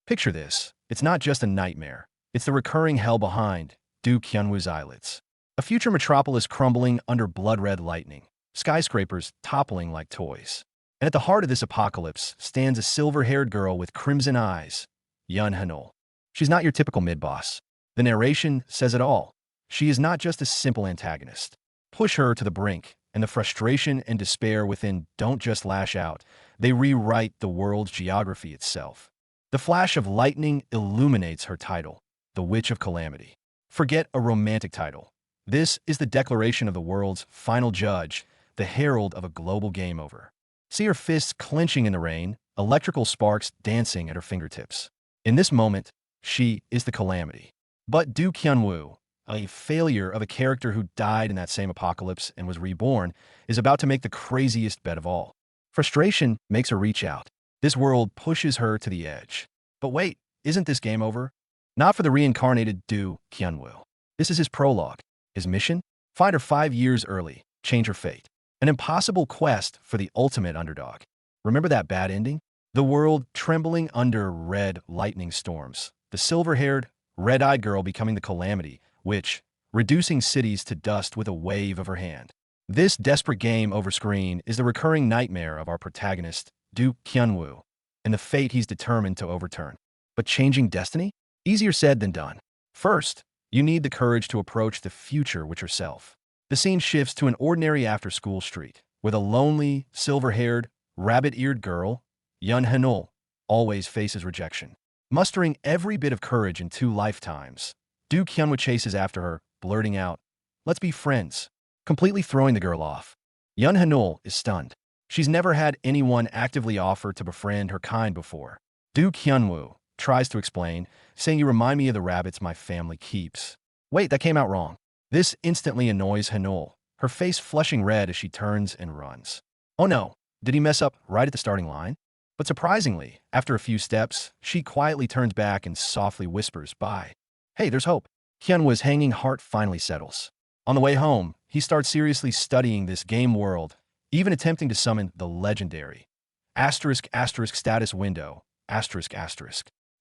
Picture this. It's not just a nightmare. It's the recurring hell behind Du Kyunwoo's eyelids. A future metropolis crumbling under blood-red lightning. Skyscrapers toppling like toys. And at the heart of this apocalypse stands a silver-haired girl with crimson eyes, Yun Hanul. She's not your typical mid-boss. The narration says it all. She is not just a simple antagonist. Push her to the brink, and the frustration and despair within don't just lash out. They rewrite the world's geography itself. The flash of lightning illuminates her title, the Witch of Calamity. Forget a romantic title. This is the declaration of the world's final judge, the herald of a global game over. See her fists clenching in the rain, electrical sparks dancing at her fingertips. In this moment, she is the calamity. But Du Kyunwoo, a failure of a character who died in that same apocalypse and was reborn, is about to make the craziest bet of all. Frustration makes her reach out. This world pushes her to the edge. But wait, isn't this game over? Not for the reincarnated Du Kyunwoo. This is his prologue. His mission? Find her 5 years early, change her fate. An impossible quest for the ultimate underdog. Remember that bad ending? The world trembling under red lightning storms. The silver-haired, red-eyed girl becoming the calamity, which, reducing cities to dust with a wave of her hand. This desperate game over screen is the recurring nightmare of our protagonist, Du Kyunwoo, and the fate he's determined to overturn. But changing destiny? Easier said than done. First, you need the courage to approach the future with yourself. The scene shifts to an ordinary after-school street, where the lonely, silver-haired, rabbit-eared girl, Yun Hanul, always faces rejection. Mustering every bit of courage in 2 lifetimes, Du Kyunwoo chases after her, blurting out, "Let's be friends," completely throwing the girl off. Yun Hanul is stunned. She's never had anyone actively offer to befriend her kind before. Du Kyunwoo tries to explain, saying, "You remind me of the rabbits my family keeps." Wait, that came out wrong. This instantly annoys Hanul, her face flushing red as she turns and runs. Oh no, did he mess up right at the starting line? But surprisingly, after a few steps, she quietly turns back and softly whispers, "Bye." Hey, there's hope. Hyunwoo's hanging heart finally settles. On the way home, he starts seriously studying this game world, even attempting to summon the legendary status window, ***.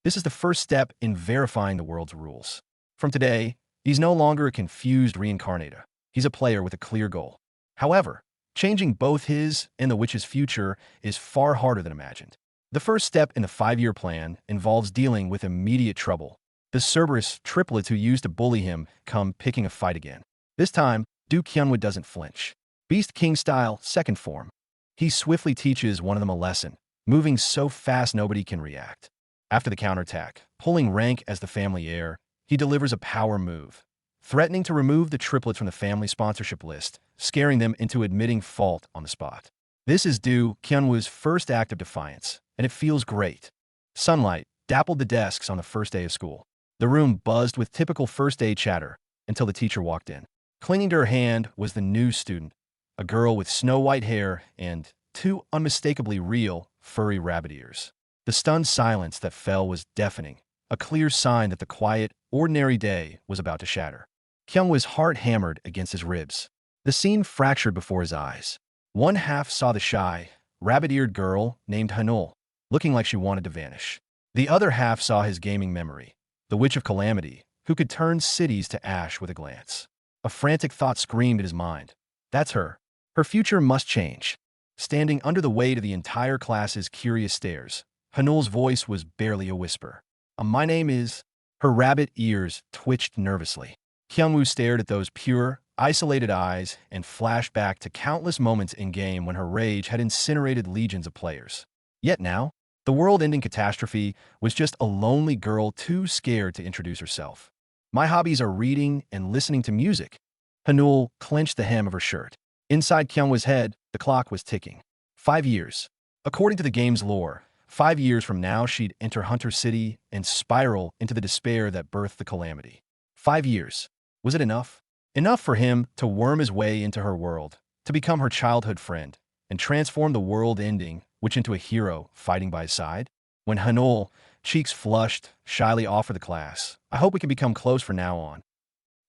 This is the first step in verifying the world's rules. From today, he's no longer a confused reincarnator. He's a player with a clear goal. However, changing both his and the witch's future is far harder than imagined. The first step in the 5-year plan involves dealing with immediate trouble. The Cerberus triplets who used to bully him come picking a fight again. This time, Du Kyunwoo doesn't flinch. Beast King style, second form. He swiftly teaches one of them a lesson, moving so fast nobody can react. After the counterattack, pulling rank as the family heir, he delivers a power move, threatening to remove the triplets from the family sponsorship list, scaring them into admitting fault on the spot. This is Du Kyunwoo's first act of defiance, and it feels great. Sunlight dappled the desks on the first day of school. The room buzzed with typical first-day chatter until the teacher walked in. Clinging to her hand was the new student, a girl with snow-white hair and 2 unmistakably real, furry rabbit ears. The stunned silence that fell was deafening, a clear sign that the quiet, ordinary day was about to shatter. Kyungwoo's heart hammered against his ribs. The scene fractured before his eyes. One half saw the shy, rabbit-eared girl named Hanul, looking like she wanted to vanish. The other half saw his gaming memory, the Witch of Calamity, who could turn cities to ash with a glance. A frantic thought screamed at his mind. That's her. Her future must change. Standing under the weight of the entire class's curious stares, Hanul's voice was barely a whisper. My name is..." Her rabbit ears twitched nervously. Kyungwoo stared at those pure, isolated eyes and flashed back to countless moments in-game when her rage had incinerated legions of players. Yet now, the world-ending catastrophe was just a lonely girl too scared to introduce herself. "My hobbies are reading and listening to music." Hanul clenched the hem of her shirt. Inside Kyungwoo's head, the clock was ticking. 5 years. According to the game's lore, 5 years from now she'd enter Hunter City and spiral into the despair that birthed the calamity. 5 years. Was it enough? Enough for him to worm his way into her world, to become her childhood friend, and transform the world-ending witch into a hero fighting by his side? When Hanul, cheeks flushed, shyly offered the class, "I hope we can become close from now on."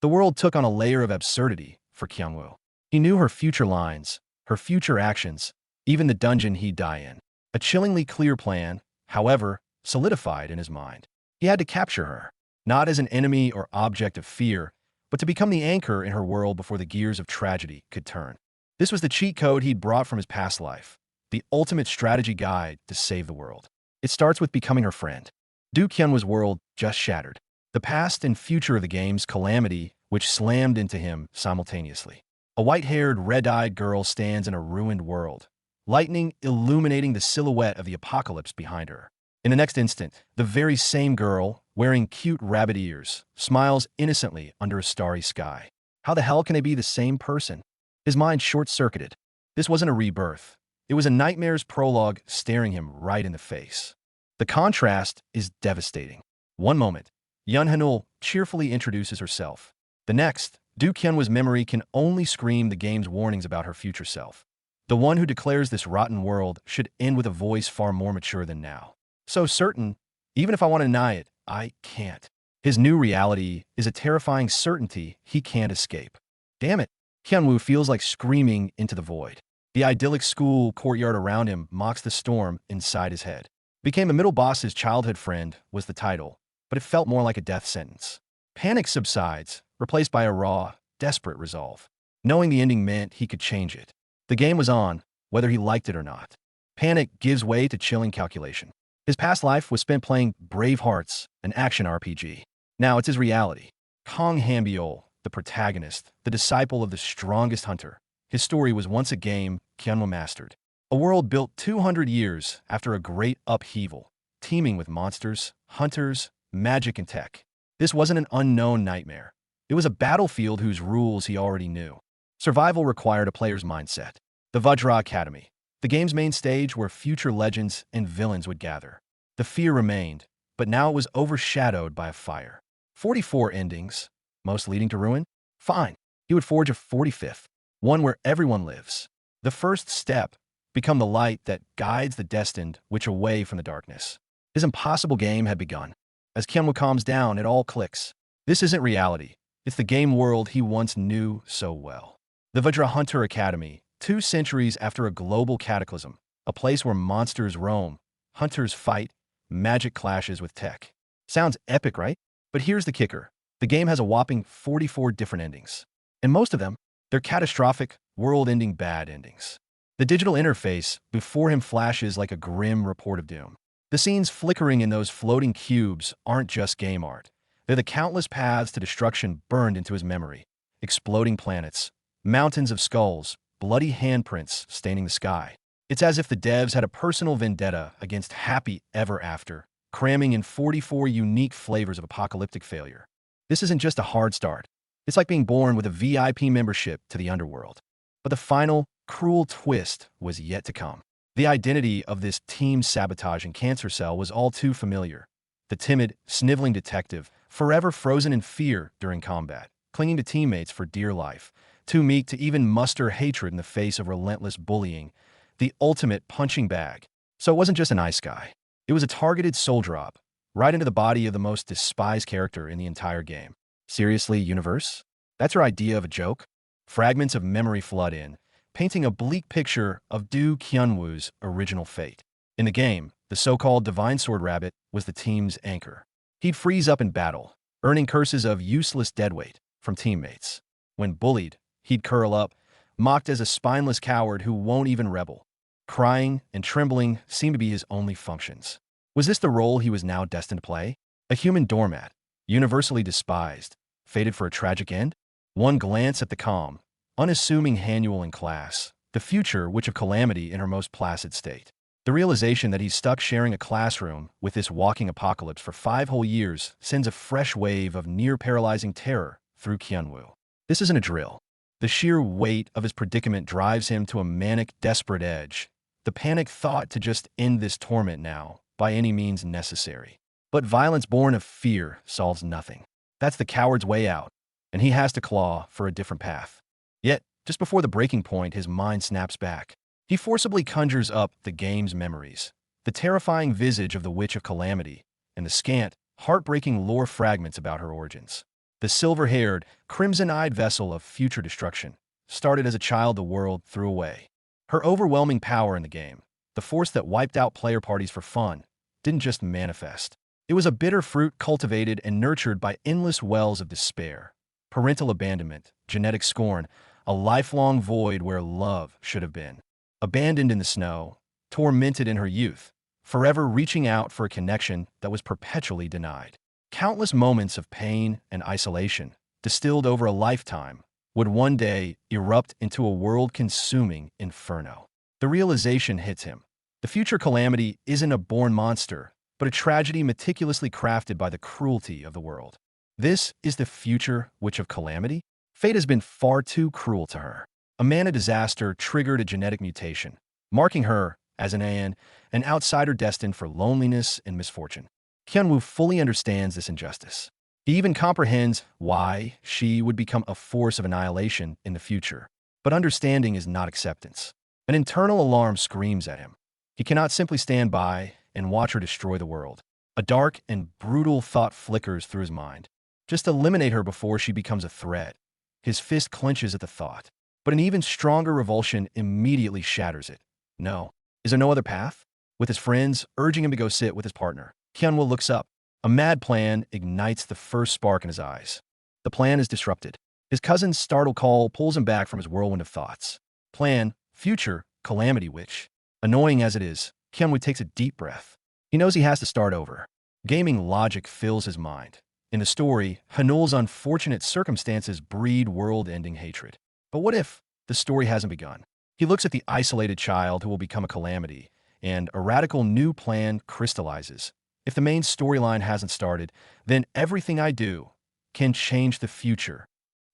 The world took on a layer of absurdity for Kyungwoo. He knew her future lines, her future actions, even the dungeon he'd die in. A chillingly clear plan, however, solidified in his mind. He had to capture her, not as an enemy or object of fear, but to become the anchor in her world before the gears of tragedy could turn. This was the cheat code he'd brought from his past life, the ultimate strategy guide to save the world. It starts with becoming her friend. Du Kyunwoo's world just shattered. The past and future of the game's calamity, which slammed into him simultaneously. A white-haired, red-eyed girl stands in a ruined world, lightning illuminating the silhouette of the apocalypse behind her. In the next instant, the very same girl, wearing cute rabbit ears, smiles innocently under a starry sky. How the hell can they be the same person? His mind short-circuited. This wasn't a rebirth. It was a nightmare's prologue staring him right in the face. The contrast is devastating. One moment, Yun Hanul cheerfully introduces herself. The next, Du Kyunwoo's memory can only scream the game's warnings about her future self. The one who declares this rotten world should end with a voice far more mature than now. So certain, even if I want to deny it, I can't. His new reality is a terrifying certainty he can't escape. Damn it, Kyunwoo feels like screaming into the void. The idyllic school courtyard around him mocks the storm inside his head. Became a middle boss's childhood friend was the title, but it felt more like a death sentence. Panic subsides, replaced by a raw, desperate resolve. Knowing the ending meant he could change it. The game was on, whether he liked it or not. Panic gives way to chilling calculation. His past life was spent playing Brave Hearts, an action RPG. Now it's his reality. Kong Hambiol, the protagonist, the disciple of the strongest hunter. His story was once a game Kyunwoo mastered. A world built 200 years after a great upheaval, teeming with monsters, hunters, magic, and tech. This wasn't an unknown nightmare. It was a battlefield whose rules he already knew. Survival required a player's mindset. The Vajra Academy, the game's main stage where future legends and villains would gather. The fear remained, but now it was overshadowed by a fire. 44 endings, most leading to ruin? Fine. He would forge a 45th, one where everyone lives. The first step, become the light that guides the destined which away from the darkness. His impossible game had begun. As Kyunwoo calms down, it all clicks. This isn't reality. It's the game world he once knew so well. The Vajra Hunter Academy, 2 centuries after a global cataclysm, a place where monsters roam, hunters fight, magic clashes with tech. Sounds epic, right? But here's the kicker. The game has a whopping 44 different endings. And most of them, they're catastrophic, world-ending bad endings. The digital interface before him flashes like a grim report of doom. The scenes flickering in those floating cubes aren't just game art. They're the countless paths to destruction burned into his memory. Exploding planets, mountains of skulls, bloody handprints staining the sky. It's as if the devs had a personal vendetta against Happy Ever After, cramming in 44 unique flavors of apocalyptic failure. This isn't just a hard start. It's like being born with a VIP membership to the underworld. But the final, cruel twist was yet to come. The identity of this team sabotage and cancer cell was all too familiar. The timid, sniveling detective, forever frozen in fear during combat, clinging to teammates for dear life, too meek to even muster hatred in the face of relentless bullying, the ultimate punching bag. So it wasn't just an ice guy. It was a targeted soul drop, right into the body of the most despised character in the entire game. Seriously, universe? That's your idea of a joke? Fragments of memory flood in, painting a bleak picture of Du Kyunwoo's original fate. In the game, the so-called Divine Sword Rabbit was the team's anchor. He'd freeze up in battle, earning curses of useless deadweight from teammates. When bullied, he'd curl up, mocked as a spineless coward who won't even rebel. Crying and trembling seemed to be his only functions. Was this the role he was now destined to play? A human doormat, universally despised, fated for a tragic end? One glance at the calm, unassuming Hanuel in class, the future witch of calamity in her most placid state. The realization that he's stuck sharing a classroom with this walking apocalypse for 5 whole years sends a fresh wave of near-paralyzing terror through Kyunwoo. This isn't a drill. The sheer weight of his predicament drives him to a manic, desperate edge. The panic thought to just end this torment now, by any means necessary. But violence born of fear solves nothing. That's the coward's way out, and he has to claw for a different path. Yet, just before the breaking point, his mind snaps back. He forcibly conjures up the game's memories, the terrifying visage of the Witch of Calamity, and the scant, heartbreaking lore fragments about her origins. The silver-haired, crimson-eyed vessel of future destruction started as a child the world threw away. Her overwhelming power in the game, the force that wiped out player parties for fun, didn't just manifest. It was a bitter fruit cultivated and nurtured by endless wells of despair, parental abandonment, genetic scorn, a lifelong void where love should have been. Abandoned in the snow, tormented in her youth, forever reaching out for a connection that was perpetually denied. Countless moments of pain and isolation, distilled over a lifetime, would one day erupt into a world-consuming inferno. The realization hits him. The future calamity isn't a born monster, but a tragedy meticulously crafted by the cruelty of the world. This is the future witch of calamity? Fate has been far too cruel to her. A mana disaster triggered a genetic mutation, marking her, as an outsider destined for loneliness and misfortune. Hyunwoo fully understands this injustice. He even comprehends why she would become a force of annihilation in the future. But understanding is not acceptance. An internal alarm screams at him. He cannot simply stand by and watch her destroy the world. A dark and brutal thought flickers through his mind. Just eliminate her before she becomes a threat. His fist clenches at the thought. But an even stronger revulsion immediately shatters it. No. Is there no other path? With his friends urging him to go sit with his partner, Hyunwoo looks up. A mad plan ignites the first spark in his eyes. The plan is disrupted. His cousin's startled call pulls him back from his whirlwind of thoughts. Plan, future, calamity witch. Annoying as it is, Hyunwoo takes a deep breath. He knows he has to start over. Gaming logic fills his mind. In the story, Hanul's unfortunate circumstances breed world-ending hatred. But what if the story hasn't begun? He looks at the isolated child who will become a calamity, and a radical new plan crystallizes. If the main storyline hasn't started, then everything I do can change the future.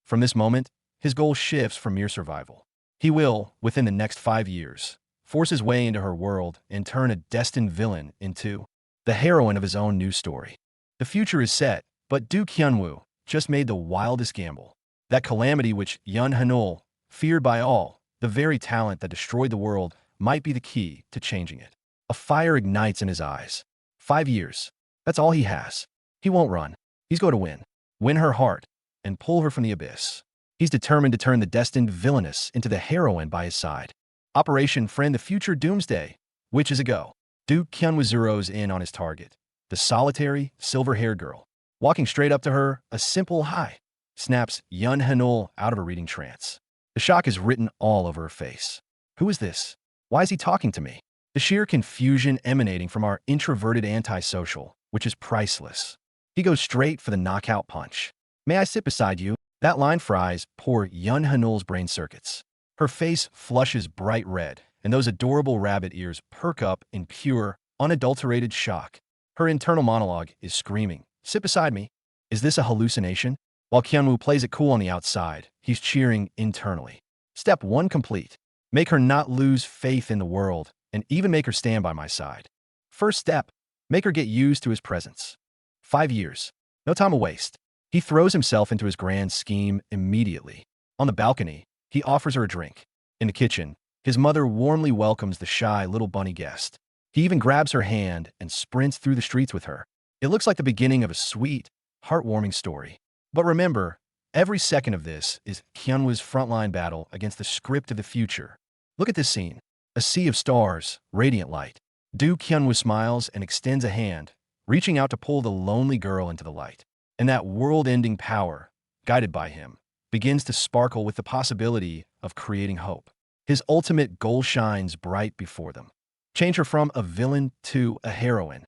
From this moment, his goal shifts from mere survival. He will, within the next 5 years, force his way into her world and turn a destined villain into the heroine of his own new story. The future is set, but Do Hyunwoo just made the wildest gamble. That calamity which Yun Hanul, feared by all, the very talent that destroyed the world, might be the key to changing it. A fire ignites in his eyes. 5 years. That's all he has. He won't run. He's going to win. Win her heart and pull her from the abyss. He's determined to turn the destined villainess into the heroine by his side. Operation Friend the Future Doomsday. Which is a go. Duke Hyunwoo zeroes in on his target. The solitary, silver-haired girl. Walking straight up to her, a simple hi snaps Yun Hanul out of a reading trance. The shock is written all over her face. Who is this? Why is he talking to me? The sheer confusion emanating from our introverted antisocial, which is priceless. He goes straight for the knockout punch. May I sit beside you? That line fries poor Yun Hanul's brain circuits. Her face flushes bright red, and those adorable rabbit ears perk up in pure, unadulterated shock. Her internal monologue is screaming, "Sit beside me." Is this a hallucination? While Hyunwoo plays it cool on the outside, he's cheering internally. Step 1 complete. Make her not lose faith in the world, and even make her stand by my side. First step, make her get used to his presence. 5 years. No time to waste. He throws himself into his grand scheme immediately. On the balcony, he offers her a drink. In the kitchen, his mother warmly welcomes the shy little bunny guest. He even grabs her hand and sprints through the streets with her. It looks like the beginning of a sweet, heartwarming story. But remember, every second of this is Hyunwoo's frontline battle against the script of the future. Look at this scene. A sea of stars, radiant light. Do Hyunwoo smiles and extends a hand, reaching out to pull the lonely girl into the light. And that world-ending power, guided by him, begins to sparkle with the possibility of creating hope. His ultimate goal shines bright before them. Change her from a villain to a heroine.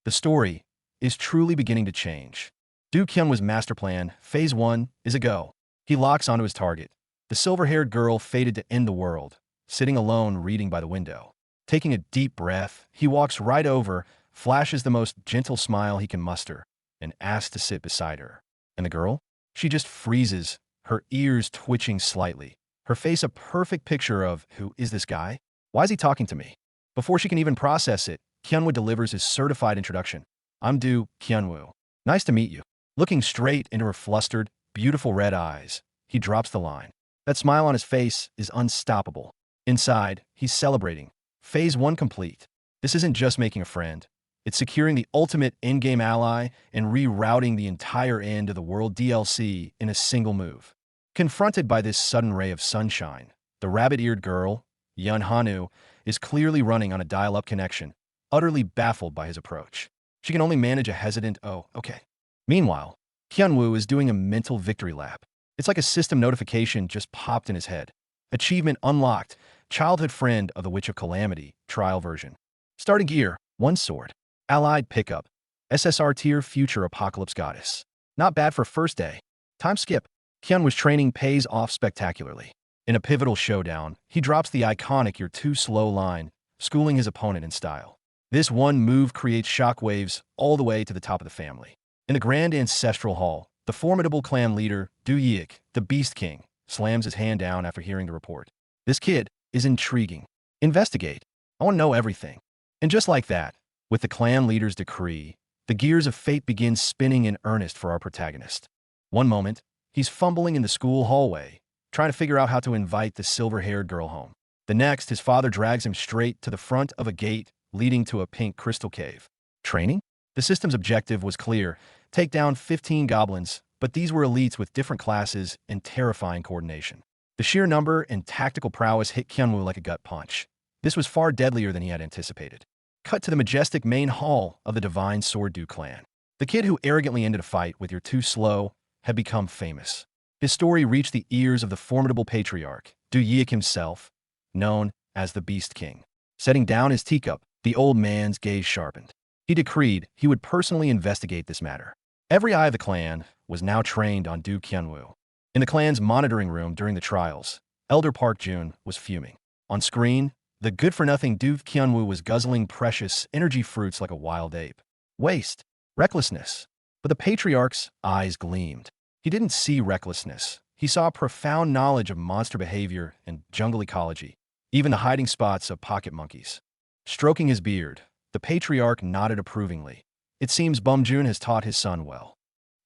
The story is truly beginning to change. Do Hyunwoo's master plan, Phase 1, is a go. He locks onto his target. The silver-haired girl fated to end the world, sitting alone reading by the window. Taking a deep breath, he walks right over, flashes the most gentle smile he can muster, and asks to sit beside her. And the girl? She just freezes, her ears twitching slightly. Her face a perfect picture of, who is this guy? Why is he talking to me? Before she can even process it, Hyunwoo delivers his certified introduction. I'm Do Hyunwoo. Nice to meet you. Looking straight into her flustered, beautiful red eyes, he drops the line. That smile on his face is unstoppable. Inside, he's celebrating. Phase 1 complete. This isn't just making a friend. It's securing the ultimate endgame ally and rerouting the entire end of the world DLC in a single move. Confronted by this sudden ray of sunshine, the rabbit-eared girl, Yun Hanu, is clearly running on a dial-up connection, utterly baffled by his approach. She can only manage a hesitant, "Oh, okay." Meanwhile, Hyunwoo is doing a mental victory lap. It's like a system notification just popped in his head. Achievement unlocked. Childhood friend of the Witch of Calamity, trial version. Starting gear, 1 sword. Allied pickup. SSR tier future apocalypse goddess. Not bad for first day. Time skip. Hyunwoo's training pays off spectacularly. In a pivotal showdown, he drops the iconic "you're too slow" line, schooling his opponent in style. This one move creates shockwaves all the way to the top of the family. In the Grand Ancestral Hall, the formidable clan leader, Du Yik, the Beast King, slams his hand down after hearing the report. This kid is intriguing. Investigate. I want to know everything. And just like that, with the clan leader's decree, the gears of fate begin spinning in earnest for our protagonist. One moment, he's fumbling in the school hallway, trying to figure out how to invite the silver-haired girl home. The next, his father drags him straight to the front of a gate leading to a pink crystal cave. Training? The system's objective was clear: take down 15 goblins, but these were elites with different classes and terrifying coordination. The sheer number and tactical prowess hit Hyunwoo like a gut punch. This was far deadlier than he had anticipated. Cut to the majestic main hall of the Divine Sword Du clan. The kid who arrogantly ended a fight with "you're too slow" had become famous. His story reached the ears of the formidable patriarch, Du Yik himself, known as the Beast King. Setting down his teacup, the old man's gaze sharpened. He decreed he would personally investigate this matter. Every eye of the clan was now trained on Du Hyunwoo. In the clan's monitoring room during the trials, Elder Park Jun was fuming. On screen, the good-for-nothing Du Hyunwoo was guzzling precious energy fruits like a wild ape. Waste. Recklessness. But the patriarch's eyes gleamed. He didn't see recklessness. He saw profound knowledge of monster behavior and jungle ecology, even the hiding spots of pocket monkeys. Stroking his beard, the patriarch nodded approvingly. It seems Bumjun has taught his son well.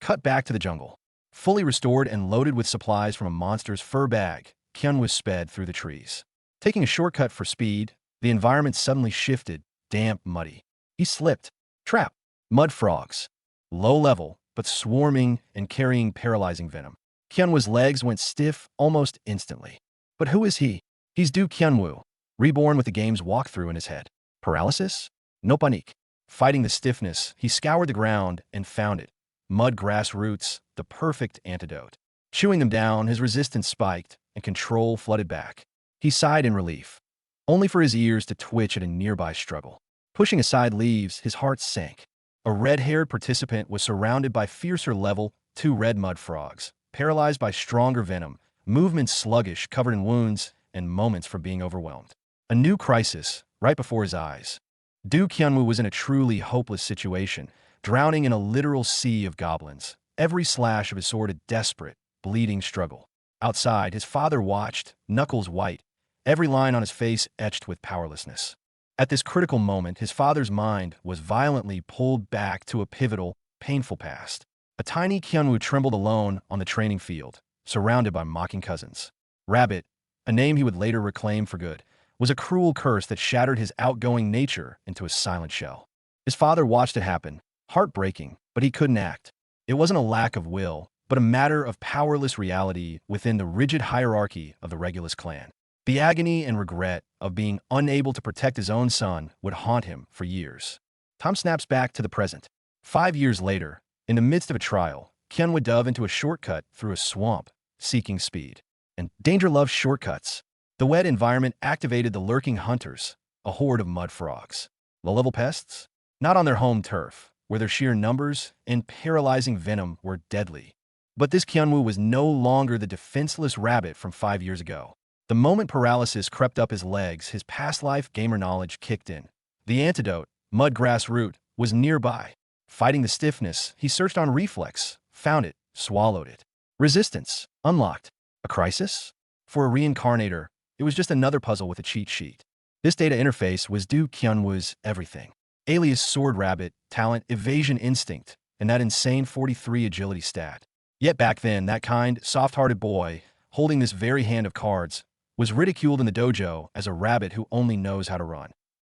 Cut back to the jungle. Fully restored and loaded with supplies from a monster's fur bag, Hyunwoo sped through the trees. Taking a shortcut for speed, the environment suddenly shifted, damp, muddy. He slipped. Trap. Mud frogs. Low level, but swarming and carrying paralyzing venom. Hyunwoo's legs went stiff almost instantly. But who is he? He's Du Hyunwoo, reborn with the game's walkthrough in his head. Paralysis? No panique. Fighting the stiffness, he scoured the ground and found it. Mud grass roots, the perfect antidote. Chewing them down, his resistance spiked and control flooded back. He sighed in relief, only for his ears to twitch at a nearby struggle. Pushing aside leaves, his heart sank. A red-haired participant was surrounded by fiercer level 2 red mud frogs, paralyzed by stronger venom, movements sluggish, covered in wounds, and moments from being overwhelmed. A new crisis, right before his eyes. Du Hyunwoo was in a truly hopeless situation, drowning in a literal sea of goblins, every slash of his sword a desperate, bleeding struggle. Outside, his father watched, knuckles white, every line on his face etched with powerlessness. At this critical moment, his father's mind was violently pulled back to a pivotal, painful past. A tiny Hyunwoo trembled alone on the training field, surrounded by mocking cousins. Rabbit, a name he would later reclaim for good, was a cruel curse that shattered his outgoing nature into a silent shell. His father watched it happen, heartbreaking, but he couldn't act. It wasn't a lack of will, but a matter of powerless reality within the rigid hierarchy of the Regulus clan. The agony and regret of being unable to protect his own son would haunt him for years. Time snaps back to the present. 5 years later, in the midst of a trial, Hyun would dove into a shortcut through a swamp, seeking speed. And danger loves shortcuts. The wet environment activated the lurking hunters, a horde of mud frogs. Low-level pests? Not on their home turf, where their sheer numbers and paralyzing venom were deadly. But this Hyunwoo was no longer the defenseless rabbit from 5 years ago. The moment paralysis crept up his legs, his past life gamer knowledge kicked in. The antidote, mudgrass root, was nearby. Fighting the stiffness, he searched on reflex, found it, swallowed it. Resistance, unlocked. A crisis? For a reincarnator, it was just another puzzle with a cheat sheet. This data interface was Du Hyunwoo's everything. Alias Sword Rabbit, talent, evasion instinct, and that insane 43 agility stat. Yet back then, that kind, soft-hearted boy, holding this very hand of cards, was ridiculed in the dojo as a rabbit who only knows how to run.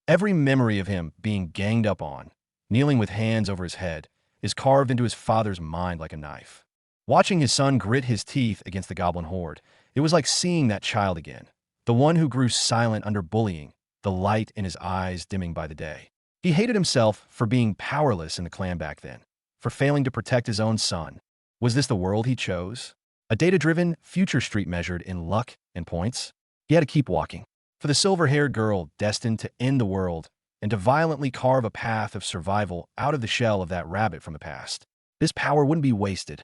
Every memory of him being ganged up on, kneeling with hands over his head, is carved into his father's mind like a knife. Watching his son grit his teeth against the goblin horde, it was like seeing that child again, the one who grew silent under bullying, the light in his eyes dimming by the day. He hated himself for being powerless in the clan back then, for failing to protect his own son. Was this the world he chose? A data-driven future street measured in luck and points? He had to keep walking. For the silver-haired girl destined to end the world and to violently carve a path of survival out of the shell of that rabbit from the past. This power wouldn't be wasted.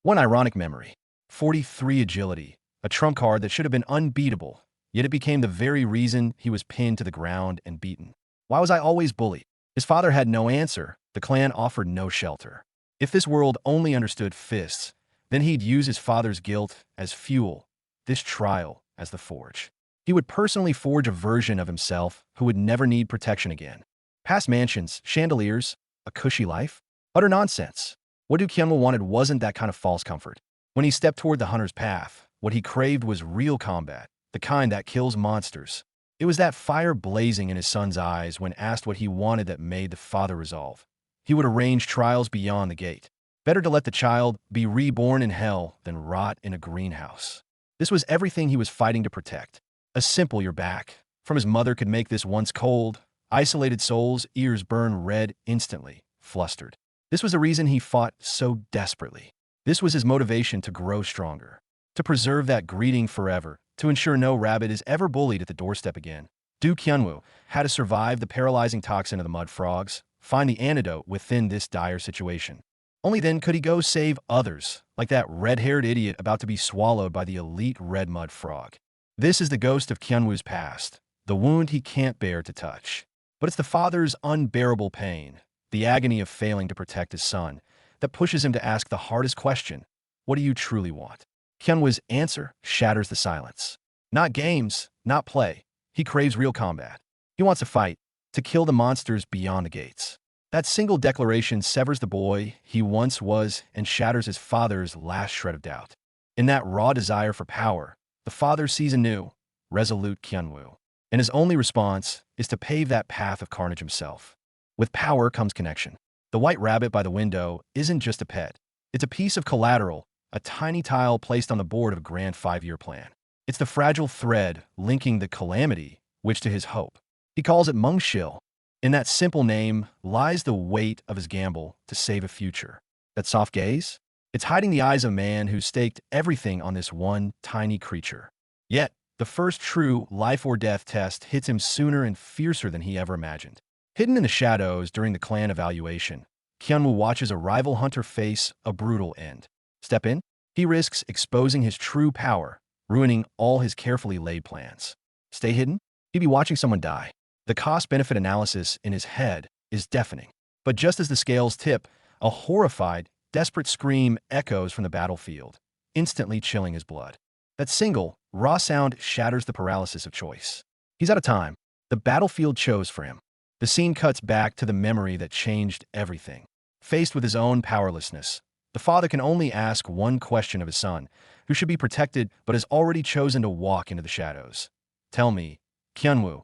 One ironic memory. 43 agility, a trump card that should have been unbeatable, yet it became the very reason he was pinned to the ground and beaten. Why was I always bullied? His father had no answer. The clan offered no shelter. If this world only understood fists, then he'd use his father's guilt as fuel, this trial as the forge. He would personally forge a version of himself who would never need protection again. Past mansions, chandeliers, a cushy life? Utter nonsense. What Du Qianwu wanted wasn't that kind of false comfort. When he stepped toward the hunter's path, what he craved was real combat, the kind that kills monsters. It was that fire blazing in his son's eyes when asked what he wanted that made the father resolve. He would arrange trials beyond the gate. Better to let the child be reborn in hell than rot in a greenhouse. This was everything he was fighting to protect. A simple "you're back" from his mother could make this once cold, isolated soul's ears burn red instantly, flustered. This was the reason he fought so desperately. This was his motivation to grow stronger, to preserve that greeting forever, to ensure no rabbit is ever bullied at the doorstep again. Du Qianwu had to survive the paralyzing toxin of the mud frogs, find the antidote within this dire situation. Only then could he go save others, like that red-haired idiot about to be swallowed by the elite red mud frog. This is the ghost of Qianwu's past, the wound he can't bear to touch. But it's the father's unbearable pain, the agony of failing to protect his son, that pushes him to ask the hardest question: what do you truly want? Qianwu's answer shatters the silence. Not games, not play. He craves real combat. He wants to fight, to kill the monsters beyond the gates. That single declaration severs the boy he once was and shatters his father's last shred of doubt. In that raw desire for power, the father sees a new, resolute Qianwu, and his only response is to pave that path of carnage himself. With power comes connection. The white rabbit by the window isn't just a pet. It's a piece of collateral, a tiny tile placed on the board of a grand 5-year plan. It's the fragile thread linking the calamity, which to his hope. He calls it Meng Shil. In that simple name lies the weight of his gamble to save a future. That soft gaze? It's hiding the eyes of a man who staked everything on this one tiny creature. Yet, the first true life-or-death test hits him sooner and fiercer than he ever imagined. Hidden in the shadows during the clan evaluation, Qianwu watches a rival hunter face a brutal end. Step in? He risks exposing his true power, ruining all his carefully laid plans. Stay hidden? He'd be watching someone die. The cost-benefit analysis in his head is deafening. But just as the scales tip, a horrified, desperate scream echoes from the battlefield, instantly chilling his blood. That single, raw sound shatters the paralysis of choice. He's out of time. The battlefield chose for him. The scene cuts back to the memory that changed everything. Faced with his own powerlessness, the father can only ask one question of his son, who should be protected but has already chosen to walk into the shadows. Tell me, Qianwu,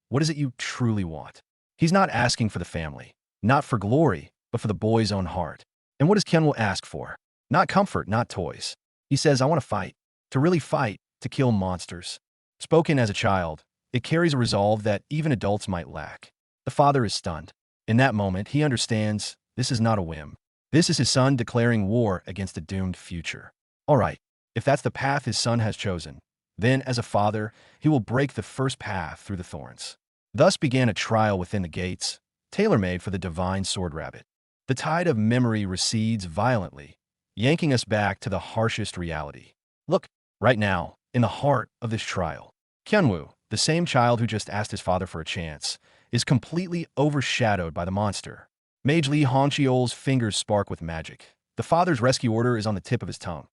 what is it you truly want? He's not asking for the family, not for glory, but for the boy's own heart. And what does Qianwu ask for? Not comfort, not toys. He says, I want to fight. To really fight, to kill monsters. Spoken as a child, it carries a resolve that even adults might lack. The father is stunned. In that moment, he understands this is not a whim. This is his son declaring war against a doomed future. All right, if that's the path his son has chosen, then as a father, he will break the first path through the thorns. Thus began a trial within the gates, tailor-made for the divine sword rabbit. The tide of memory recedes violently, yanking us back to the harshest reality. Look, right now, in the heart of this trial, Qianwu, the same child who just asked his father for a chance, is completely overshadowed by the monster. Mage Li Hongqiu's fingers spark with magic. The father's rescue order is on the tip of his tongue.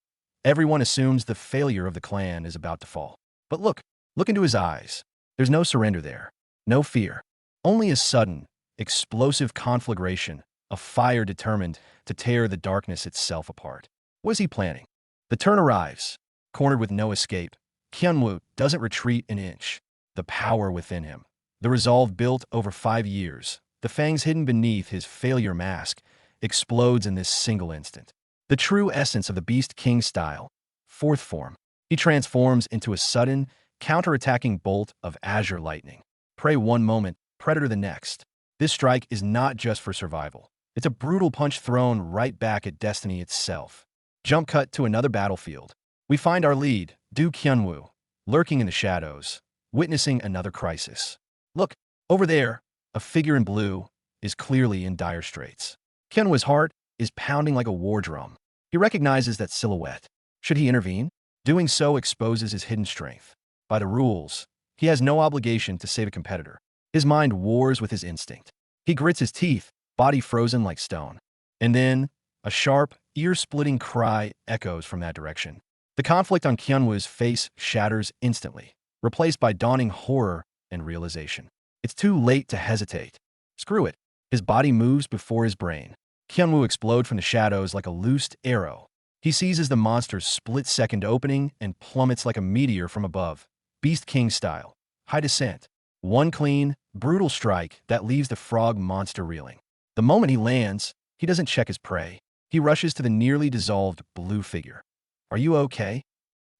Everyone assumes the failure of the clan is about to fall. But look into his eyes. There's no surrender there, no fear. Only a sudden, explosive conflagration, a fire determined to tear the darkness itself apart. What is he planning? The turn arrives. Cornered with no escape, Qianwu doesn't retreat an inch. The power within him, the resolve built over 5 years, the fangs hidden beneath his failure mask, explodes in this single instant. The true essence of the Beast King style, fourth form. He transforms into a sudden, counter-attacking bolt of azure lightning. Prey one moment, predator the next. This strike is not just for survival. It's a brutal punch thrown right back at destiny itself. Jump cut to another battlefield. We find our lead, Du Kyunwoo, lurking in the shadows, witnessing another crisis. Look, over there, a figure in blue is clearly in dire straits. Kyunwoo's heart is pounding like a war drum. He recognizes that silhouette. Should he intervene? Doing so exposes his hidden strength. By the rules, he has no obligation to save a competitor. His mind wars with his instinct. He grits his teeth, body frozen like stone. And then, a sharp, ear-splitting cry echoes from that direction. The conflict on Kyunwoo's face shatters instantly, replaced by dawning horror and realization. It's too late to hesitate. Screw it. His body moves before his brain. Kyunwoo explodes from the shadows like a loosed arrow. He seizes the monster's split-second opening and plummets like a meteor from above, Beast King style. High descent. One clean, brutal strike that leaves the frog monster reeling. The moment he lands, he doesn't check his prey. He rushes to the nearly dissolved blue figure. "Are you okay?"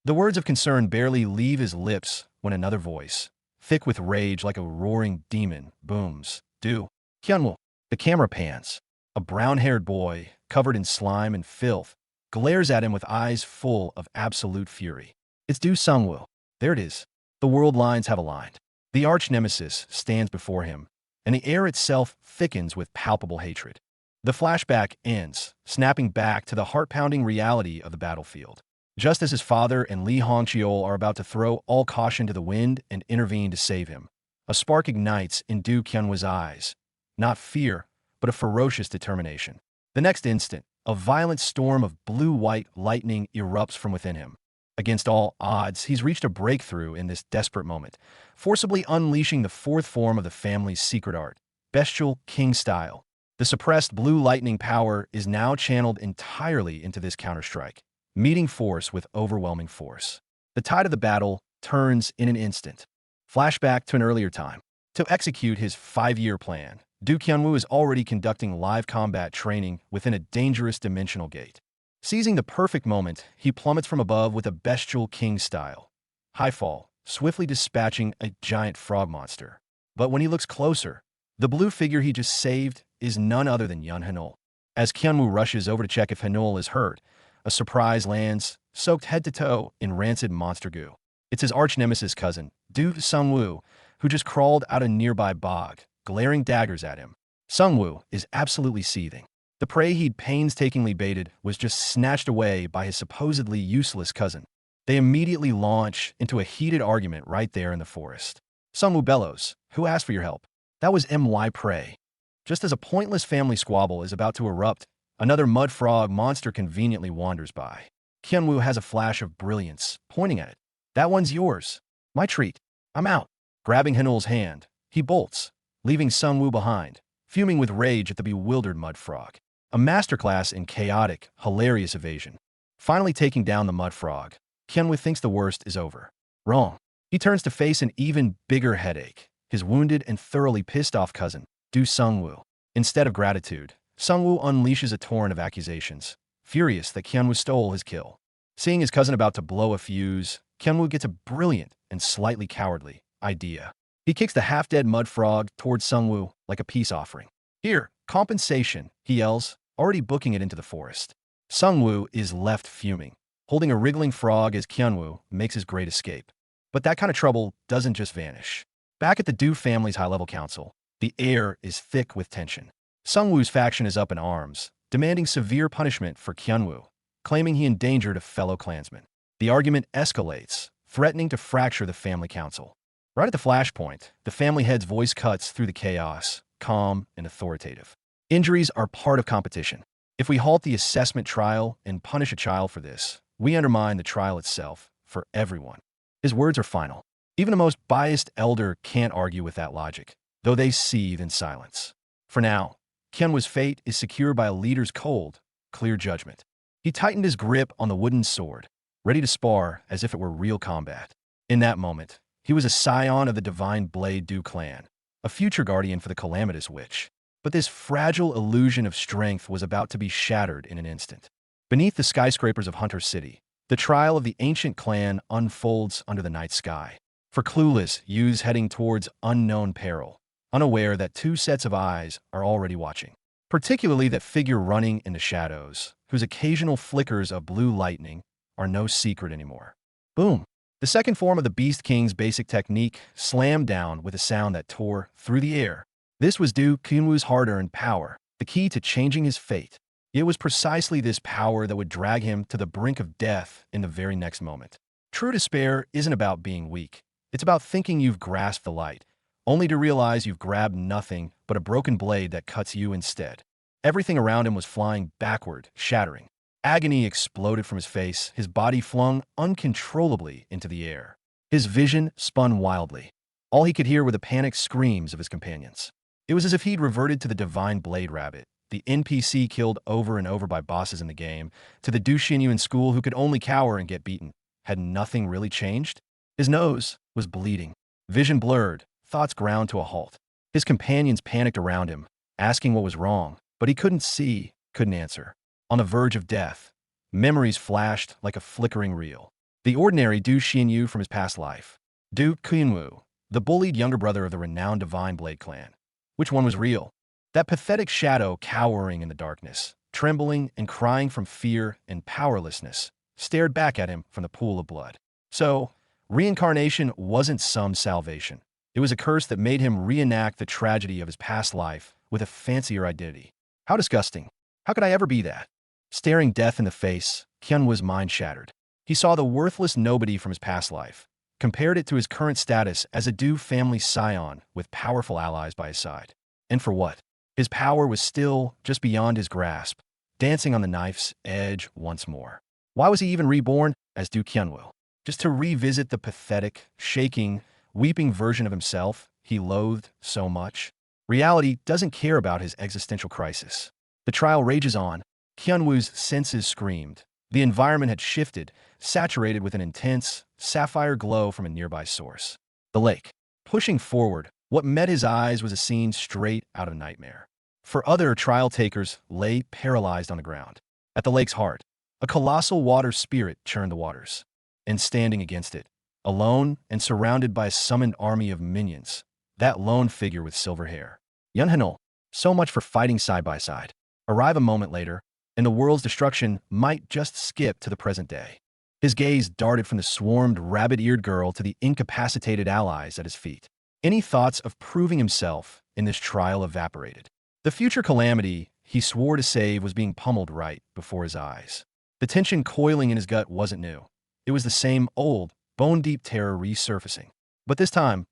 The words of concern barely leave his lips when another voice, thick with rage like a roaring demon, booms. "Du Kyunwoo." The camera pans. A brown-haired boy, covered in slime and filth, glares at him with eyes full of absolute fury. It's Du Sungwoo. There it is. The world lines have aligned. The arch-nemesis stands before him, and the air itself thickens with palpable hatred. The flashback ends, snapping back to the heart-pounding reality of the battlefield. Just as his father and Lee Hongcheol are about to throw all caution to the wind and intervene to save him, a spark ignites in Du Kyunwoo's eyes. Not fear, but a ferocious determination. The next instant, a violent storm of blue-white lightning erupts from within him. Against all odds, he's reached a breakthrough in this desperate moment, forcibly unleashing the fourth form of the family's secret art, bestial king style. The suppressed blue lightning power is now channeled entirely into this counterstrike, meeting force with overwhelming force. The tide of the battle turns in an instant. Flashback to an earlier time. To execute his 5-year plan, Du Kyunwoo is already conducting live combat training within a dangerous dimensional gate. Seizing the perfect moment, he plummets from above with a bestial king style. High fall, swiftly dispatching a giant frog monster. But when he looks closer, the blue figure he just saved is none other than Yun Hanul. As Kyunwoo rushes over to check if Hanul is hurt, a surprise lands, soaked head to toe in rancid monster goo. It's his arch-nemesis cousin, Du Sungwoo, who just crawled out a nearby bog, glaring daggers at him. Sungwoo is absolutely seething. The prey he'd painstakingly baited was just snatched away by his supposedly useless cousin. They immediately launch into a heated argument right there in the forest. Sungwoo bellows, "Who asked for your help?" That was my prey. Just as a pointless family squabble is about to erupt, another mud frog monster conveniently wanders by. Kyunwoo has a flash of brilliance, pointing at it. "That one's yours. My treat. I'm out." Grabbing Hanul's hand, he bolts, leaving Sungwoo behind, fuming with rage at the bewildered mud frog. A masterclass in chaotic, hilarious evasion. Finally taking down the mud frog, Kyunwoo thinks the worst is over. Wrong. He turns to face an even bigger headache, his wounded and thoroughly pissed-off cousin, Du Sungwoo. Instead of gratitude, Sungwoo unleashes a torrent of accusations, furious that Kyunwoo stole his kill. Seeing his cousin about to blow a fuse, Kyunwoo gets a brilliant and slightly cowardly idea. He kicks the half-dead mud frog towards Sungwoo like a peace offering. "Here, compensation," he yells, already booking it into the forest. Sungwoo is left fuming, holding a wriggling frog as Kyunwoo makes his great escape. But that kind of trouble doesn't just vanish. Back at the Du family's high-level council, the air is thick with tension. Sungwoo's faction is up in arms, demanding severe punishment for Kyunwoo, claiming he endangered a fellow clansman. The argument escalates, threatening to fracture the family council. Right at the flashpoint, the family head's voice cuts through the chaos, calm and authoritative. "Injuries are part of competition. If we halt the assessment trial and punish a child for this, we undermine the trial itself for everyone." His words are final. Even the most biased elder can't argue with that logic, though they seethe in silence. For now, Kyunwoo's fate is secured by a leader's cold, clear judgment. He tightened his grip on the wooden sword, ready to spar as if it were real combat. In that moment, he was a scion of the divine Blade Du clan, a future guardian for the calamitous witch. But this fragile illusion of strength was about to be shattered in an instant. Beneath the skyscrapers of Hunter City, the trial of the ancient clan unfolds under the night sky. For clueless youths heading towards unknown peril, unaware that two sets of eyes are already watching. Particularly that figure running in the shadows, whose occasional flickers of blue lightning are no secret anymore. Boom! The second form of the Beast King's basic technique slammed down with a sound that tore through the air. This was Du Kunwu's hard-earned power, the key to changing his fate. It was precisely this power that would drag him to the brink of death in the very next moment. True despair isn't about being weak. It's about thinking you've grasped the light, only to realize you've grabbed nothing but a broken blade that cuts you instead. Everything around him was flying backward, shattering. Agony exploded from his face, his body flung uncontrollably into the air. His vision spun wildly. All he could hear were the panicked screams of his companions. It was as if he'd reverted to the divine Blade Rabbit, the NPC killed over and over by bosses in the game, to the Du Xinyu in school who could only cower and get beaten. Had nothing really changed? His nose was bleeding. Vision blurred, thoughts ground to a halt. His companions panicked around him, asking what was wrong, but he couldn't see, couldn't answer. On the verge of death, memories flashed like a flickering reel. The ordinary Du Xinyu from his past life. Du Kunwu, the bullied younger brother of the renowned Divine Blade clan. Which one was real? That pathetic shadow cowering in the darkness, trembling and crying from fear and powerlessness, stared back at him from the pool of blood. So, reincarnation wasn't some salvation. It was a curse that made him reenact the tragedy of his past life with a fancier identity. How disgusting. How could I ever be that? Staring death in the face, Hyunwoo's mind shattered. He saw the worthless nobody from his past life, compared it to his current status as a Du family scion with powerful allies by his side. And for what? His power was still just beyond his grasp, dancing on the knife's edge once more. Why was he even reborn as Du Hyunwoo? Just to revisit the pathetic, shaking, weeping version of himself he loathed so much? Reality doesn't care about his existential crisis. The trial rages on. Hyunwoo's senses screamed. The environment had shifted, saturated with an intense, sapphire glow from a nearby source. The lake. Pushing forward, what met his eyes was a scene straight out of a nightmare. For other trial takers lay paralyzed on the ground. At the lake's heart, a colossal water spirit churned the waters. And standing against it, alone and surrounded by a summoned army of minions, that lone figure with silver hair. Yun Hanul, so much for fighting side by side. Arrive a moment later, and the world's destruction might just skip to the present day. His gaze darted from the swarmed, rabbit-eared girl to the incapacitated allies at his feet. Any thoughts of proving himself in this trial evaporated. The future calamity he swore to save was being pummeled right before his eyes. The tension coiling in his gut wasn't new. It was the same old, bone-deep terror resurfacing. But this time,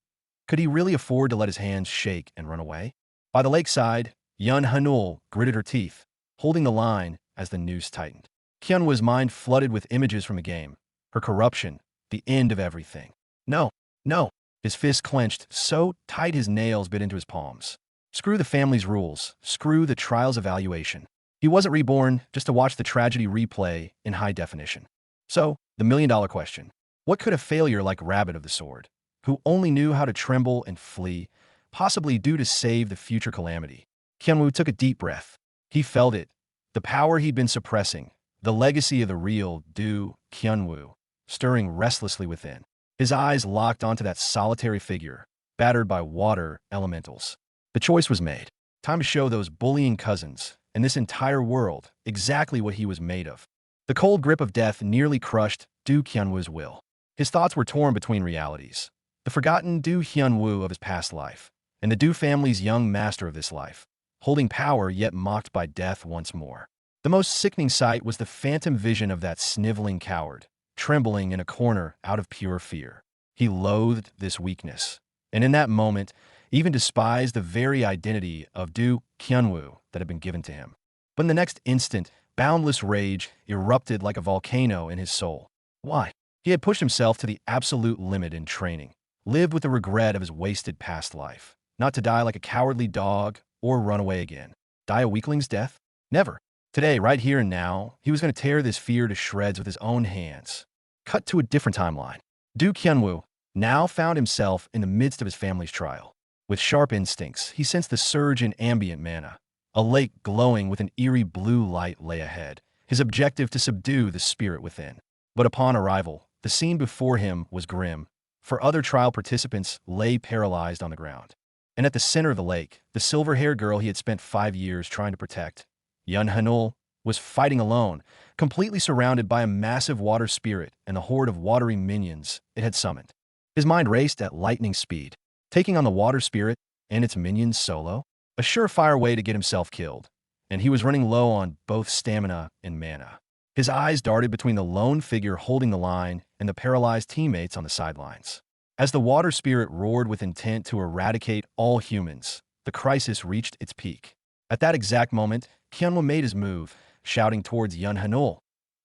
could he really afford to let his hands shake and run away? By the lakeside, Yun Hanul gritted her teeth, holding the line as the noose tightened. Hyunwoo's mind flooded with images from the game, her corruption, the end of everything. No, no. His fist clenched so tight his nails bit into his palms. Screw the family's rules. Screw the trial's evaluation. He wasn't reborn just to watch the tragedy replay in high definition. So, the million-dollar question. What could a failure like Rabbit of the Sword, who only knew how to tremble and flee, possibly do to save the future calamity? Hyunwoo took a deep breath. He felt it. The power he'd been suppressing, the legacy of the real Du Hyunwoo, stirring restlessly within. His eyes locked onto that solitary figure, battered by water elementals. The choice was made. Time to show those bullying cousins and this entire world exactly what he was made of. The cold grip of death nearly crushed Du Hyunwoo's will. His thoughts were torn between realities. The forgotten Du Hyunwoo of his past life, and the Du family's young master of this life, holding power yet mocked by death once more. The most sickening sight was the phantom vision of that sniveling coward, trembling in a corner out of pure fear. He loathed this weakness, and in that moment, even despised the very identity of Du Hyunwoo that had been given to him. But in the next instant, boundless rage erupted like a volcano in his soul. Why? He had pushed himself to the absolute limit in training, lived with the regret of his wasted past life, not to die like a cowardly dog or run away again. Die a weakling's death? Never. Today, right here and now, he was going to tear this fear to shreds with his own hands. Cut to a different timeline. Du Hyunwoo now found himself in the midst of his family's trial. With sharp instincts, he sensed the surge in ambient mana. A lake glowing with an eerie blue light lay ahead, his objective to subdue the spirit within. But upon arrival, the scene before him was grim, for other trial participants lay paralyzed on the ground. And at the center of the lake, the silver-haired girl he had spent 5 years trying to protect, Yun Hanul, was fighting alone, completely surrounded by a massive water spirit and the horde of watery minions it had summoned. His mind raced at lightning speed, taking on the water spirit and its minions solo, a surefire way to get himself killed, and he was running low on both stamina and mana. His eyes darted between the lone figure holding the line and the paralyzed teammates on the sidelines. As the water spirit roared with intent to eradicate all humans, the crisis reached its peak. At that exact moment, Kyunwoo made his move, shouting towards Yun Hanul,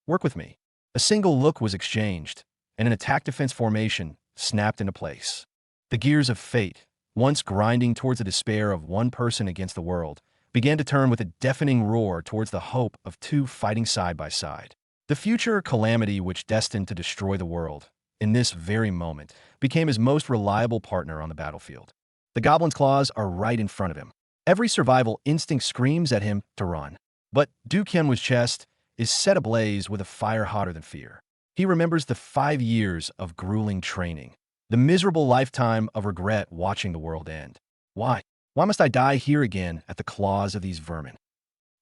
"Work with me." A single look was exchanged, and an attack-defense formation snapped into place. The gears of fate, once grinding towards the despair of one person against the world, began to turn with a deafening roar towards the hope of two fighting side by side. The future calamity which destined to destroy the world, in this very moment, became his most reliable partner on the battlefield. The goblin's claws are right in front of him. Every survival instinct screams at him to run. But Du Kyunwoo's chest is set ablaze with a fire hotter than fear. He remembers the 5 years of grueling training, the miserable lifetime of regret watching the world end. Why? Why must I die here again at the claws of these vermin?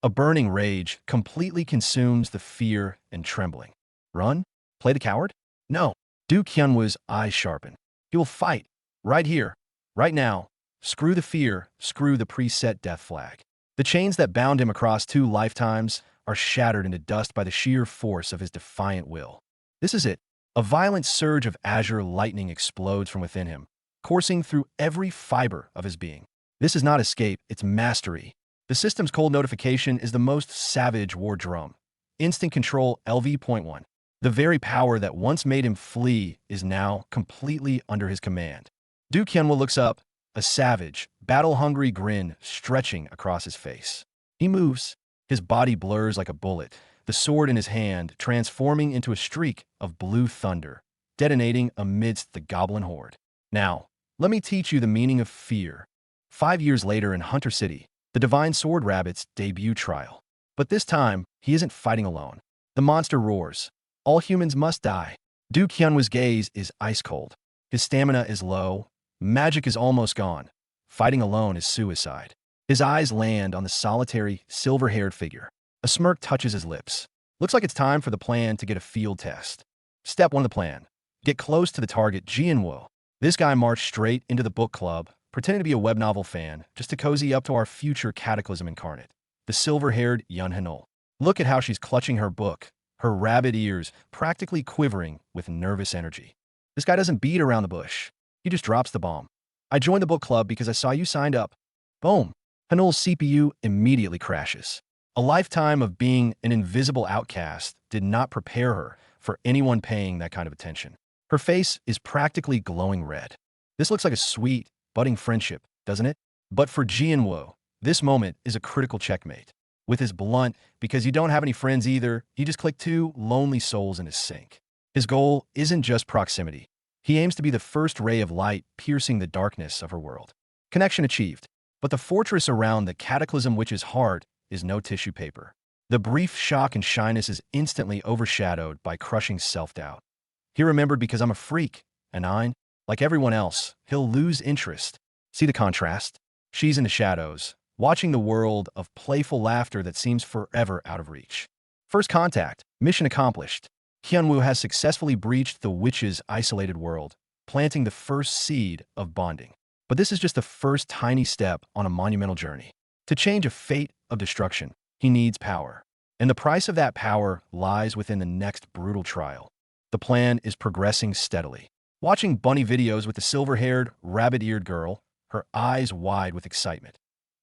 A burning rage completely consumes the fear and trembling. Run? Play the coward? No. Du Kyunwoo's eyes sharpen. He will fight. Right here. Right now. Screw the fear. Screw the preset death flag. The chains that bound him across 2 lifetimes are shattered into dust by the sheer force of his defiant will. This is it. A violent surge of azure lightning explodes from within him, coursing through every fiber of his being. This is not escape, it's mastery. The system's cold notification is the most savage war drum. Instant control LV.1. The very power that once made him flee is now completely under his command. Du Kyunwoo looks up, a savage, battle-hungry grin stretching across his face. He moves. His body blurs like a bullet, the sword in his hand transforming into a streak of blue thunder, detonating amidst the goblin horde. Now, let me teach you the meaning of fear. 5 years later in Hunter City, the Divine Sword Rabbit's debut trial. But this time, he isn't fighting alone. The monster roars. All humans must die. Du Kyunwoo's gaze is ice cold. His stamina is low. Magic is almost gone. Fighting alone is suicide. His eyes land on the solitary, silver-haired figure. A smirk touches his lips. Looks like it's time for the plan to get a field test. Step 1 of the plan. Get close to the target, Jianwoo. This guy marched straight into the book club, pretending to be a web novel fan, just to cozy up to our future cataclysm incarnate. The silver-haired Yun Hanul. Look at how she's clutching her book, her rabbit ears practically quivering with nervous energy. This guy doesn't beat around the bush. He just drops the bomb. I joined the book club because I saw you signed up. Boom. Hanul's CPU immediately crashes. A lifetime of being an invisible outcast did not prepare her for anyone paying that kind of attention. Her face is practically glowing red. This looks like a sweet, budding friendship, doesn't it? But for Jianwoo, this moment is a critical checkmate. With his blunt, because you don't have any friends either, he just clicked 2 lonely souls in his sink. His goal isn't just proximity. He aims to be the first ray of light piercing the darkness of her world. Connection achieved. But the fortress around the cataclysm witch's heart is no tissue paper. The brief shock and shyness is instantly overshadowed by crushing self-doubt. He remembered because I'm a freak, and like everyone else, he'll lose interest. See the contrast? She's in the shadows, watching the world of playful laughter that seems forever out of reach. First contact, mission accomplished. Kyunwoo has successfully breached the witch's isolated world, planting the first seed of bonding. But this is just the first tiny step on a monumental journey. To change a fate of destruction, he needs power. And the price of that power lies within the next brutal trial. The plan is progressing steadily. Watching bunny videos with the silver-haired, rabbit-eared girl, her eyes wide with excitement.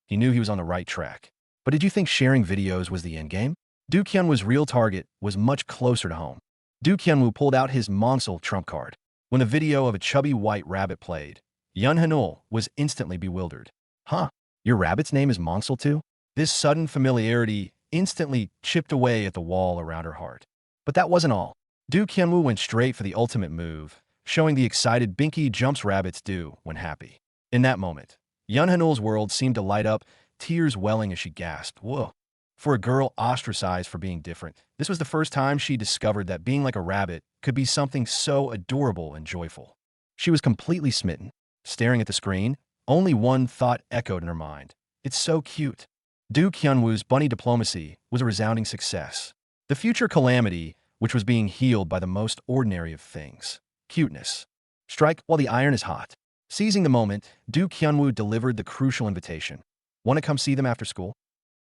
He knew he was on the right track. But did you think sharing videos was the endgame? Du Kyunwoo's real target was much closer to home. Du Kyunwoo pulled out his Monsel trump card. When a video of a chubby white rabbit played, Yun Hanul was instantly bewildered. Huh? Your rabbit's name is Monsel too? This sudden familiarity instantly chipped away at the wall around her heart. But that wasn't all. Du Kyunwoo went straight for the ultimate move, showing the excited Binky jumps rabbits do when happy. In that moment, Yun Hanul's world seemed to light up, tears welling as she gasped, "Whoa." For a girl ostracized for being different, this was the first time she discovered that being like a rabbit could be something so adorable and joyful. She was completely smitten, staring at the screen, Only one thought echoed in her mind. It's so cute. Du Kyunwoo's bunny diplomacy was a resounding success. The future calamity, which was being healed by the most ordinary of things. Cuteness. Strike while the iron is hot. Seizing the moment, Du Kyunwoo delivered the crucial invitation. Want to come see them after school?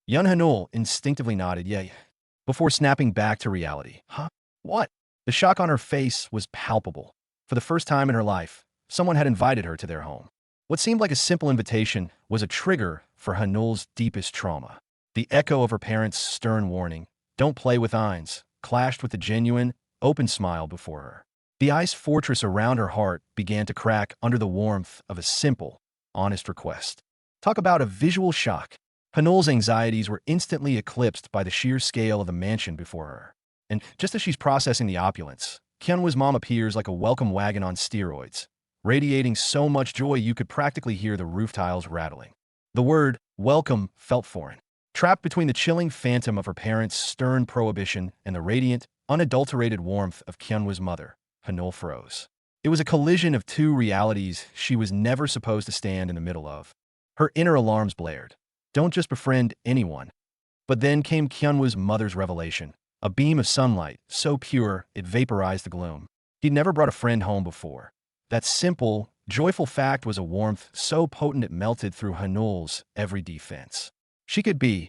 Yun Hanul instinctively nodded, yay, before snapping back to reality. Huh? What? The shock on her face was palpable. For the first time in her life, someone had invited her to their home. What seemed like a simple invitation was a trigger for Hanul's deepest trauma. The echo of her parents' stern warning, "Don't play with Eins," clashed with the genuine, open smile before her. The ice fortress around her heart began to crack under the warmth of a simple, honest request. Talk about a visual shock. Hanul's anxieties were instantly eclipsed by the sheer scale of the mansion before her. And just as she's processing the opulence, Kyunwoo's mom appears like a welcome wagon on steroids, radiating so much joy you could practically hear the roof tiles rattling. The word welcome felt foreign. Trapped between the chilling phantom of her parents' stern prohibition and the radiant, unadulterated warmth of Kyunwoo's mother, Hanul froze. It was a collision of two realities she was never supposed to stand in the middle of. Her inner alarms blared. Don't just befriend anyone. But then came Kyunwoo's mother's revelation, a beam of sunlight, so pure it vaporized the gloom. He'd never brought a friend home before. That simple, joyful fact was a warmth so potent it melted through Hanul's every defense. She could be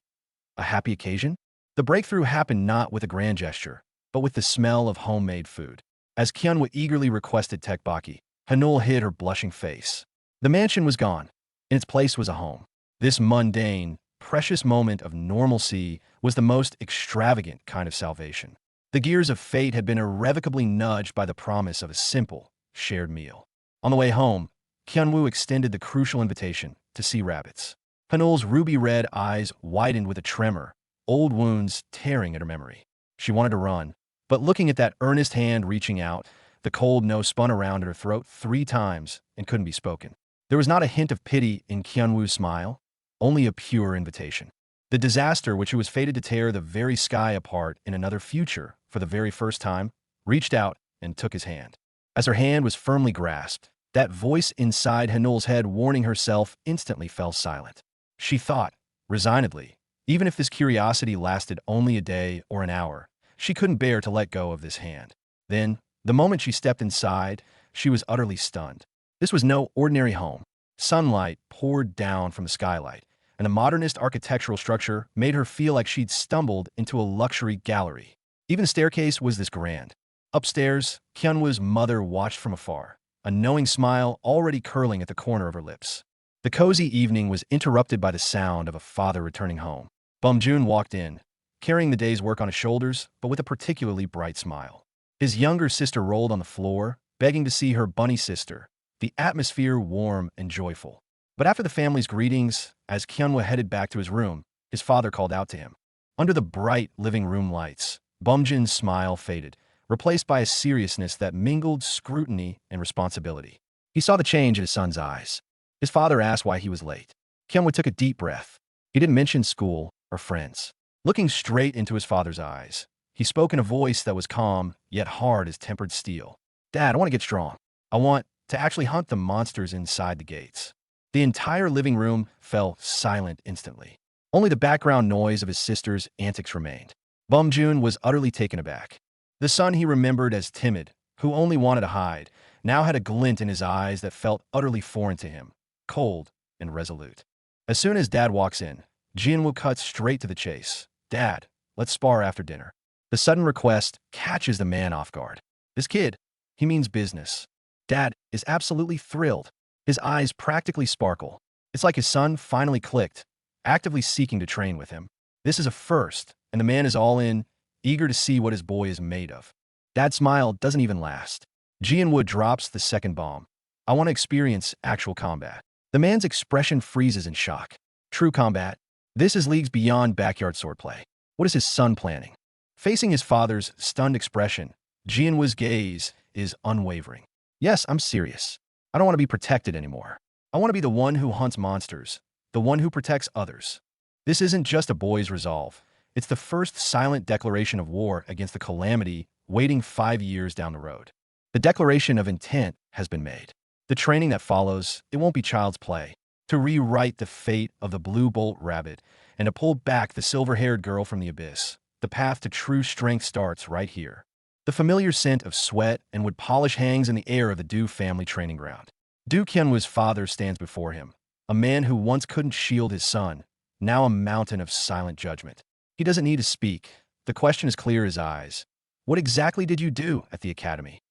a happy occasion? The breakthrough happened not with a grand gesture, but with the smell of homemade food. As Kyunwoo eagerly requested tteokbokki, Hanul hid her blushing face. The mansion was gone. In its place was a home. This mundane, precious moment of normalcy was the most extravagant kind of salvation. The gears of fate had been irrevocably nudged by the promise of a simple, shared meal. On the way home, Kyunwoo extended the crucial invitation to see rabbits. Hanul's ruby-red eyes widened with a tremor, old wounds tearing at her memory. She wanted to run, but looking at that earnest hand reaching out, the cold nose spun around her throat 3 times and couldn't be spoken. There was not a hint of pity in Kyunwoo's smile, only a pure invitation. The disaster, which was fated to tear the very sky apart in another future for the very first time, reached out and took his hand. As her hand was firmly grasped, that voice inside Hanul's head warning herself instantly fell silent. She thought, resignedly, even if this curiosity lasted only a day or an hour, she couldn't bear to let go of this hand. Then, the moment she stepped inside, she was utterly stunned. This was no ordinary home. Sunlight poured down from the skylight, and a modernist architectural structure made her feel like she'd stumbled into a luxury gallery. Even the staircase was this grand. Upstairs, Kyunwoo's mother watched from afar, a knowing smile already curling at the corner of her lips. The cozy evening was interrupted by the sound of a father returning home. Bumjun walked in, carrying the day's work on his shoulders, but with a particularly bright smile. His younger sister rolled on the floor, begging to see her bunny sister, the atmosphere warm and joyful. But after the family's greetings, as Kyunwoo headed back to his room, his father called out to him. Under the bright living room lights, Bumjun's smile faded, replaced by a seriousness that mingled scrutiny and responsibility. He saw the change in his son's eyes. His father asked why he was late. Kyunwoo took a deep breath. He didn't mention school or friends. Looking straight into his father's eyes, he spoke in a voice that was calm, yet hard as tempered steel. "Dad, I want to get strong. I want to actually hunt the monsters inside the gates." The entire living room fell silent instantly. Only the background noise of his sister's antics remained. Bumjun was utterly taken aback. The son he remembered as timid, who only wanted to hide, now had a glint in his eyes that felt utterly foreign to him, cold and resolute. As soon as Dad walks in, Jianwoo cuts straight to the chase. "Dad, let's spar after dinner." The sudden request catches the man off guard. This kid, he means business. Dad is absolutely thrilled. His eyes practically sparkle. It's like his son finally clicked, actively seeking to train with him. This is a first, and the man is all in, eager to see what his boy is made of. Dad's smile doesn't even last. Jianwoo drops the second bomb. "I want to experience actual combat." The man's expression freezes in shock. True combat? This is leagues beyond backyard swordplay. What is his son planning? Facing his father's stunned expression, Jianwoo's gaze is unwavering. "Yes, I'm serious. I don't want to be protected anymore. I want to be the one who hunts monsters, the one who protects others." This isn't just a boy's resolve. It's the first silent declaration of war against the calamity waiting 5 years down the road. The declaration of intent has been made. The training that follows, it won't be child's play. to rewrite the fate of the Blue Bolt Rabbit, and to pull back the silver-haired girl from the abyss. The path to true strength starts right here. The familiar scent of sweat and wood polish hangs in the air of the Du family training ground. Du Kyunwoo's father stands before him, a man who once couldn't shield his son, now a mountain of silent judgment. He doesn't need to speak. The question is clear as eyes. What exactly did you do at the academy?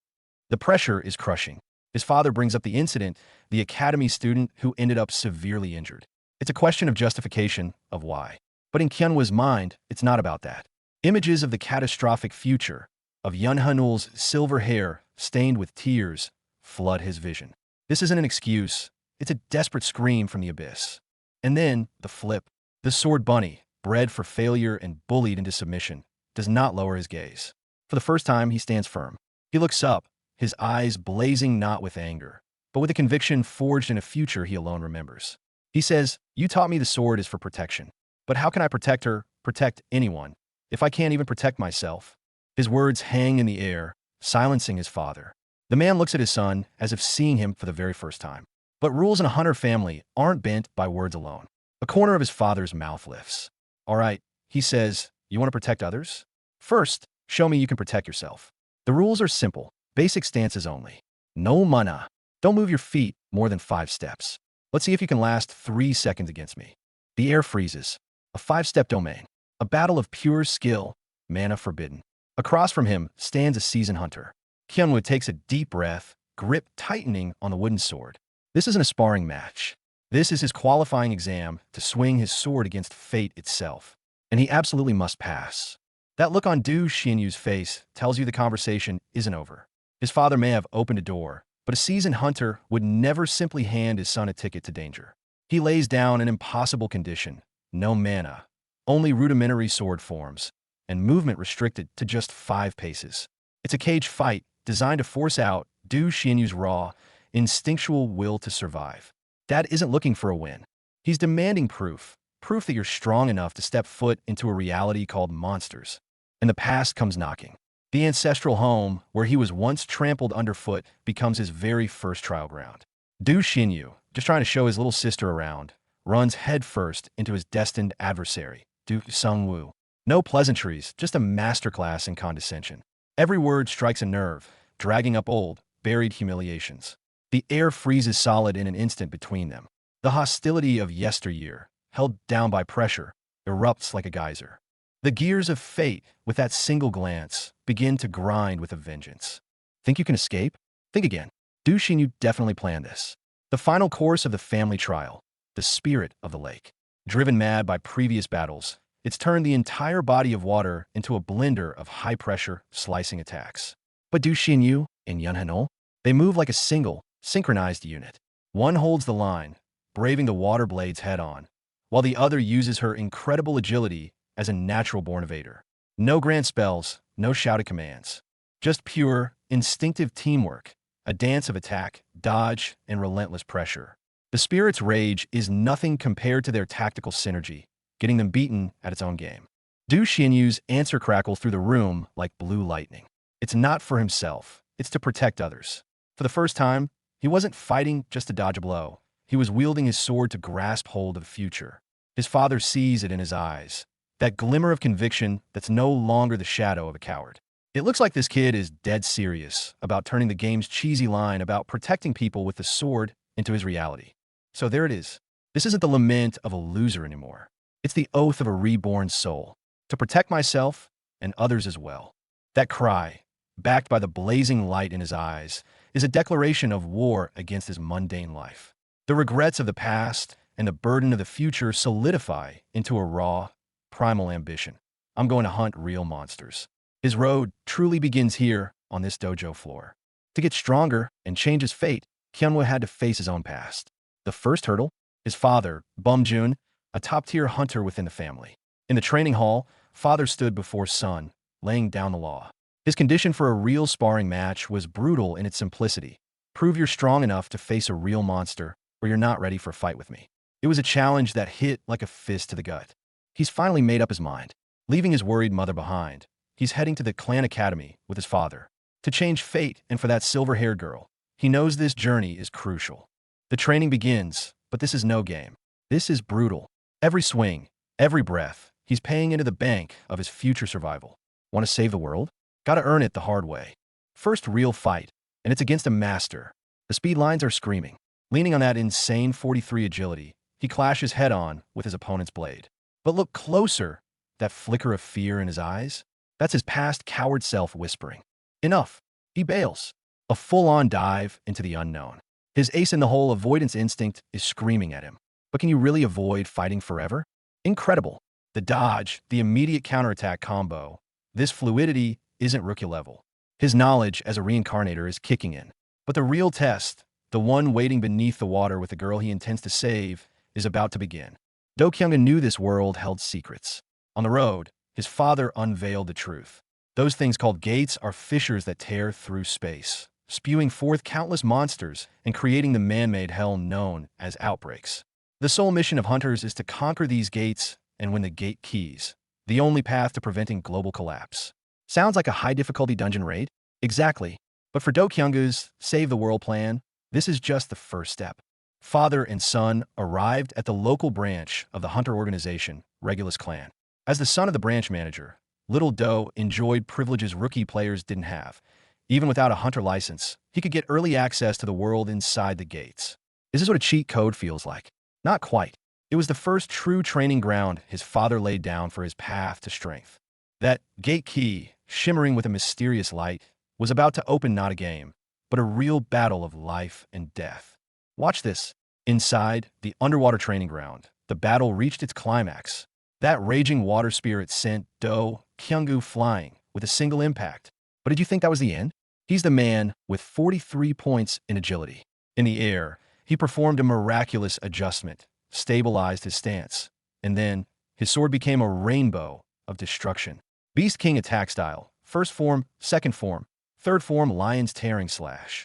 The pressure is crushing. His father brings up the incident, the academy student who ended up severely injured. It's a question of justification, of why. But in Kyunwoo's mind, it's not about that. Images of the catastrophic future, of Yun Hanul's silver hair stained with tears, flood his vision. This isn't an excuse. It's a desperate scream from the abyss. And then, the flip. The sword bunny, bred for failure and bullied into submission, does not lower his gaze. For the first time, he stands firm. He looks up, his eyes blazing not with anger, but with a conviction forged in a future he alone remembers. He says, "You taught me the sword is for protection. But how can I protect her, protect anyone, if I can't even protect myself?" His words hang in the air, silencing his father. The man looks at his son as if seeing him for the very first time. But rules in a hunter family aren't bent by words alone. A corner of his father's mouth lifts. "All right," he says, "you want to protect others? First, show me you can protect yourself." The rules are simple, basic stances only. No mana. Don't move your feet more than 5 steps. Let's see if you can last 3 seconds against me. The air freezes. A 5-step domain. A battle of pure skill, mana forbidden. Across from him stands a seasoned hunter. Kyunwoo takes a deep breath, grip tightening on the wooden sword. This isn't a sparring match. This is his qualifying exam to swing his sword against fate itself. And he absolutely must pass. That look on Du Xianyu's face tells you the conversation isn't over. His father may have opened a door, but a seasoned hunter would never simply hand his son a ticket to danger. He lays down an impossible condition. No mana. Only rudimentary sword forms, and movement restricted to just 5 paces. It's a cage fight designed to force out Du Xianyu's raw, instinctual will to survive. Dad isn't looking for a win. He's demanding proof that you're strong enough to step foot into a reality called monsters. And the past comes knocking. The ancestral home, where he was once trampled underfoot, becomes his very first trial ground. Du Xianyu, just trying to show his little sister around, runs headfirst into his destined adversary, Du Sungwoo. No pleasantries, just a masterclass in condescension. Every word strikes a nerve, dragging up old, buried humiliations. The air freezes solid in an instant between them. The hostility of yesteryear, held down by pressure, erupts like a geyser. The gears of fate, with that single glance, begin to grind with a vengeance. Think you can escape? Think again. Du Xianyu definitely planned this. The final course of the family trial, the spirit of the lake. Driven mad by previous battles, it's turned the entire body of water into a blender of high-pressure, slicing attacks. But Du Xianyu and Yun Hanul, they move like a single, synchronized unit. One holds the line, braving the water blades head-on, while the other uses her incredible agility as a natural-born evader. No grand spells, no shouted commands. Just pure, instinctive teamwork, a dance of attack, dodge, and relentless pressure. The spirit's rage is nothing compared to their tactical synergy, getting them beaten at its own game. Du Xianyu's answer crackles through the room like blue lightning. It's not for himself, it's to protect others. For the first time, he wasn't fighting just to dodge a blow. He was wielding his sword to grasp hold of the future. His father sees it in his eyes, that glimmer of conviction that's no longer the shadow of a coward. It looks like this kid is dead serious about turning the game's cheesy line about protecting people with the sword into his reality. So there it is. This isn't the lament of a loser anymore. It's the oath of a reborn soul, to protect myself and others as well. That cry, backed by the blazing light in his eyes, is a declaration of war against his mundane life. The regrets of the past and the burden of the future solidify into a raw, primal ambition. I'm going to hunt real monsters. His road truly begins here on this dojo floor. To get stronger and change his fate, Kyunwoo had to face his own past. The first hurdle? His father, Bum-jun, a top-tier hunter within the family. In the training hall, father stood before son, laying down the law. His condition for a real sparring match was brutal in its simplicity. Prove you're strong enough to face a real monster, or you're not ready for a fight with me. It was a challenge that hit like a fist to the gut. He's finally made up his mind. Leaving his worried mother behind, he's heading to the clan academy with his father. To change fate and for that silver-haired girl. He knows this journey is crucial. The training begins, But this is no game. This is brutal. Every swing, every breath, he's paying into the bank of his future survival. Want to save the world? Gotta earn it the hard way. First real fight, and it's against a master. The speed lines are screaming. Leaning on that insane 43 agility, he clashes head-on with his opponent's blade. But look closer, that flicker of fear in his eyes? That's his past coward self whispering. Enough. He bails. A full-on dive into the unknown. His ace-in-the-hole avoidance instinct is screaming at him. But can you really avoid fighting forever? Incredible. The dodge, the immediate counterattack combo. This fluidity isn't rookie level. His knowledge as a reincarnator is kicking in. But the real test, the one waiting beneath the water with the girl he intends to save, is about to begin. Do Kyung knew this world held secrets. On the road, his father unveiled the truth. Those things called gates are fissures that tear through space, spewing forth countless monsters and creating the man-made hell known as outbreaks. The sole mission of hunters is to conquer these gates and win the gate keys, the only path to preventing global collapse. Sounds like a high-difficulty dungeon raid? Exactly. But for Do Kyung's Save the World plan, this is just the first step. Father and son arrived at the local branch of the hunter organization, Regulus Clan. As the son of the branch manager, little Do enjoyed privileges rookie players didn't have. Even without a hunter license, he could get early access to the world inside the gates. Is this what a cheat code feels like? Not quite. It was the first true training ground his father laid down for his path to strength. That gate key, shimmering with a mysterious light, was about to open not a game, but a real battle of life and death. Watch this. Inside the underwater training ground, the battle reached its climax. That raging water spirit sent Do Kyung flying with a single impact. But did you think that was the end? He's the man with 43 points in agility. In the air, he performed a miraculous adjustment, stabilized his stance, and then his sword became a rainbow of destruction. Beast King attack style, first form, second form, third form lion's tearing slash.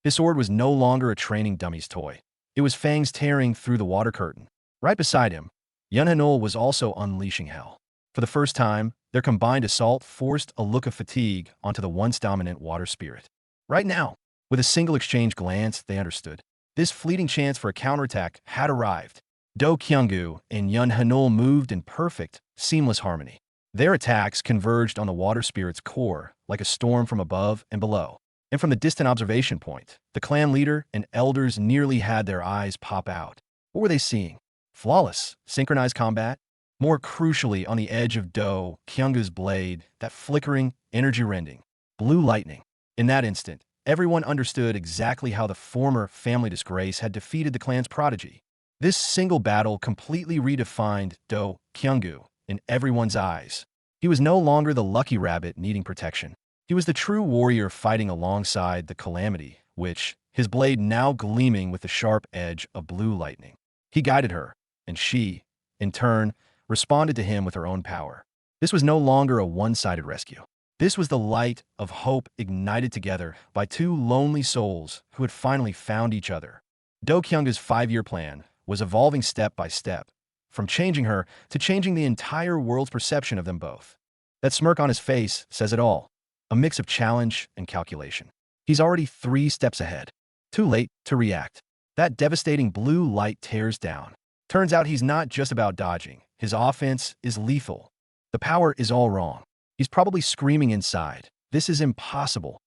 His sword was no longer a training dummy's toy. It was fangs tearing through the water curtain. Right beside him, Yun Hanul was also unleashing hell. For the first time, their combined assault forced a look of fatigue onto the once dominant water spirit. Right now, with a single exchange glance, they understood. This fleeting chance for a counterattack had arrived. Do Kyung and Yun Hanul moved in perfect, seamless harmony. Their attacks converged on the water spirit's core like a storm from above and below. And from the distant observation point, the clan leader and elders nearly had their eyes pop out. What were they seeing? Flawless, synchronized combat? More crucially, on the edge of Do Kyung's blade, that flickering, energy-rending, blue lightning. In that instant, everyone understood exactly how the former family disgrace had defeated the clan's prodigy. This single battle completely redefined Do Kyung in everyone's eyes. He was no longer the lucky rabbit needing protection. He was the true warrior fighting alongside the calamity, which, his blade now gleaming with the sharp edge of blue lightning. He guided her, and she, in turn, responded to him with her own power. This was no longer a one-sided rescue. This was the light of hope ignited together by two lonely souls who had finally found each other. Do Kyung's 5-year plan was evolving step by step, from changing her to changing the entire world's perception of them both. That smirk on his face says it all, a mix of challenge and calculation. He's already 3 steps ahead. Too late to react. That devastating blue light tears down. Turns out he's not just about dodging. His offense is lethal. The power is all wrong. He's probably screaming inside, "This is impossible."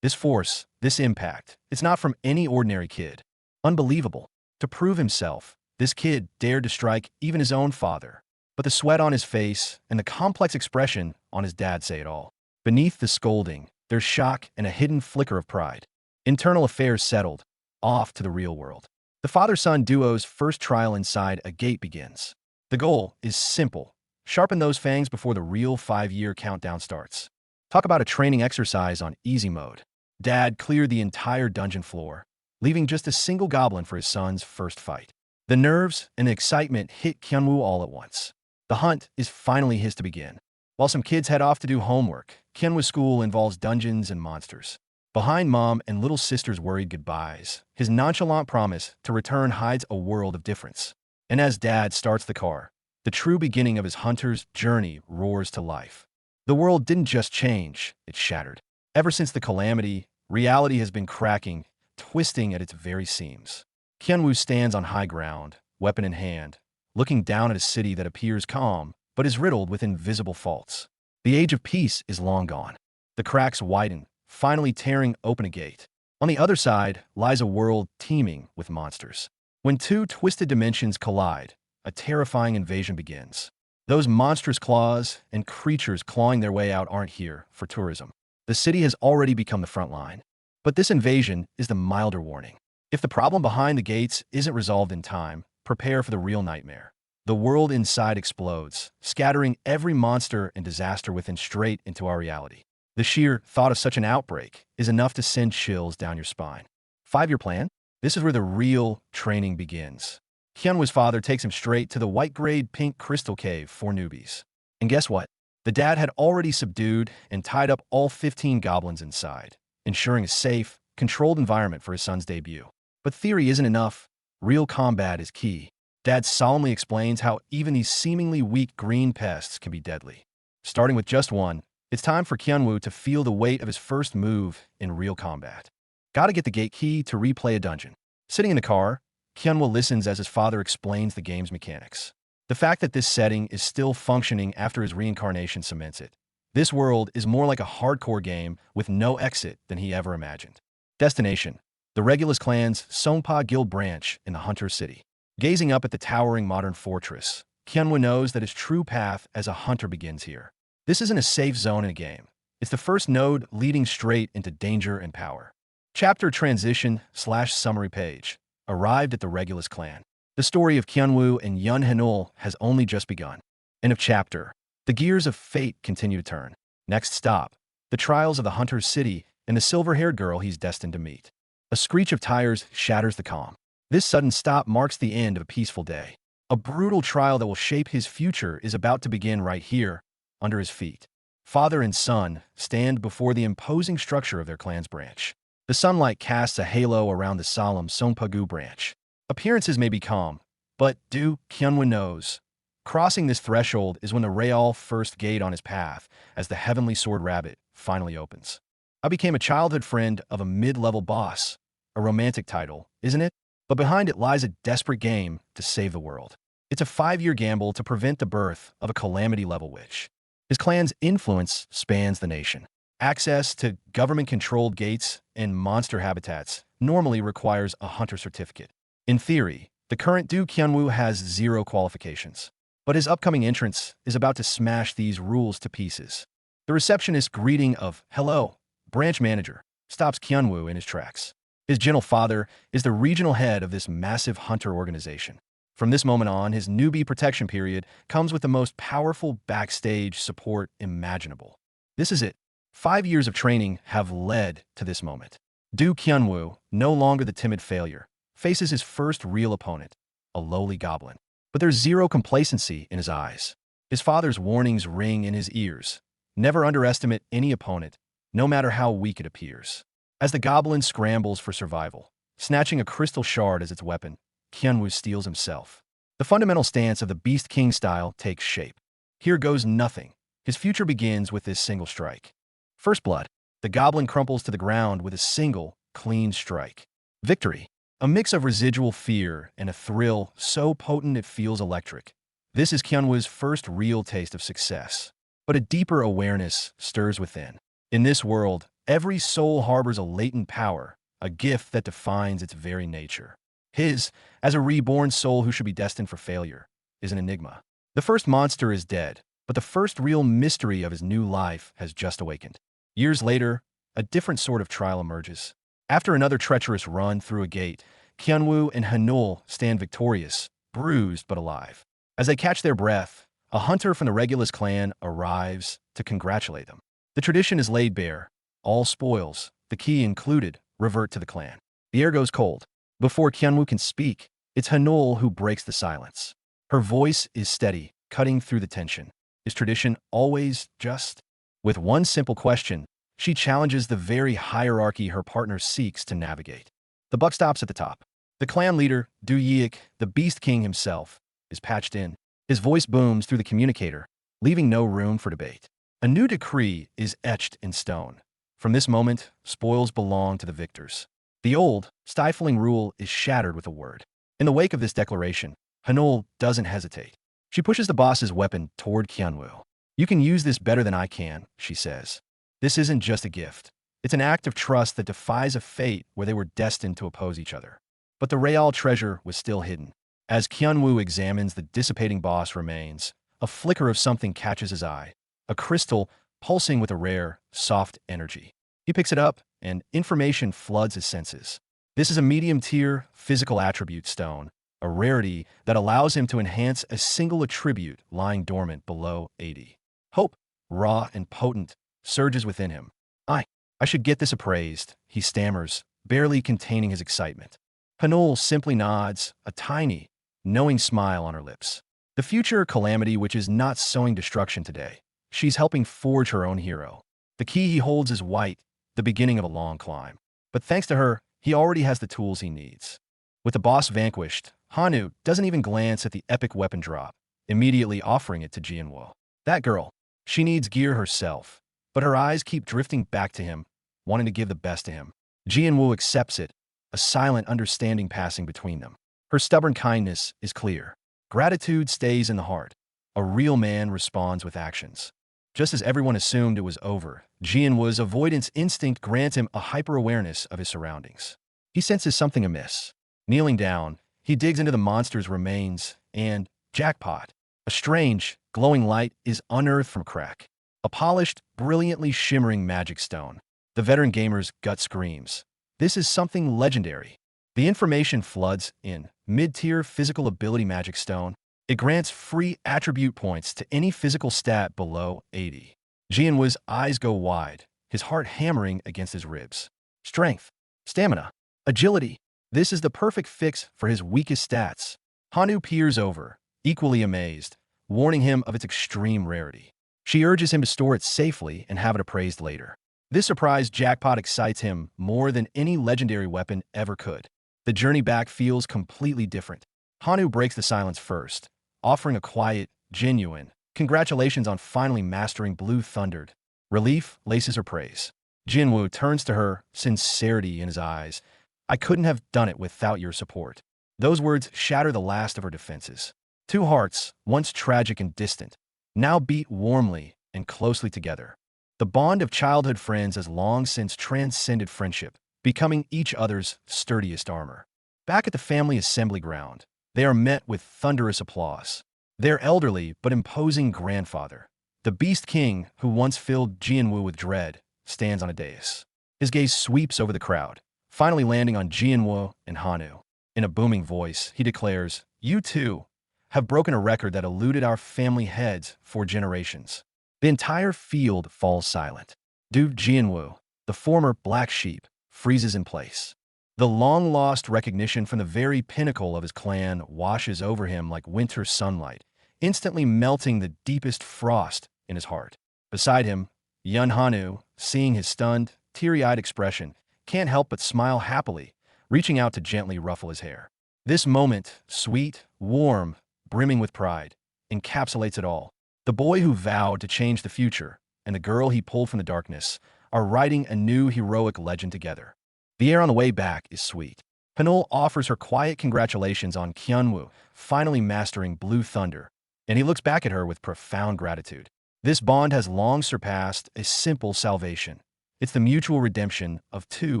This force, this impact, it's not from any ordinary kid. Unbelievable. To prove himself, this kid dared to strike even his own father. But the sweat on his face and the complex expression on his dad say it all. Beneath the scolding, there's shock and a hidden flicker of pride. Internal affairs settled, off to the real world. The father-son duo's first trial inside a gate begins. The goal is simple. Sharpen those fangs before the real 5-year countdown starts. Talk about a training exercise on easy mode. Dad cleared the entire dungeon floor, leaving just a single goblin for his son's first fight. The nerves and the excitement hit Kyunwoo all at once. The hunt is finally his to begin. While some kids head off to do homework, Kyunwoo's school involves dungeons and monsters. Behind mom and little sister's worried goodbyes, his nonchalant promise to return hides a world of difference. And as Dad starts the car, the true beginning of his hunter's journey roars to life. The world didn't just change, it shattered. Ever since the calamity, reality has been cracking, twisting at its very seams. Qianwu stands on high ground, weapon in hand, looking down at a city that appears calm, but is riddled with invisible faults. The age of peace is long gone. The cracks widen, finally tearing open a gate. On the other side lies a world teeming with monsters. When two twisted dimensions collide, a terrifying invasion begins. Those monstrous claws and creatures clawing their way out aren't here for tourism. The city has already become the front line. But this invasion is the milder warning. If the problem behind the gates isn't resolved in time, prepare for the real nightmare. The world inside explodes, scattering every monster and disaster within straight into our reality. The sheer thought of such an outbreak is enough to send chills down your spine. 5-year plan? This is where the real training begins. Hyunwoo's father takes him straight to the white-grade pink crystal cave for newbies. And guess what? The dad had already subdued and tied up all 15 goblins inside, ensuring a safe, controlled environment for his son's debut. But theory isn't enough. Real combat is key. Dad solemnly explains how even these seemingly weak green pests can be deadly. Starting with just one, it's time for Hyunwoo to feel the weight of his first move in real combat. Gotta get the gate key to replay a dungeon. Sitting in the car, Hyunwoo listens as his father explains the game's mechanics. The fact that this setting is still functioning after his reincarnation cements it. This world is more like a hardcore game with no exit than he ever imagined. Destination: the Regulus clan's Songpa Guild branch in the Hunter City. Gazing up at the towering modern fortress, Hyunwoo knows that his true path as a hunter begins here. This isn't a safe zone in a game. It's the first node leading straight into danger and power. Chapter transition/summary page. Arrived at the Regulus clan. The story of Hyunwoo and Yun Hanul has only just begun. End of chapter. The gears of fate continue to turn. Next stop: the trials of the Hunter's City and the silver-haired girl he's destined to meet. A screech of tires shatters the calm. This sudden stop marks the end of a peaceful day. A brutal trial that will shape his future is about to begin right here, under his feet. Father and son stand before the imposing structure of their clan's branch. The sunlight casts a halo around the solemn Songpagu branch. Appearances may be calm, but Hyunwoo knows. Crossing this threshold is when the Real first gate on his path, as the Heavenly Sword Rabbit, finally opens. I became a childhood friend of a mid-level boss. A romantic title, isn't it? But behind it lies a desperate game to save the world. It's a 5-year gamble to prevent the birth of a calamity-level witch. His clan's influence spans the nation. Access to government-controlled gates and monster habitats normally requires a hunter certificate. In theory, the current Hyunwoo has 0 qualifications. But his upcoming entrance is about to smash these rules to pieces. The receptionist's greeting of "Hello, branch manager" stops Hyunwoo in his tracks. His gentle father is the regional head of this massive hunter organization. From this moment on, his newbie protection period comes with the most powerful backstage support imaginable. This is it. 5 years of training have led to this moment. Hyunwoo, no longer the timid failure, faces his first real opponent, a lowly goblin. But there's 0 complacency in his eyes. His father's warnings ring in his ears. Never underestimate any opponent, no matter how weak it appears. As the goblin scrambles for survival, snatching a crystal shard as its weapon, Hyunwoo steels himself. The fundamental stance of the Beast King style takes shape. Here goes nothing. His future begins with this single strike. First blood. The goblin crumples to the ground with a single, clean strike. Victory. A mix of residual fear and a thrill so potent it feels electric. This is Hyunwoo's first real taste of success. But a deeper awareness stirs within. In this world, every soul harbors a latent power, a gift that defines its very nature. His, as a reborn soul who should be destined for failure, is an enigma. The first monster is dead, but the first real mystery of his new life has just awakened. Years later, a different sort of trial emerges. After another treacherous run through a gate, Hyunwoo and Hanul stand victorious, bruised but alive. As they catch their breath, a hunter from the Regulus clan arrives to congratulate them. The tradition is laid bare. All spoils, the key included, revert to the clan. The air goes cold. Before Hyunwoo can speak, it's Hanul who breaks the silence. Her voice is steady, cutting through the tension. Is tradition always just? With one simple question, she challenges the very hierarchy her partner seeks to navigate. The buck stops at the top. The clan leader, Yik, the Beast King himself, is patched in. His voice booms through the communicator, leaving no room for debate. A new decree is etched in stone. From this moment, spoils belong to the victors. The old, stifling rule is shattered with a word. In the wake of this declaration, Hanul doesn't hesitate. She pushes the boss's weapon toward Qianwu. You can use this better than I can, she says. This isn't just a gift. It's an act of trust that defies a fate where they were destined to oppose each other. But the Real treasure was still hidden. As Qianwu examines the dissipating boss remains, a flicker of something catches his eye, a crystal pulsing with a rare, soft energy. He picks it up, and information floods his senses. This is a medium-tier physical attribute stone, a rarity that allows him to enhance a single attribute lying dormant below 80. Hope, raw and potent, surges within him. I should get this appraised, he stammers, barely containing his excitement. Hanul simply nods, a tiny, knowing smile on her lips. The future calamity which is not sowing destruction today. She's helping forge her own hero. The key he holds is white, the beginning of a long climb. But thanks to her, he already has the tools he needs. With the boss vanquished, Hanu doesn't even glance at the epic weapon drop, immediately offering it to Jianwo. That girl, she needs gear herself, but her eyes keep drifting back to him, wanting to give the best to him. Jianwu accepts it, a silent understanding passing between them. Her stubborn kindness is clear. Gratitude stays in the heart. A real man responds with actions. Just as everyone assumed it was over, Jianwu's avoidance instinct grants him a hyper-awareness of his surroundings. He senses something amiss. Kneeling down, he digs into the monster's remains and, jackpot, a strange, glowing light is unearthed from crack. A polished, brilliantly shimmering magic stone. The veteran gamer's gut screams. This is something legendary. The information floods in. Mid-tier physical ability magic stone. It grants free attribute points to any physical stat below 80. Jianwu's eyes go wide, his heart hammering against his ribs. Strength, stamina, agility. This is the perfect fix for his weakest stats. Hanu peers over, equally amazed, warning him of its extreme rarity. She urges him to store it safely and have it appraised later. This surprise jackpot excites him more than any legendary weapon ever could. The journey back feels completely different. Hanu breaks the silence first, offering a quiet, genuine, congratulations on finally mastering Blue Thundered. Relief laces her praise. Jinwu turns to her, sincerity in his eyes. I couldn't have done it without your support. Those words shatter the last of her defenses. Two hearts, once tragic and distant, now beat warmly and closely together. The bond of childhood friends has long since transcended friendship, becoming each other's sturdiest armor. Back at the family assembly ground, they are met with thunderous applause. Their elderly but imposing grandfather, the Beast King who once filled Jianwu with dread, stands on a dais. His gaze sweeps over the crowd, finally landing on Jianwu and Hanu. In a booming voice, he declares, "You two have broken a record that eluded our family heads for generations." The entire field falls silent. Duke Jianwu, the former black sheep, freezes in place. The long-lost recognition from the very pinnacle of his clan washes over him like winter sunlight, instantly melting the deepest frost in his heart. Beside him, Yun Hanu, seeing his stunned, teary-eyed expression, can't help but smile happily, reaching out to gently ruffle his hair. This moment, sweet, warm, brimming with pride, encapsulates it all. The boy who vowed to change the future and the girl he pulled from the darkness are writing a new heroic legend together. The air on the way back is sweet. Hanul offers her quiet congratulations on Qianwu finally mastering Blue Thunder, and he looks back at her with profound gratitude. This bond has long surpassed a simple salvation. It's the mutual redemption of two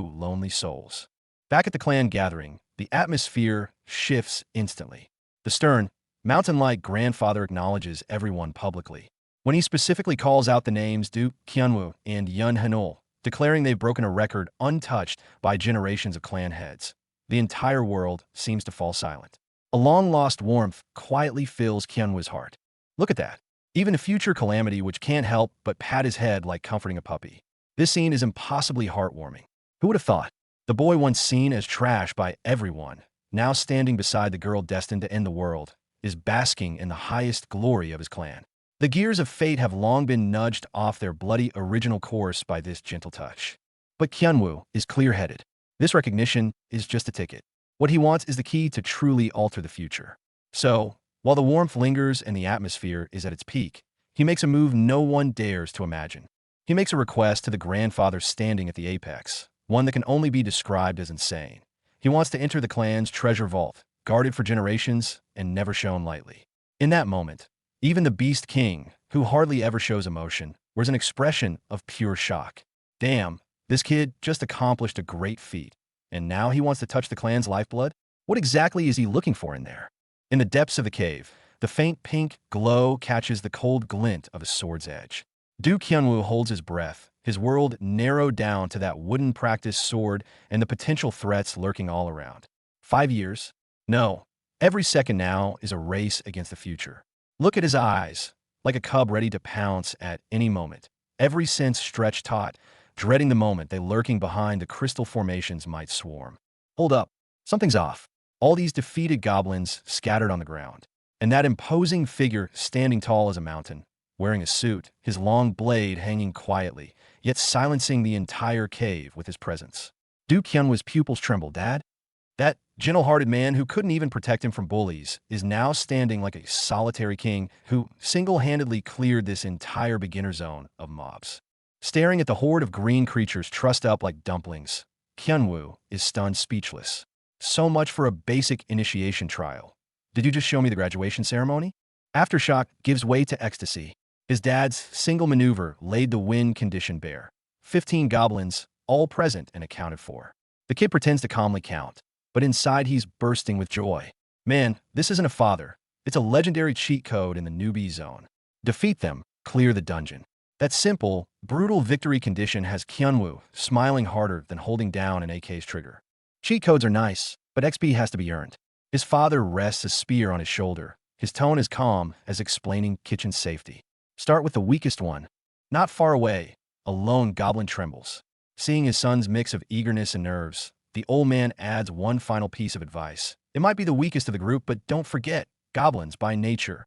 lonely souls. Back at the clan gathering, the atmosphere shifts instantly. The stern, mountain-like grandfather acknowledges everyone publicly. When he specifically calls out the names Duke Qianwu and Yun Hanul, declaring they've broken a record untouched by generations of clan heads, the entire world seems to fall silent. A long-lost warmth quietly fills Qianwu's heart. Look at that. Even a future calamity which can't help but pat his head like comforting a puppy. This scene is impossibly heartwarming. Who would have thought? The boy once seen as trash by everyone, now standing beside the girl destined to end the world, is basking in the highest glory of his clan. The gears of fate have long been nudged off their bloody original course by this gentle touch. But Qianwu is clear-headed. This recognition is just a ticket. What he wants is the key to truly alter the future. So, while the warmth lingers and the atmosphere is at its peak, he makes a move no one dares to imagine. He makes a request to the grandfather standing at the apex, one that can only be described as insane. He wants to enter the clan's treasure vault, guarded for generations and never shown lightly. In that moment, even the Beast King, who hardly ever shows emotion, wears an expression of pure shock. Damn, this kid just accomplished a great feat, and now he wants to touch the clan's lifeblood? What exactly is he looking for in there? In the depths of the cave, the faint pink glow catches the cold glint of a sword's edge. Du Qianwu holds his breath, his world narrowed down to that wooden practice sword and the potential threats lurking all around. 5 years? No. Every second now is a race against the future. Look at his eyes, like a cub ready to pounce at any moment. Every sense stretched taut, dreading the moment they lurking behind the crystal formations might swarm. Hold up. Something's off. All these defeated goblins scattered on the ground, and that imposing figure standing tall as a mountain, wearing a suit, his long blade hanging quietly, yet silencing the entire cave with his presence. Du Qianwu's pupils trembled. Dad? That gentle-hearted man who couldn't even protect him from bullies is now standing like a solitary king who single-handedly cleared this entire beginner zone of mobs. Staring at the horde of green creatures trussed up like dumplings, Qianwu is stunned speechless. So much for a basic initiation trial. Did you just show me the graduation ceremony? Aftershock gives way to ecstasy. His dad's single maneuver laid the win condition bare. 15 goblins, all present and accounted for. The kid pretends to calmly count, but inside he's bursting with joy. Man, this isn't a father. It's a legendary cheat code in the newbie zone. Defeat them, clear the dungeon. That simple, brutal victory condition has Qianwu smiling harder than holding down an AK's trigger. Cheat codes are nice, but XP has to be earned. His father rests a spear on his shoulder. His tone is calm as explaining kitchen safety. Start with the weakest one. Not far away, a lone goblin trembles. Seeing his son's mix of eagerness and nerves, the old man adds one final piece of advice. It might be the weakest of the group, but don't forget, goblins by nature.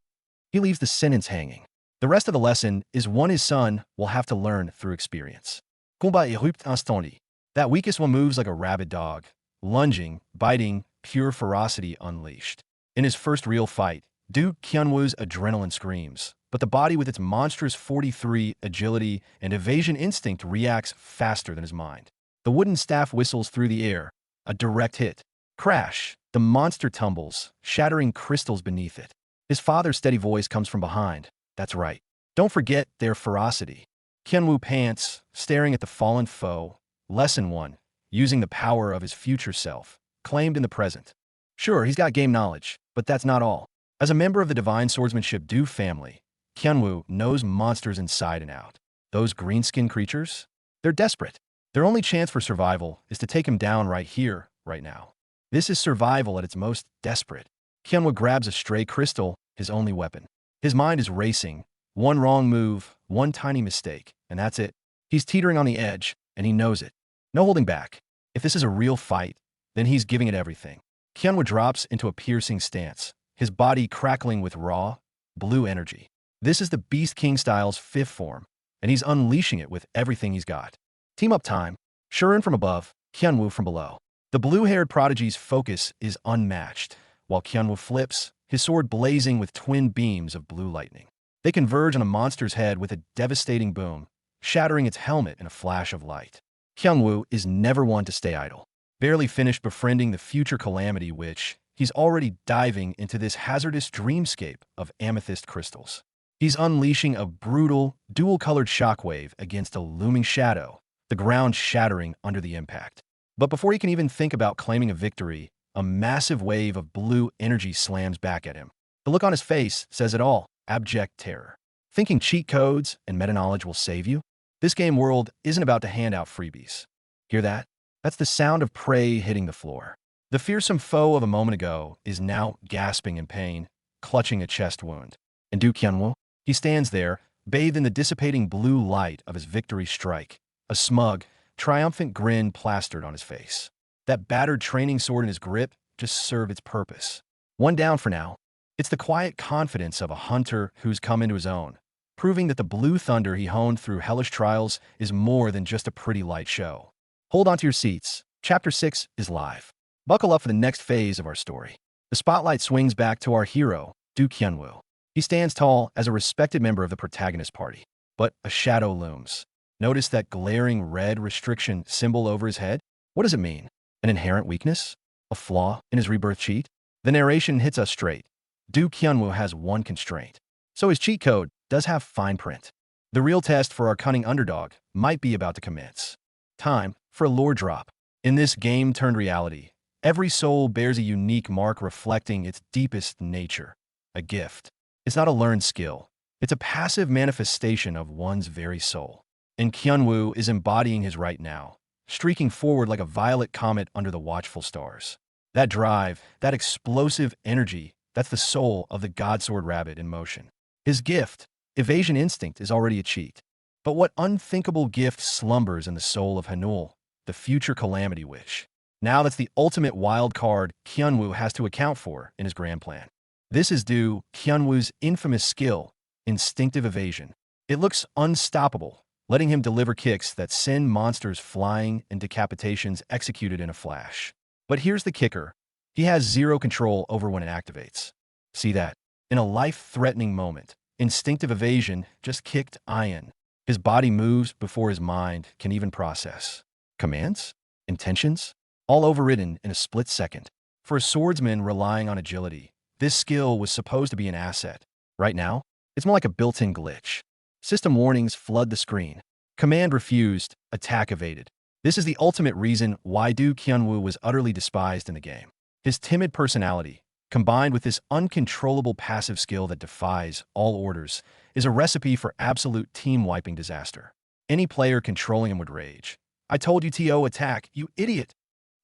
He leaves the sentence hanging. The rest of the lesson is one his son will have to learn through experience. Combat érupte instantané. That weakest one moves like a rabid dog, lunging, biting, pure ferocity unleashed. In his first real fight, Du Qianwu's adrenaline screams, but the body with its monstrous 43 agility and evasion instinct reacts faster than his mind. The wooden staff whistles through the air, a direct hit. Crash! The monster tumbles, shattering crystals beneath it. His father's steady voice comes from behind. That's right. Don't forget their ferocity. Qianwu pants, staring at the fallen foe. Lesson 1. Using the power of his future self, claimed in the present. Sure, he's got game knowledge, but that's not all. As a member of the Divine Swordsmanship Du family, Qianwu knows monsters inside and out. Those green-skinned creatures? They're desperate. Their only chance for survival is to take him down right here, right now. This is survival at its most desperate. Qianwu grabs a stray crystal, his only weapon. His mind is racing. One wrong move, one tiny mistake, and that's it. He's teetering on the edge, and he knows it. No holding back. If this is a real fight, then he's giving it everything. Qianwu drops into a piercing stance, his body crackling with raw, blue energy. This is the Beast King style's fifth form, and he's unleashing it with everything he's got. Team up time. Shuren from above, Qianwu from below. The blue-haired prodigy's focus is unmatched, while Qianwu flips, his sword blazing with twin beams of blue lightning. They converge on a monster's head with a devastating boom, shattering its helmet in a flash of light. Qianwu is never one to stay idle. Barely finished befriending the future calamity which, he's already diving into this hazardous dreamscape of amethyst crystals. He's unleashing a brutal, dual-colored shockwave against a looming shadow, the ground shattering under the impact. But before he can even think about claiming a victory, a massive wave of blue energy slams back at him. The look on his face says it all, abject terror. Thinking cheat codes and meta-knowledge will save you? This game world isn't about to hand out freebies. Hear that? That's the sound of prey hitting the floor. The fearsome foe of a moment ago is now gasping in pain, clutching a chest wound. And Du Qianwu? He stands there, bathed in the dissipating blue light of his victory strike, a smug, triumphant grin plastered on his face. That battered training sword in his grip just served its purpose. One down for now. It's the quiet confidence of a hunter who's come into his own, proving that the blue thunder he honed through hellish trials is more than just a pretty light show. Hold on to your seats. Chapter 6 is live. Buckle up for the next phase of our story. The spotlight swings back to our hero, Du Qianwu. He stands tall as a respected member of the protagonist party, but a shadow looms. Notice that glaring red restriction symbol over his head? What does it mean? An inherent weakness? A flaw in his rebirth cheat? The narration hits us straight. Do Kyunwoo has one constraint. So his cheat code does have fine print. The real test for our cunning underdog might be about to commence. Time for a lore drop. In this game-turned reality, every soul bears a unique mark reflecting its deepest nature. A gift. It's not a learned skill. It's a passive manifestation of one's very soul. And Kyunwoo is embodying his right now, streaking forward like a violet comet under the watchful stars. That drive, that explosive energy, that's the soul of the Godsword Rabbit in motion. His gift, evasion instinct, is already a cheat. But what unthinkable gift slumbers in the soul of Hanul, the future Calamity Witch? Now that's the ultimate wild card Kyunwoo has to account for in his grand plan. This is due Kyunwoo's infamous skill, instinctive evasion. It looks unstoppable, letting him deliver kicks that send monsters flying and decapitations executed in a flash. But here's the kicker. He has zero control over when it activates. See that? In a life-threatening moment, instinctive evasion just kicked iron. His body moves before his mind can even process. Commands? Intentions? All overridden in a split second. For a swordsman relying on agility, this skill was supposed to be an asset. Right now, it's more like a built-in glitch. System warnings flood the screen. Command refused, attack evaded. This is the ultimate reason why Do Kyunwoo was utterly despised in the game. His timid personality, combined with this uncontrollable passive skill that defies all orders, is a recipe for absolute team-wiping disaster. Any player controlling him would rage. I told you TO attack, you idiot!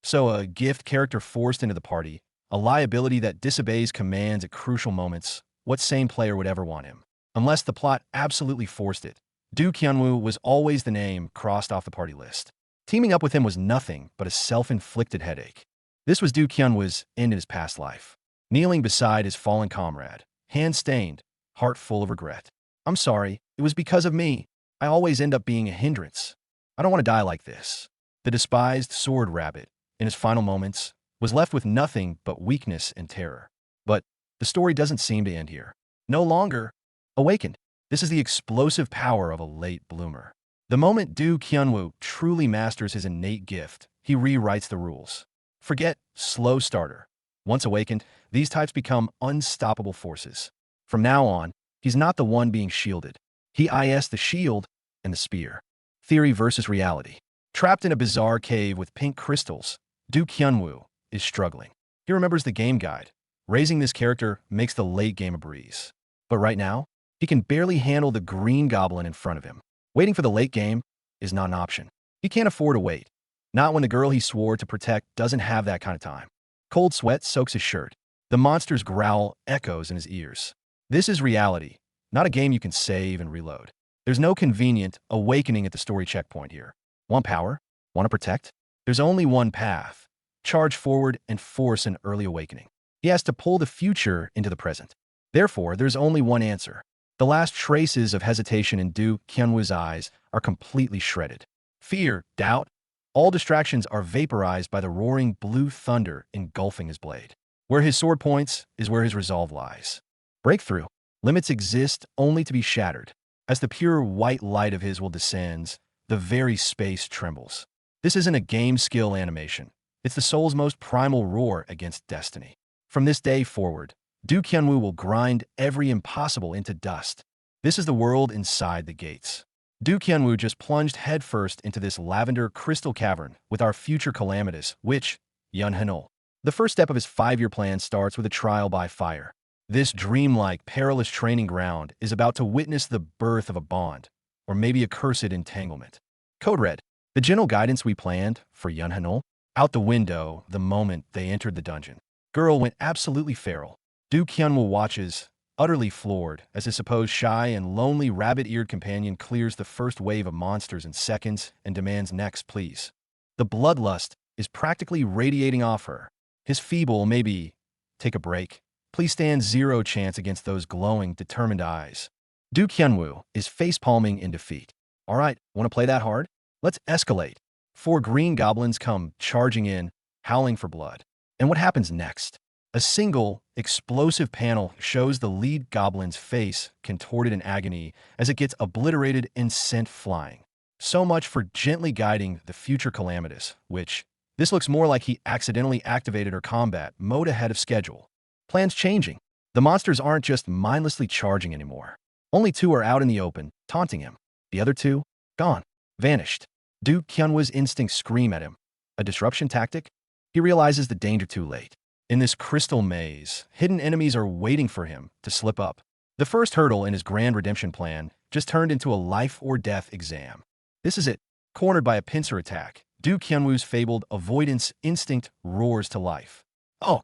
So a gift character forced into the party, a liability that disobeys commands at crucial moments, what sane player would ever want him? Unless the plot absolutely forced it. Do Kyunwoo was always the name crossed off the party list. Teaming up with him was nothing but a self-inflicted headache. This was Do Kyunwoo's end in his past life. Kneeling beside his fallen comrade, hands stained, heart full of regret. I'm sorry, it was because of me. I always end up being a hindrance. I don't want to die like this. The despised sword rabbit, in his final moments, was left with nothing but weakness and terror. But the story doesn't seem to end here. No longer. Awakened. This is the explosive power of a late bloomer. The moment Do Kyunwoo truly masters his innate gift, he rewrites the rules. Forget slow starter. Once awakened, these types become unstoppable forces. From now on, he's not the one being shielded. He is the shield and the spear. Theory versus reality. Trapped in a bizarre cave with pink crystals, Do Kyunwoo is struggling. He remembers the game guide. Raising this character makes the late game a breeze. But right now, he can barely handle the green goblin in front of him. Waiting for the late game is not an option. He can't afford to wait. Not when the girl he swore to protect doesn't have that kind of time. Cold sweat soaks his shirt. The monster's growl echoes in his ears. This is reality, not a game you can save and reload. There's no convenient awakening at the story checkpoint here. Want power? Want to protect? There's only one path. Charge forward and force an early awakening. He has to pull the future into the present. Therefore, there's only one answer. The last traces of hesitation in Do Kyunwoo's eyes are completely shredded. Fear, doubt, all distractions are vaporized by the roaring blue thunder engulfing his blade. Where his sword points is where his resolve lies. Breakthrough. Limits exist only to be shattered. As the pure white light of his will descends, the very space trembles. This isn't a game skill animation. It's the soul's most primal roar against destiny. From this day forward, Do Kyunwoo will grind every impossible into dust. This is the world inside the gates. Do Kyunwoo just plunged headfirst into this lavender crystal cavern with our future calamitous witch, Yun Hanul. The first step of his 5-year plan starts with a trial by fire. This dreamlike, perilous training ground is about to witness the birth of a bond, or maybe a cursed entanglement. Code Red. The general guidance we planned for Yun Hanul out the window the moment they entered the dungeon. Girl went absolutely feral. Do Kyunwoo watches, utterly floored, as his supposed shy and lonely rabbit-eared companion clears the first wave of monsters in seconds and demands next, please. The bloodlust is practically radiating off her. His feeble, maybe, take a break. Please stand zero chance against those glowing, determined eyes. Do Kyunwoo is facepalming in defeat. All right, want to play that hard? Let's escalate. 4 green goblins come charging in, howling for blood. And what happens next? A single, explosive panel shows the lead goblin's face contorted in agony as it gets obliterated and sent flying. So much for gently guiding the future calamitous, which this looks more like he accidentally activated her combat mode ahead of schedule. Plans changing. The monsters aren't just mindlessly charging anymore. Only two are out in the open, taunting him. The other two? Gone. Vanished. Du Kyunwoo's instincts scream at him. A disruption tactic? He realizes the danger too late. In this crystal maze, hidden enemies are waiting for him to slip up. The first hurdle in his grand redemption plan just turned into a life-or-death exam. This is it. Cornered by a pincer attack, Du Kyunwoo's fabled avoidance instinct roars to life. Ugh!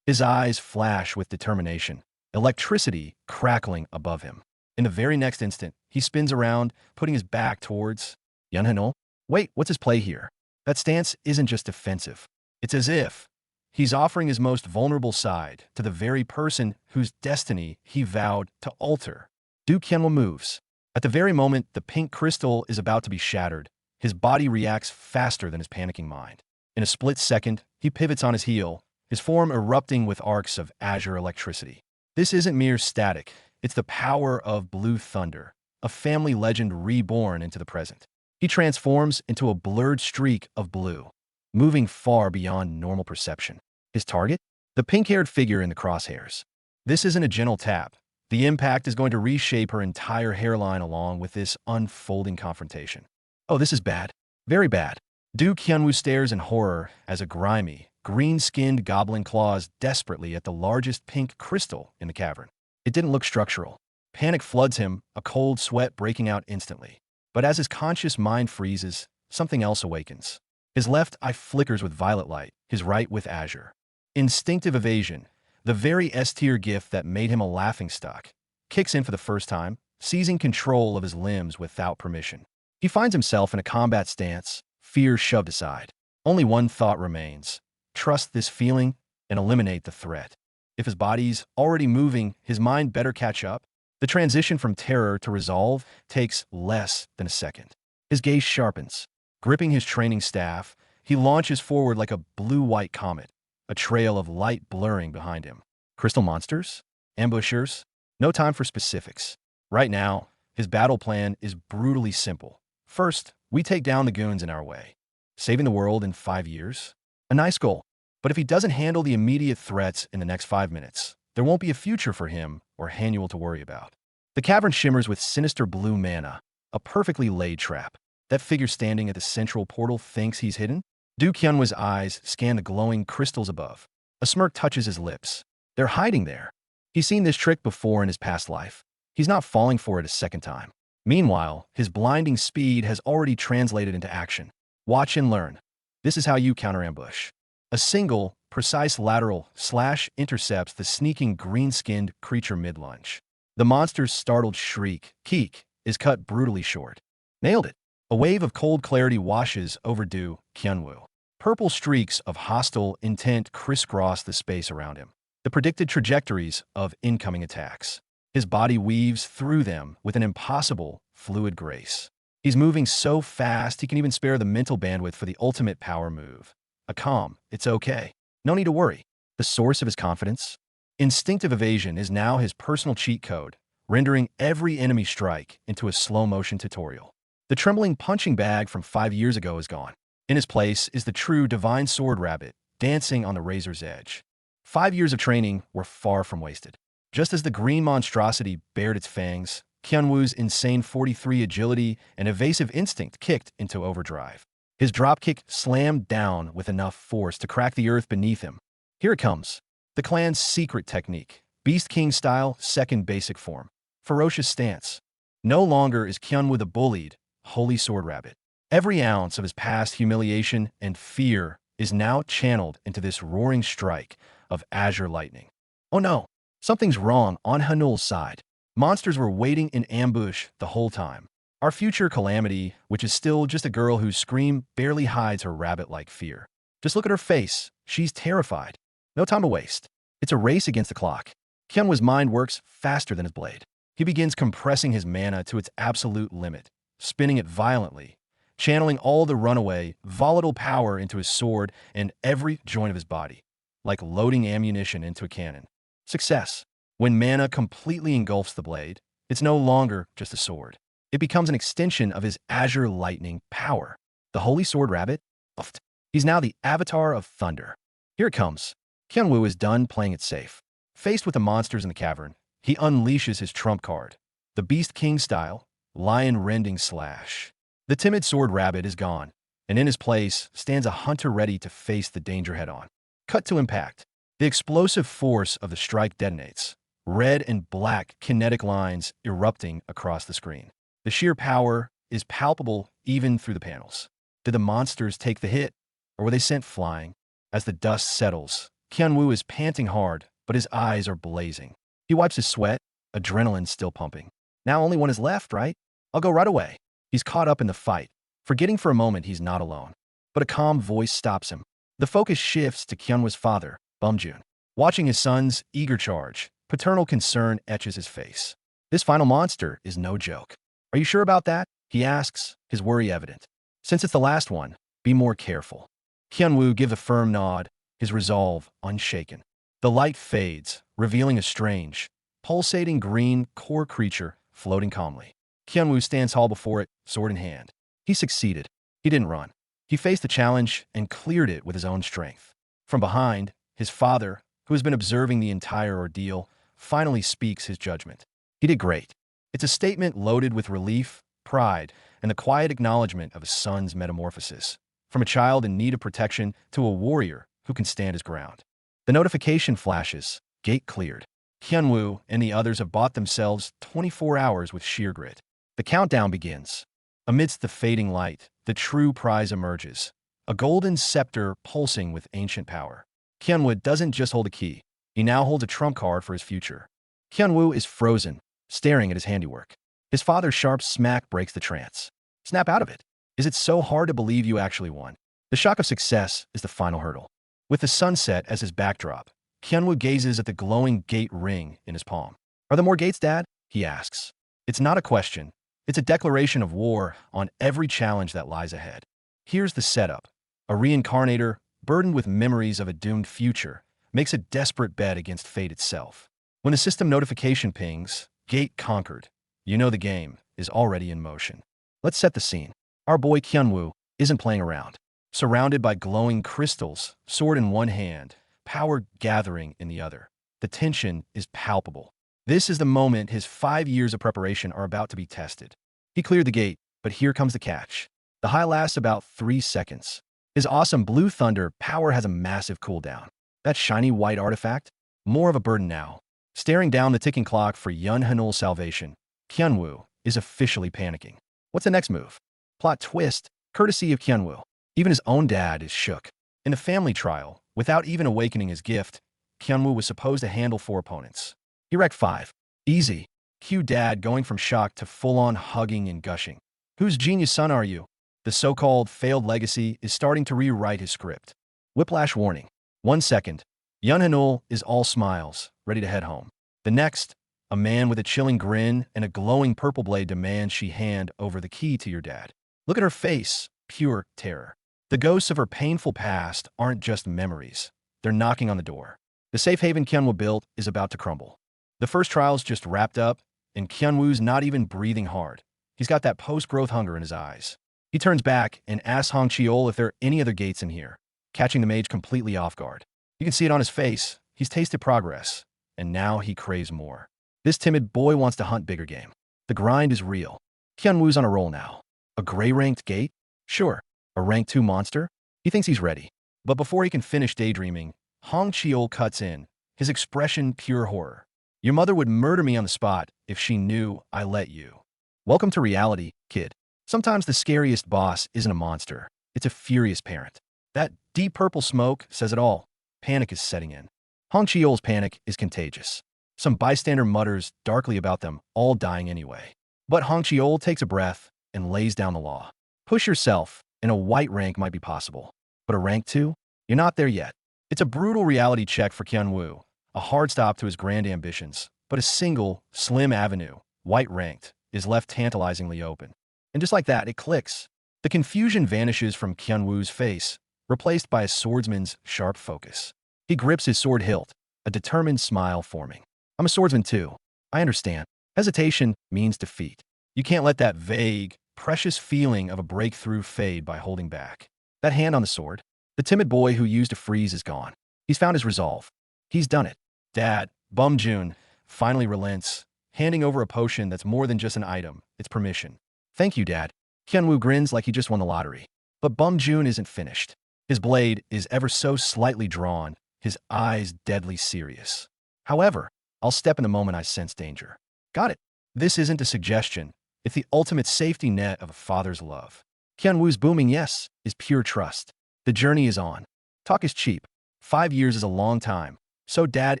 His eyes flash with determination, electricity crackling above him. In the very next instant, he spins around, putting his back towards Yunhanul. Wait, what's his play here? That stance isn't just defensive. It's as if he's offering his most vulnerable side to the very person whose destiny he vowed to alter. Du Kyunwoo moves. At the very moment the pink crystal is about to be shattered, his body reacts faster than his panicking mind. In a split second, he pivots on his heel, his form erupting with arcs of azure electricity. This isn't mere static, it's the power of Blue Thunder, a family legend reborn into the present. He transforms into a blurred streak of blue, moving far beyond normal perception. His target? The pink-haired figure in the crosshairs. This isn't a gentle tap. The impact is going to reshape her entire hairline along with this unfolding confrontation. Oh, this is bad. Very bad. Du Kyunwoo stares in horror as a grimy, green-skinned goblin claws desperately at the largest pink crystal in the cavern. It didn't look structural. Panic floods him, a cold sweat breaking out instantly. But as his conscious mind freezes, something else awakens. His left eye flickers with violet light, his right with azure. Instinctive evasion, the very S-tier gift that made him a laughingstock, kicks in for the first time, seizing control of his limbs without permission. He finds himself in a combat stance, fear shoved aside. Only one thought remains: trust this feeling and eliminate the threat. If his body's already moving, his mind better catch up. The transition from terror to resolve takes less than a second. His gaze sharpens. Gripping his training staff, he launches forward like a blue-white comet, a trail of light blurring behind him. Crystal monsters? Ambushers? No time for specifics. Right now, his battle plan is brutally simple. First, we take down the goons in our way. Saving the world in 5 years? A nice goal. But if he doesn't handle the immediate threats in the next 5 minutes, there won't be a future for him or Hanuel to worry about. The cavern shimmers with sinister blue mana, a perfectly laid trap. That figure standing at the central portal thinks he's hidden? Du Kyunwoo's eyes scan the glowing crystals above. A smirk touches his lips. They're hiding there. He's seen this trick before in his past life. He's not falling for it a second time. Meanwhile, his blinding speed has already translated into action. Watch and learn. This is how you counter ambush. A single, precise lateral slash intercepts the sneaking green-skinned creature mid-lunge. The monster's startled shriek, keek, is cut brutally short. Nailed it. A wave of cold clarity washes over Du Kyunwoo. Purple streaks of hostile intent crisscross the space around him, the predicted trajectories of incoming attacks. His body weaves through them with an impossible, fluid grace. He's moving so fast he can even spare the mental bandwidth for the ultimate power move. A calm, it's okay. No need to worry. The source of his confidence? Instinctive evasion is now his personal cheat code, rendering every enemy strike into a slow-motion tutorial. The trembling punching bag from 5 years ago is gone. In his place is the true divine sword rabbit, dancing on the razor's edge. 5 years of training were far from wasted. Just as the green monstrosity bared its fangs, Kyunwoo's insane 43 agility and evasive instinct kicked into overdrive. His dropkick slammed down with enough force to crack the earth beneath him. Here it comes. The clan's secret technique. Beast King style, second basic form. Ferocious stance. No longer is Kyunwoo the bullied, holy sword rabbit. Every ounce of his past humiliation and fear is now channeled into this roaring strike of azure lightning. Oh no, something's wrong on Hanuel's side. Monsters were waiting in ambush the whole time. Our future calamity, which is still just a girl whose scream barely hides her rabbit-like fear. Just look at her face. She's terrified. No time to waste. It's a race against the clock. Kyunwoo's mind works faster than his blade. He begins compressing his mana to its absolute limit, spinning it violently, channeling all the runaway, volatile power into his sword and every joint of his body, like loading ammunition into a cannon. Success. When mana completely engulfs the blade, it's no longer just a sword. It becomes an extension of his azure lightning power. The Holy Sword Rabbit? Uft. He's now the avatar of thunder. Here it comes. Hyunwoo is done playing it safe. Faced with the monsters in the cavern, he unleashes his trump card. The Beast King style, lion-rending slash. The timid sword rabbit is gone, and in his place stands a hunter ready to face the danger head-on. Cut to impact. The explosive force of the strike detonates. Red and black kinetic lines erupting across the screen. The sheer power is palpable even through the panels. Did the monsters take the hit, or were they sent flying? As the dust settles, Hyunwoo is panting hard, but his eyes are blazing. He wipes his sweat, adrenaline still pumping. Now only one is left, right? I'll go right away. He's caught up in the fight, forgetting for a moment he's not alone. But a calm voice stops him. The focus shifts to Hyunwoo's father, Bumjun. Watching his son's eager charge, paternal concern etches his face. This final monster is no joke. Are you sure about that? He asks, his worry evident. Since it's the last one, be more careful. Hyunwoo gives a firm nod, his resolve unshaken. The light fades, revealing a strange, pulsating green core creature floating calmly. Hyunwoo stands tall before it, sword in hand. He succeeded. He didn't run. He faced the challenge and cleared it with his own strength. From behind, his father, who has been observing the entire ordeal, finally speaks his judgment. He did great. It's a statement loaded with relief, pride, and the quiet acknowledgement of his son's metamorphosis. From a child in need of protection to a warrior who can stand his ground. The notification flashes, gate cleared. Hyunwoo and the others have bought themselves 24 hours with sheer grit. The countdown begins. Amidst the fading light, the true prize emerges. A golden scepter pulsing with ancient power. Hyunwoo doesn't just hold a key. He now holds a trump card for his future. Hyunwoo is frozen, staring at his handiwork. His father's sharp smack breaks the trance. Snap out of it. Is it so hard to believe you actually won? The shock of success is the final hurdle. With the sunset as his backdrop, Hyunwoo gazes at the glowing gate ring in his palm. Are there more gates, Dad? He asks. It's not a question. It's a declaration of war on every challenge that lies ahead. Here's the setup. A reincarnator, burdened with memories of a doomed future, makes a desperate bet against fate itself. When the system notification pings, gate conquered, you know the game is already in motion. Let's set the scene. Our boy Hyunwoo isn't playing around. Surrounded by glowing crystals, sword in one hand, power gathering in the other. The tension is palpable. This is the moment his 5 years of preparation are about to be tested. He cleared the gate, but here comes the catch. The high lasts about 3 seconds. His awesome blue thunder power has a massive cooldown. That shiny white artifact? More of a burden now. Staring down the ticking clock for Yun Hanul's salvation, Hyunwoo is officially panicking. What's the next move? Plot twist, courtesy of Hyunwoo. Even his own dad is shook. In the family trial, without even awakening his gift, Hyunwoo was supposed to handle 4 opponents. He wrecked 5. Easy. Cue dad going from shock to full-on hugging and gushing. Whose genius son are you? The so-called failed legacy is starting to rewrite his script. Whiplash warning. 1 second. Yun Hanul is all smiles, ready to head home. The next, a man with a chilling grin and a glowing purple blade demands she hand over the key to your dad. Look at her face, pure terror. The ghosts of her painful past aren't just memories. They're knocking on the door. The safe haven Hyunwoo built is about to crumble. The first trial's just wrapped up, and Hyunwoo's not even breathing hard. He's got that post-growth hunger in his eyes. He turns back and asks Hong Cheol if there are any other gates in here, catching the mage completely off guard. You can see it on his face. He's tasted progress, and now he craves more. This timid boy wants to hunt bigger game. The grind is real. Hyunwoo's on a roll now. A gray-ranked gate? Sure. A rank 2 monster? He thinks he's ready. But before he can finish daydreaming, Hong Cheol cuts in, his expression pure horror. Your mother would murder me on the spot if she knew I let you. Welcome to reality, kid. Sometimes the scariest boss isn't a monster. It's a furious parent. That deep purple smoke says it all. Panic is setting in. Hong Cheol's panic is contagious. Some bystander mutters darkly about them, all dying anyway. But Hong Cheol takes a breath and lays down the law. Push yourself, and a white rank might be possible. But a rank 2? You're not there yet. It's a brutal reality check for Hyunwoo, a hard stop to his grand ambitions. But a single, slim avenue, white ranked, is left tantalizingly open. And just like that, it clicks. The confusion vanishes from Hyunwoo's face, replaced by a swordsman's sharp focus. He grips his sword hilt, a determined smile forming. I'm a swordsman too. I understand. Hesitation means defeat. You can't let that vague, precious feeling of a breakthrough fade by holding back. That hand on the sword, the timid boy who used to freeze is gone. He's found his resolve. He's done it. Dad, Bum Jun, finally relents, handing over a potion that's more than just an item, it's permission. Thank you, Dad. Hyunwoo grins like he just won the lottery. But Bum Jun isn't finished. His blade is ever so slightly drawn, his eyes deadly serious. However, I'll step in the moment I sense danger. Got it. This isn't a suggestion. It's the ultimate safety net of a father's love. Hyunwoo's booming yes is pure trust. The journey is on. Talk is cheap. 5 years is a long time, so Dad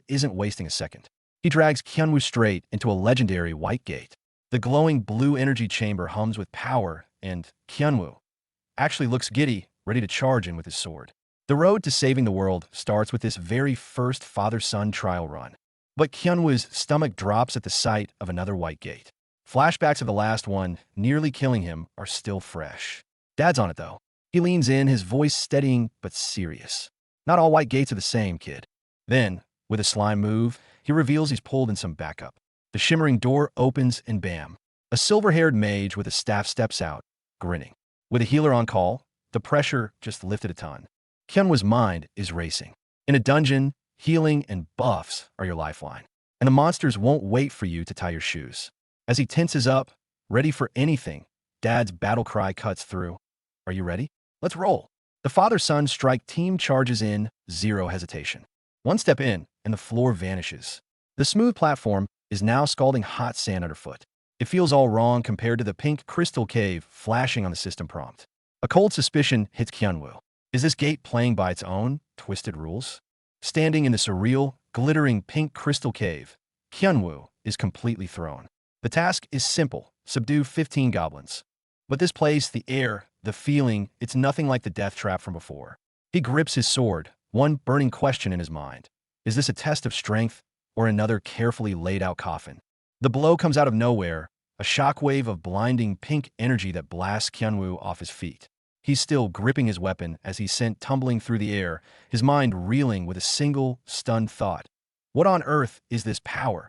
isn't wasting a second. He drags Hyunwoo straight into a legendary white gate. The glowing blue energy chamber hums with power, and Hyunwoo actually looks giddy, ready to charge in with his sword. The road to saving the world starts with this very first father-son trial run. But Hyunwoo's stomach drops at the sight of another white gate. Flashbacks of the last one, nearly killing him, are still fresh. Dad's on it, though. He leans in, his voice steadying but serious. Not all white gates are the same, kid. Then, with a slime move, he reveals he's pulled in some backup. The shimmering door opens and bam. A silver-haired mage with a staff steps out, grinning. With a healer on call, the pressure just lifted a ton. Hyunwoo's mind is racing. In a dungeon, healing and buffs are your lifeline. And the monsters won't wait for you to tie your shoes. As he tenses up, ready for anything, Dad's battle cry cuts through. Are you ready? Let's roll. The father-son strike team charges in, zero hesitation. One step in, and the floor vanishes. The smooth platform is now scalding hot sand underfoot. It feels all wrong compared to the pink crystal cave flashing on the system prompt. A cold suspicion hits Hyunwoo. Is this gate playing by its own twisted rules? Standing in the surreal, glittering pink crystal cave, Hyunwoo is completely thrown. The task is simple, subdue 15 goblins. But this place, the air, the feeling, it's nothing like the death trap from before. He grips his sword, one burning question in his mind. Is this a test of strength, or another carefully laid out coffin? The blow comes out of nowhere, a shockwave of blinding pink energy that blasts Hyunwoo off his feet. He's still gripping his weapon as he's sent tumbling through the air, his mind reeling with a single, stunned thought. What on earth is this power?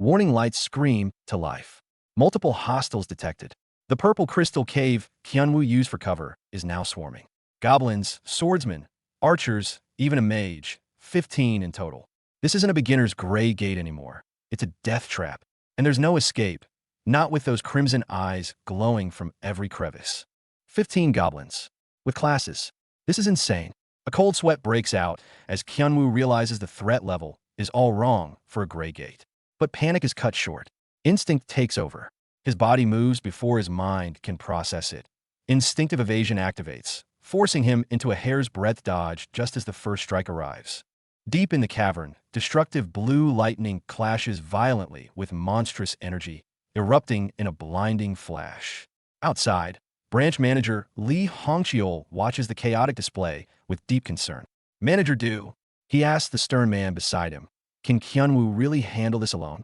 Warning lights scream to life. Multiple hostiles detected. The purple crystal cave Hyunwoo used for cover is now swarming. Goblins, swordsmen, archers, even a mage, 15 in total. This isn't a beginner's gray gate anymore. It's a death trap. And there's no escape, not with those crimson eyes glowing from every crevice. 15 goblins. With classes. This is insane. A cold sweat breaks out as Hyunwoo realizes the threat level is all wrong for a gray gate. But panic is cut short. Instinct takes over. His body moves before his mind can process it. Instinctive evasion activates, forcing him into a hair's breadth dodge just as the first strike arrives. Deep in the cavern, destructive blue lightning clashes violently with monstrous energy, erupting in a blinding flash. Outside, branch manager Lee Hongcheol watches the chaotic display with deep concern. Manager Du, he asks the stern man beside him, can Hyunwoo really handle this alone?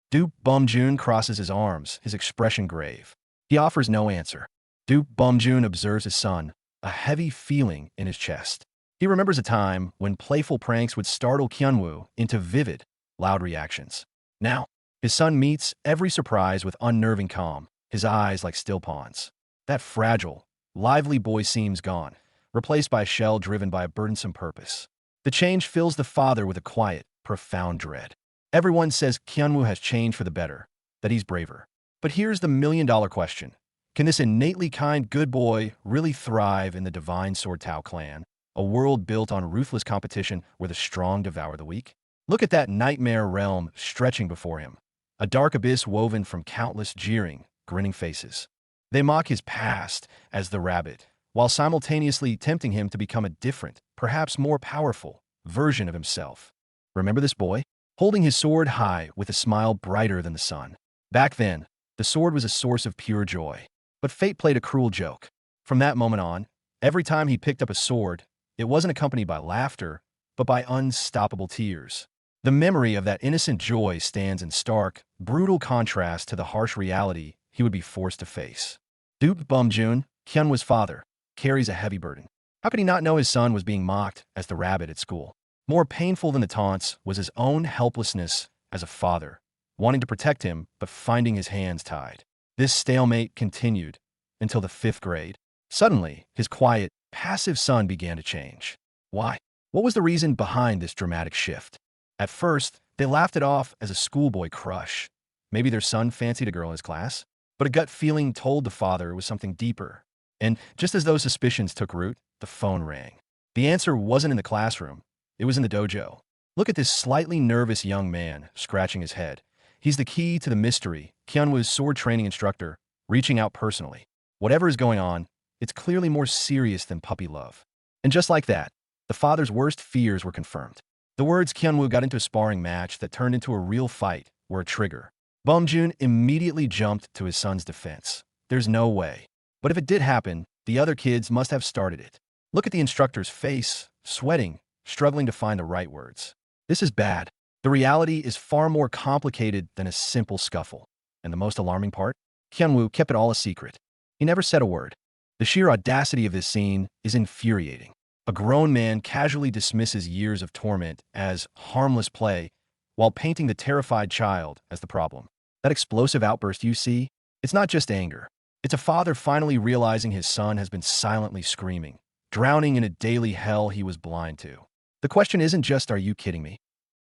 Du Bum-jun crosses his arms, his expression grave. He offers no answer. Du Bum-jun observes his son, a heavy feeling in his chest. He remembers a time when playful pranks would startle Hyunwoo into vivid, loud reactions. Now, his son meets every surprise with unnerving calm, his eyes like still ponds. That fragile, lively boy seems gone, replaced by a shell driven by a burdensome purpose. The change fills the father with a quiet, profound dread. Everyone says Hyunwoo has changed for the better, that he's braver. But here's the million-dollar question. Can this innately kind good boy really thrive in the Divine Sword Tao clan, a world built on ruthless competition where the strong devour the weak? Look at that nightmare realm stretching before him, a dark abyss woven from countless jeering, grinning faces. They mock his past as the rabbit, while simultaneously tempting him to become a different, perhaps more powerful, version of himself. Remember this boy? Holding his sword high with a smile brighter than the sun. Back then, the sword was a source of pure joy. But fate played a cruel joke. From that moment on, every time he picked up a sword, it wasn't accompanied by laughter, but by unstoppable tears. The memory of that innocent joy stands in stark, brutal contrast to the harsh reality he would be forced to face. Duke Bum-jun, Hyunwoo's father, carries a heavy burden. How could he not know his son was being mocked as the rabbit at school? More painful than the taunts was his own helplessness as a father, wanting to protect him but finding his hands tied. This stalemate continued until the 5th grade. Suddenly, his quiet, passive son began to change. Why? What was the reason behind this dramatic shift? At first, they laughed it off as a schoolboy crush. Maybe their son fancied a girl in his class? But a gut feeling told the father it was something deeper. And just as those suspicions took root, the phone rang. The answer wasn't in the classroom. It was in the dojo. Look at this slightly nervous young man scratching his head. He's the key to the mystery. Kyunwoo's sword training instructor, reaching out personally. Whatever is going on, it's clearly more serious than puppy love. And just like that, the father's worst fears were confirmed. The words Kyunwoo got into a sparring match that turned into a real fight were a trigger. Bumjun immediately jumped to his son's defense. There's no way. But if it did happen, the other kids must have started it. Look at the instructor's face, sweating, struggling to find the right words. This is bad. The reality is far more complicated than a simple scuffle. And the most alarming part? Kyunwoo kept it all a secret. He never said a word. The sheer audacity of this scene is infuriating. A grown man casually dismisses years of torment as harmless play while painting the terrified child as the problem. That explosive outburst you see, it's not just anger. It's a father finally realizing his son has been silently screaming, drowning in a daily hell he was blind to. The question isn't just, are you kidding me?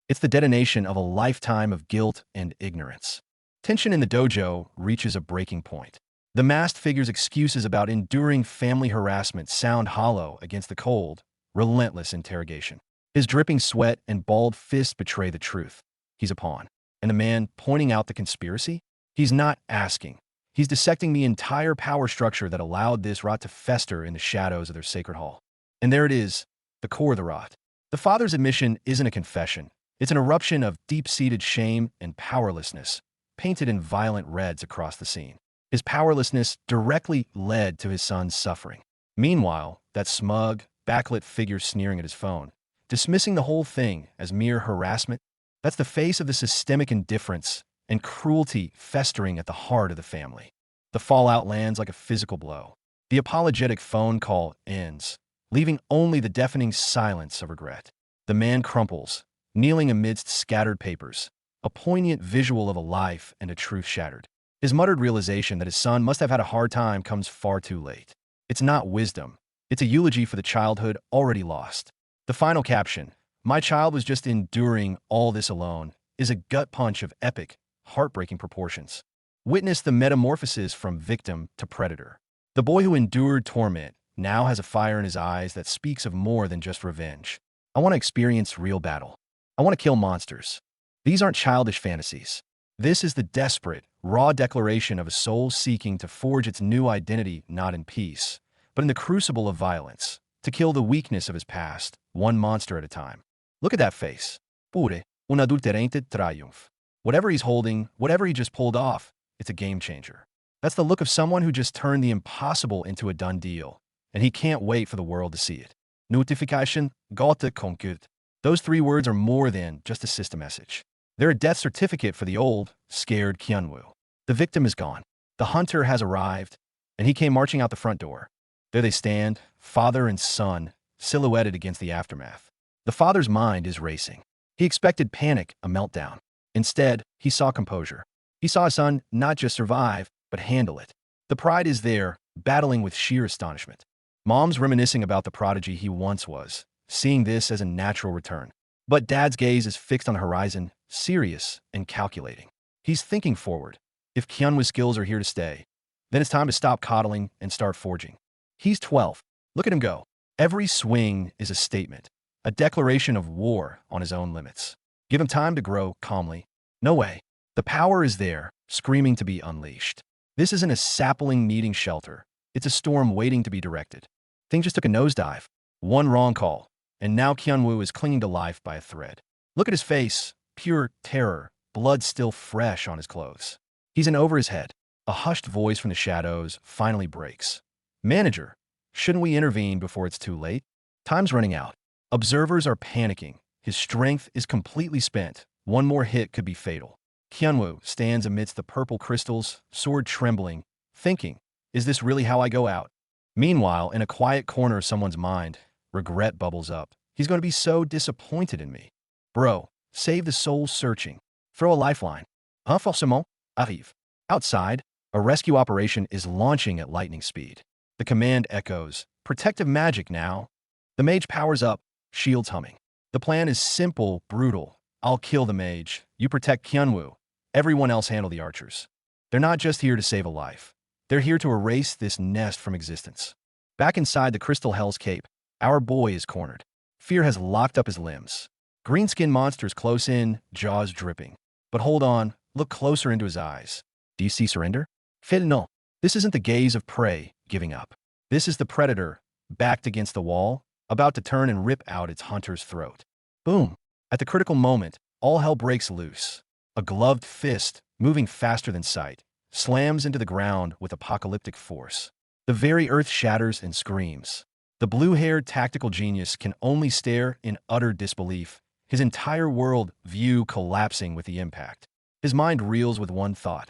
It's the detonation of a lifetime of guilt and ignorance. Tension in the dojo reaches a breaking point. The masked figure's excuses about enduring family harassment sound hollow against the cold, relentless interrogation. His dripping sweat and balled fists betray the truth. He's a pawn. And the man pointing out the conspiracy? He's not asking. He's dissecting the entire power structure that allowed this rot to fester in the shadows of their sacred hall. And there it is, the core of the rot. The father's admission isn't a confession. It's an eruption of deep-seated shame and powerlessness, painted in violent reds across the scene. His powerlessness directly led to his son's suffering. Meanwhile, that smug, backlit figure sneering at his phone, dismissing the whole thing as mere harassment, that's the face of the systemic indifference and cruelty festering at the heart of the family. The fallout lands like a physical blow. The apologetic phone call ends, leaving only the deafening silence of regret. The man crumples, kneeling amidst scattered papers, a poignant visual of a life and a truth shattered. His muttered realization that his son must have had a hard time comes far too late. It's not wisdom. It's a eulogy for the childhood already lost. The final caption, "My child was just enduring all this alone," is a gut punch of epic, heartbreaking proportions. Witness the metamorphosis from victim to predator. The boy who endured torment now has a fire in his eyes that speaks of more than just revenge. I want to experience real battle. I want to kill monsters. These aren't childish fantasies. This is the desperate, raw declaration of a soul seeking to forge its new identity not in peace, but in the crucible of violence, to kill the weakness of his past, one monster at a time. Look at that face. Pure, un adulterante triumph. Whatever he's holding, whatever he just pulled off, it's a game changer. That's the look of someone who just turned the impossible into a done deal, and he can't wait for the world to see it. Notification, Gotha conquered. Those 3 words are more than just a system message. They're a death certificate for the old, scared Kyunwoo. The victim is gone. The hunter has arrived, and he came marching out the front door. There they stand, father and son, silhouetted against the aftermath. The father's mind is racing. He expected panic, a meltdown. Instead, he saw composure. He saw his son not just survive, but handle it. The pride is there, battling with sheer astonishment. Mom's reminiscing about the prodigy he once was, seeing this as a natural return. But Dad's gaze is fixed on the horizon, serious and calculating. He's thinking forward. If Kyunwoo's skills are here to stay, then it's time to stop coddling and start forging. He's 12. Look at him go. Every swing is a statement, a declaration of war on his own limits. Give him time to grow calmly. No way. The power is there, screaming to be unleashed. This isn't a sapling needing shelter. It's a storm waiting to be directed. Things just took a nosedive. One wrong call, and now Kyunwoo is clinging to life by a thread. Look at his face, pure terror, blood still fresh on his clothes. He's in over his head. A hushed voice from the shadows finally breaks. Manager, shouldn't we intervene before it's too late? Time's running out. Observers are panicking. His strength is completely spent. One more hit could be fatal. Kyunwoo stands amidst the purple crystals, sword trembling, thinking, is this really how I go out? Meanwhile, in a quiet corner of someone's mind, regret bubbles up. He's going to be so disappointed in me. Bro, save the soul searching. Throw a lifeline. Un forcément arrive. Outside, A rescue operation is launching at lightning speed. The command echoes, "Protective magic now." The mage powers up, shields humming. The plan is simple, brutal. I'll kill the mage. You protect Kyunwoo. Everyone else handle the archers. They're not just here to save a life. They're here to erase this nest from existence. Back inside the Crystal Hell's Cape, our boy is cornered. Fear has locked up his limbs. Greenskin monsters close in, jaws dripping. But hold on, look closer into his eyes. Do you see surrender? No. This isn't the gaze of prey giving up. This is the predator, backed against the wall, about to turn and rip out its hunter's throat. Boom! At the critical moment, all hell breaks loose. A gloved fist, moving faster than sight, slams into the ground with apocalyptic force. The very earth shatters and screams. The blue-haired tactical genius can only stare in utter disbelief, his entire world view collapsing with the impact. His mind reels with one thought.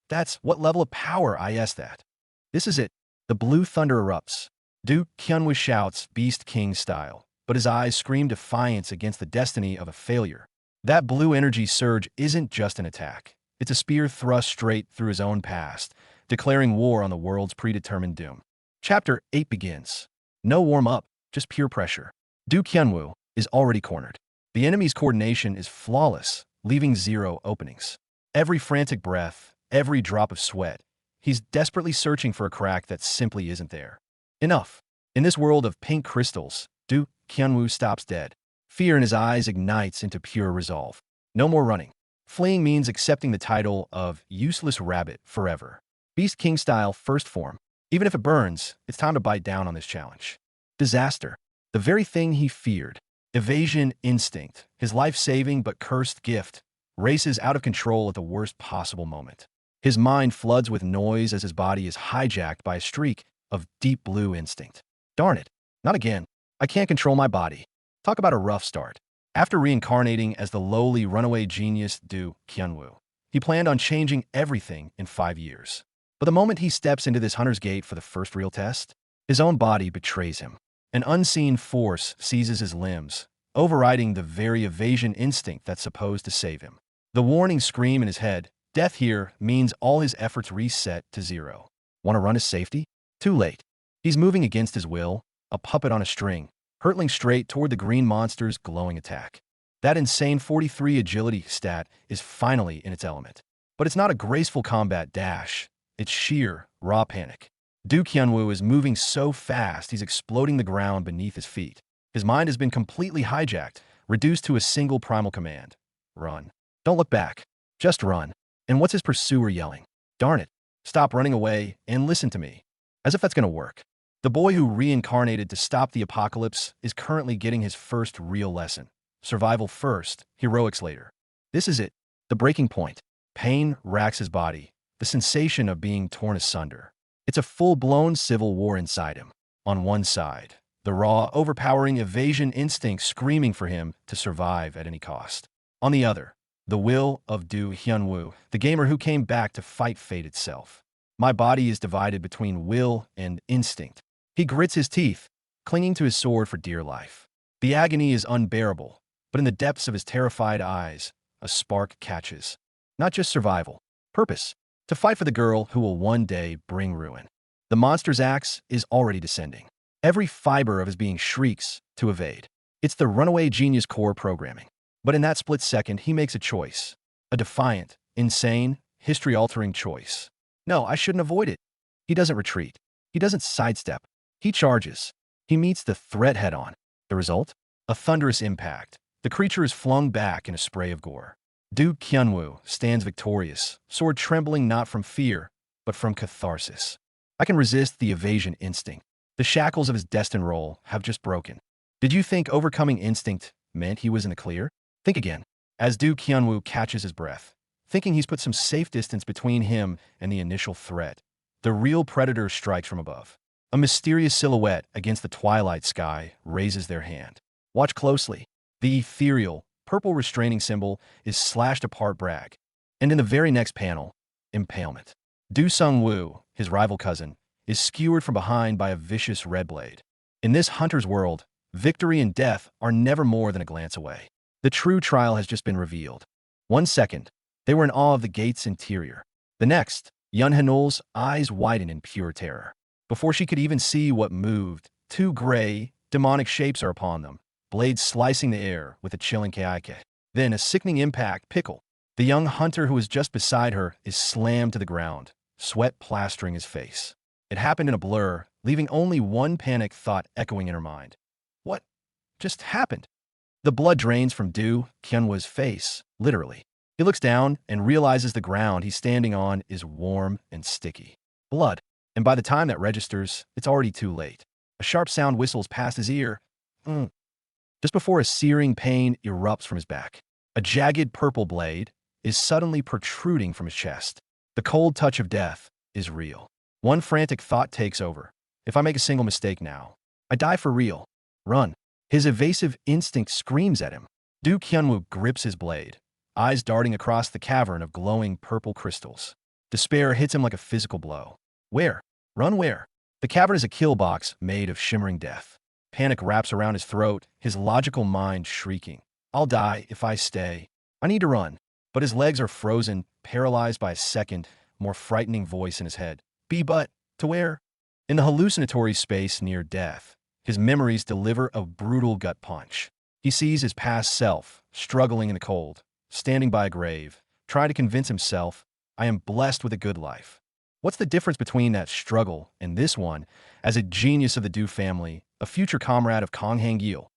That's what level of power is that? This is it. The blue thunder erupts. Duke Kyunwoo shouts Beast King style, but his eyes scream defiance against the destiny of a failure. That blue energy surge isn't just an attack. It's a spear thrust straight through his own past, declaring war on the world's predetermined doom. Chapter 8 begins. No warm-up, just pure pressure. Duke Kyunwoo is already cornered. The enemy's coordination is flawless, leaving zero openings. Every frantic breath, every drop of sweat, he's desperately searching for a crack that simply isn't there. Enough. In this world of pink crystals, Duke Kyunwoo stops dead. Fear in his eyes ignites into pure resolve. No more running. Fleeing means accepting the title of useless rabbit forever. Beast King style first form. Even if it burns, it's time to bite down on this challenge. Disaster. The very thing he feared. Evasion instinct, his life-saving but cursed gift, races out of control at the worst possible moment. His mind floods with noise as his body is hijacked by a streak of deep blue instinct. Darn it. Not again. I can't control my body. Talk about a rough start. After reincarnating as the lowly runaway genius Duke Kyunwoo, he planned on changing everything in 5 years. But the moment he steps into this hunter's gate for the first real test, his own body betrays him. An unseen force seizes his limbs, overriding the very evasion instinct that's supposed to save him. The warning scream in his head, death here, means all his efforts reset to zero. Want to run his safety? Too late. He's moving against his will, a puppet on a string, hurtling straight toward the green monster's glowing attack. That insane 43 agility stat is finally in its element. But it's not a graceful combat dash. It's sheer, raw panic. Duke Hyunwoo is moving so fast he's exploding the ground beneath his feet. His mind has been completely hijacked, reduced to a single primal command. Run. Don't look back. Just run. And what's his pursuer yelling? Darn it. Stop running away and listen to me. As if that's going to work. The boy who reincarnated to stop the apocalypse is currently getting his first real lesson. Survival first, heroics later. This is it. The breaking point. Pain racks his body. The sensation of being torn asunder. It's a full-blown civil war inside him. On one side, the raw, overpowering evasion instinct screaming for him to survive at any cost. On the other, the will of Duke Hyunwoo, the gamer who came back to fight fate itself. My body is divided between will and instinct. He grits his teeth, clinging to his sword for dear life. The agony is unbearable, but in the depths of his terrified eyes, a spark catches. Not just survival, purpose. To fight for the girl who will one day bring ruin. The monster's axe is already descending. Every fiber of his being shrieks to evade. It's the runaway genius core programming. But in that split second, he makes a choice. A defiant, insane, history-altering choice. No, I shouldn't avoid it. He doesn't retreat. He doesn't sidestep. He charges. He meets the threat head-on. The result? A thunderous impact. The creature is flung back in a spray of gore. Duke Hyunwoo stands victorious, sword trembling not from fear, but from catharsis. I can resist the evasion instinct. The shackles of his destined role have just broken. Did you think overcoming instinct meant he was in the clear? Think again. As Duke Hyunwoo catches his breath, thinking he's put some safe distance between him and the initial threat, the real predator strikes from above. A mysterious silhouette against the twilight sky raises their hand. Watch closely. The ethereal, purple restraining symbol is slashed apart brag. And in the very next panel, impalement. Do Sung-woo, his rival cousin, is skewered from behind by a vicious red blade. In this hunter's world, victory and death are never more than a glance away. The true trial has just been revealed. 1 second, they were in awe of the gate's interior. The next, Yun Hanul's eyes widen in pure terror. Before she could even see what moved, two gray, demonic shapes are upon them, blades slicing the air with a chilling kaike. Then a sickening impact, pickle. The young hunter who was just beside her is slammed to the ground, sweat plastering his face. It happened in a blur, leaving only one panicked thought echoing in her mind. What just happened? The blood drains from Du Kyunwoo's face, literally. He looks down and realizes the ground he's standing on is warm and sticky. Blood. And by the time that registers, it's already too late. A sharp sound whistles past his ear, just before a searing pain erupts from his back. A jagged purple blade is suddenly protruding from his chest. The cold touch of death is real. One frantic thought takes over. If I make a single mistake now, I die for real. Run. His evasive instinct screams at him. Du Kyunwoo grips his blade, eyes darting across the cavern of glowing purple crystals. Despair hits him like a physical blow. Where? Run where? The cavern is a kill box made of shimmering death. Panic wraps around his throat, his logical mind shrieking. I'll die if I stay. I need to run. But his legs are frozen, paralyzed by a second, more frightening voice in his head. To where? In the hallucinatory space near death, his memories deliver a brutal gut punch. He sees his past self, struggling in the cold, standing by a grave, trying to convince himself, I am blessed with a good life. What's the difference between that struggle and this one, as a genius of the Du family, a future comrade of Kong Hang-gil?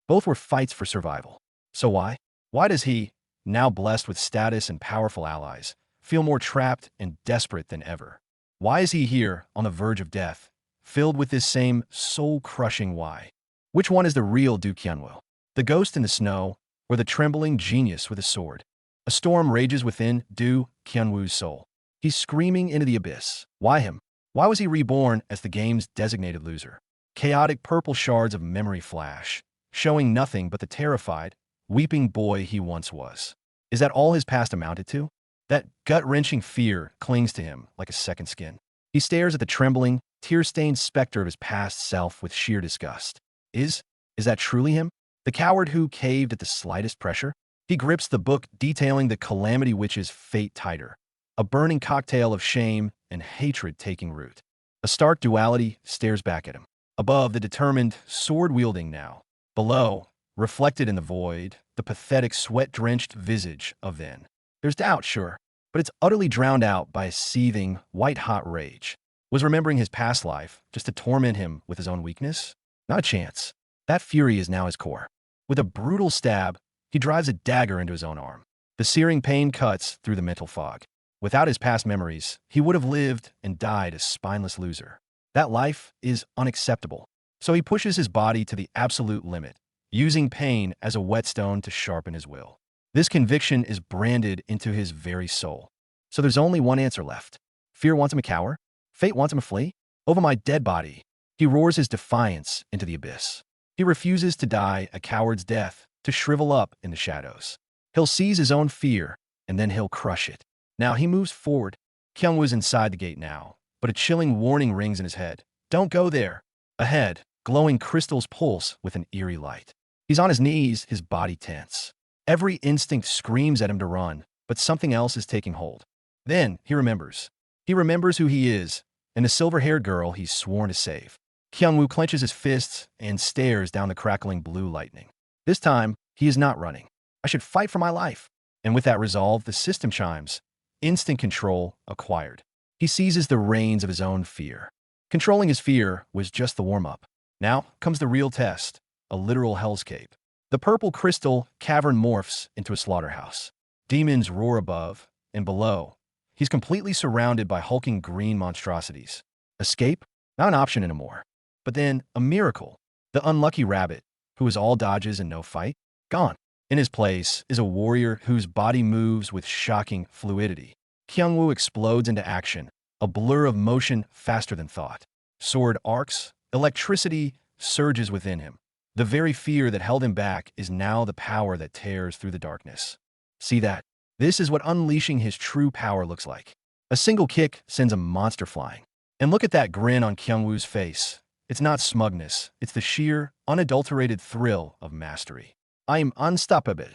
Both were fights for survival. So why? Why does he, now blessed with status and powerful allies, feel more trapped and desperate than ever? Why is he here, on the verge of death, filled with this same soul-crushing why? Which one is the real Du Kyunwoo? The ghost in the snow, or the trembling genius with a sword? A storm rages within Du Kyunwoo's soul. He's screaming into the abyss. Why him? Why was he reborn as the game's designated loser? Chaotic purple shards of memory flash, showing nothing but the terrified, weeping boy he once was. Is that all his past amounted to? That gut-wrenching fear clings to him like a second skin. He stares at the trembling, tear-stained specter of his past self with sheer disgust. Is that truly him? The coward who caved at the slightest pressure? He grips the book detailing the Calamity Witch's fate tighter, a burning cocktail of shame and hatred taking root. A stark duality stares back at him. Above, the determined, sword-wielding now. Below, reflected in the void, the pathetic, sweat-drenched visage of then. There's doubt, sure, but it's utterly drowned out by a seething, white-hot rage. Was remembering his past life just to torment him with his own weakness? Not a chance. That fury is now his core. With a brutal stab, he drives a dagger into his own arm. The searing pain cuts through the mental fog. Without his past memories, he would have lived and died a spineless loser. That life is unacceptable. So he pushes his body to the absolute limit, using pain as a whetstone to sharpen his will. This conviction is branded into his very soul. So there's only one answer left. Fear wants him a cower. Fate wants him to flee. Over my dead body, he roars his defiance into the abyss. He refuses to die a coward's death, to shrivel up in the shadows. He'll seize his own fear, and then he'll crush it. Now he moves forward. Kyungwoo's inside the gate now, but a chilling warning rings in his head. Don't go there. Ahead, glowing crystals pulse with an eerie light. He's on his knees, his body tense. Every instinct screams at him to run, but something else is taking hold. Then he remembers. He remembers who he is, and the silver-haired girl he's sworn to save. Kyungwoo clenches his fists and stares down the crackling blue lightning. This time, he is not running. I should fight for my life. And with that resolve, the system chimes. Instant control acquired. He seizes the reins of his own fear. Controlling his fear was just the warm-up. Now comes the real test, a literal hellscape. The purple crystal cavern morphs into a slaughterhouse. Demons roar above, and below, he's completely surrounded by hulking green monstrosities. Escape? Not an option anymore. But then, a miracle. The unlucky rabbit, who is all dodges and no fight, gone. In his place is a warrior whose body moves with shocking fluidity. Kyungwoo explodes into action, a blur of motion faster than thought. Sword arcs, electricity surges within him. The very fear that held him back is now the power that tears through the darkness. See that? This is what unleashing his true power looks like. A single kick sends a monster flying. And look at that grin on Kyungwoo's face. It's not smugness, it's the sheer, unadulterated thrill of mastery. I am unstoppable.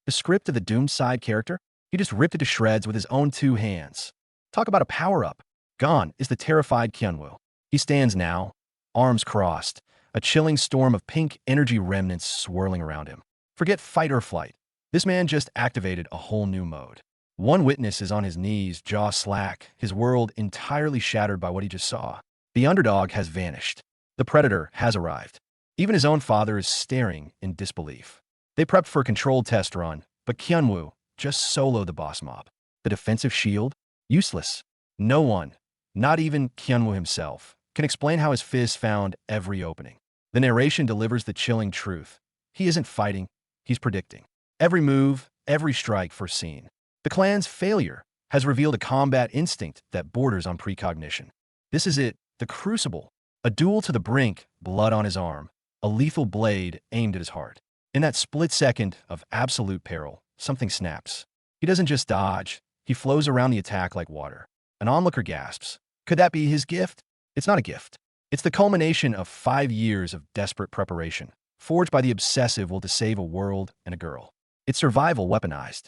The script of the doomed side character? He just ripped it to shreds with his own two hands. Talk about a power-up. Gone is the terrified Kyunwoo. He stands now, arms crossed, a chilling storm of pink energy remnants swirling around him. Forget fight or flight. This man just activated a whole new mode. One witness is on his knees, jaw slack, his world entirely shattered by what he just saw. The underdog has vanished. The predator has arrived. Even his own father is staring in disbelief. They prepped for a controlled test run, but Kyunwoo just soloed the boss mob. The defensive shield? Useless. No one, not even Kyunwoo himself, can explain how his fist found every opening. The narration delivers the chilling truth. He isn't fighting, he's predicting. Every move, every strike foreseen. The clan's failure has revealed a combat instinct that borders on precognition. This is it, the crucible. A duel to the brink, blood on his arm, a lethal blade aimed at his heart. In that split second of absolute peril, something snaps. He doesn't just dodge, he flows around the attack like water. An onlooker gasps. Could that be his gift? It's not a gift. It's the culmination of 5 years of desperate preparation, forged by the obsessive will to save a world and a girl. It's survival weaponized.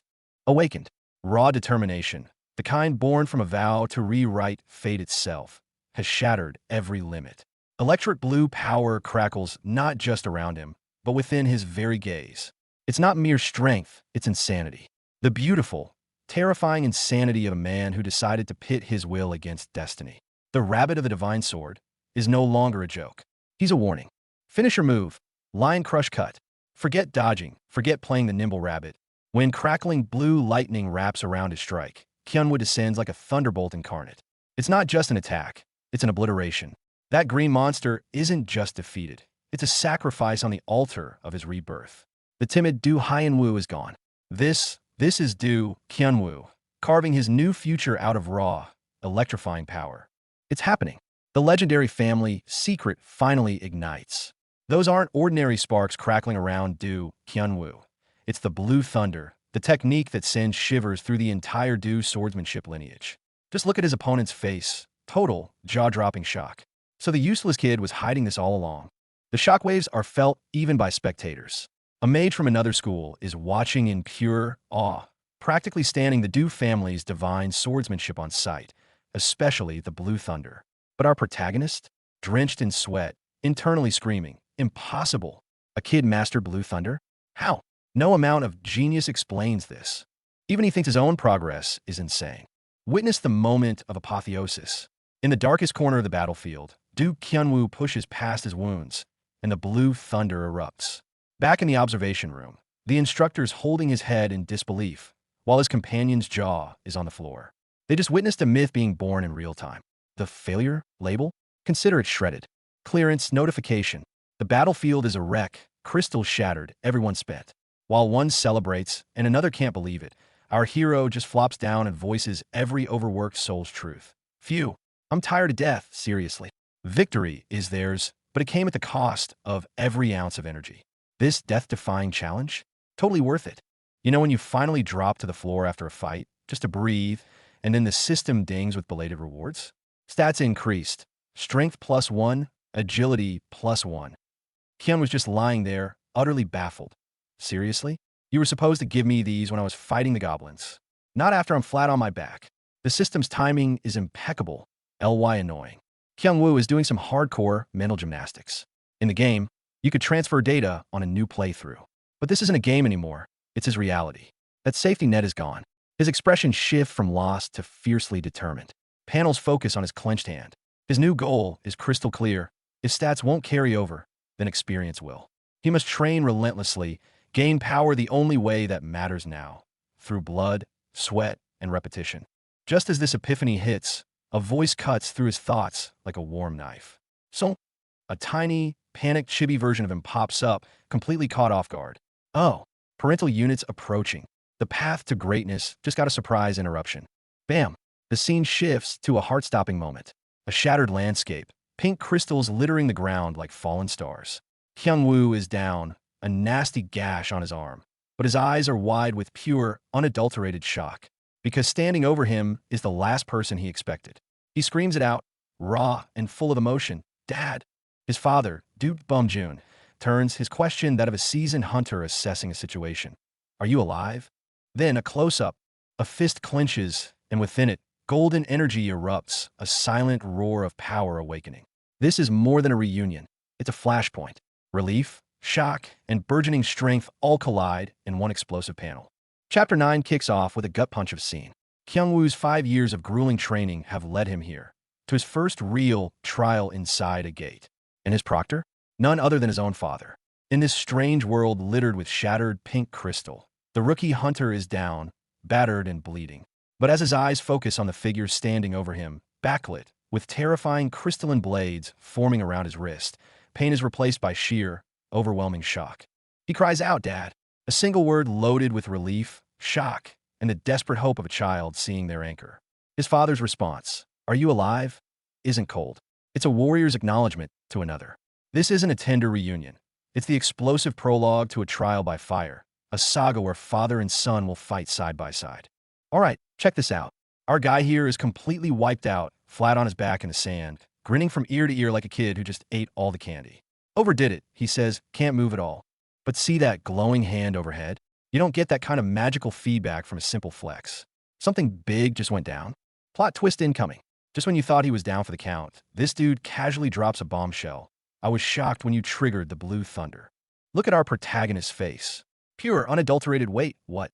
Awakened. Raw determination, the kind born from a vow to rewrite fate itself, has shattered every limit. Electric blue power crackles not just around him, but within his very gaze. It's not mere strength, it's insanity. The beautiful, terrifying insanity of a man who decided to pit his will against destiny. The rabbit of the divine sword is no longer a joke. He's a warning. Finish your move. Lion crush cut. Forget dodging. Forget playing the nimble rabbit. When crackling blue lightning wraps around his strike, Kyunwoo descends like a thunderbolt incarnate. It's not just an attack. It's an obliteration. That green monster isn't just defeated. It's a sacrifice on the altar of his rebirth. The timid Du Hyenwoo is gone. This is Du Kyunwoo, carving his new future out of raw, electrifying power. It's happening. The legendary family secret finally ignites. Those aren't ordinary sparks crackling around Du Kyunwoo. It's the blue thunder, the technique that sends shivers through the entire Du swordsmanship lineage. Just look at his opponent's face. Total, jaw-dropping shock. So the useless kid was hiding this all along. The shockwaves are felt even by spectators. A mage from another school is watching in pure awe, practically standing the Du family's divine swordsmanship on sight, especially the blue thunder. But our protagonist? Drenched in sweat, internally screaming, impossible. A kid mastered blue thunder? How? No amount of genius explains this. Even he thinks his own progress is insane. Witness the moment of apotheosis. In the darkest corner of the battlefield, Du Kyunwoo pushes past his wounds, and the blue thunder erupts. Back in the observation room, the instructor's holding his head in disbelief, while his companion's jaw is on the floor. They just witnessed a myth being born in real time. The failure label? Consider it shredded. Clearance notification. The battlefield is a wreck, crystals shattered, everyone spent. While one celebrates and another can't believe it, our hero just flops down and voices every overworked soul's truth. Phew, I'm tired to death, seriously. Victory is theirs, but it came at the cost of every ounce of energy. This death-defying challenge? Totally worth it. You know when you finally drop to the floor after a fight, just to breathe, and then the system dings with belated rewards? Stats increased. Strength +1, agility +1. Kyun was just lying there, utterly baffled. Seriously? You were supposed to give me these when I was fighting the goblins. Not after I'm flat on my back. The system's timing is impeccable. LY annoying. Kyungwoo is doing some hardcore mental gymnastics. In the game, you could transfer data on a new playthrough. But this isn't a game anymore. It's his reality. That safety net is gone. His expressions shift from lost to fiercely determined. Panels focus on his clenched hand. His new goal is crystal clear. If stats won't carry over, then experience will. He must train relentlessly, gain power the only way that matters now, through blood, sweat, and repetition. Just as this epiphany hits, a voice cuts through his thoughts like a warm knife. So, a tiny, panicked chibi version of him pops up, completely caught off guard. Oh, parental units approaching. The path to greatness just got a surprise interruption. Bam! The scene shifts to a heart-stopping moment. A shattered landscape, pink crystals littering the ground like fallen stars. Kyungwoo is down, a nasty gash on his arm, but his eyes are wide with pure, unadulterated shock, because standing over him is the last person he expected. He screams it out, raw and full of emotion, "Dad!" His father, Duke Bumjun, turns, his question that of a seasoned hunter assessing a situation. "Are you alive?" Then a close-up, a fist clenches, and within it, Golden energy erupts, a silent roar of power awakening. This is more than a reunion. It's a flashpoint. Relief, shock, and burgeoning strength all collide in one explosive panel. Chapter 9 kicks off with a gut punch of scene. Kyungwoo's 5 years of grueling training have led him here, to his first real trial inside a gate. And his proctor? None other than his own father. In this strange world littered with shattered pink crystal, the rookie hunter is down, battered and bleeding. But as his eyes focus on the figure standing over him, backlit, with terrifying crystalline blades forming around his wrist, pain is replaced by sheer, overwhelming shock. He cries out, "Dad!" A single word loaded with relief, shock, and the desperate hope of a child seeing their anchor. His father's response, "Are you alive?" isn't cold. It's a warrior's acknowledgement to another. This isn't a tender reunion. It's the explosive prologue to a trial by fire, a saga where father and son will fight side by side. All right, check this out. Our guy here is completely wiped out, flat on his back in the sand, grinning from ear to ear like a kid who just ate all the candy. Overdid it, he says, can't move at all. But see that glowing hand overhead? You don't get that kind of magical feedback from a simple flex. Something big just went down. Plot twist incoming. Just when you thought he was down for the count, this dude casually drops a bombshell. I was shocked when you triggered the blue thunder. Look at our protagonist's face. Pure, unadulterated wait, what?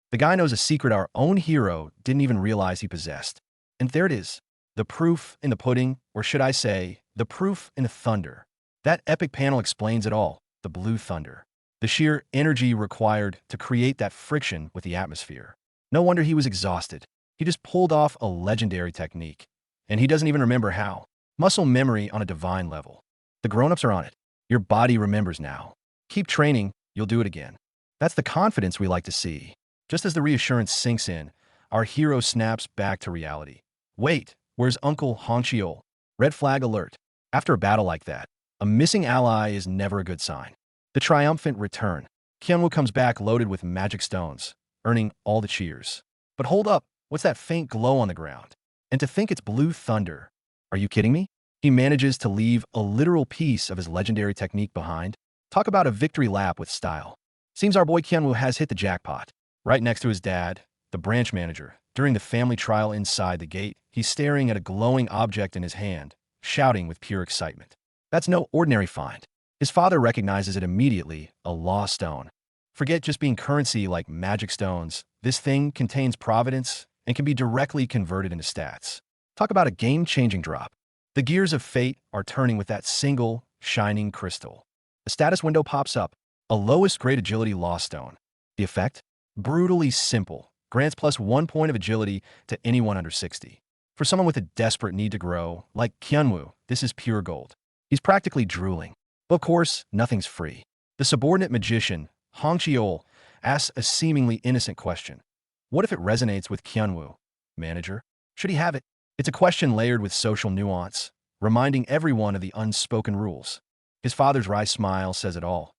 The guy knows a secret our own hero didn't even realize he possessed. And there it is. The proof in the pudding, or should I say, the proof in the thunder. That epic panel explains it all, the blue thunder. The sheer energy required to create that friction with the atmosphere. No wonder he was exhausted. He just pulled off a legendary technique. And he doesn't even remember how. Muscle memory on a divine level. The grown-ups are on it. Your body remembers now. Keep training, you'll do it again. That's the confidence we like to see. Just as the reassurance sinks in, our hero snaps back to reality. Wait, where's Uncle Hongcheol? Red flag alert. After a battle like that, a missing ally is never a good sign. The triumphant return. Kyungwoo comes back loaded with magic stones, earning all the cheers. But hold up, what's that faint glow on the ground? And to think it's blue thunder. Are you kidding me? He manages to leave a literal piece of his legendary technique behind. Talk about a victory lap with style. Seems our boy Kyungwoo has hit the jackpot. Right next to his dad, the branch manager, during the family trial inside the gate, he's staring at a glowing object in his hand, shouting with pure excitement. That's no ordinary find. His father recognizes it immediately, a lost stone. Forget just being currency like magic stones. This thing contains providence and can be directly converted into stats. Talk about a game-changing drop. The gears of fate are turning with that single, shining crystal. A status window pops up, a lowest grade agility lost stone. The effect? Brutally simple. Grants +1 point of agility to anyone under 60. For someone with a desperate need to grow, like Kyungwoo, this is pure gold. He's practically drooling. But of course, nothing's free. The subordinate magician, Hongcheol, asks a seemingly innocent question. What if it resonates with Kyungwoo? Manager? Should he have it? It's a question layered with social nuance, reminding everyone of the unspoken rules. His father's wry smile says it all.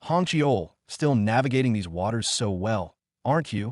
Hongcheol, still navigating these waters so well, aren't you?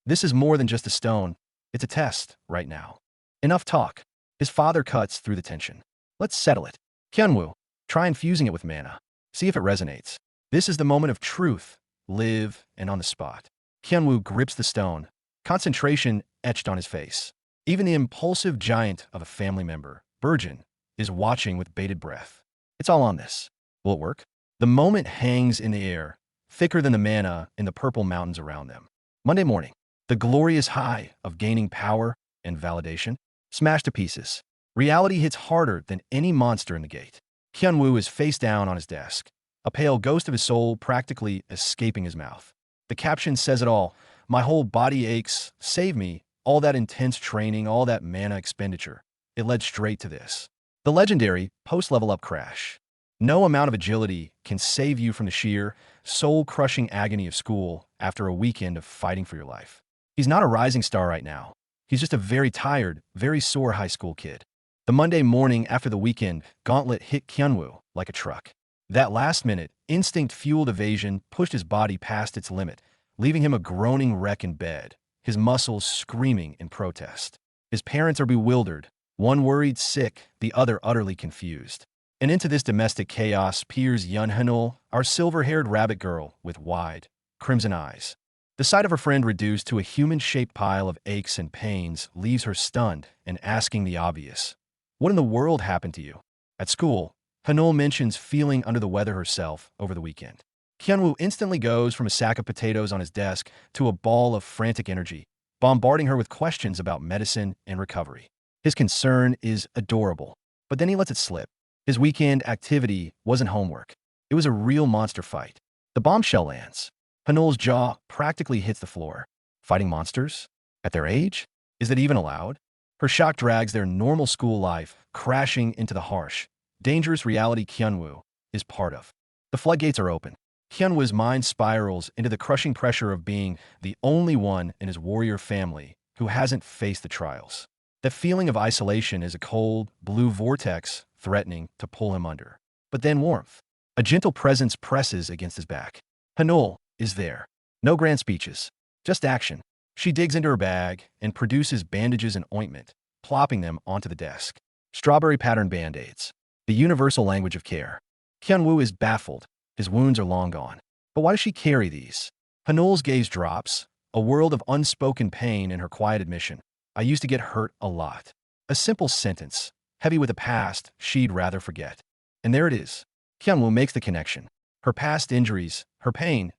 This is more than just a stone. It's a test, right now. Enough talk. His father cuts through the tension. Let's settle it. Kyungwoo, try infusing it with mana. See if it resonates. This is the moment of truth, live and on the spot. Kyungwoo grips the stone, concentration etched on his face. Even the impulsive giant of a family member, Burgeon, is watching with bated breath. It's all on this. Will it work? The moment hangs in the air, thicker than the mana in the purple mountains around them. Monday morning, the glorious high of gaining power and validation, smashed to pieces. Reality hits harder than any monster in the gate. Kyungwoo is face down on his desk, a pale ghost of his soul practically escaping his mouth. The caption says it all. My whole body aches. Save me. All that intense training, all that mana expenditure. It led straight to this. The legendary post-level up crash. No amount of agility can save you from the sheer, soul-crushing agony of school after a weekend of fighting for your life. He's not a rising star right now. He's just a very tired, very sore high school kid. The Monday morning after the weekend, Gauntlet hit Kyungwoo like a truck. That last-minute, instinct-fueled evasion pushed his body past its limit, leaving him a groaning wreck in bed, his muscles screaming in protest. His parents are bewildered, one worried sick, the other utterly confused. And into this domestic chaos peers Yunhanul, our silver-haired rabbit girl with wide, crimson eyes. The sight of her friend reduced to a human-shaped pile of aches and pains leaves her stunned and asking the obvious. What in the world happened to you? At school, Hanul mentions feeling under the weather herself over the weekend. Hyunwoo instantly goes from a sack of potatoes on his desk to a ball of frantic energy, bombarding her with questions about medicine and recovery. His concern is adorable, but then he lets it slip. His weekend activity wasn't homework. It was a real monster fight. The bombshell lands. Hanul's jaw practically hits the floor. Fighting monsters? At their age? Is that even allowed? Her shock drags their normal school life crashing into the harsh, dangerous reality Hyunwoo is part of. The floodgates are open. Hyunwoo's mind spirals into the crushing pressure of being the only one in his warrior family who hasn't faced the trials. The feeling of isolation is a cold, blue vortex threatening to pull him under. But then warmth. A gentle presence presses against his back. Hanul is there. No grand speeches, just action. She digs into her bag and produces bandages and ointment, plopping them onto the desk. Strawberry patterned band-aids. The universal language of care. Hyunwoo is baffled. His wounds are long gone. But why does she carry these? Hanul's gaze drops, a world of unspoken pain in her quiet admission. I used to get hurt a lot. A simple sentence, heavy with a past she'd rather forget. And there it is. Hyunwoo makes the connection. Her past injuries, her pain,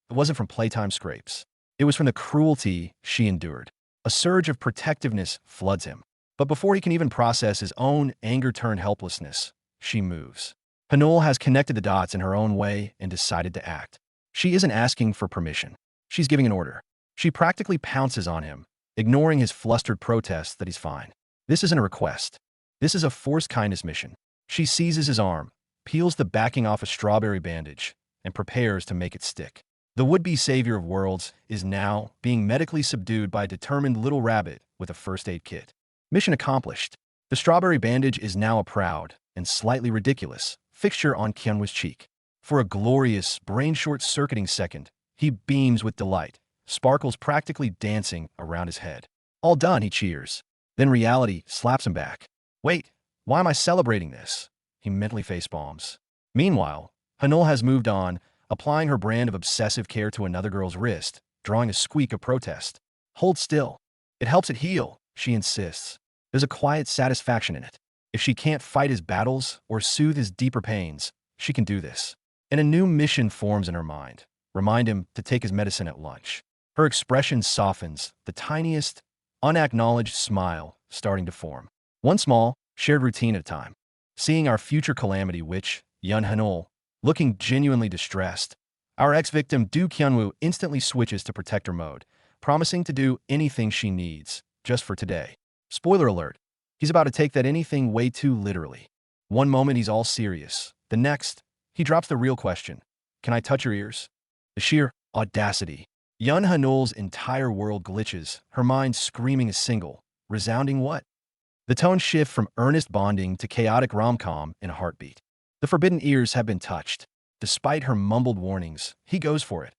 it wasn't from playtime scrapes. It was from the cruelty she endured. A surge of protectiveness floods him. But before he can even process his own anger-turned helplessness, she moves. Hanul has connected the dots in her own way and decided to act. She isn't asking for permission. She's giving an order. She practically pounces on him, ignoring his flustered protests that he's fine. This isn't a request. This is a forced kindness mission. She seizes his arm, peels the backing off a strawberry bandage, and prepares to make it stick. The would-be savior of worlds is now being medically subdued by a determined little rabbit with a first aid kit. Mission accomplished. The strawberry bandage is now a proud and slightly ridiculous fixture on Hyunwoo's cheek. For a glorious, brain-short-circuiting second, he beams with delight, sparkles practically dancing around his head. All done, he cheers. Then reality slaps him back. Wait, why am I celebrating this? He mentally facepalms. Meanwhile, Hanul has moved on, applying her brand of obsessive care to another girl's wrist, drawing a squeak of protest. Hold still. It helps it heal, she insists. There's a quiet satisfaction in it. If she can't fight his battles or soothe his deeper pains, she can do this. And a new mission forms in her mind. Remind him to take his medicine at lunch. Her expression softens, the tiniest, unacknowledged smile starting to form. One small, shared routine at a time. Seeing our future calamity witch, Yun Hanul, looking genuinely distressed, our ex-victim Du Hyunwoo instantly switches to protector mode, promising to do anything she needs, just for today. Spoiler alert, he's about to take that anything way too literally. One moment he's all serious. The next, he drops the real question. Can I touch your ears? The sheer audacity. Yun Hanul's entire world glitches, her mind screaming a single, resounding what? The tone shift from earnest bonding to chaotic rom-com in a heartbeat. The forbidden ears have been touched. Despite her mumbled warnings, he goes for it.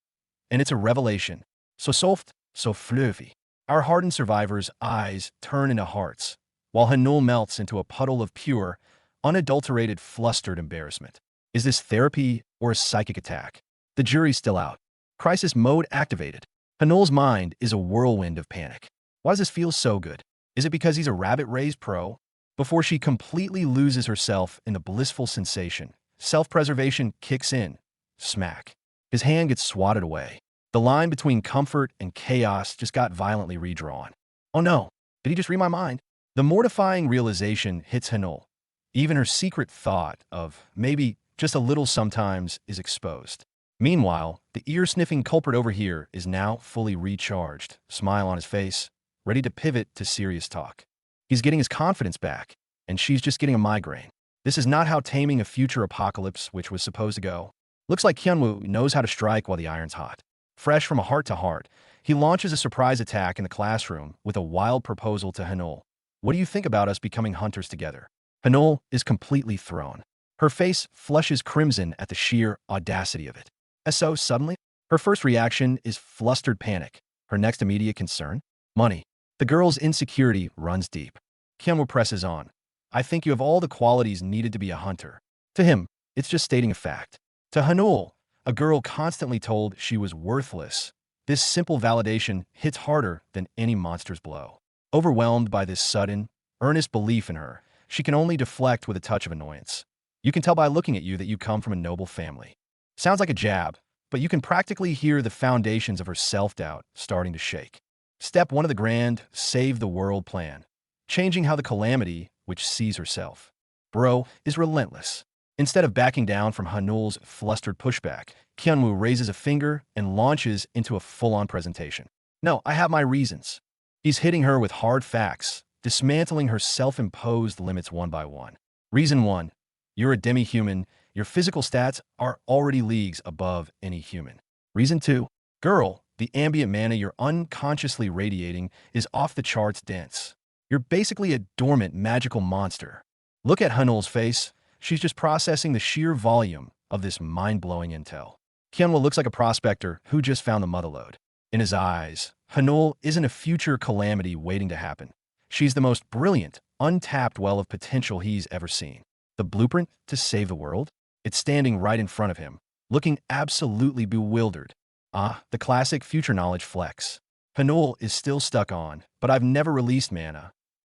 And it's a revelation. So soft, so fluffy. Our hardened survivors' eyes turn into hearts, while Hanul melts into a puddle of pure, unadulterated, flustered embarrassment. Is this therapy or a psychic attack? The jury's still out. Crisis mode activated. Hanul's mind is a whirlwind of panic. Why does this feel so good? Is it because he's a rabbit-raised pro? Before she completely loses herself in the blissful sensation, self-preservation kicks in. Smack. His hand gets swatted away. The line between comfort and chaos just got violently redrawn. Oh no, did he just read my mind? The mortifying realization hits Hanul. Even her secret thought of maybe just a little sometimes is exposed. Meanwhile, the ear-sniffing culprit over here is now fully recharged, smile on his face, ready to pivot to serious talk. He's getting his confidence back, and she's just getting a migraine. This is not how taming a future apocalypse, which was supposed to go. Looks like Hyunwoo knows how to strike while the iron's hot. Fresh from a heart-to-heart, he launches a surprise attack in the classroom with a wild proposal to Hanul. What do you think about us becoming hunters together? Hanul is completely thrown. Her face flushes crimson at the sheer audacity of it. As so, suddenly, her first reaction is flustered panic. Her next immediate concern? Money. The girl's insecurity runs deep. Hyunwoo presses on. I think you have all the qualities needed to be a hunter. To him, it's just stating a fact. To Hanul, a girl constantly told she was worthless, This simple validation hits harder than any monster's blow. Overwhelmed by this sudden, earnest belief in her, she can only deflect with a touch of annoyance. You can tell by looking at you that you come from a noble family. Sounds like a jab, but you can practically hear the foundations of her self-doubt starting to shake. Step 1 of the grand save the world plan. Changing how the calamity, which sees herself, bro, is relentless. Instead of backing down from Hanul's flustered pushback, Kyunwoo raises a finger and launches into a full-on presentation. No, I have my reasons. He's hitting her with hard facts, dismantling her self-imposed limits one by one. Reason 1. You're a demi-human. Your physical stats are already leagues above any human. Reason 2. Girl, the ambient mana you're unconsciously radiating is off the charts dense. You're basically a dormant magical monster. Look at Hanul's face. She's just processing the sheer volume of this mind-blowing intel. Hyunwoo looks like a prospector who just found the motherlode. In his eyes, Hanul isn't a future calamity waiting to happen. She's the most brilliant, untapped well of potential he's ever seen. The blueprint to save the world? It's standing right in front of him, looking absolutely bewildered. The classic future knowledge flex. Hanul is still stuck on, but I've never released mana.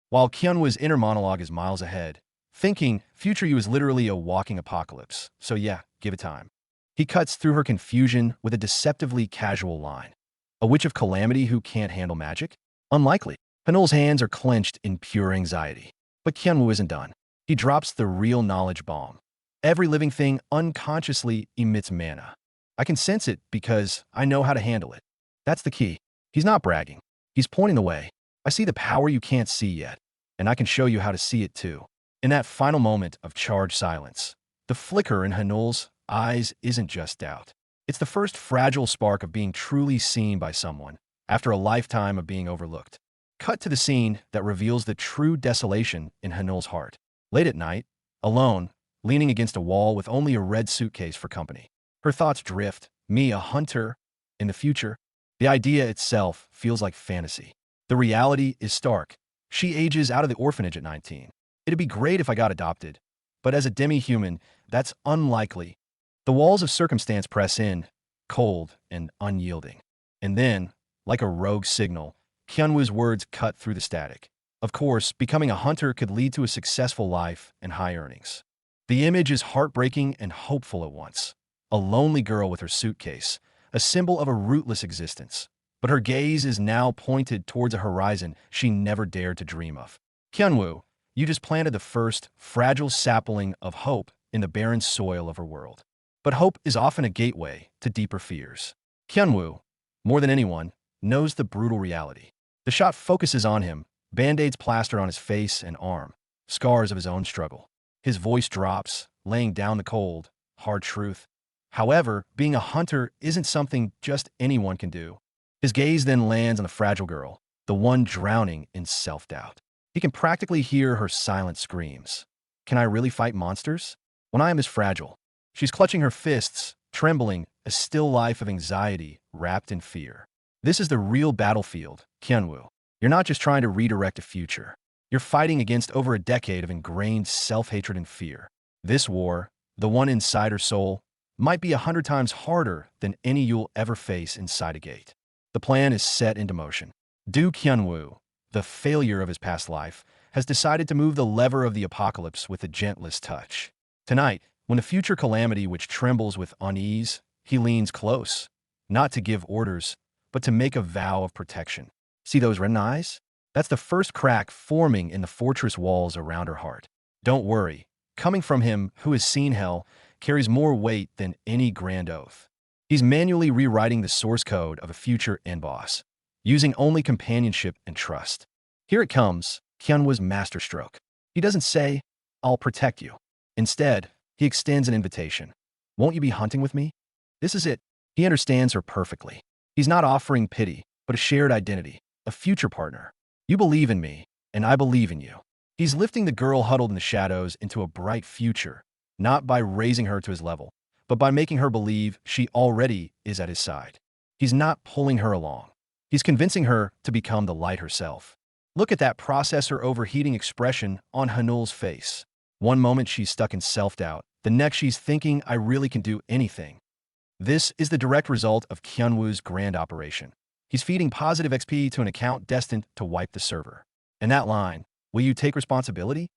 While Kyunwoo's inner monologue is miles ahead, thinking, future you is literally a walking apocalypse, so yeah, give it time. He cuts through her confusion with a deceptively casual line. A witch of calamity who can't handle magic? Unlikely. Hanul's hands are clenched in pure anxiety. But Kyunwoo isn't done. He drops the real knowledge bomb. Every living thing unconsciously emits mana. I can sense it because I know how to handle it. That's the key. He's not bragging. He's pointing the way. I see the power you can't see yet, and I can show you how to see it too. In that final moment of charged silence, the flicker in Hanul's eyes isn't just doubt. It's the first fragile spark of being truly seen by someone after a lifetime of being overlooked. Cut to the scene that reveals the true desolation in Hanul's heart. Late at night, alone, leaning against a wall with only a red suitcase for company. Her thoughts drift. Me, a hunter, in the future? The idea itself feels like fantasy. The reality is stark. She ages out of the orphanage at 19. It'd be great if I got adopted, but as a demi-human, that's unlikely. The walls of circumstance press in, cold and unyielding. And then, like a rogue signal, Kyunwoo's words cut through the static. Of course, becoming a hunter could lead to a successful life and high earnings. The image is heartbreaking and hopeful at once. A lonely girl with her suitcase, a symbol of a rootless existence. But her gaze is now pointed towards a horizon she never dared to dream of. Kyunwoo, you just planted the first, fragile sapling of hope in the barren soil of her world. But hope is often a gateway to deeper fears. Kyunwoo, more than anyone, knows the brutal reality. The shot focuses on him, band-aids plastered on his face and arm, scars of his own struggle. His voice drops, laying down the cold, hard truth. However, being a hunter isn't something just anyone can do. His gaze then lands on the fragile girl, the one drowning in self-doubt. He can practically hear her silent screams. Can I really fight monsters? When I am as fragile? She's clutching her fists, trembling, a still life of anxiety wrapped in fear. This is the real battlefield, Kyunwoo. You're not just trying to redirect a future. You're fighting against over a decade of ingrained self-hatred and fear. This war, the one inside her soul, might be 100 times harder than any you'll ever face inside a gate. The plan is set into motion. Do Kyunwoo, the failure of his past life, has decided to move the lever of the apocalypse with the gentlest touch. Tonight, when a future calamity which trembles with unease, he leans close, not to give orders, but to make a vow of protection. See those red eyes? That's the first crack forming in the fortress walls around her heart. Don't worry, coming from him who has seen hell carries more weight than any grand oath. He's manually rewriting the source code of a future end boss, using only companionship and trust. Here it comes, Kyunwoo's masterstroke. He doesn't say, I'll protect you. Instead, he extends an invitation. Won't you be hunting with me? This is it. He understands her perfectly. He's not offering pity, but a shared identity, a future partner. You believe in me, and I believe in you. He's lifting the girl huddled in the shadows into a bright future, not by raising her to his level, but by making her believe she already is at his side. He's not pulling her along. He's convincing her to become the light herself. Look at that processor overheating expression on Hanul's face. One moment she's stuck in self-doubt, the next she's thinking, I really can do anything. This is the direct result of Kyunwoo's grand operation. He's feeding positive XP to an account destined to wipe the server. And that line, will you take responsibility?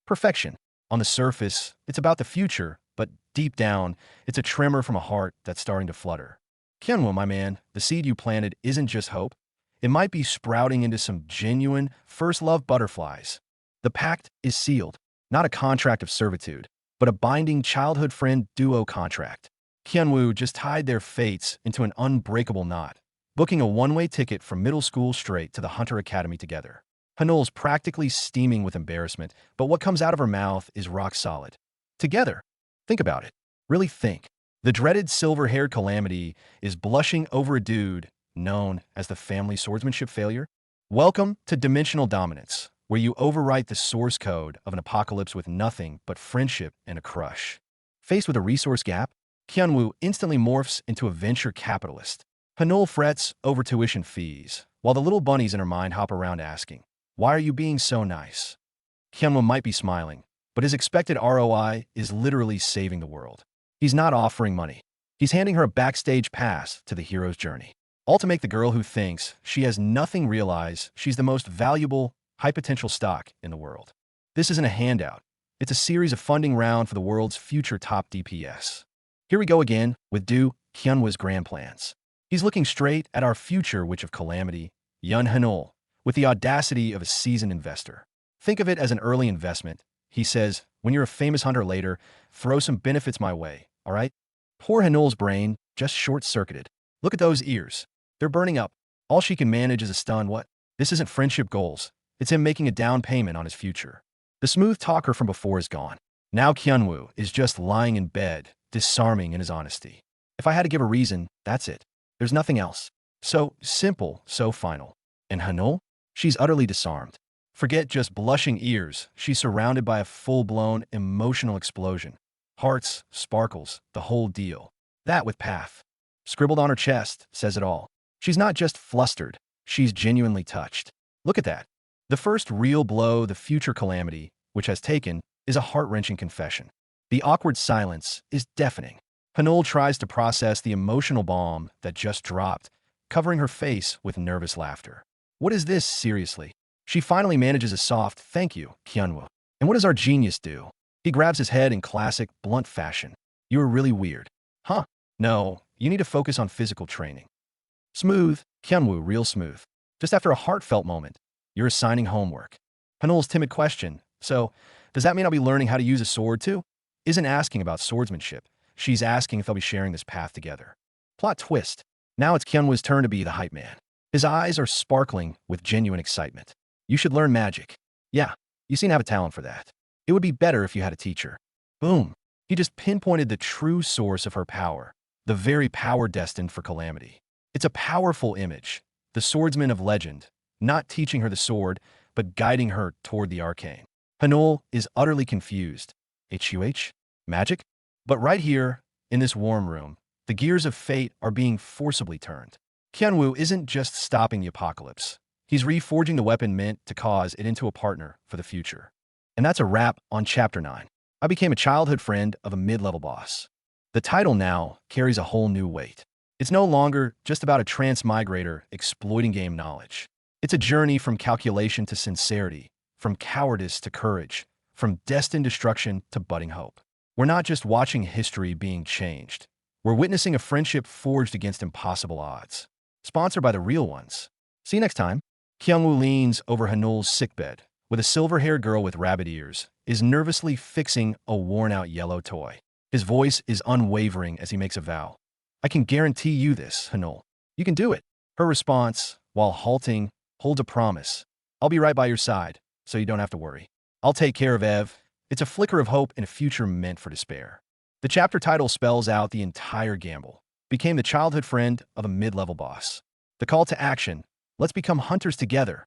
Perfection. On the surface, it's about the future, but deep down, it's a tremor from a heart that's starting to flutter. Kyunwoo, my man, the seed you planted isn't just hope. It might be sprouting into some genuine first love butterflies. The pact is sealed, not a contract of servitude, but a binding childhood friend duo contract. Kyunwoo just tied their fates into an unbreakable knot, booking a one-way ticket from middle school straight to the Hunter Academy together. Hanul's practically steaming with embarrassment, but what comes out of her mouth is rock solid. Together. Think about it. Really think. The dreaded silver-haired calamity is blushing over a dude known as the family swordsmanship failure. Welcome to Dimensional Dominance, where you overwrite the source code of an apocalypse with nothing but friendship and a crush. Faced with a resource gap, Kyunwoo instantly morphs into a venture capitalist. Hanul frets over tuition fees, while the little bunnies in her mind hop around asking, "Why are you being so nice?" Kyunwoo might be smiling, but his expected ROI is literally saving the world. He's not offering money. He's handing her a backstage pass to the hero's journey. All to make the girl who thinks she has nothing realize she's the most valuable, high-potential stock in the world. This isn't a handout. It's a series of funding round for the world's future top DPS. Here we go again with Kyunwoo's grand plans. He's looking straight at our future witch of calamity, Yun Hanul, with the audacity of a seasoned investor. Think of it as an early investment. He says, when you're a famous hunter later, throw some benefits my way, all right? Poor Hanul's brain just short-circuited. Look at those ears. They're burning up. All she can manage is a stun. What? This isn't friendship goals. It's him making a down payment on his future. The smooth talker from before is gone. Now Kyunwoo is just lying in bed, disarming in his honesty. If I had to give a reason, that's it. There's nothing else. So simple, so final. And Hanul? She's utterly disarmed. Forget just blushing ears. She's surrounded by a full-blown emotional explosion. Hearts, sparkles, the whole deal. That with Path scribbled on her chest says it all. She's not just flustered. She's genuinely touched. Look at that. The first real blow the future calamity, which has taken, is a heart-wrenching confession. The awkward silence is deafening. Hanul tries to process the emotional bomb that just dropped, covering her face with nervous laughter. What is this, seriously? She finally manages a soft, "Thank you, Kyunwoo." And what does our genius do? He grabs his head in classic, blunt fashion. "You're really weird." "Huh? No, you need to focus on physical training." Smooth, Kyunwoo, real smooth. Just after a heartfelt moment, "You're assigning homework." Hanul's timid question, "So, does that mean I'll be learning how to use a sword too?" Isn't asking about swordsmanship. She's asking if they'll be sharing this path together. Plot twist. Now it's Kyunwoo's turn to be the hype man. His eyes are sparkling with genuine excitement. "You should learn magic." "Yeah, you seem to have a talent for that. It would be better if you had a teacher." Boom. He just pinpointed the true source of her power, the very power destined for calamity. It's a powerful image, the swordsman of legend, not teaching her the sword, but guiding her toward the arcane. Hanul is utterly confused. HUH? Magic? But right here, in this warm room, the gears of fate are being forcibly turned. Kyunwoo isn't just stopping the apocalypse. He's reforging the weapon meant to cause it into a partner for the future. And that's a wrap on Chapter 9. I became a childhood friend of a mid-level boss. The title now carries a whole new weight. It's no longer just about a transmigrator exploiting game knowledge. It's a journey from calculation to sincerity, from cowardice to courage, from destined destruction to budding hope. We're not just watching history being changed. We're witnessing a friendship forged against impossible odds. Sponsored by the real ones. See you next time. Kyunwoo leans over Hanul's sickbed, with a silver-haired girl with rabbit ears, is nervously fixing a worn-out yellow toy. His voice is unwavering as he makes a vow. "I can guarantee you this, Hanul. You can do it." Her response, while halting, holds a promise. "I'll be right by your side, so you don't have to worry. I'll take care of Ev." It's a flicker of hope in a future meant for despair. The chapter title spells out the entire gamble. Became the childhood friend of a mid-level boss. The call to action, "Let's become hunters together,"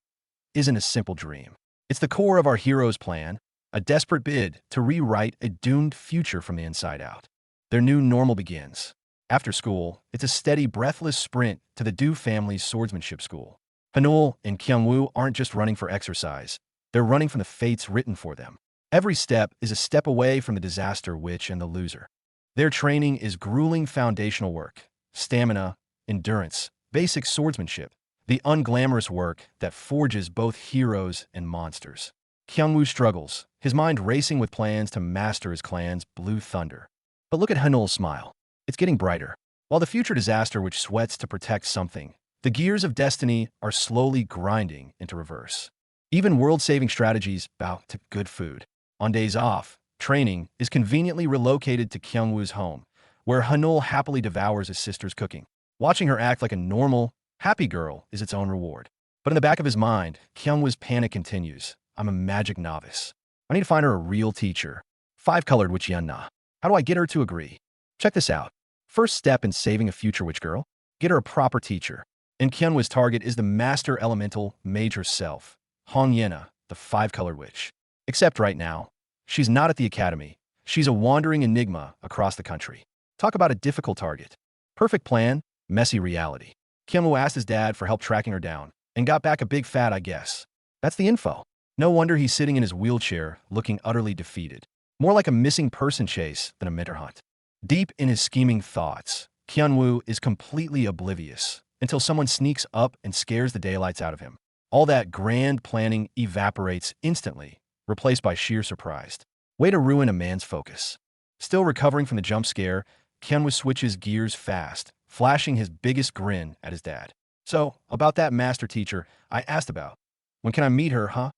isn't a simple dream. It's the core of our hero's plan, a desperate bid to rewrite a doomed future from the inside out. Their new normal begins. After school, it's a steady, breathless sprint to the Du family's swordsmanship school. Hanul and Kyunwoo aren't just running for exercise. They're running from the fates written for them. Every step is a step away from the disaster witch and the loser. Their training is grueling foundational work, stamina, endurance, basic swordsmanship, the unglamorous work that forges both heroes and monsters. Kyungwoo struggles, his mind racing with plans to master his clan's Blue Thunder. But look at Hanul's smile. It's getting brighter. While the future disaster which sweats to protect something, the gears of destiny are slowly grinding into reverse. Even world-saving strategies bow to good food. On days off, training is conveniently relocated to Kyungwoo's home, where Hanul happily devours his sister's cooking. Watching her act like a normal, happy girl is its own reward. But in the back of his mind, Kyungwoo's panic continues. I'm a magic novice. I need to find her a real teacher. Five-colored witch Yunna. How do I get her to agree? Check this out. First step in saving a future witch girl, get her a proper teacher. And Kyungwoo's target is the master elemental mage herself, Hong Yena, the five-colored witch. Except right now, she's not at the academy. She's a wandering enigma across the country. Talk about a difficult target. Perfect plan, messy reality. Kyungwoo asked his dad for help tracking her down, and got back a big fat I guess. That's the info. No wonder he's sitting in his wheelchair, looking utterly defeated. More like a missing person chase than a mentor hunt. Deep in his scheming thoughts, Kyungwoo is completely oblivious until someone sneaks up and scares the daylights out of him. All that grand planning evaporates instantly, replaced by sheer surprise. Way to ruin a man's focus. Still recovering from the jump scare, Kyungwoo switches gears fast, flashing his biggest grin at his dad. So, about that master teacher I asked about. When can I meet her, huh?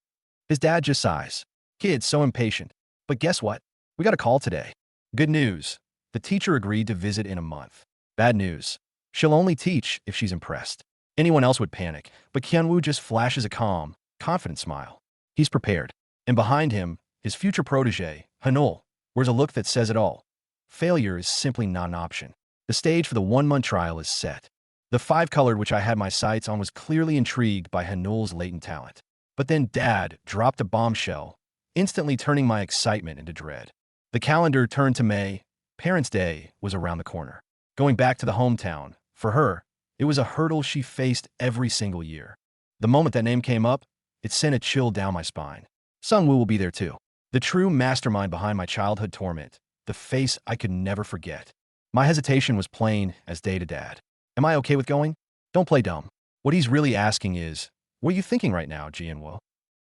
His dad just sighs. Kid's so impatient. But guess what? We got a call today. Good news. The teacher agreed to visit in a month. Bad news. She'll only teach if she's impressed. Anyone else would panic, but Kyungwoo just flashes a calm, confident smile. He's prepared. And behind him, his future protege, Hanul, wears a look that says it all. Failure is simply not an option. The stage for the one-month trial is set. The five-colored which I had my sights on was clearly intrigued by Hanul's latent talent. But then Dad dropped a bombshell, instantly turning my excitement into dread. The calendar turned to May. Parents' Day was around the corner. Going back to the hometown, for her, it was a hurdle she faced every single year. The moment that name came up, it sent a chill down my spine. Sungwoo will be there too. The true mastermind behind my childhood torment, the face I could never forget. My hesitation was plain as day to Dad. Am I okay with going? Don't play dumb. What he's really asking is, what are you thinking right now, Jianwo?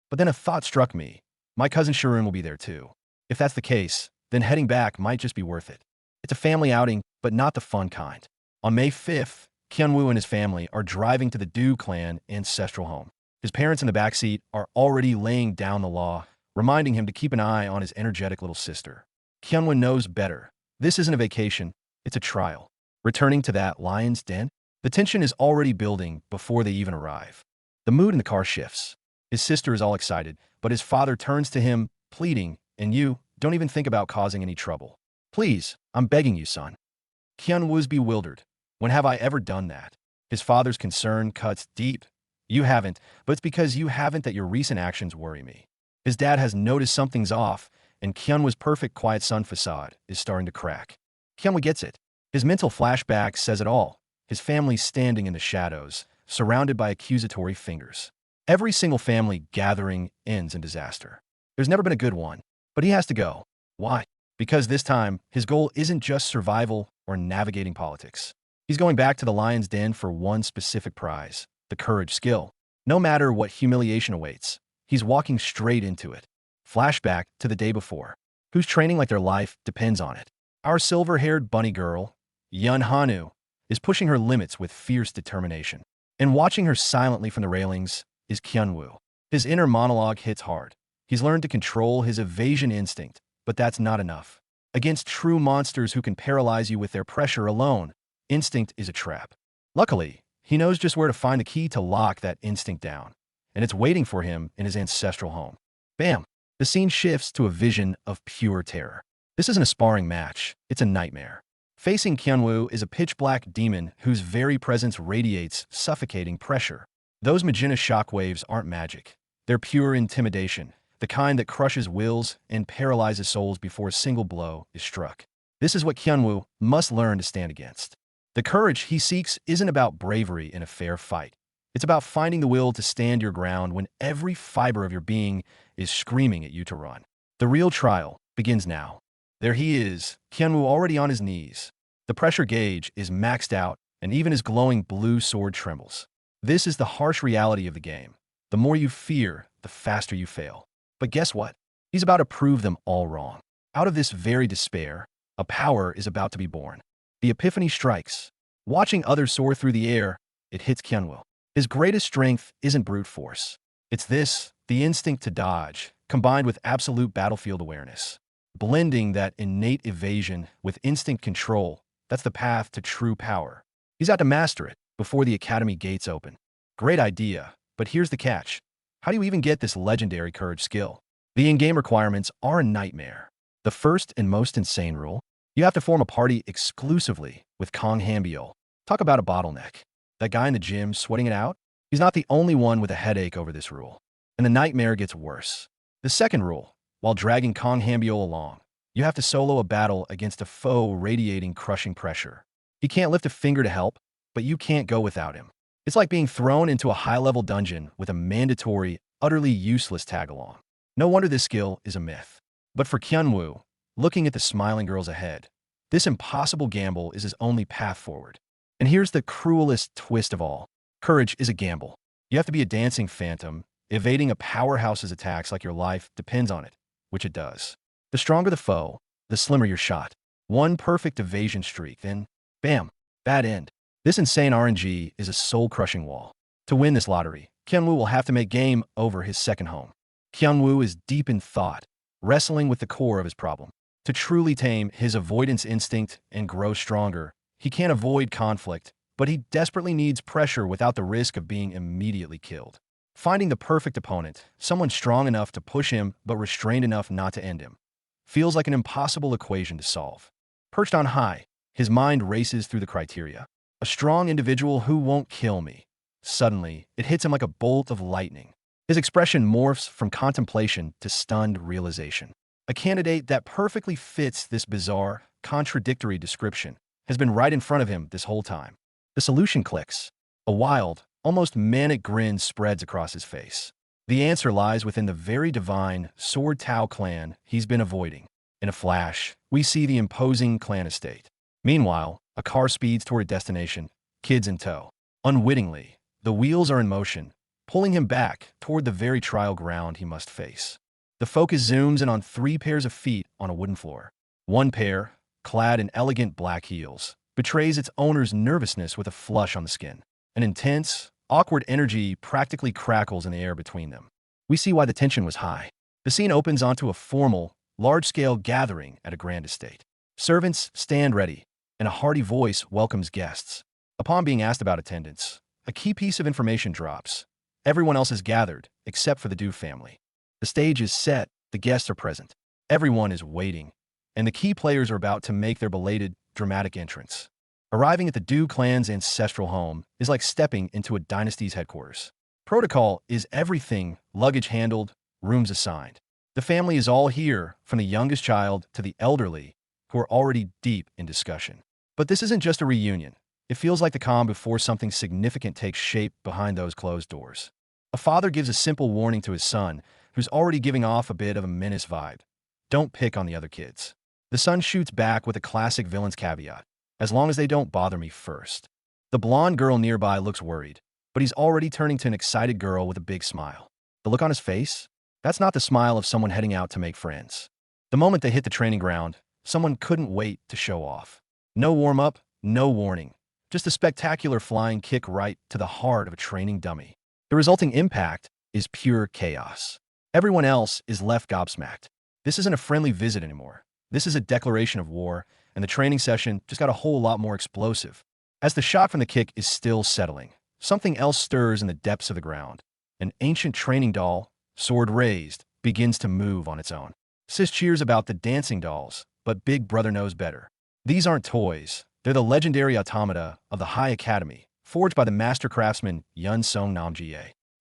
But then a thought struck me. My cousin Shirun will be there too. If that's the case, then heading back might just be worth it. It's a family outing, but not the fun kind. On May 5th, Kyungwoo and his family are driving to the Du clan ancestral home. His parents in the backseat are already laying down the law, reminding him to keep an eye on his energetic little sister. Kyungwoo knows better. This isn't a vacation, it's a trial. Returning to that lion's den, the tension is already building before they even arrive. The mood in the car shifts. His sister is all excited, but his father turns to him, pleading, and you, don't even think about causing any trouble. Please, I'm begging you, son. Kyungwoo's bewildered. When have I ever done that? His father's concern cuts deep. You haven't, but it's because you haven't that your recent actions worry me. His dad has noticed something's off, and Kyungwoo's perfect quiet son facade is starting to crack. Kyungwoo gets it. His mental flashback says it all. His family standing in the shadows, surrounded by accusatory fingers. Every single family gathering ends in disaster. There's never been a good one, but he has to go. Why? Because this time, his goal isn't just survival or navigating politics. He's going back to the lion's den for one specific prize, the courage skill. No matter what humiliation awaits, he's walking straight into it. Flashback to the day before. Who's training like their life depends on it. Our silver-haired bunny girl, Yun Hanu, is pushing her limits with fierce determination. And watching her silently from the railings is Kyungwoo. His inner monologue hits hard. He's learned to control his evasion instinct, but that's not enough. Against true monsters who can paralyze you with their pressure alone, instinct is a trap. Luckily, he knows just where to find the key to lock that instinct down, and it's waiting for him in his ancestral home. Bam! The scene shifts to a vision of pure terror. This isn't a sparring match, it's a nightmare. Facing Kyungwoo is a pitch-black demon whose very presence radiates suffocating pressure. Those magenta shockwaves aren't magic. They're pure intimidation, the kind that crushes wills and paralyzes souls before a single blow is struck. This is what Kyungwoo must learn to stand against. The courage he seeks isn't about bravery in a fair fight. It's about finding the will to stand your ground when every fiber of your being is screaming at you to run. The real trial begins now. There he is, Kyunwoo already on his knees. The pressure gauge is maxed out, and even his glowing blue sword trembles. This is the harsh reality of the game. The more you fear, the faster you fail. But guess what? He's about to prove them all wrong. Out of this very despair, a power is about to be born. The epiphany strikes. Watching others soar through the air, it hits Kyunwoo. His greatest strength isn't brute force. It's this, the instinct to dodge, combined with absolute battlefield awareness. Blending that innate evasion with instinct control, that's the path to true power. He's got to master it before the academy gates open. Great idea, but here's the catch. How do you even get this legendary courage skill? The in-game requirements are a nightmare. The first and most insane rule, you have to form a party exclusively with Kong Hanbyul. Talk about a bottleneck. That guy in the gym sweating it out? He's not the only one with a headache over this rule. And the nightmare gets worse. The second rule, while dragging Kong Hanbyul along, you have to solo a battle against a foe radiating crushing pressure. He can't lift a finger to help, but you can't go without him. It's like being thrown into a high-level dungeon with a mandatory, utterly useless tag-along. No wonder this skill is a myth. But for Kyunwoo, looking at the smiling girls ahead, this impossible gamble is his only path forward. And here's the cruelest twist of all. Courage is a gamble. You have to be a dancing phantom, evading a powerhouse's attacks like your life depends on it, which it does. The stronger the foe, the slimmer your shot. One perfect evasion streak, then, bam, bad end. This insane RNG is a soul-crushing wall. To win this lottery, Kyunwoo will have to make game over his second home. Kyunwoo is deep in thought, wrestling with the core of his problem. To truly tame his avoidance instinct and grow stronger, he can't avoid conflict, but he desperately needs pressure without the risk of being immediately killed. Finding the perfect opponent, someone strong enough to push him but restrained enough not to end him, feels like an impossible equation to solve. Perched on high, his mind races through the criteria. A strong individual who won't kill me. Suddenly, it hits him like a bolt of lightning. His expression morphs from contemplation to stunned realization. A candidate that perfectly fits this bizarre, contradictory description has been right in front of him this whole time. The solution clicks. A wild, almost manic grin spreads across his face. The answer lies within the very divine Sword Tao clan he's been avoiding. In a flash, we see the imposing clan estate. Meanwhile, a car speeds toward a destination, kids in tow. Unwittingly, the wheels are in motion, pulling him back toward the very trial ground he must face. The focus zooms in on 3 pairs of feet on a wooden floor. One pair, clad in elegant black heels, betrays its owner's nervousness with a flush on the skin. An intense, awkward energy practically crackles in the air between them. We see why the tension was high. The scene opens onto a formal, large-scale gathering at a grand estate. Servants stand ready, and a hearty voice welcomes guests. Upon being asked about attendance, a key piece of information drops. Everyone else is gathered, except for the Du family. The stage is set, the guests are present. Everyone is waiting, and the key players are about to make their belated, dramatic entrance. Arriving at the Du clan's ancestral home is like stepping into a dynasty's headquarters. Protocol is everything, luggage handled, rooms assigned. The family is all here, from the youngest child to the elderly, who are already deep in discussion. But this isn't just a reunion. It feels like the calm before something significant takes shape behind those closed doors. A father gives a simple warning to his son, who's already giving off a bit of a menace vibe. Don't pick on the other kids. The son shoots back with a classic villain's caveat. As long as they don't bother me first. The blonde girl nearby looks worried, but he's already turning to an excited girl with a big smile. The look on his face? That's not the smile of someone heading out to make friends. The moment they hit the training ground, someone couldn't wait to show off. No warm-up, no warning. Just a spectacular flying kick right to the heart of a training dummy. The resulting impact is pure chaos. Everyone else is left gobsmacked. This isn't a friendly visit anymore. This is a declaration of war, and the training session just got a whole lot more explosive. As the shock from the kick is still settling, something else stirs in the depths of the ground. An ancient training doll, sword raised, begins to move on its own. Sis cheers about the dancing dolls, but Big Brother knows better. These aren't toys. They're the legendary automata of the High Academy, forged by the master craftsman Yun Song Namjie.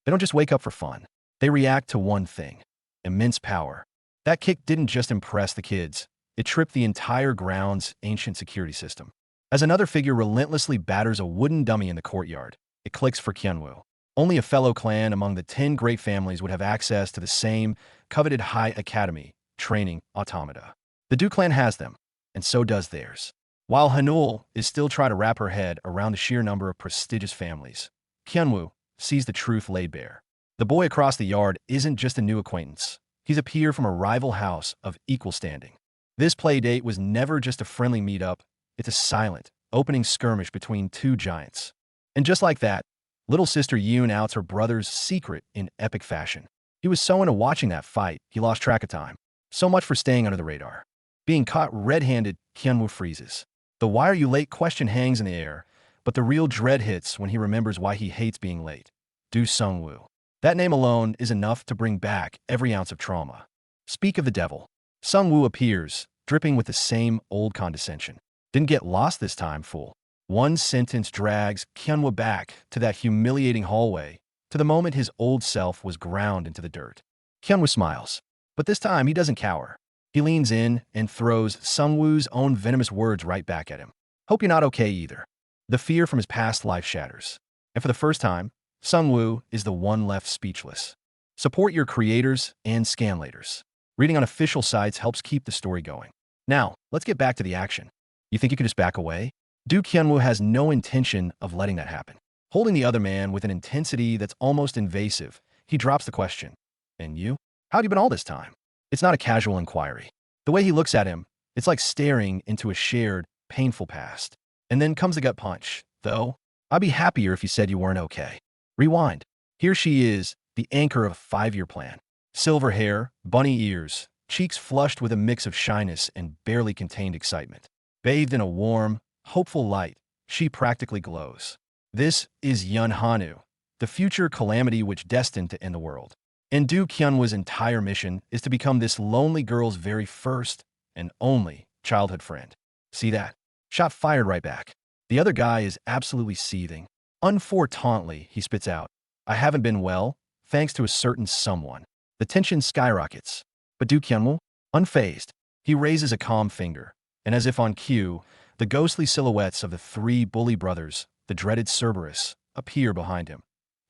They don't just wake up for fun. They react to one thing: immense power. That kick didn't just impress the kids. It tripped the entire ground's ancient security system. As another figure relentlessly batters a wooden dummy in the courtyard, it clicks for Kyunwoo. Only a fellow clan among the 10 great families would have access to the same coveted High Academy training automata. The Du clan has them, and so does theirs. While Hanul is still trying to wrap her head around the sheer number of prestigious families, Kyunwoo sees the truth laid bare. The boy across the yard isn't just a new acquaintance. He's a peer from a rival house of equal standing. This play date was never just a friendly meetup. It's a silent, opening skirmish between two giants. And just like that, little sister Yoon outs her brother's secret in epic fashion. He was so into watching that fight, he lost track of time. So much for staying under the radar. Being caught red-handed, Kyunwoo freezes. The "why are you late" question hangs in the air, but the real dread hits when he remembers why he hates being late. Do Sung-woo. That name alone is enough to bring back every ounce of trauma. Speak of the devil. Sung-woo appears, dripping with the same old condescension. Didn't get lost this time, fool. One sentence drags Kyunwoo back to that humiliating hallway, to the moment his old self was ground into the dirt. Kyunwoo smiles, but this time he doesn't cower. He leans in and throws Sung-woo's own venomous words right back at him. Hope you're not okay either. The fear from his past life shatters. And for the first time, Sung-woo is the one left speechless. Support your creators and scanlators. Reading on official sites helps keep the story going. Now, let's get back to the action. You think you could just back away? Do Kyunwoo has no intention of letting that happen. Holding the other man with an intensity that's almost invasive, he drops the question. And you? How'd you been all this time? It's not a casual inquiry. The way he looks at him, it's like staring into a shared, painful past. And then comes the gut punch. Though, I'd be happier if you said you weren't okay. Rewind. Here she is, the anchor of a 5-year plan. Silver hair, bunny ears, cheeks flushed with a mix of shyness and barely contained excitement. Bathed in a warm, hopeful light, she practically glows. This is Yun Hanu, the future calamity which destined to end the world. And Do Kyunwoo's entire mission is to become this lonely girl's very first and only childhood friend. See that? Shot fired right back. The other guy is absolutely seething. Unfortunately, he spits out, I haven't been well, thanks to a certain someone. The tension skyrockets. But Do Kyunwoo, unfazed, he raises a calm finger, and as if on cue, the ghostly silhouettes of the 3 bully brothers, the dreaded Cerberus, appear behind him.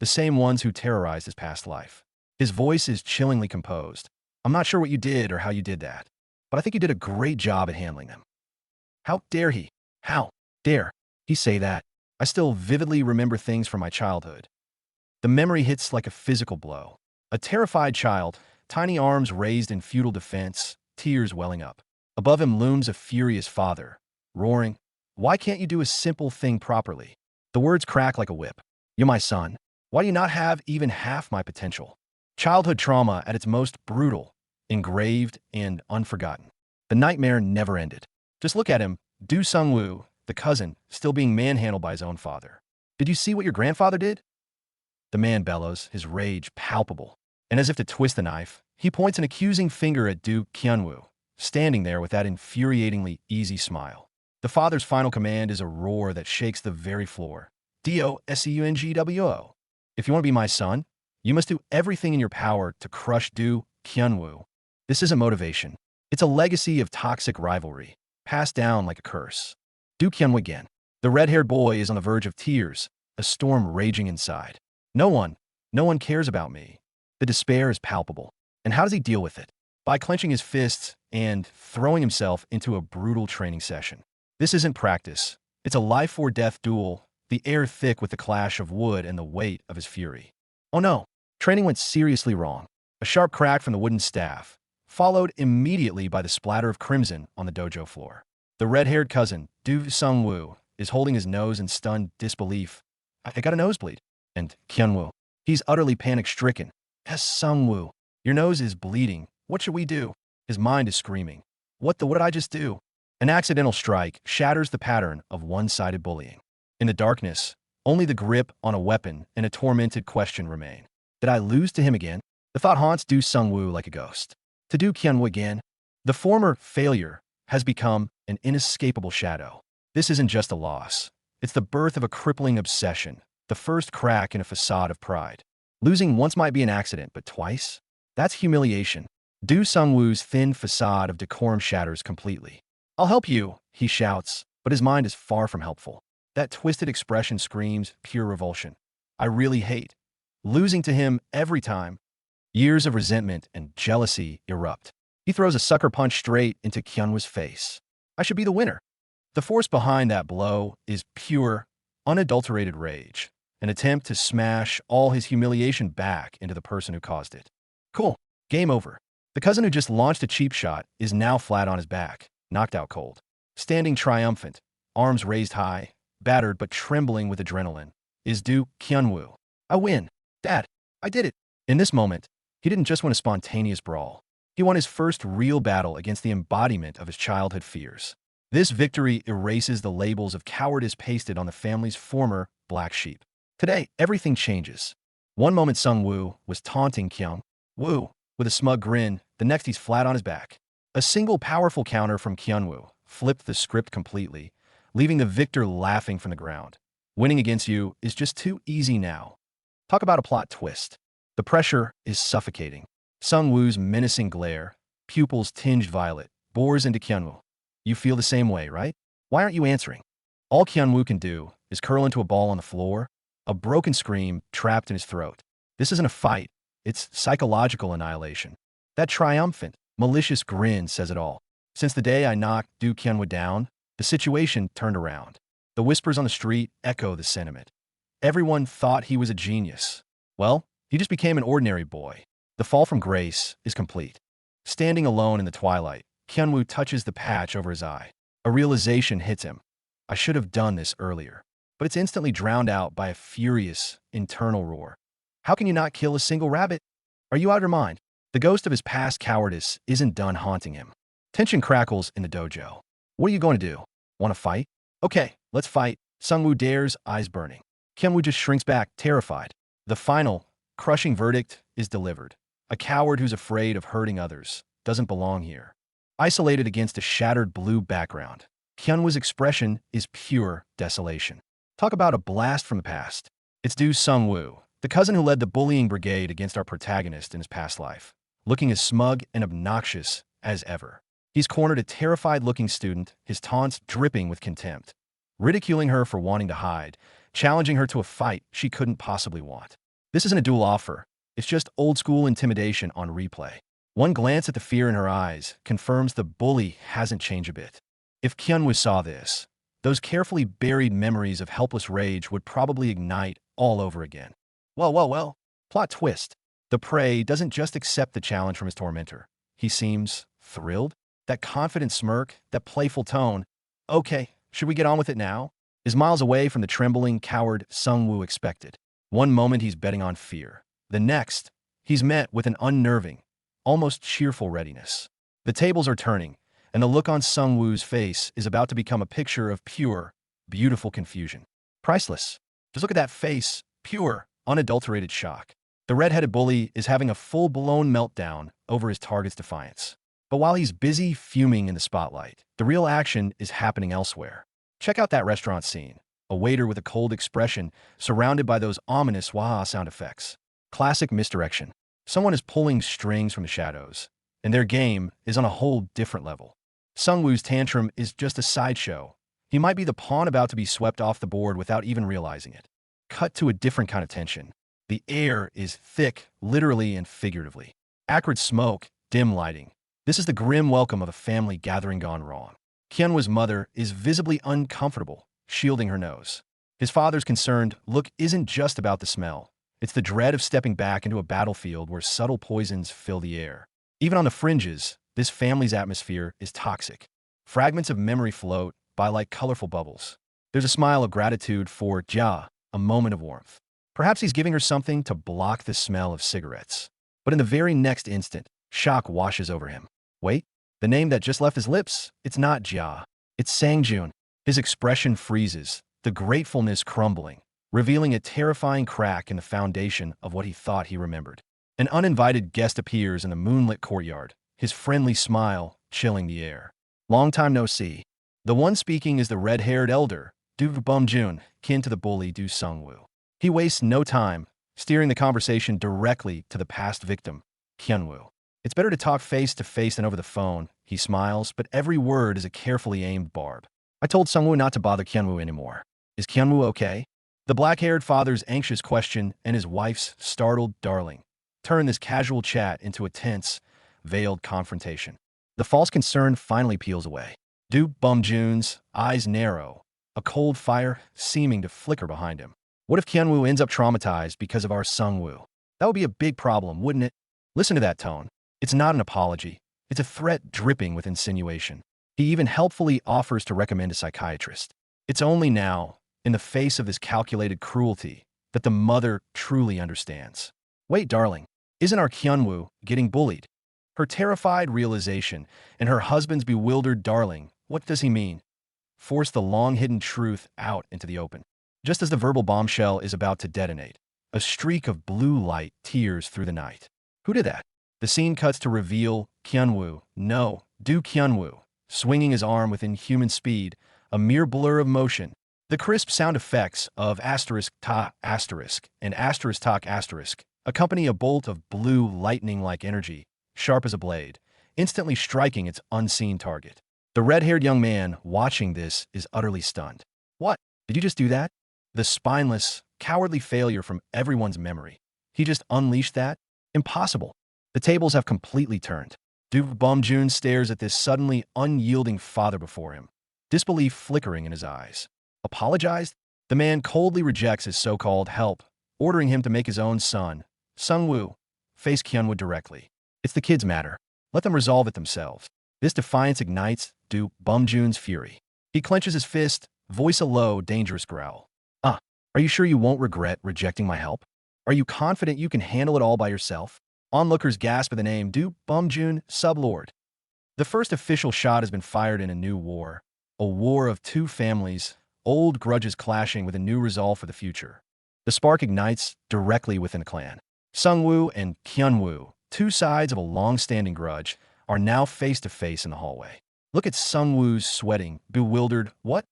The same ones who terrorized his past life. His voice is chillingly composed. I'm not sure what you did or how you did that, but I think you did a great job at handling them. How dare he? How dare he say that? I still vividly remember things from my childhood. The memory hits like a physical blow. A terrified child, tiny arms raised in futile defense, tears welling up. Above him looms a furious father, roaring, why can't you do a simple thing properly? The words crack like a whip. You're my son. Why do you not have even half my potential? Childhood trauma at its most brutal, engraved, and unforgotten. The nightmare never ended. Just look at him, Do Sung-woo, the cousin, still being manhandled by his own father. Did you see what your grandfather did? The man bellows, his rage palpable. And as if to twist the knife, he points an accusing finger at Do Kyunwoo, standing there with that infuriatingly easy smile. The father's final command is a roar that shakes the very floor. DOSEUNGWO. If you want to be my son, you must do everything in your power to crush Do Kyunwoo. This isn't motivation. It's a legacy of toxic rivalry, passed down like a curse. Do Kyunwoo again. The red-haired boy is on the verge of tears, a storm raging inside. No one cares about me. The despair is palpable. And how does he deal with it? By clenching his fists and throwing himself into a brutal training session. This isn't practice. It's a life-or-death duel, the air thick with the clash of wood and the weight of his fury. Oh no, training went seriously wrong. A sharp crack from the wooden staff, followed immediately by the splatter of crimson on the dojo floor. The red-haired cousin, Do Sung-woo, is holding his nose in stunned disbelief. I got a nosebleed. And Kyunwoo, he's utterly panic-stricken. Yes, Sung-woo, your nose is bleeding. What should we do? His mind is screaming. What did I just do? An accidental strike shatters the pattern of one-sided bullying. In the darkness, only the grip on a weapon and a tormented question remain. Did I lose to him again? The thought haunts Do Sung-woo like a ghost. To Do Kyunwoo again? The former failure has become an inescapable shadow. This isn't just a loss. It's the birth of a crippling obsession, the first crack in a facade of pride. Losing once might be an accident, but twice? That's humiliation. Do Sung-woo's thin facade of decorum shatters completely. I'll help you, he shouts, but his mind is far from helpful. That twisted expression screams pure revulsion. I really hate losing to him every time. Years of resentment and jealousy erupt. He throws a sucker punch straight into Kyunwoo's face. I should be the winner. The force behind that blow is pure, unadulterated rage, an attempt to smash all his humiliation back into the person who caused it. Cool. Game over. The cousin who just launched a cheap shot is now flat on his back, knocked out cold. Standing triumphant, arms raised high, battered but trembling with adrenaline, is Duke Kyunwoo. I win. Dad, I did it. In this moment, he didn't just win a spontaneous brawl. He won his first real battle against the embodiment of his childhood fears. This victory erases the labels of cowardice pasted on the family's former black sheep. Today, everything changes. One moment Sung-woo was taunting Kyung-woo with a smug grin, the next he's flat on his back. A single powerful counter from Kyunwoo flipped the script completely, leaving the victor laughing from the ground. Winning against you is just too easy now. Talk about a plot twist. The pressure is suffocating. Sung-woo's menacing glare, pupils tinged violet, bores into Kyunwoo. You feel the same way, right? Why aren't you answering? All Kyunwoo can do is curl into a ball on the floor, a broken scream trapped in his throat. This isn't a fight. It's psychological annihilation. That triumphant, malicious grin says it all. Since the day I knocked Du Kyunwoo down, the situation turned around. The whispers on the street echo the sentiment. Everyone thought he was a genius. Well, he just became an ordinary boy. The fall from grace is complete. Standing alone in the twilight, Kyunwoo touches the patch over his eye. A realization hits him. I should have done this earlier. But it's instantly drowned out by a furious, internal roar. How can you not kill a single rabbit? Are you out of your mind? The ghost of his past cowardice isn't done haunting him. Tension crackles in the dojo. What are you going to do? Want to fight? Okay, let's fight. Sung-woo dares, eyes burning. Kyunwoo just shrinks back, terrified. The final, crushing verdict is delivered. A coward who's afraid of hurting others doesn't belong here. Isolated against a shattered blue background, Kyunwoo's expression is pure desolation. Talk about a blast from the past. It's Du Sung-woo, the cousin who led the bullying brigade against our protagonist in his past life, looking as smug and obnoxious as ever. He's cornered a terrified-looking student, his taunts dripping with contempt, ridiculing her for wanting to hide, challenging her to a fight she couldn't possibly want. This isn't a duel offer. It's just old-school intimidation on replay. One glance at the fear in her eyes confirms the bully hasn't changed a bit. If Kyunwoo saw this, those carefully buried memories of helpless rage would probably ignite all over again. Well. Plot twist. The prey doesn't just accept the challenge from his tormentor. He seems thrilled. That confident smirk, that playful tone. Okay, should we get on with it now? Is miles away from the trembling, coward Sung-woo expected. One moment he's betting on fear. The next, he's met with an unnerving, almost cheerful readiness. The tables are turning, and the look on Sung-woo's face is about to become a picture of pure, beautiful confusion. Priceless. Just look at that face, pure, unadulterated shock. The red-headed bully is having a full-blown meltdown over his target's defiance. But while he's busy fuming in the spotlight, the real action is happening elsewhere. Check out that restaurant scene. A waiter with a cold expression, surrounded by those ominous wah sound effects. Classic misdirection. Someone is pulling strings from the shadows, and their game is on a whole different level. Sung-woo's tantrum is just a sideshow. He might be the pawn about to be swept off the board without even realizing it. Cut to a different kind of tension. The air is thick, literally and figuratively. Acrid smoke, dim lighting. This is the grim welcome of a family gathering gone wrong. Kyunwoo's mother is visibly uncomfortable, shielding her nose. His father's concerned look isn't just about the smell. It's the dread of stepping back into a battlefield where subtle poisons fill the air. Even on the fringes, this family's atmosphere is toxic. Fragments of memory float by like colorful bubbles. There's a smile of gratitude for Ja, a moment of warmth. Perhaps he's giving her something to block the smell of cigarettes. But in the very next instant, shock washes over him. Wait, the name that just left his lips, it's not Ja. It's Sangjun. His expression freezes, the gratefulness crumbling, revealing a terrifying crack in the foundation of what he thought he remembered. An uninvited guest appears in the moonlit courtyard, his friendly smile chilling the air. Long time no see. The one speaking is the red-haired elder, Du Bumjun, kin to the bully Du Sung-woo. He wastes no time, steering the conversation directly to the past victim, Kyunwoo. It's better to talk face-to-face than over the phone, he smiles, but every word is a carefully aimed barb. I told Sung-woo not to bother Kyunwoo anymore. Is Kyunwoo okay? The black-haired father's anxious question and his wife's startled darling turn this casual chat into a tense, veiled confrontation. The false concern finally peels away. Du Bum-jun's eyes narrow, a cold fire seeming to flicker behind him. What if Kyunwoo ends up traumatized because of our Sungwoo? That would be a big problem, wouldn't it? Listen to that tone. It's not an apology. It's a threat dripping with insinuation. He even helpfully offers to recommend a psychiatrist. It's only now, in the face of this calculated cruelty, that the mother truly understands. Wait, darling, isn't our Kyunwoo getting bullied? Her terrified realization and her husband's bewildered darling, what does he mean? Force the long-hidden truth out into the open. Just as the verbal bombshell is about to detonate, a streak of blue light tears through the night. Who did that? The scene cuts to reveal Kyunwoo, no, Du Kyunwoo, swinging his arm with inhuman speed, a mere blur of motion. The crisp sound effects of asterisk ta asterisk and asterisk talk asterisk accompany a bolt of blue lightning-like energy, sharp as a blade, instantly striking its unseen target. The red-haired young man watching this is utterly stunned. What? Did you just do that? The spineless, cowardly failure from everyone's memory. He just unleashed that? Impossible. The tables have completely turned. Du Bum-jun stares at this suddenly unyielding father before him, disbelief flickering in his eyes. Apologized? The man coldly rejects his so-called help, ordering him to make his own son, Sungwoo, face Kyunwoo directly. It's the kids' matter. Let them resolve it themselves. This defiance ignites Du Bum-jun's fury. He clenches his fist, voice a low, dangerous growl. Are you sure you won't regret rejecting my help? Are you confident you can handle it all by yourself? Onlookers gasp at the name Du Bum-jun, Sublord. The first official shot has been fired in a new war. A war of two families, old grudges clashing with a new resolve for the future. The spark ignites directly within a clan. Sungwoo and Kyunwoo, two sides of a long-standing grudge, are now face-to-face in the hallway. Look at Sungwoo's sweating, bewildered, what?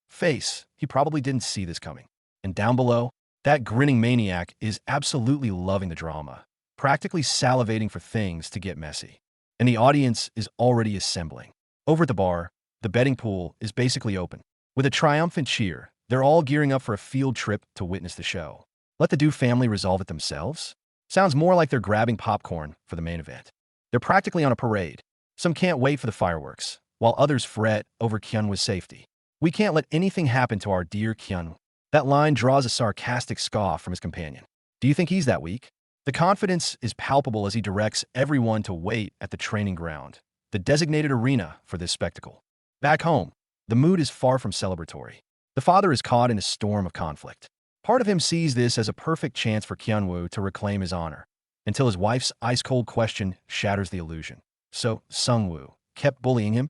Face. He probably didn't see this coming. And down below, that grinning maniac is absolutely loving the drama, practically salivating for things to get messy. And the audience is already assembling. Over at the bar, the betting pool is basically open. With a triumphant cheer, they're all gearing up for a field trip to witness the show. Let the Du family resolve it themselves? Sounds more like they're grabbing popcorn for the main event. They're practically on a parade. Some can't wait for the fireworks, while others fret over Kyunwoo's safety. We can't let anything happen to our dear Kyunwoo. That line draws a sarcastic scoff from his companion. Do you think he's that weak? The confidence is palpable as he directs everyone to wait at the training ground, the designated arena for this spectacle. Back home, the mood is far from celebratory. The father is caught in a storm of conflict. Part of him sees this as a perfect chance for Kyunwoo to reclaim his honor, until his wife's ice-cold question shatters the illusion. So, Sungwoo kept bullying him?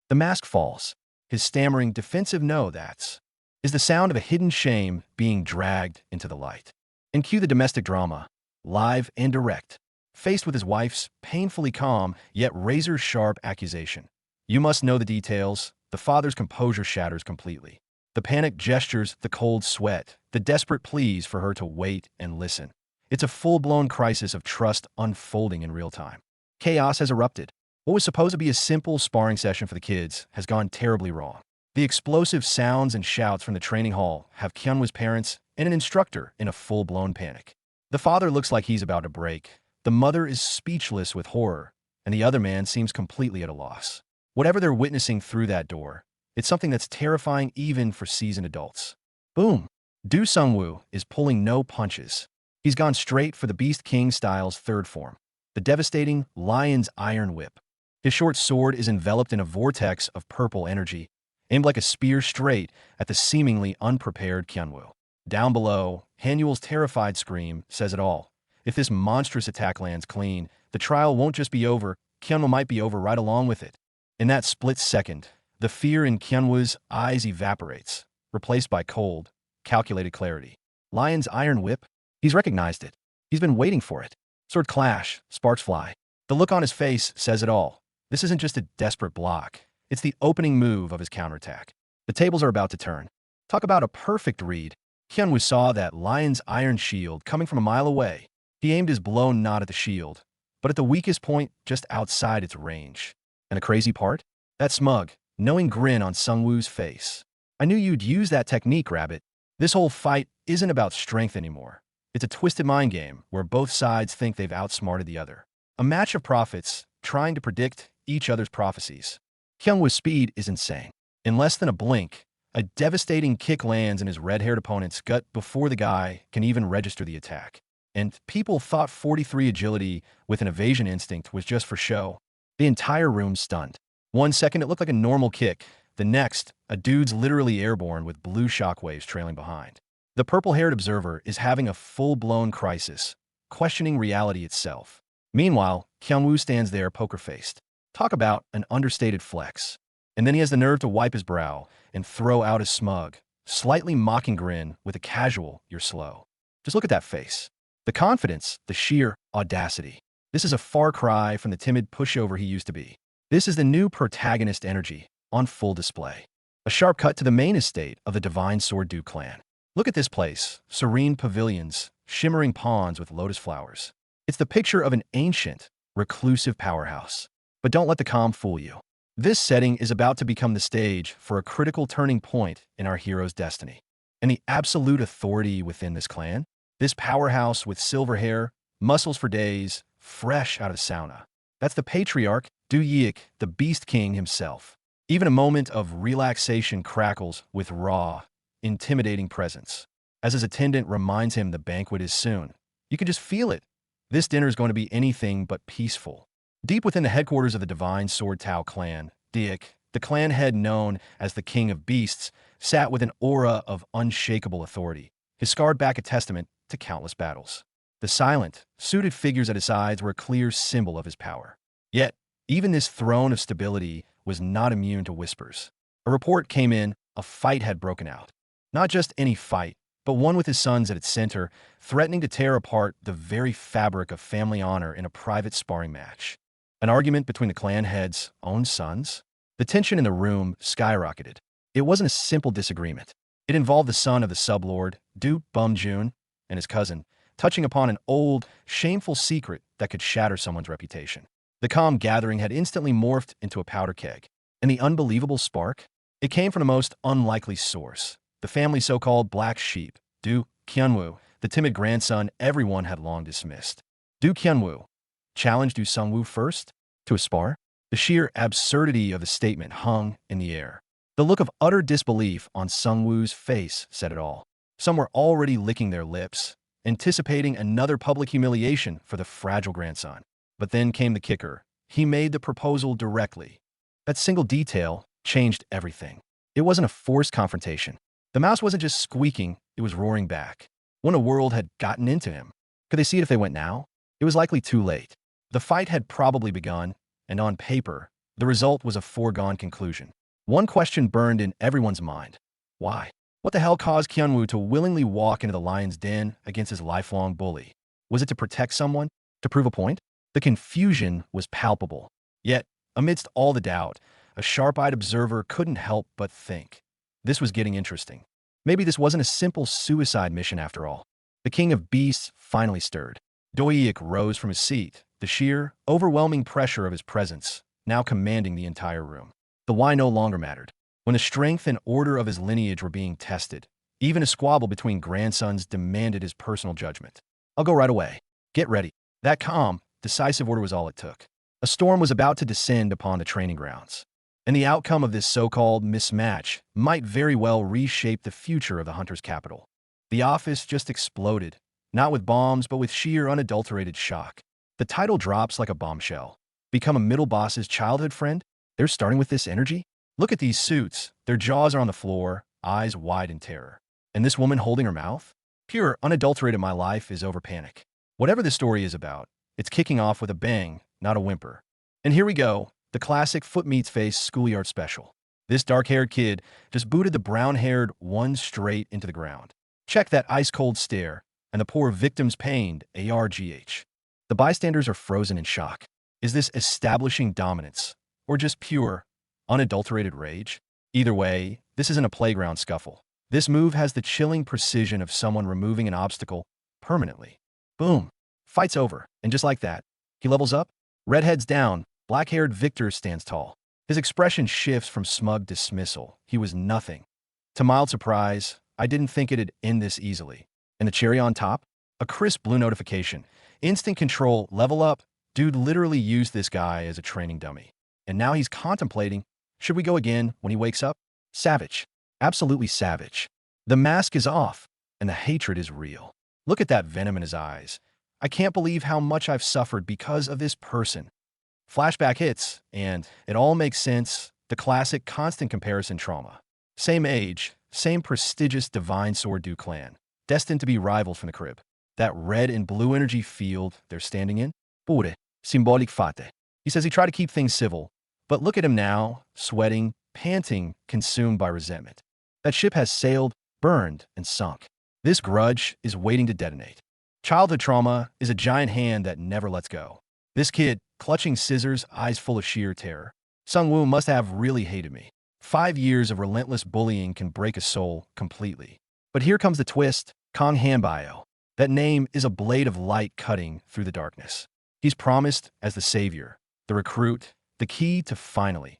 The mask falls. His stammering, defensive no, that's is the sound of a hidden shame being dragged into the light. And cue the domestic drama, live and direct, faced with his wife's painfully calm yet razor-sharp accusation. You must know the details. The father's composure shatters completely. The panicked gestures, the cold sweat, the desperate pleas for her to wait and listen. It's a full-blown crisis of trust unfolding in real time. Chaos has erupted. What was supposed to be a simple sparring session for the kids has gone terribly wrong. The explosive sounds and shouts from the training hall have Kyunwoo's parents and an instructor in a full-blown panic. The father looks like he's about to break. The mother is speechless with horror, and the other man seems completely at a loss. Whatever they're witnessing through that door, it's something that's terrifying even for seasoned adults. Boom! Du Sungwoo is pulling no punches. He's gone straight for the Beast King style's third form, the devastating Lion's Iron Whip. His short sword is enveloped in a vortex of purple energy, aimed like a spear straight at the seemingly unprepared Kyunwoo. Down below, Hanyul's terrified scream says it all. If this monstrous attack lands clean, the trial won't just be over, Kyunwoo might be over right along with it. In that split second, the fear in Kyunwoo's eyes evaporates, replaced by cold, calculated clarity. Lion's Iron Whip? He's recognized it. He's been waiting for it. Sword clash, sparks fly. The look on his face says it all. This isn't just a desperate block. It's the opening move of his counterattack. The tables are about to turn. Talk about a perfect read. Kyunwoo saw that Lion's iron shield coming from a mile away. He aimed his blow not at the shield, but at the weakest point just outside its range. And the crazy part? That smug, knowing grin on Sungwoo's face. I knew you'd use that technique, Rabbit. This whole fight isn't about strength anymore. It's a twisted mind game where both sides think they've outsmarted the other. A match of prophets, trying to predict each other's prophecies. Kyungwoo's speed is insane. In less than a blink, a devastating kick lands in his red-haired opponent's gut before the guy can even register the attack. And people thought 43 agility with an evasion instinct was just for show. The entire room stunned. 1 second, it looked like a normal kick. The next, a dude's literally airborne with blue shockwaves trailing behind. The purple-haired observer is having a full-blown crisis, questioning reality itself. Meanwhile, Kyungwoo stands there poker-faced. Talk about an understated flex. And then he has the nerve to wipe his brow and throw out a smug, slightly mocking grin with a casual, "You're slow." Just look at that face. The confidence, the sheer audacity. This is a far cry from the timid pushover he used to be. This is the new protagonist energy on full display. A sharp cut to the main estate of the Divine Sword Du clan. Look at this place, serene pavilions, shimmering ponds with lotus flowers. It's the picture of an ancient, reclusive powerhouse. But don't let the calm fool you. This setting is about to become the stage for a critical turning point in our hero's destiny. And the absolute authority within this clan, this powerhouse with silver hair, muscles for days, fresh out of the sauna. That's the patriarch, Du Yik, the Beast King himself. Even a moment of relaxation crackles with raw, intimidating presence. As his attendant reminds him the banquet is soon, you can just feel it. This dinner is going to be anything but peaceful. Deep within the headquarters of the Divine Sword Tao clan, Diak, the clan head known as the King of Beasts, sat with an aura of unshakable authority, his scarred back a testament to countless battles. The silent, suited figures at his sides were a clear symbol of his power. Yet, even this throne of stability was not immune to whispers. A report came in, a fight had broken out. Not just any fight, but one with his sons at its center, threatening to tear apart the very fabric of family honor in a private sparring match. An argument between the clan head's own sons? The tension in the room skyrocketed. It wasn't a simple disagreement. It involved the son of the sublord, Du Bumjun, and his cousin, touching upon an old, shameful secret that could shatter someone's reputation. The calm gathering had instantly morphed into a powder keg. And the unbelievable spark? It came from the most unlikely source. The family's so-called black sheep, Du Kyunwoo, the timid grandson everyone had long dismissed. Du Kyunwoo challenged Du Sungwoo first to a spar. The sheer absurdity of the statement hung in the air. The look of utter disbelief on Sungwoo's face said it all. Some were already licking their lips, anticipating another public humiliation for the fragile grandson. But then came the kicker. He made the proposal directly. That single detail changed everything. It wasn't a forced confrontation. The mouse wasn't just squeaking, it was roaring back. When a world had gotten into him. Could they see it if they went now? It was likely too late. The fight had probably begun, and on paper, the result was a foregone conclusion. One question burned in everyone's mind. Why? What the hell caused Kyunwoo to willingly walk into the lion's den against his lifelong bully? Was it to protect someone? To prove a point? The confusion was palpable. Yet, amidst all the doubt, a sharp-eyed observer couldn't help but think. This was getting interesting. Maybe this wasn't a simple suicide mission after all. The King of Beasts finally stirred. Doyik rose from his seat, the sheer, overwhelming pressure of his presence now commanding the entire room. The why no longer mattered. When the strength and order of his lineage were being tested, even a squabble between grandsons demanded his personal judgment. "I'll go right away. Get ready." That calm, decisive order was all it took. A storm was about to descend upon the training grounds. And the outcome of this so-called mismatch might very well reshape the future of the Hunter's capital. The office just exploded, not with bombs, but with sheer unadulterated shock. The title drops like a bombshell. Become a middle boss's childhood friend? They're starting with this energy? Look at these suits. Their jaws are on the floor, eyes wide in terror. And this woman holding her mouth? Pure, unadulterated my life is over panic. Whatever the story is about, it's kicking off with a bang, not a whimper. And here we go. The classic foot meets face schoolyard special. This dark-haired kid just booted the brown-haired one straight into the ground. Check that ice-cold stare, and the poor victim's pained ARGH. The bystanders are frozen in shock. Is this establishing dominance, or just pure, unadulterated rage? Either way, this isn't a playground scuffle. This move has the chilling precision of someone removing an obstacle permanently. Boom. Fight's over, and just like that, he levels up, redheads down, black-haired Victor stands tall. His expression shifts from smug dismissal. He was nothing. To mild surprise, I didn't think it'd end this easily. And the cherry on top? A crisp blue notification. Instant control, level up, Dude literally used this guy as a training dummy. And now he's contemplating, should we go again when he wakes up? Savage. Absolutely savage. The mask is off, and the hatred is real. Look at that venom in his eyes. I can't believe how much I've suffered because of this person. Flashback hits, and it all makes sense. The classic constant comparison trauma. Same age, same prestigious divine sword Du clan, destined to be rivals from the crib. That red and blue energy field they're standing in? Pure, symbolic fate. He says he tried to keep things civil, but look at him now, sweating, panting, consumed by resentment. That ship has sailed, burned, and sunk. This grudge is waiting to detonate. Childhood trauma is a giant hand that never lets go. This kid, clutching scissors, eyes full of sheer terror. Sung-woo must have really hated me. 5 years of relentless bullying can break a soul completely. But here comes the twist, Kong Hanbyo. That name is a blade of light cutting through the darkness. He's promised as the savior, the recruit, the key to finally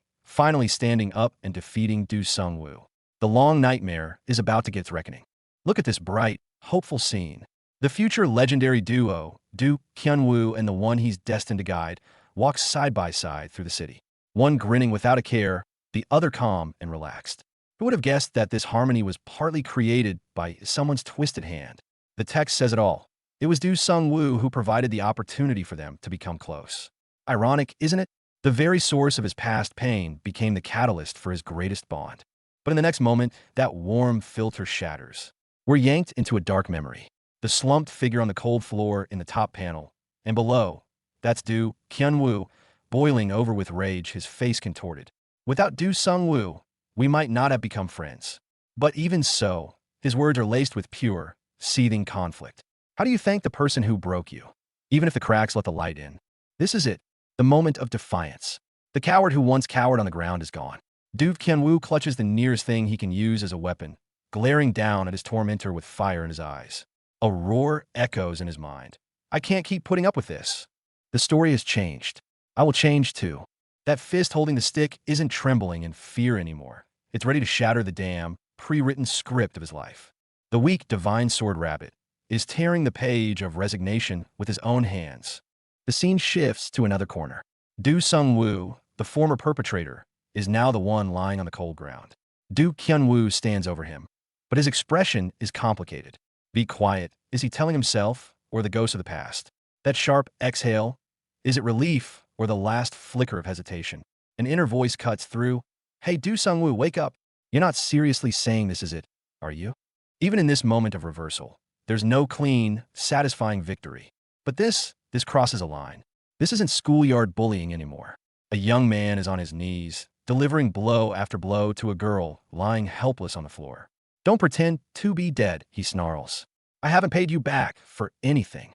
standing up and defeating Du Sung-woo. The long nightmare is about to get its reckoning. Look at this bright, hopeful scene. The future legendary duo, Du Kyun-woo and the one he's destined to guide, walk side by side through the city. One grinning without a care, the other calm and relaxed. Who would have guessed that this harmony was partly created by someone's twisted hand? The text says it all. It was Du Sung-woo who provided the opportunity for them to become close. Ironic, isn't it? The very source of his past pain became the catalyst for his greatest bond. But in the next moment, that warm filter shatters. We're yanked into a dark memory. The slumped figure on the cold floor in the top panel. And below, that's Du Kyun-woo, boiling over with rage, his face contorted. Without Du Sung-woo, we might not have become friends. But even so, his words are laced with pure, seething conflict. How do you thank the person who broke you? Even if the cracks let the light in. This is it, the moment of defiance. The coward who once cowered on the ground is gone. Du Kyun-woo clutches the nearest thing he can use as a weapon, glaring down at his tormentor with fire in his eyes. A roar echoes in his mind. I can't keep putting up with this. The story has changed. I will change too. That fist holding the stick isn't trembling in fear anymore. It's ready to shatter the damn, pre-written script of his life. The weak divine sword rabbit is tearing the page of resignation with his own hands. The scene shifts to another corner. Du Sung-woo, the former perpetrator, is now the one lying on the cold ground. Du Kyun-woo stands over him, but his expression is complicated. Be quiet. Is he telling himself or the ghost of the past? That sharp exhale, is it relief or the last flicker of hesitation? An inner voice cuts through. Hey, Du Sung-woo, wake up. You're not seriously saying this is it, are you? Even in this moment of reversal, there's no clean, satisfying victory. But this crosses a line. This isn't schoolyard bullying anymore. A young man is on his knees, delivering blow after blow to a girl lying helpless on the floor. Don't pretend to be dead, he snarls. I haven't paid you back for anything.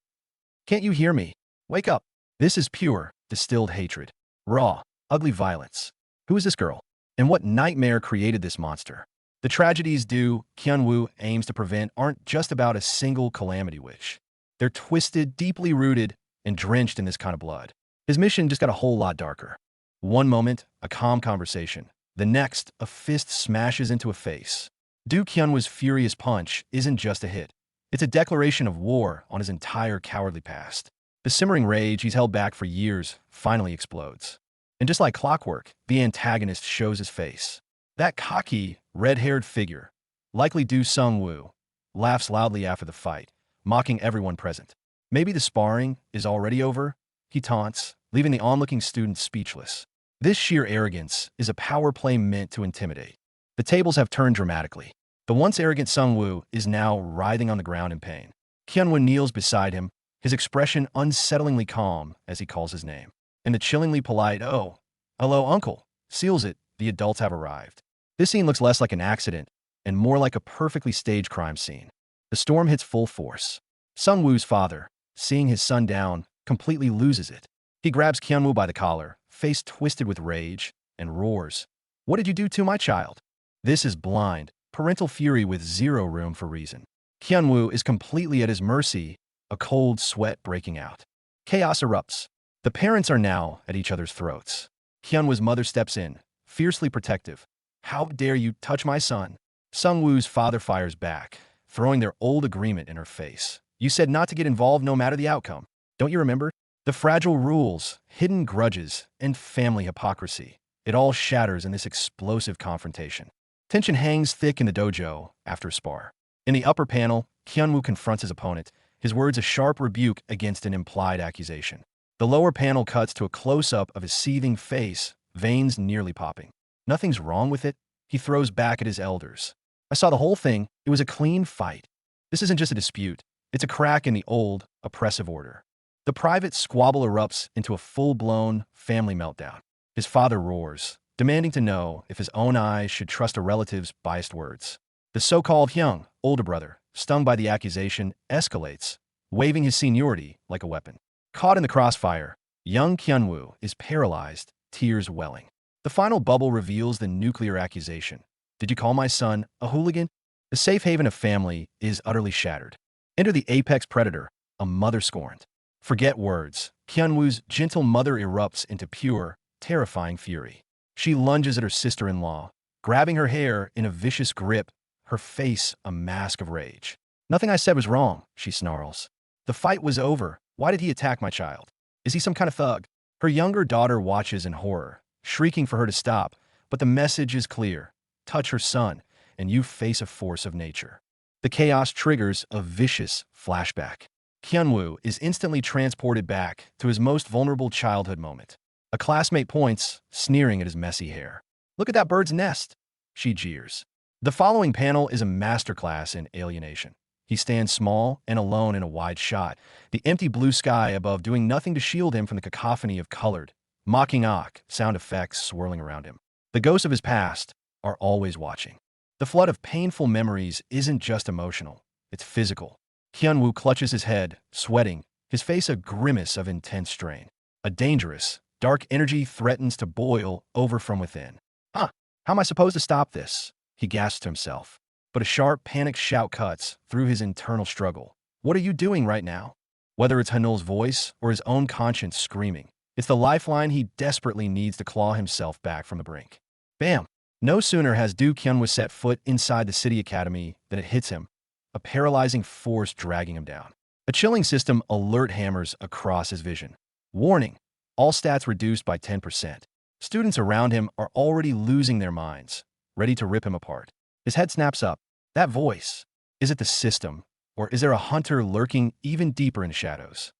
Can't you hear me? Wake up. This is pure, distilled hatred. Raw, ugly violence. Who is this girl? And what nightmare created this monster? The tragedies Du Kyun-woo aims to prevent aren't just about a single calamity wish. They're twisted, deeply rooted, and drenched in this kind of blood. His mission just got a whole lot darker. One moment, a calm conversation. The next, a fist smashes into a face. Du Kyun-woo's furious punch isn't just a hit. It's a declaration of war on his entire cowardly past. The simmering rage he's held back for years finally explodes. And just like clockwork, the antagonist shows his face. That cocky, red-haired figure, likely Du Sung-woo, laughs loudly after the fight, mocking everyone present. Maybe the sparring is already over, he taunts, leaving the onlooking students speechless. This sheer arrogance is a power play meant to intimidate. The tables have turned dramatically. The once arrogant Sung-woo is now writhing on the ground in pain. Kyun-woo kneels beside him, his expression unsettlingly calm as he calls his name. And the chillingly polite, "Oh, hello, uncle," seals it. The adults have arrived. This scene looks less like an accident and more like a perfectly staged crime scene. The storm hits full force. Sung-woo's father, seeing his son down, completely loses it. He grabs Kyun-woo by the collar, face twisted with rage, and roars, "What did you do to my child?" This is blind, parental fury with zero room for reason. Kyun-woo is completely at his mercy, a cold sweat breaking out. Chaos erupts. The parents are now at each other's throats. Kyun-woo's mother steps in, fiercely protective. "How dare you touch my son?" Sung-woo's father fires back, throwing their old agreement in her face. "You said not to get involved no matter the outcome. Don't you remember? The fragile rules, hidden grudges, and family hypocrisy. It all shatters in this explosive confrontation. Tension hangs thick in the dojo after a spar. In the upper panel, Kyunwoo confronts his opponent, his words a sharp rebuke against an implied accusation. The lower panel cuts to a close-up of his seething face, veins nearly popping. Nothing's wrong with it, he throws back at his elders. I saw the whole thing, it was a clean fight. This isn't just a dispute, it's a crack in the old, oppressive order. The private squabble erupts into a full-blown family meltdown. His father roars, demanding to know if his own eyes should trust a relative's biased words. The so-called young, older brother, stung by the accusation, escalates, waving his seniority like a weapon. Caught in the crossfire, young Kyunwoo is paralyzed, tears welling. The final bubble reveals the nuclear accusation. Did you call my son a hooligan? The safe haven of family is utterly shattered. Enter the apex predator, a mother scorned. Forget words. Kyunwoo's gentle mother erupts into pure, terrifying fury. She lunges at her sister-in-law, grabbing her hair in a vicious grip, her face a mask of rage. Nothing I said was wrong, she snarls. The fight was over. Why did he attack my child? Is he some kind of thug? Her younger daughter watches in horror, shrieking for her to stop, but the message is clear. Touch her son, and you face a force of nature. The chaos triggers a vicious flashback. Kyunwoo is instantly transported back to his most vulnerable childhood moment. A classmate points, sneering at his messy hair. Look at that bird's nest, she jeers. The following panel is a masterclass in alienation. He stands small and alone in a wide shot, the empty blue sky above doing nothing to shield him from the cacophony of colored, mocking sound effects swirling around him. The ghosts of his past are always watching. The flood of painful memories isn't just emotional, it's physical. Kyunwoo clutches his head, sweating, his face a grimace of intense strain. A dangerous, dark energy threatens to boil over from within. How am I supposed to stop this? He gasps to himself. But a sharp, panicked shout cuts through his internal struggle. What are you doing right now? Whether it's Hanul's voice or his own conscience screaming, it's the lifeline he desperately needs to claw himself back from the brink. Bam! No sooner has Do Kyunwoo set foot inside the city academy than it hits him, a paralyzing force dragging him down. A chilling system alert hammers across his vision. Warning, all stats reduced by 10%. Students around him are already losing their minds, ready to rip him apart. His head snaps up. That voice, is it the system, or is there a hunter lurking even deeper in the shadows?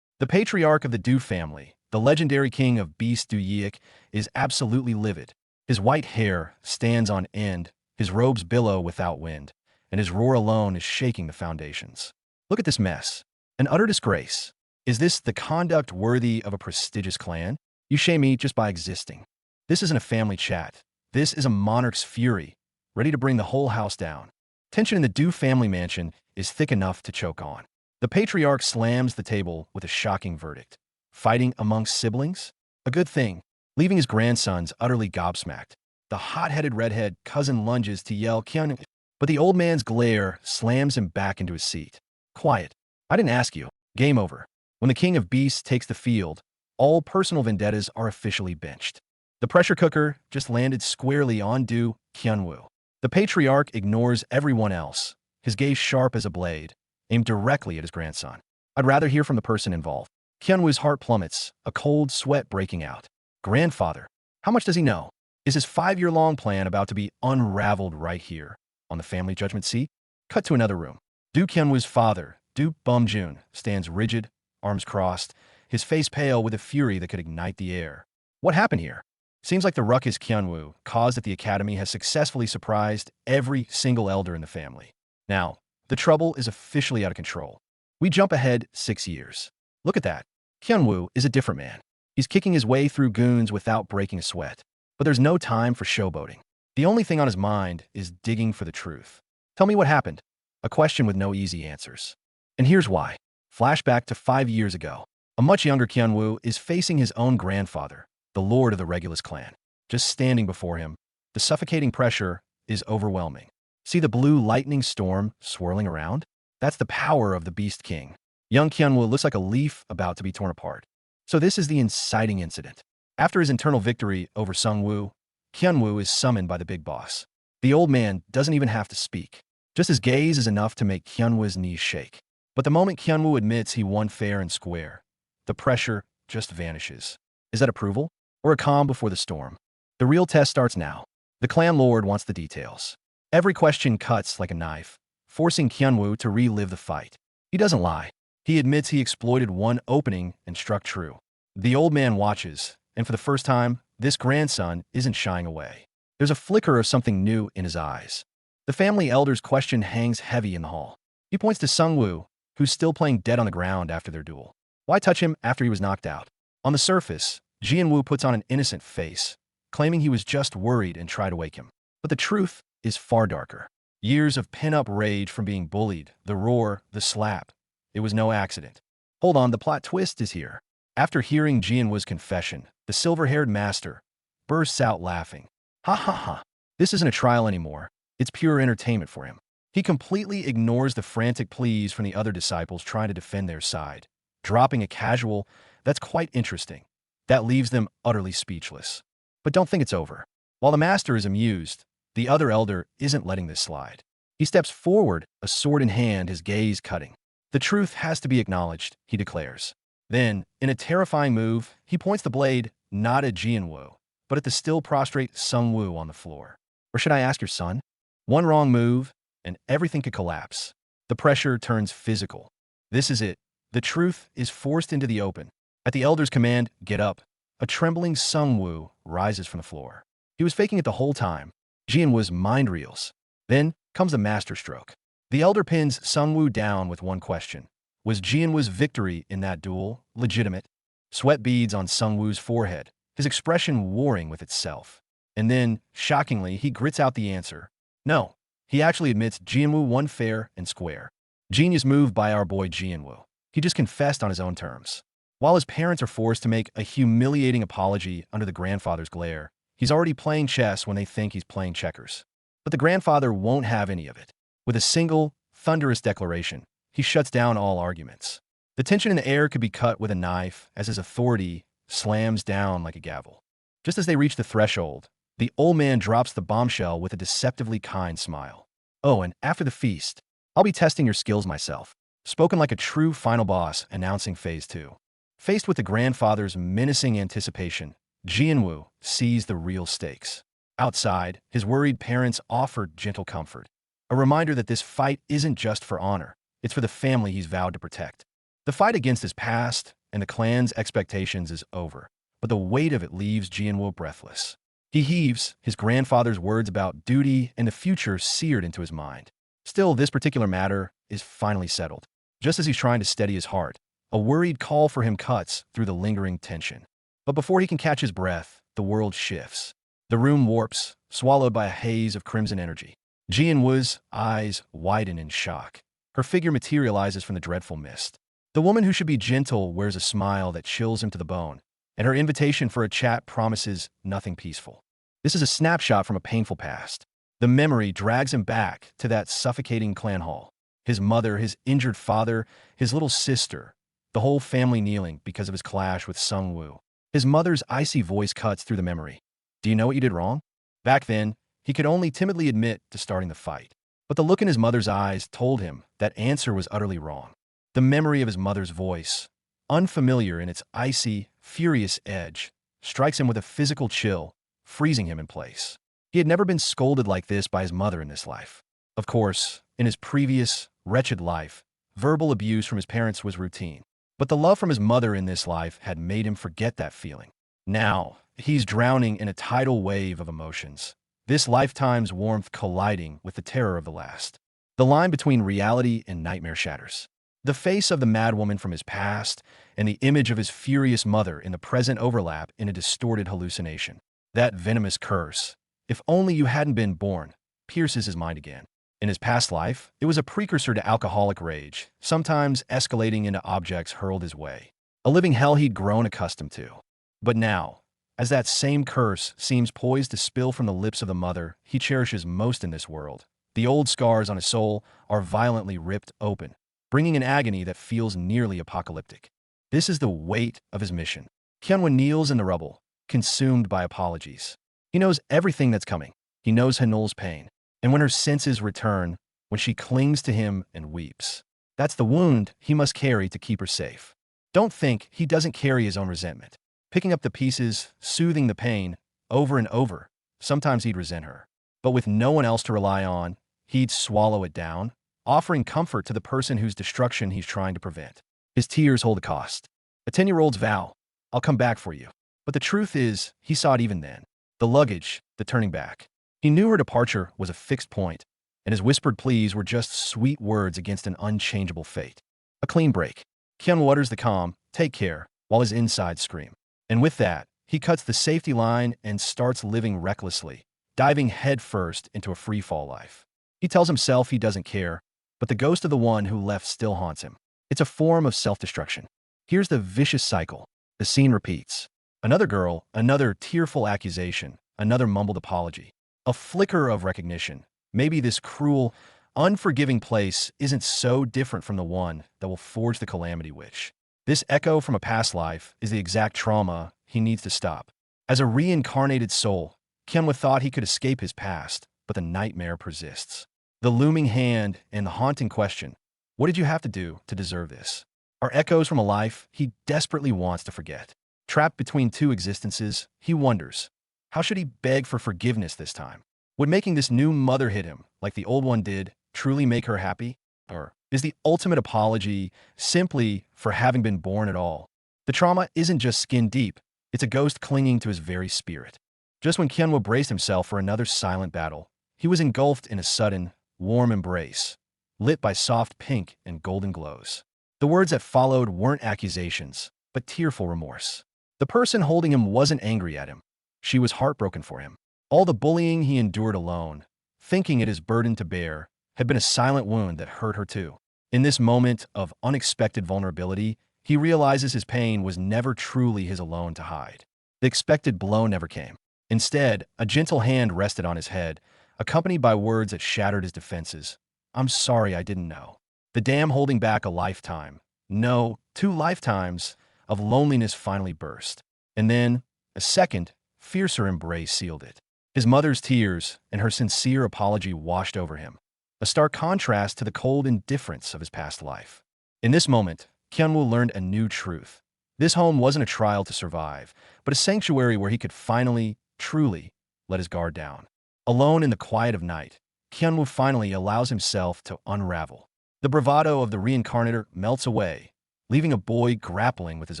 The patriarch of the Du family, the legendary king of Beast Du Yiek, is absolutely livid. His white hair stands on end, his robes billow without wind, and his roar alone is shaking the foundations. Look at this mess. An utter disgrace. Is this the conduct worthy of a prestigious clan? You shame me just by existing. This isn't a family chat. This is a monarch's fury, ready to bring the whole house down. Tension in the Du family mansion is thick enough to choke on. The patriarch slams the table with a shocking verdict. Fighting amongst siblings? A good thing. Leaving his grandsons utterly gobsmacked. The hot-headed redhead cousin lunges to yell Kyunwoo, but the old man's glare slams him back into his seat. Quiet. I didn't ask you. Game over. When the king of beasts takes the field, all personal vendettas are officially benched. The pressure cooker just landed squarely on Du Kyunwoo. The patriarch ignores everyone else, his gaze sharp as a blade, aimed directly at his grandson. I'd rather hear from the person involved. Kyunwoo's heart plummets, a cold sweat breaking out. Grandfather, how much does he know? Is his 5-year-long plan about to be unraveled right here, on the family judgment seat? Cut to another room. Du Kyunwoo's father, Du Bumjun, stands rigid, arms crossed, his face pale with a fury that could ignite the air. What happened here? Seems like the ruckus Kyunwoo caused at the academy has successfully surprised every single elder in the family. Now, the trouble is officially out of control. We jump ahead 6 years. Look at that. Kyunwoo is a different man. He's kicking his way through goons without breaking a sweat. But there's no time for showboating. The only thing on his mind is digging for the truth. Tell me what happened. A question with no easy answers. And here's why. Flashback to 5 years ago. A much younger Kyunwoo is facing his own grandfather, the lord of the Regulus clan. Just standing before him, the suffocating pressure is overwhelming. See the blue lightning storm swirling around? That's the power of the Beast King. Young Kyunwoo looks like a leaf about to be torn apart. So this is the inciting incident. After his internal victory over Sungwoo, Kyunwoo is summoned by the big boss. The old man doesn't even have to speak. Just his gaze is enough to make Kyunwoo's knees shake. But the moment Kyunwoo admits he won fair and square, The pressure just vanishes. Is that approval? Or a calm before the storm? The real test starts now. The clan lord wants the details. Every question cuts like a knife, forcing Kyunwoo to relive the fight. He doesn't lie. He admits he exploited one opening and struck true. The old man watches, and for the first time, this grandson isn't shying away. There's a flicker of something new in his eyes. The family elder's question hangs heavy in the hall. He points to Sungwoo, who's still playing dead on the ground after their duel. Why touch him after he was knocked out? On the surface, Jianwoo puts on an innocent face, claiming he was just worried and tried to wake him. But the truth is far darker. Years of pin-up rage from being bullied, the roar, the slap. It was no accident. Hold on, the plot twist is here. After hearing Jianwoo's confession, the silver-haired master bursts out laughing. Ha ha ha. This isn't a trial anymore. It's pure entertainment for him. He completely ignores the frantic pleas from the other disciples trying to defend their side, dropping a casual, "That's quite interesting." That leaves them utterly speechless. But don't think it's over. While the master is amused, the other elder isn't letting this slide. He steps forward, a sword in hand, his gaze cutting. The truth has to be acknowledged, he declares. Then, in a terrifying move, he points the blade not at Jianwoo, but at the still prostrate Sungwoo on the floor. Or should I ask your son? One wrong move, and everything could collapse. The pressure turns physical. This is it. The truth is forced into the open. At the elder's command, "Get up," a trembling Sungwoo rises from the floor. He was faking it the whole time. Jianwoo's mind reels. Then comes the masterstroke. The elder pins Sungwoo down with one question. Was Jianwoo's victory in that duel legitimate? Sweat beads on Sungwoo's forehead, his expression warring with itself. And then, shockingly, he grits out the answer. No. He actually admits Jianwoo won fair and square. Genius move by our boy Jianwoo. He just confessed on his own terms. While his parents are forced to make a humiliating apology under the grandfather's glare, he's already playing chess when they think he's playing checkers. But the grandfather won't have any of it. With a single, thunderous declaration, he shuts down all arguments. The tension in the air could be cut with a knife as his authority slams down like a gavel. Just as they reach the threshold, the old man drops the bombshell with a deceptively kind smile. Oh, and after the feast, I'll be testing your skills myself. Spoken like a true final boss announcing Phase 2. Faced with the grandfather's menacing anticipation, Jianwoo sees the real stakes. Outside, his worried parents offered gentle comfort. A reminder that this fight isn't just for honor, it's for the family he's vowed to protect. The fight against his past and the clan's expectations is over, but the weight of it leaves Jianwoo breathless. He heaves, his grandfather's words about duty and the future seared into his mind. Still, this particular matter is finally settled. Just as he's trying to steady his heart, a worried call for him cuts through the lingering tension. But before he can catch his breath, the world shifts. The room warps, swallowed by a haze of crimson energy. Jianwoo's eyes widen in shock. Her figure materializes from the dreadful mist. The woman who should be gentle wears a smile that chills him to the bone, and her invitation for a chat promises nothing peaceful. This is a snapshot from a painful past. The memory drags him back to that suffocating clan hall. His mother, his injured father, his little sister, the whole family kneeling because of his clash with Sungwoo. His mother's icy voice cuts through the memory. Do you know what you did wrong? Back then, he could only timidly admit to starting the fight. But the look in his mother's eyes told him that answer was utterly wrong. The memory of his mother's voice, unfamiliar in its icy, furious edge, strikes him with a physical chill, freezing him in place. He had never been scolded like this by his mother in this life. Of course, in his previous, wretched life, verbal abuse from his parents was routine. But the love from his mother in this life had made him forget that feeling. Now, he's drowning in a tidal wave of emotions, this lifetime's warmth colliding with the terror of the last. The line between reality and nightmare shatters. The face of the madwoman from his past and the image of his furious mother in the present overlap in a distorted hallucination. That venomous curse, "If only you hadn't been born," pierces his mind again. In his past life, it was a precursor to alcoholic rage, sometimes escalating into objects hurled his way. A living hell he'd grown accustomed to. But now, as that same curse seems poised to spill from the lips of the mother he cherishes most in this world, the old scars on his soul are violently ripped open, bringing an agony that feels nearly apocalyptic. This is the weight of his mission. Hyunwoo kneels in the rubble, consumed by apologies. He knows everything that's coming. He knows Hanul's pain. And when her senses return, when she clings to him and weeps, that's the wound he must carry to keep her safe. Don't think he doesn't carry his own resentment. Picking up the pieces, soothing the pain, over and over. Sometimes he'd resent her. But with no one else to rely on, he'd swallow it down, offering comfort to the person whose destruction he's trying to prevent. His tears hold a cost. A 10-year-old's vow, I'll come back for you. But the truth is, he saw it even then. The luggage, the turning back. He knew her departure was a fixed point, and his whispered pleas were just sweet words against an unchangeable fate. A clean break. Kyun utters the calm, take care, while his insides scream. And with that, he cuts the safety line and starts living recklessly, diving headfirst into a free-fall life. He tells himself he doesn't care, but the ghost of the one who left still haunts him. It's a form of self-destruction. Here's the vicious cycle. The scene repeats. Another girl, another tearful accusation, another mumbled apology. A flicker of recognition. Maybe this cruel, unforgiving place isn't so different from the one that will forge the calamity witch. This echo from a past life is the exact trauma he needs to stop. As a reincarnated soul, Kyun thought he could escape his past, but the nightmare persists. The looming hand and the haunting question, what did you have to do to deserve this? Are echoes from a life he desperately wants to forget. Trapped between two existences, he wonders, how should he beg for forgiveness this time? Would making this new mother hit him, like the old one did, truly make her happy? Or is the ultimate apology simply for having been born at all? The trauma isn't just skin deep, it's a ghost clinging to his very spirit. Just when Kyun braced himself for another silent battle, he was engulfed in a sudden, warm embrace, lit by soft pink and golden glows. The words that followed weren't accusations, but tearful remorse. The person holding him wasn't angry at him. She was heartbroken for him. All the bullying he endured alone, thinking it his burden to bear, had been a silent wound that hurt her too. In this moment of unexpected vulnerability, he realizes his pain was never truly his alone to hide. The expected blow never came. Instead, a gentle hand rested on his head, accompanied by words that shattered his defenses. I'm sorry I didn't know. The dam holding back a lifetime, no, 2 lifetimes, of loneliness finally burst. And then, a second, fiercer embrace sealed it. His mother's tears and her sincere apology washed over him, a stark contrast to the cold indifference of his past life. In this moment, Kyun learned a new truth. This home wasn't a trial to survive, but a sanctuary where he could finally, truly, let his guard down. Alone in the quiet of night, Kyun finally allows himself to unravel. The bravado of the reincarnator melts away, leaving a boy grappling with his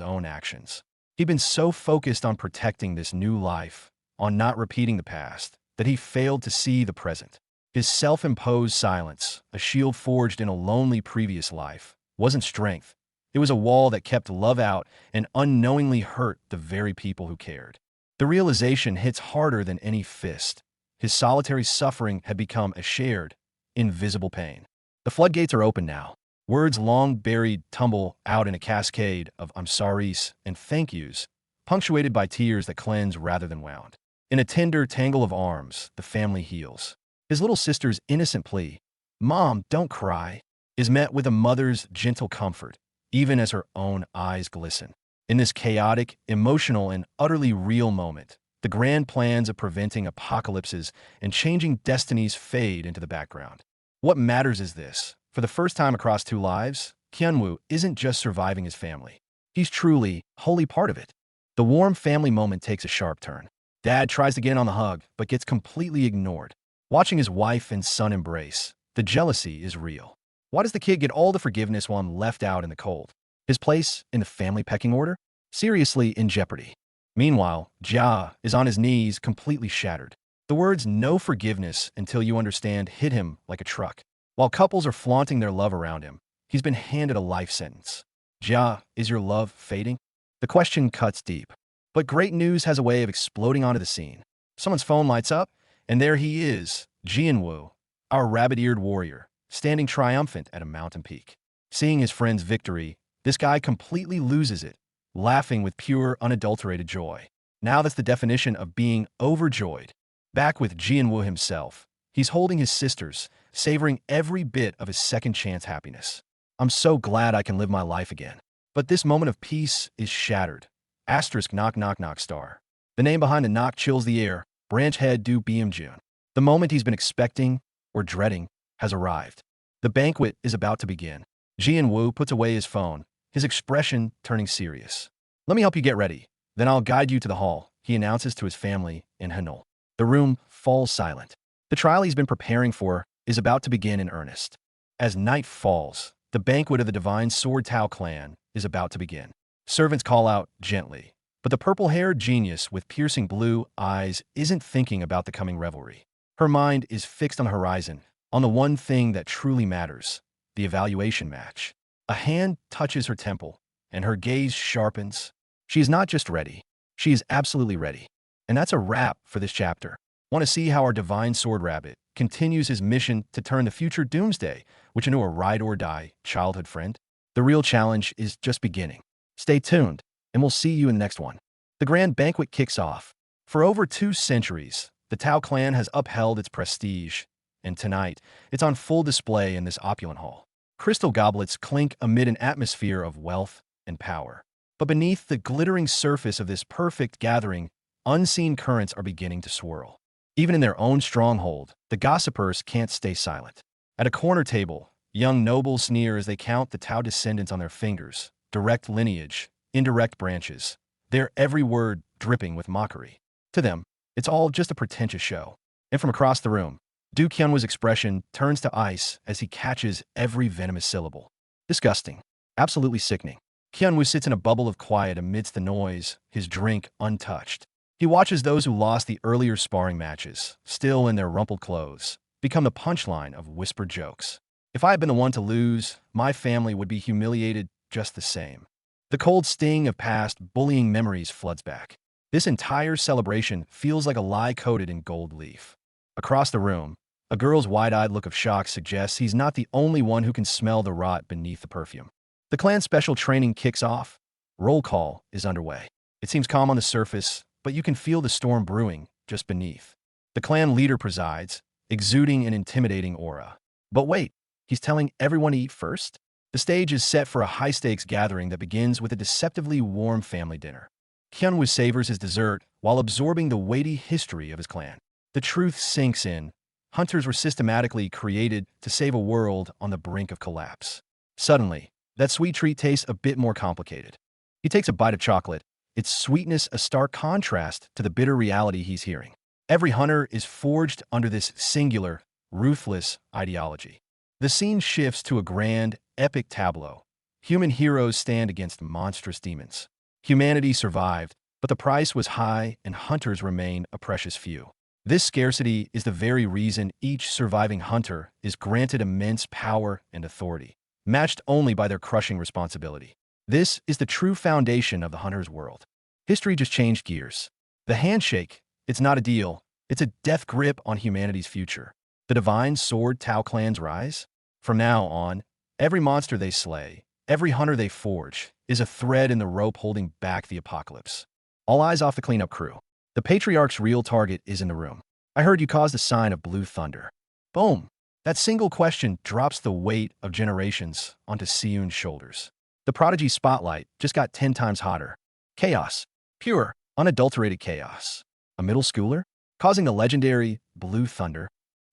own actions. He'd been so focused on protecting this new life, on not repeating the past, that he failed to see the present. His self-imposed silence, a shield forged in a lonely previous life, wasn't strength. It was a wall that kept love out and unknowingly hurt the very people who cared. The realization hits harder than any fist. His solitary suffering had become a shared, invisible pain. The floodgates are open now. Words long buried tumble out in a cascade of I'm sorries and thank yous, punctuated by tears that cleanse rather than wound. In a tender tangle of arms, the family heals. His little sister's innocent plea, Mom, don't cry, is met with a mother's gentle comfort, even as her own eyes glisten. In this chaotic, emotional, and utterly real moment, the grand plans of preventing apocalypses and changing destinies fade into the background. What matters is this. For the first time across 2 lives, Kyun isn't just surviving his family. He's truly, wholly part of it. The warm family moment takes a sharp turn. Dad tries to get in on the hug, but gets completely ignored. Watching his wife and son embrace, the jealousy is real. Why does the kid get all the forgiveness while I'm left out in the cold? His place in the family pecking order? Seriously in jeopardy. Meanwhile, Jia is on his knees, completely shattered. The words no forgiveness until you understand hit him like a truck. While couples are flaunting their love around him, he's been handed a life sentence. Jia, is your love fading? The question cuts deep. But great news has a way of exploding onto the scene. Someone's phone lights up, and there he is, Jianwoo, our rabbit-eared warrior, standing triumphant at a mountain peak. Seeing his friend's victory, this guy completely loses it, laughing with pure, unadulterated joy. Now that's the definition of being overjoyed. Back with Jianwoo himself, he's holding his sisters, savoring every bit of his second-chance happiness. I'm so glad I can live my life again. But this moment of peace is shattered. Asterisk knock knock knock star. The name behind the knock chills the air. Branch head due June. The moment he's been expecting, or dreading, has arrived. The banquet is about to begin. Jianwoo puts away his phone, his expression turning serious. "Let me help you get ready. Then I'll guide you to the hall," he announces to his family in Hanul. The room falls silent. The trial he's been preparing for is about to begin in earnest. As night falls, the banquet of the Divine Sword Tao clan is about to begin. Servants call out gently, but the purple-haired genius with piercing blue eyes isn't thinking about the coming revelry. Her mind is fixed on the horizon, on the one thing that truly matters, the evaluation match. A hand touches her temple, and her gaze sharpens. She is not just ready, she is absolutely ready. And that's a wrap for this chapter. Want to see how our divine sword rabbit continues his mission to turn the future doomsday, which into a ride-or-die childhood friend? The real challenge is just beginning. Stay tuned, and we'll see you in the next one. The grand banquet kicks off. For over 2 centuries, the Tao clan has upheld its prestige, and tonight, it's on full display in this opulent hall. Crystal goblets clink amid an atmosphere of wealth and power. But beneath the glittering surface of this perfect gathering, unseen currents are beginning to swirl. Even in their own stronghold, the gossipers can't stay silent. At a corner table, young nobles sneer as they count the Tao descendants on their fingers, direct lineage, indirect branches, their every word dripping with mockery. To them, it's all just a pretentious show. And from across the room, Du Qianwu's expression turns to ice as he catches every venomous syllable. Disgusting. Absolutely sickening. Qianwu sits in a bubble of quiet amidst the noise, his drink untouched. He watches those who lost the earlier sparring matches, still in their rumpled clothes, become the punchline of whispered jokes. If I had been the one to lose, my family would be humiliated just the same. The cold sting of past bullying memories floods back. This entire celebration feels like a lie coated in gold leaf. Across the room, a girl's wide-eyed look of shock suggests he's not the only one who can smell the rot beneath the perfume. The clan's special training kicks off. Roll call is underway. It seems calm on the surface, but you can feel the storm brewing just beneath. The clan leader presides, exuding an intimidating aura. But wait, he's telling everyone to eat first? The stage is set for a high-stakes gathering that begins with a deceptively warm family dinner. Qianwu savors his dessert while absorbing the weighty history of his clan. The truth sinks in. Hunters were systematically created to save a world on the brink of collapse. Suddenly, that sweet treat tastes a bit more complicated. He takes a bite of chocolate, its sweetness a stark contrast to the bitter reality he's hearing. Every hunter is forged under this singular, ruthless ideology. The scene shifts to a grand, epic tableau. Human heroes stand against monstrous demons. Humanity survived, but the price was high and hunters remain a precious few. This scarcity is the very reason each surviving hunter is granted immense power and authority, matched only by their crushing responsibility. This is the true foundation of the hunter's world. History just changed gears. The handshake, it's not a deal, it's a death grip on humanity's future. The divine sword Tao clan's rise? From now on, every monster they slay, every hunter they forge, is a thread in the rope holding back the apocalypse. All eyes off the cleanup crew. The patriarch's real target is in the room. "I heard you caused a sign of blue thunder." Boom! That single question drops the weight of generations onto Siyun's shoulders. The prodigy spotlight just got 10 times hotter. Chaos. Pure, unadulterated chaos. A middle schooler? Causing the legendary blue thunder?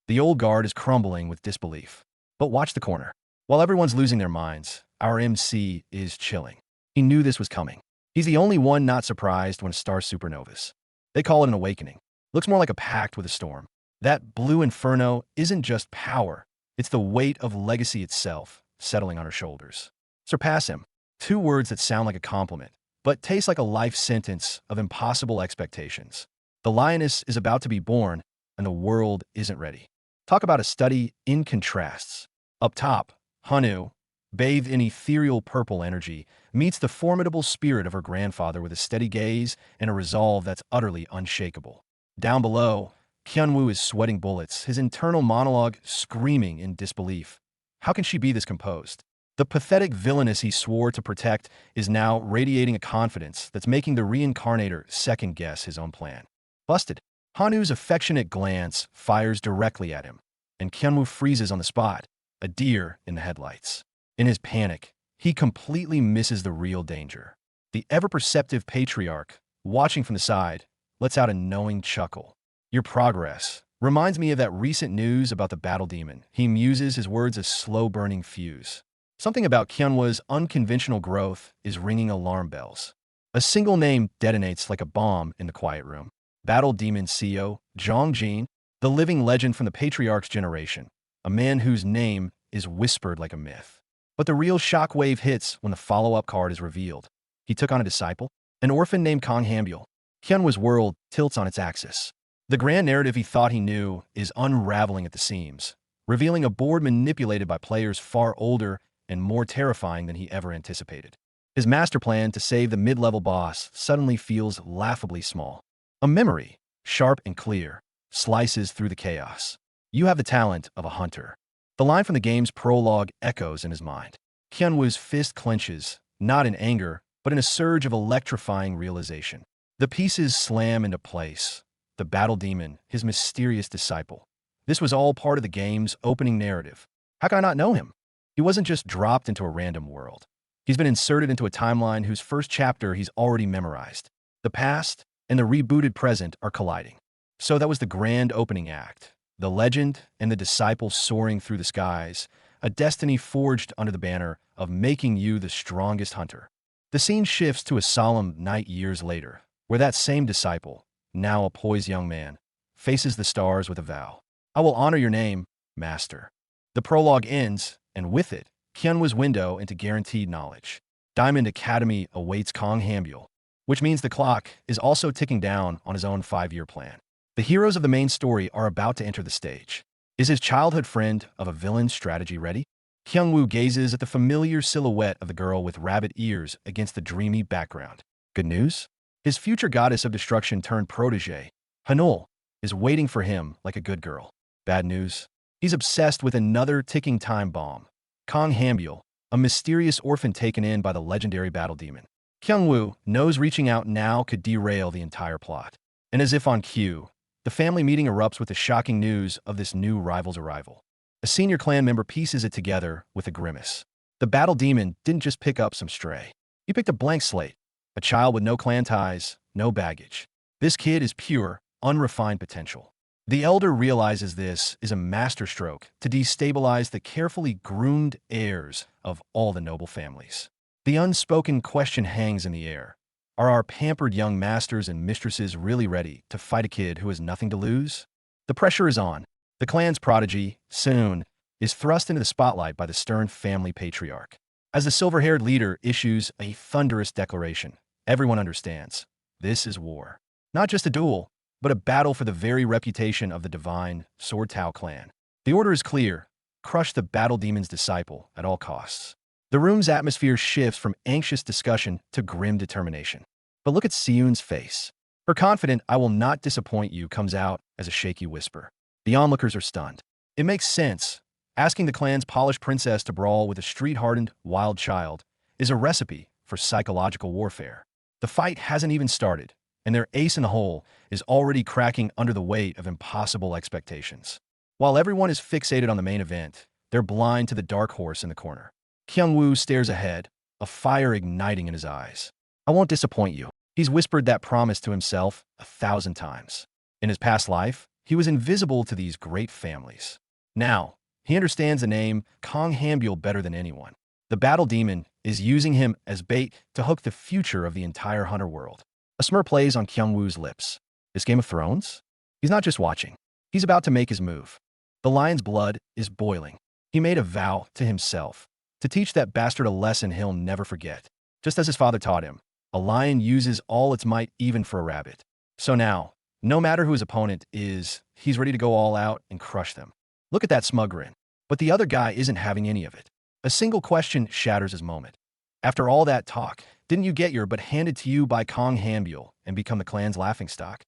The old guard is crumbling with disbelief. But watch the corner. While everyone's losing their minds, our MC is chilling. He knew this was coming. He's the only one not surprised when a star supernovas. They call it an awakening. Looks more like a pact with a storm. That blue inferno isn't just power. It's the weight of legacy itself settling on her shoulders. Surpass him. 2 words that sound like a compliment, but taste like a life sentence of impossible expectations. The lioness is about to be born, and the world isn't ready. Talk about a study in contrasts. Up top, Hanu, bathed in ethereal purple energy, meets the formidable spirit of her grandfather with a steady gaze and a resolve that's utterly unshakable. Down below, Qianwu is sweating bullets, his internal monologue screaming in disbelief. How can she be this composed? The pathetic villainess he swore to protect is now radiating a confidence that's making the reincarnator second-guess his own plan. Busted. Hanu's affectionate glance fires directly at him, and Qianwu freezes on the spot, a deer in the headlights. In his panic, he completely misses the real danger. The ever-perceptive patriarch, watching from the side, lets out a knowing chuckle. "Your progress reminds me of that recent news about the battle demon." He muses, his words a slow-burning fuse. Something about Kyunhwa's unconventional growth is ringing alarm bells. A single name detonates like a bomb in the quiet room. Battle Demon CEO, Zhang Jin, the living legend from the Patriarch's generation, a man whose name is whispered like a myth. But the real shockwave hits when the follow-up card is revealed. He took on a disciple, an orphan named Kang Hambyul. Hyunwa's world tilts on its axis. The grand narrative he thought he knew is unraveling at the seams, revealing a board manipulated by players far older and more terrifying than he ever anticipated. His master plan to save the mid-level boss suddenly feels laughably small. A memory, sharp and clear, slices through the chaos. You have the talent of a hunter. The line from the game's prologue echoes in his mind. Hyunwoo's fist clenches, not in anger, but in a surge of electrifying realization. The pieces slam into place. The battle demon, his mysterious disciple. This was all part of the game's opening narrative. How can I not know him? He wasn't just dropped into a random world. He's been inserted into a timeline whose first chapter he's already memorized. The past and the rebooted present are colliding. So that was the grand opening act. The legend and the disciple soaring through the skies, a destiny forged under the banner of making you the strongest hunter. The scene shifts to a solemn night years later, where that same disciple, now a poised young man, faces the stars with a vow. I will honor your name, Master. The prologue ends, and with it, Hyunwa's window into guaranteed knowledge. Diamond Academy awaits Kang Hambyul, which means the clock is also ticking down on his own 5-year plan. The heroes of the main story are about to enter the stage. Is his childhood friend of a villain's strategy ready? Kyungwoo gazes at the familiar silhouette of the girl with rabbit ears against the dreamy background. Good news? His future goddess of destruction turned protege, Hanul, is waiting for him like a good girl. Bad news? He's obsessed with another ticking time bomb. Kang Hambyul, a mysterious orphan taken in by the legendary battle demon. Kyungwoo knows reaching out now could derail the entire plot. And as if on cue, the family meeting erupts with the shocking news of this new rival's arrival. A senior clan member pieces it together with a grimace. The battle demon didn't just pick up some stray. He picked a blank slate, a child with no clan ties, no baggage. This kid is pure, unrefined potential. The elder realizes this is a masterstroke to destabilize the carefully groomed heirs of all the noble families. The unspoken question hangs in the air. Are our pampered young masters and mistresses really ready to fight a kid who has nothing to lose? The pressure is on. The clan's prodigy, Soon, is thrust into the spotlight by the stern family patriarch. As the silver-haired leader issues a thunderous declaration, everyone understands. This is war. Not just a duel, but a battle for the very reputation of the divine Sword Tao clan. The order is clear. Crush the battle demon's disciple at all costs. The room's atmosphere shifts from anxious discussion to grim determination. But look at Seun's face. Her confident "I will not disappoint you" comes out as a shaky whisper. The onlookers are stunned. It makes sense. Asking the clan's polished princess to brawl with a street-hardened, wild child is a recipe for psychological warfare. The fight hasn't even started, and their ace in the hole is already cracking under the weight of impossible expectations. While everyone is fixated on the main event, they're blind to the dark horse in the corner. Kyungwoo stares ahead, a fire igniting in his eyes. I won't disappoint you. He's whispered that promise to himself 1,000 times. In his past life, he was invisible to these great families. Now, he understands the name Kang Hambyul better than anyone. The battle demon is using him as bait to hook the future of the entire hunter world. A smirk plays on Kyungwoo's lips. This Game of Thrones? He's not just watching. He's about to make his move. The lion's blood is boiling. He made a vow to himself to teach that bastard a lesson he'll never forget. Just as his father taught him, a lion uses all its might even for a rabbit. So now, no matter who his opponent is, he's ready to go all out and crush them. Look at that smug grin. But the other guy isn't having any of it. A single question shatters his moment. After all that talk, didn't you get your butt handed to you by Kang Hambyul and become the clan's laughingstock?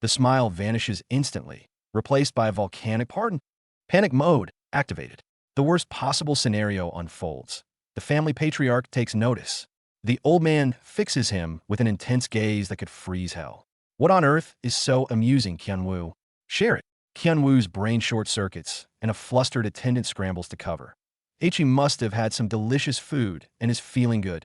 The smile vanishes instantly, replaced by a volcanic pardon. Panic mode activated. The worst possible scenario unfolds. The family patriarch takes notice. The old man fixes him with an intense gaze that could freeze hell. What on earth is so amusing, Kyunwoo? Share it. Kyunwoo's brain short-circuits, and a flustered attendant scrambles to cover. He must have had some delicious food and is feeling good.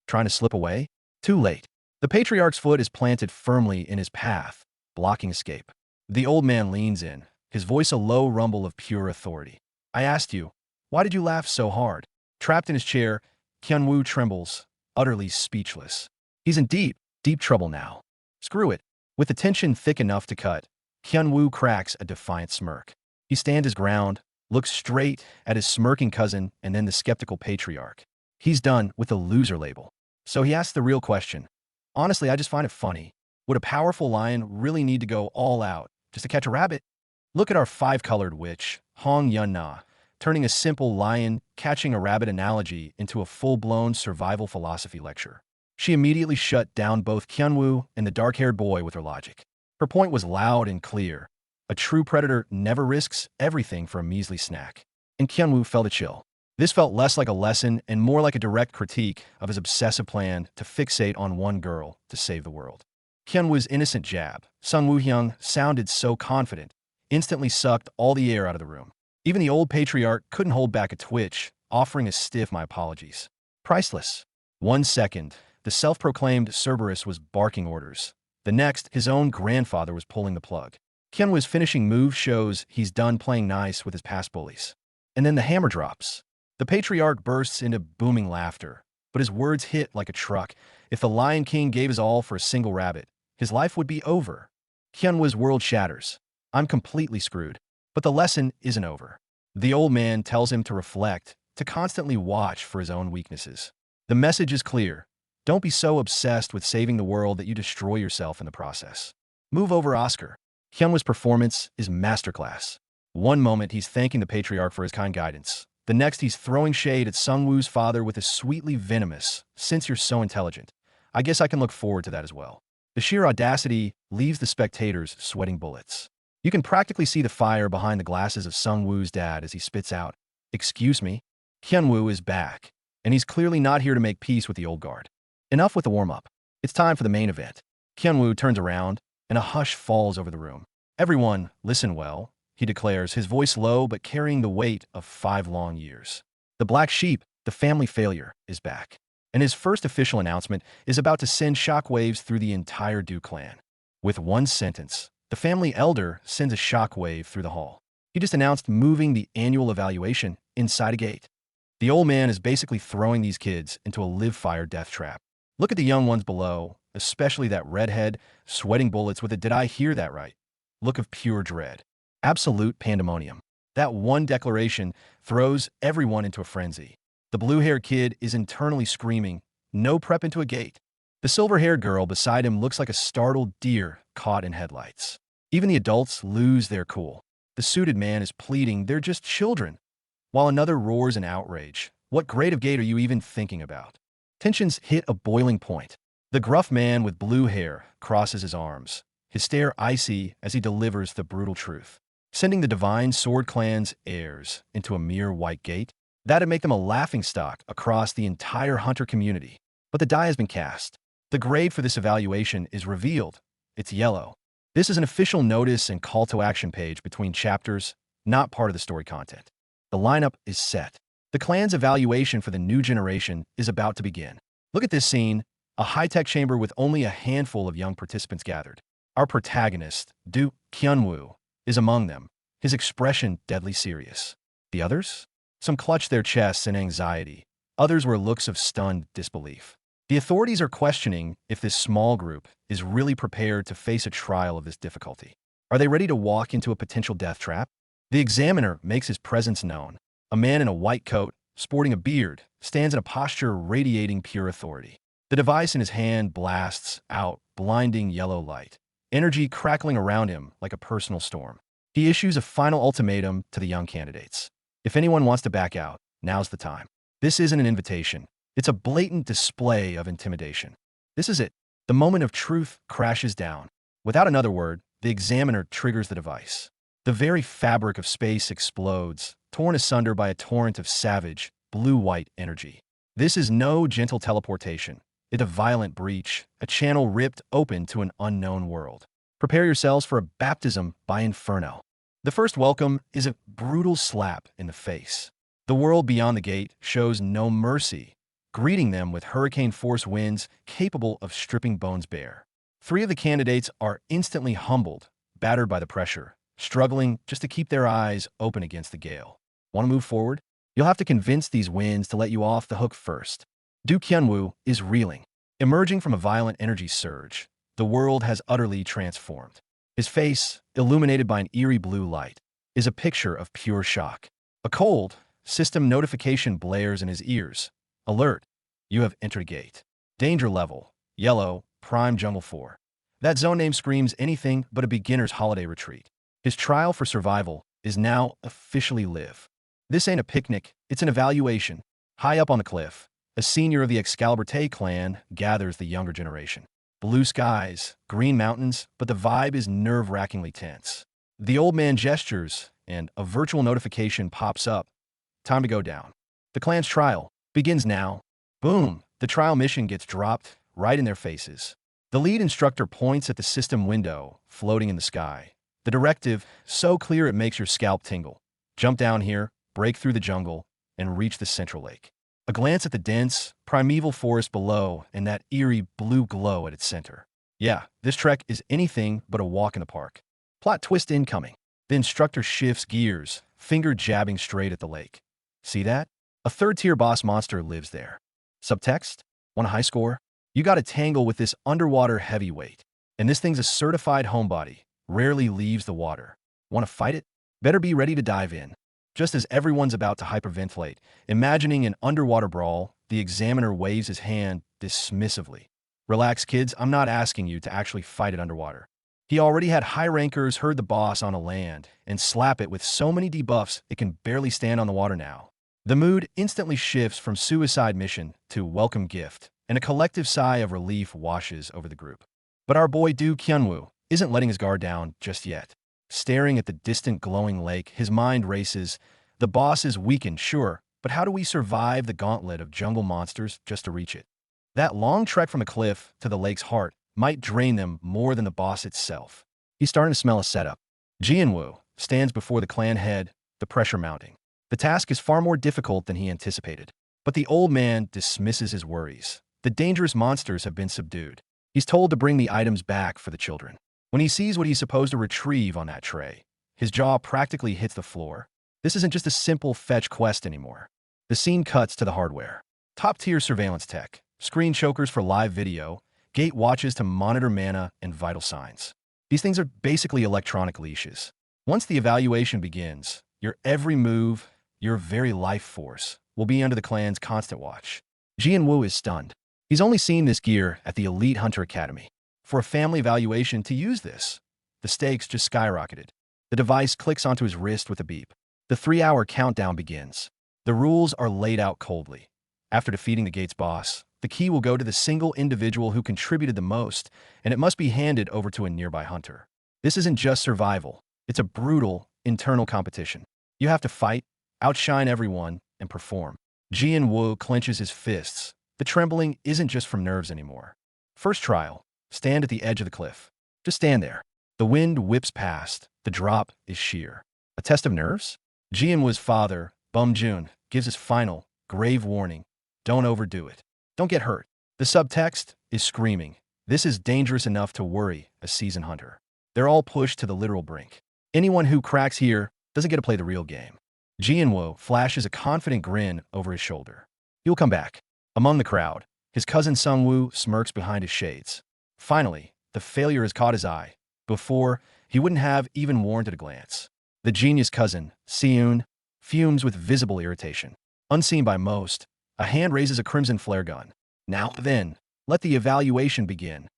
Trying to slip away? Too late. The patriarch's foot is planted firmly in his path, blocking escape. The old man leans in, his voice a low rumble of pure authority. I asked you, why did you laugh so hard? Trapped in his chair, Hyunwoo trembles, utterly speechless. He's in deep, deep trouble now. Screw it. With the tension thick enough to cut, Hyunwoo cracks a defiant smirk. He stands his ground, looks straight at his smirking cousin and then the skeptical patriarch. He's done with the loser label. So he asks the real question. Honestly, I just find it funny. Would a powerful lion really need to go all out just to catch a rabbit? Look at our five-colored witch, Hong Yun-na, turning a simple lion catching a rabbit analogy into a full-blown survival philosophy lecture. She immediately shut down both Hyunwoo and the dark-haired boy with her logic. Her point was loud and clear. A true predator never risks everything for a measly snack. And Hyunwoo felt a chill. This felt less like a lesson and more like a direct critique of his obsessive plan to fixate on one girl to save the world. Hyunwoo's innocent jab, Sung Woo-hyung, sounded so confident, instantly sucked all the air out of the room. Even the old patriarch couldn't hold back a twitch, offering a stiff "my apologies." Priceless. 1 second, the self-proclaimed Cerberus was barking orders. The next, his own grandfather was pulling the plug. Hyunwoo's finishing move shows he's done playing nice with his past bullies. And then the hammer drops. The patriarch bursts into booming laughter, but his words hit like a truck. If the Lion King gave his all for a single rabbit, his life would be over. Hyunwoo's world shatters. I'm completely screwed. But the lesson isn't over. The old man tells him to reflect, to constantly watch for his own weaknesses. The message is clear. Don't be so obsessed with saving the world that you destroy yourself in the process. Move over, Oscar. Hyunwoo's performance is masterclass. One moment he's thanking the patriarch for his kind guidance. The next he's throwing shade at Sungwoo's father with a sweetly venomous, "Since you're so intelligent, I guess I can look forward to that as well." The sheer audacity leaves the spectators sweating bullets. You can practically see the fire behind the glasses of Sungwoo's dad as he spits out, "Excuse me?" Hyunwoo is back, and he's clearly not here to make peace with the old guard. Enough with the warm-up. It's time for the main event. Hyunwoo turns around, and a hush falls over the room. "Everyone, listen well," he declares, his voice low but carrying the weight of 5 long years. The black sheep, the family failure, is back. And his first official announcement is about to send shockwaves through the entire Du clan. With one sentence, the family elder sends a shockwave through the hall. He just announced moving the annual evaluation inside a gate. The old man is basically throwing these kids into a live-fire death trap. Look at the young ones below, especially that redhead, sweating bullets with a "did I hear that right?" look of pure dread. Absolute pandemonium. That one declaration throws everyone into a frenzy. The blue-haired kid is internally screaming, "No prep into a gate." The silver-haired girl beside him looks like a startled deer caught in headlights. Even the adults lose their cool. The suited man is pleading, "They're just children." While another roars in outrage, "What grade of gate are you even thinking about?" Tensions hit a boiling point. The gruff man with blue hair crosses his arms, his stare icy as he delivers the brutal truth. Sending the divine Sword Clan's heirs into a mere white gate? That'd make them a laughingstock across the entire hunter community. But the die has been cast. The grade for this evaluation is revealed. It's yellow. This is an official notice and call to action page between chapters, not part of the story content. The lineup is set. The clan's evaluation for the new generation is about to begin. Look at this scene, a high-tech chamber with only a handful of young participants gathered. Our protagonist, Du Hyunwoo, is among them, his expression deadly serious. The others? Some clutched their chests in anxiety. Others were looks of stunned disbelief. The authorities are questioning if this small group is really prepared to face a trial of this difficulty. Are they ready to walk into a potential death trap? The examiner makes his presence known. A man in a white coat, sporting a beard, stands in a posture radiating pure authority. The device in his hand blasts out blinding yellow light, energy crackling around him like a personal storm. He issues a final ultimatum to the young candidates. If anyone wants to back out, now's the time. This isn't an invitation. It's a blatant display of intimidation. This is it. The moment of truth crashes down. Without another word, the examiner triggers the device. The very fabric of space explodes, torn asunder by a torrent of savage, blue-white energy. This is no gentle teleportation. It's a violent breach, a channel ripped open to an unknown world. Prepare yourselves for a baptism by inferno. The first welcome is a brutal slap in the face. The world beyond the gate shows no mercy, greeting them with hurricane-force winds capable of stripping bones bare. 3 of the candidates are instantly humbled, battered by the pressure, struggling just to keep their eyes open against the gale. Want to move forward? You'll have to convince these winds to let you off the hook first. Du Kyunwoo is reeling. Emerging from a violent energy surge, the world has utterly transformed. His face, illuminated by an eerie blue light, is a picture of pure shock. A cold, system notification blares in his ears. Alert! You have entered a gate. Danger level, yellow, prime jungle 4. That zone name screams anything but a beginner's holiday retreat. His trial for survival is now officially live. This ain't a picnic, it's an evaluation. High up on the cliff, a senior of the Excalibur clan gathers the younger generation. Blue skies, green mountains, but the vibe is nerve-wrackingly tense. The old man gestures, and a virtual notification pops up. Time to go down. The clan's trial begins now. Boom! The trial mission gets dropped right in their faces. The lead instructor points at the system window, floating in the sky. The directive, so clear it makes your scalp tingle. Jump down here, break through the jungle, and reach the central lake. A glance at the dense, primeval forest below and that eerie blue glow at its center. Yeah, this trek is anything but a walk in the park. Plot twist incoming. The instructor shifts gears, finger jabbing straight at the lake. See that? A third-tier boss monster lives there. Subtext? Want a high score? You gotta tangle with this underwater heavyweight. And this thing's a certified homebody, rarely leaves the water. Want to fight it? Better be ready to dive in. Just as everyone's about to hyperventilate, imagining an underwater brawl, the examiner waves his hand dismissively. Relax, kids, I'm not asking you to actually fight it underwater. He already had high rankers herd the boss on a land and slap it with so many debuffs it can barely stand on the water now. The mood instantly shifts from suicide mission to welcome gift, and a collective sigh of relief washes over the group. But our boy Du Kyunwoo isn't letting his guard down just yet. Staring at the distant glowing lake, his mind races. The boss is weakened, sure, but how do we survive the gauntlet of jungle monsters just to reach it? That long trek from the cliff to the lake's heart might drain them more than the boss itself. He's starting to smell a setup. Jianwoo stands before the clan head, the pressure mounting. The task is far more difficult than he anticipated. But the old man dismisses his worries. The dangerous monsters have been subdued. He's told to bring the items back for the children. When he sees what he's supposed to retrieve on that tray, his jaw practically hits the floor. This isn't just a simple fetch quest anymore. The scene cuts to the hardware. Top-tier surveillance tech, screen chokers for live video, gate watches to monitor mana and vital signs. These things are basically electronic leashes. Once the evaluation begins, your every move, your very life force, will be under the clan's constant watch. Jianwoo is stunned. He's only seen this gear at the Elite Hunter Academy. For a family evaluation to use this, the stakes just skyrocketed. The device clicks onto his wrist with a beep. The 3-hour countdown begins. The rules are laid out coldly. After defeating the gate's boss, the key will go to the single individual who contributed the most, and it must be handed over to a nearby hunter. This isn't just survival. It's a brutal, internal competition. You have to fight, outshine everyone, and perform. Jianwoo clenches his fists. The trembling isn't just from nerves anymore. First trial. Stand at the edge of the cliff. Just stand there. The wind whips past. The drop is sheer. A test of nerves? Jianwoo's father, Bum Jun, gives his final, grave warning. Don't overdo it. Don't get hurt. The subtext is screaming. This is dangerous enough to worry a seasoned hunter. They're all pushed to the literal brink. Anyone who cracks here doesn't get to play the real game. Jianwoo flashes a confident grin over his shoulder. He'll come back. Among the crowd, his cousin Sungwoo smirks behind his shades. Finally, the failure has caught his eye. Before, he wouldn't have even warranted a glance. The genius cousin, Seun, fumes with visible irritation. Unseen by most, a hand raises a crimson flare gun. Now then, let the evaluation begin.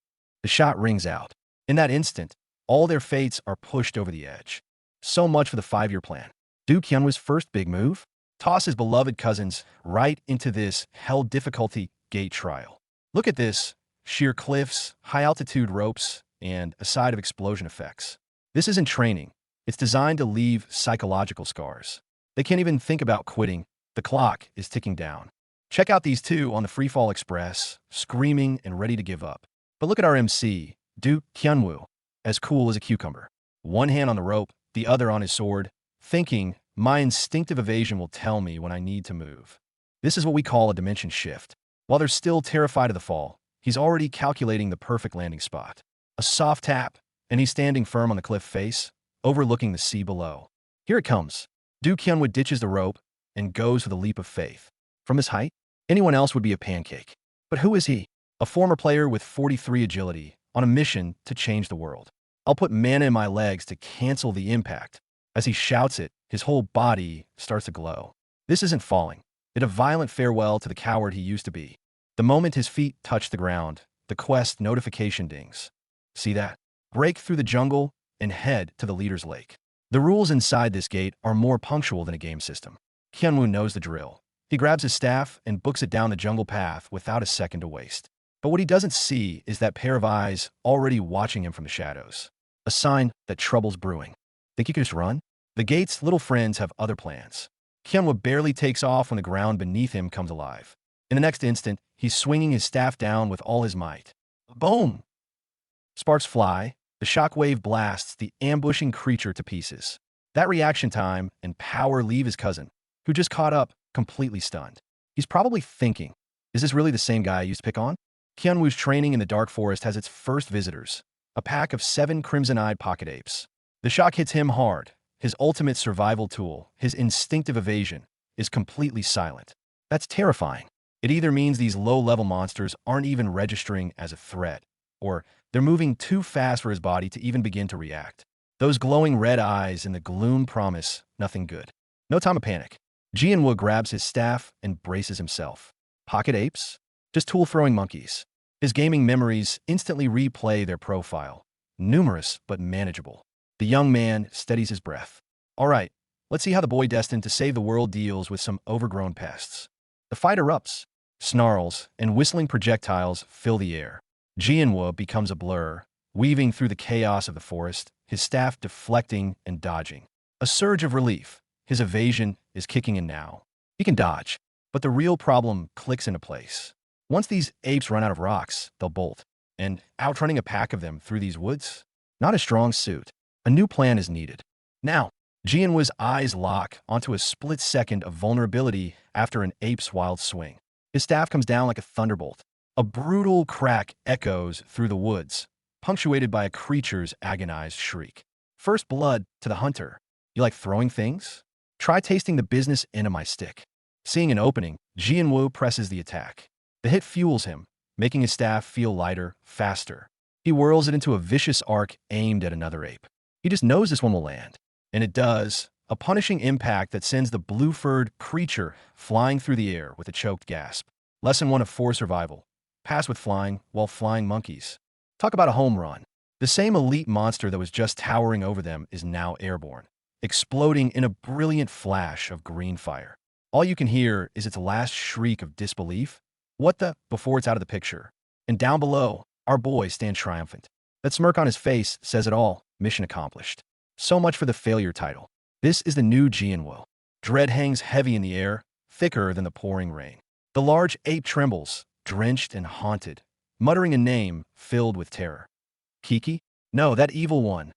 The shot rings out. In that instant, all their fates are pushed over the edge. So much for the 5-year plan. Du Kyunwoo's first big move? Toss his beloved cousins right into this hell-difficulty gate trial. Look at this. Sheer cliffs, high-altitude ropes, and a side of explosion effects. This isn't training. It's designed to leave psychological scars. They can't even think about quitting. The clock is ticking down. Check out these two on the Freefall Express, screaming and ready to give up. But look at our MC, Du Kyunwoo, as cool as a cucumber. One hand on the rope, the other on his sword, thinking, my instinctive evasion will tell me when I need to move. This is what we call a dimension shift. While they're still terrified of the fall, he's already calculating the perfect landing spot. A soft tap, and he's standing firm on the cliff face, overlooking the sea below. Here it comes. Du Kyunwoo ditches the rope, and goes with a leap of faith. From his height, anyone else would be a pancake. But who is he? A former player with 43 agility, on a mission to change the world. I'll put mana in my legs to cancel the impact. As he shouts it, his whole body starts to glow. This isn't falling. It's a violent farewell to the coward he used to be. The moment his feet touch the ground, the quest notification dings. See that? Break through the jungle and head to the leader's lake. The rules inside this gate are more punctual than a game system. Hyunwoo knows the drill. He grabs his staff and books it down the jungle path without a second to waste. But what he doesn't see is that pair of eyes already watching him from the shadows. A sign that trouble's brewing. Think you can just run? The gate's little friends have other plans. Hyunwoo barely takes off when the ground beneath him comes alive. In the next instant, he's swinging his staff down with all his might. Boom! Sparks fly. The shockwave blasts the ambushing creature to pieces. That reaction time and power leave his cousin, who just caught up, completely stunned. He's probably thinking, is this really the same guy I used to pick on? Hyunwoo's training in the Dark Forest has its first visitors, a pack of 7 crimson-eyed pocket apes. The shock hits him hard. His ultimate survival tool, his instinctive evasion, is completely silent. That's terrifying. It either means these low-level monsters aren't even registering as a threat, or they're moving too fast for his body to even begin to react. Those glowing red eyes in the gloom promise nothing good. No time to panic. Jianwoo grabs his staff and braces himself. Pocket apes? Just tool-throwing monkeys. His gaming memories instantly replay their profile. Numerous, but manageable. The young man steadies his breath. All right, let's see how the boy destined to save the world deals with some overgrown pests. The fight erupts. Snarls and whistling projectiles fill the air. Jianwoo becomes a blur, weaving through the chaos of the forest, his staff deflecting and dodging. A surge of relief. His evasion is kicking in now. He can dodge, but the real problem clicks into place. Once these apes run out of rocks, they'll bolt. And outrunning a pack of them through these woods? Not a strong suit. A new plan is needed. Now, Jianwoo's eyes lock onto a split second of vulnerability after an ape's wild swing. His staff comes down like a thunderbolt. A brutal crack echoes through the woods, punctuated by a creature's agonized shriek. First blood to the hunter. You like throwing things? Try tasting the business end of my stick. Seeing an opening, Jianwoo presses the attack. The hit fuels him, making his staff feel lighter, faster. He whirls it into a vicious arc aimed at another ape. He just knows this one will land. And it does, a punishing impact that sends the blue-furred creature flying through the air with a choked gasp. Lesson 1 of 4 survival. Pass with flying while flying monkeys. Talk about a home run. The same elite monster that was just towering over them is now airborne, exploding in a brilliant flash of green fire. All you can hear is its last shriek of disbelief. What the? Before it's out of the picture. And down below, our boy stands triumphant. That smirk on his face says it all. Mission accomplished. So much for the failure title. This is the new Jianwoo. Dread hangs heavy in the air, thicker than the pouring rain. The large ape trembles, drenched and haunted, muttering a name filled with terror. Kiki? No, that evil one.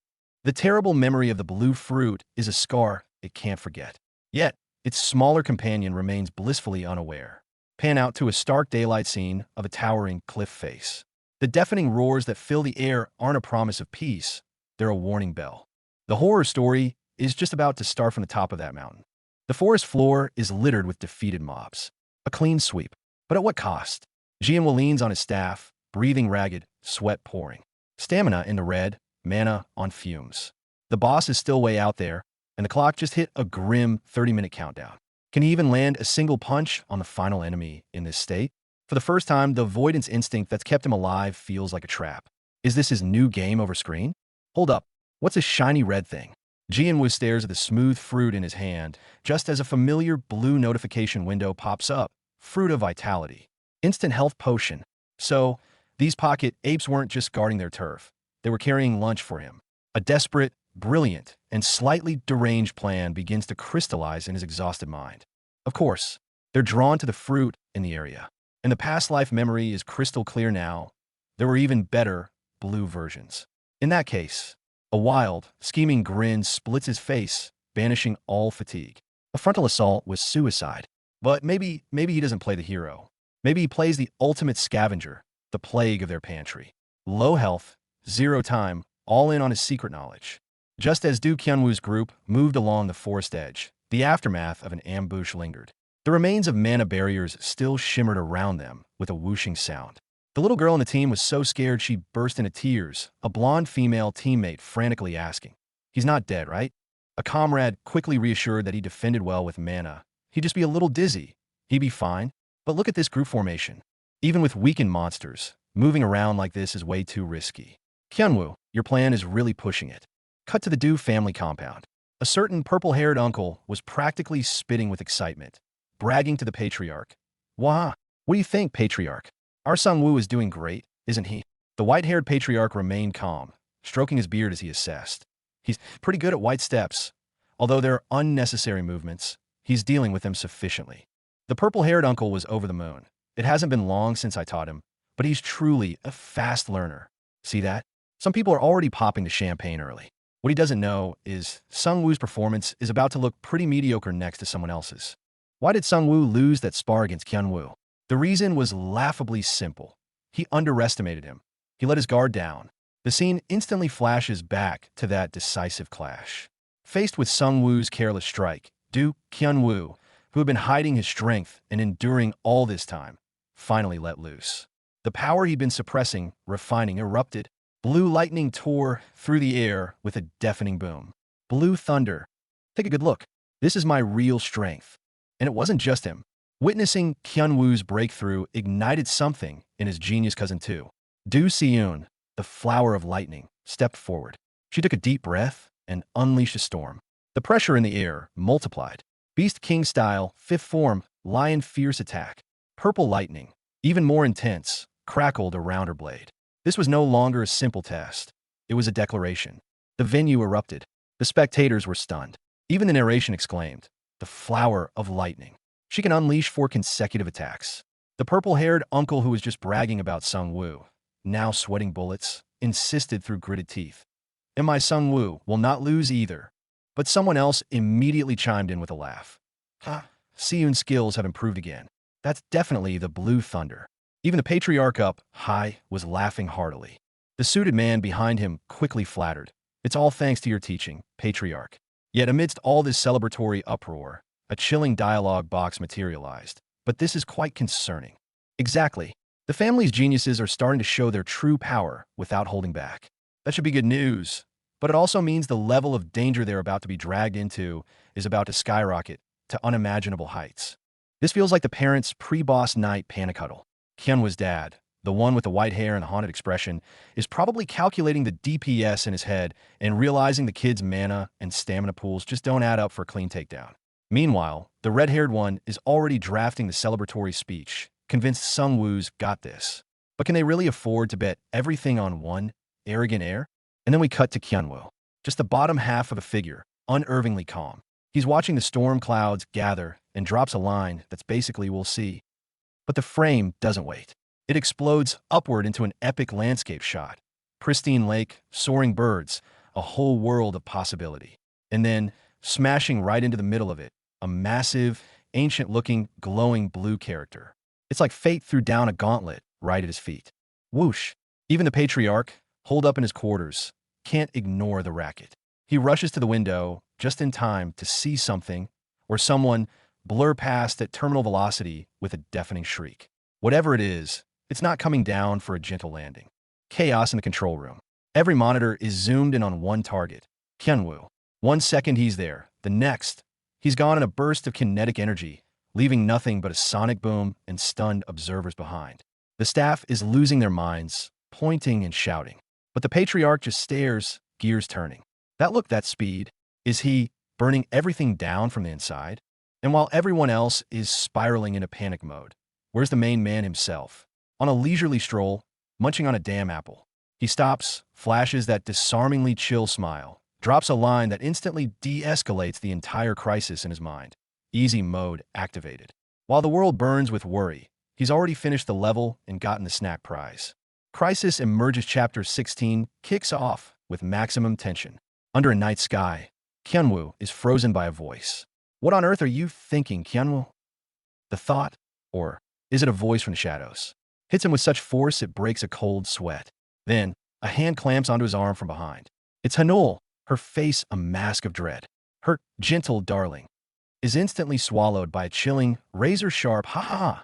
The terrible memory of the blue fruit is a scar it can't forget. Yet, its smaller companion remains blissfully unaware. Pan out to a stark daylight scene of a towering cliff face. The deafening roars that fill the air aren't a promise of peace, they're a warning bell. The horror story is just about to start from the top of that mountain. The forest floor is littered with defeated mobs. A clean sweep. But at what cost? Jianwoo leans on his staff, breathing ragged, sweat pouring. Stamina in the red, mana on fumes. The boss is still way out there, and the clock just hit a grim 30-minute countdown. Can he even land a single punch on the final enemy in this state? For the first time, the avoidance instinct that's kept him alive feels like a trap. Is this his new game over screen? Hold up. What's this shiny red thing? Jianwoo stares at the smooth fruit in his hand, just as a familiar blue notification window pops up. Fruit of Vitality. Instant health potion. So, these pocket apes weren't just guarding their turf. They were carrying lunch for him. A desperate, brilliant, and slightly deranged plan begins to crystallize in his exhausted mind. Of course, they're drawn to the fruit in the area. And the past life memory is crystal clear now. There were even better, blue versions. In that case, a wild, scheming grin splits his face, banishing all fatigue. A frontal assault was suicide. But maybe he doesn't play the hero. Maybe he plays the ultimate scavenger, the plague of their pantry. Low health, zero time, all in on his secret knowledge. Just as Du Kyunwoo's group moved along the forest edge, The aftermath of an ambush lingered. The remains of mana barriers still shimmered around them with a whooshing sound. The little girl on the team was so scared she burst into tears, a blonde female teammate frantically asking, "He's not dead, right?" A comrade quickly reassured that he defended well with mana. He'd just be a little dizzy. He'd be fine. But look at this group formation. Even with weakened monsters, moving around like this is way too risky. Hyunwoo, your plan is really pushing it. Cut to the Du family compound. A certain purple-haired uncle was practically spitting with excitement, bragging to the patriarch. "Wah, what do you think, patriarch? Our Sungwoo is doing great, isn't he?" The white-haired patriarch remained calm, stroking his beard as he assessed. "He's pretty good at white steps. Although they're unnecessary movements, he's dealing with them sufficiently." The purple-haired uncle was over the moon. "It hasn't been long since I taught him, but he's truly a fast learner. See that? Some people are already popping the champagne early." What he doesn't know is Sungwoo's performance is about to look pretty mediocre next to someone else's. Why did Sungwoo lose that spar against Hyunwoo? The reason was laughably simple. He underestimated him. He let his guard down. The scene instantly flashes back to that decisive clash. Faced with Sungwoo's careless strike, Du Hyunwoo, who had been hiding his strength and enduring all this time, finally let loose. The power he'd been suppressing, refining, erupted. Blue lightning tore through the air with a deafening boom. Blue thunder. Take a good look. This is my real strength. And it wasn't just him. Witnessing Hyunwoo's breakthrough ignited something in his genius cousin too. Du Seun, the flower of lightning, stepped forward. She took a deep breath and unleashed a storm. The pressure in the air multiplied. Beast King style, fifth form, lion fierce attack. Purple lightning, even more intense, crackled around her blade. This was no longer a simple test. It was a declaration. The venue erupted. The spectators were stunned. Even the narration exclaimed, "The flower of lightning. She can unleash 4 consecutive attacks." The purple-haired uncle who was just bragging about Sungwoo, now sweating bullets, insisted through gritted teeth, "And my Sungwoo will not lose either." But someone else immediately chimed in with a laugh. Seun's skills have improved again. That's definitely the blue thunder." Even the patriarch up high was laughing heartily. The suited man behind him quickly flattered. "It's all thanks to your teaching, patriarch." Yet amidst all this celebratory uproar, a chilling dialogue box materialized. But this is quite concerning. Exactly. The family's geniuses are starting to show their true power without holding back. That should be good news. But it also means the level of danger they're about to be dragged into is about to skyrocket to unimaginable heights. This feels like the parents' pre-boss night panic huddle. Hyunwoo's dad, the one with the white hair and haunted expression, is probably calculating the DPS in his head and realizing the kid's mana and stamina pools just don't add up for a clean takedown. Meanwhile, the red-haired one is already drafting the celebratory speech, convinced Sungwoo's got this. But can they really afford to bet everything on one arrogant heir? And then we cut to Hyunwoo, just the bottom half of a figure, unervingly calm. He's watching the storm clouds gather and drops a line that's basically "we'll see." But the frame doesn't wait. It explodes upward into an epic landscape shot. Pristine lake, soaring birds, a whole world of possibility. And then, smashing right into the middle of it, a massive, ancient-looking, glowing blue character. It's like fate threw down a gauntlet right at his feet. Whoosh! Even the patriarch, holed up in his quarters, can't ignore the racket. He rushes to the window just in time to see something, or someone, blur past at terminal velocity with a deafening shriek. Whatever it is, it's not coming down for a gentle landing. Chaos in the control room. Every monitor is zoomed in on one target, Hyunwoo. 1 second he's there, the next, he's gone in a burst of kinetic energy, leaving nothing but a sonic boom and stunned observers behind. The staff is losing their minds, pointing and shouting. But the patriarch just stares, gears turning. That look, that speed. Is he burning everything down from the inside? And while everyone else is spiraling into panic mode, where's the main man himself? On a leisurely stroll, munching on a damn apple. He stops, flashes that disarmingly chill smile, drops a line that instantly de-escalates the entire crisis in his mind. Easy mode activated. While the world burns with worry, he's already finished the level and gotten the snack prize. Crisis Emerges Chapter 16 kicks off with maximum tension. Under a night sky, Hyunwoo is frozen by a voice. What on earth are you thinking, Hyunwoo? The thought, or is it a voice from the shadows, hits him with such force it breaks a cold sweat. Then, a hand clamps onto his arm from behind. It's Hanul, her face a mask of dread. Her gentle darling. is instantly swallowed by a chilling, razor-sharp ha-ha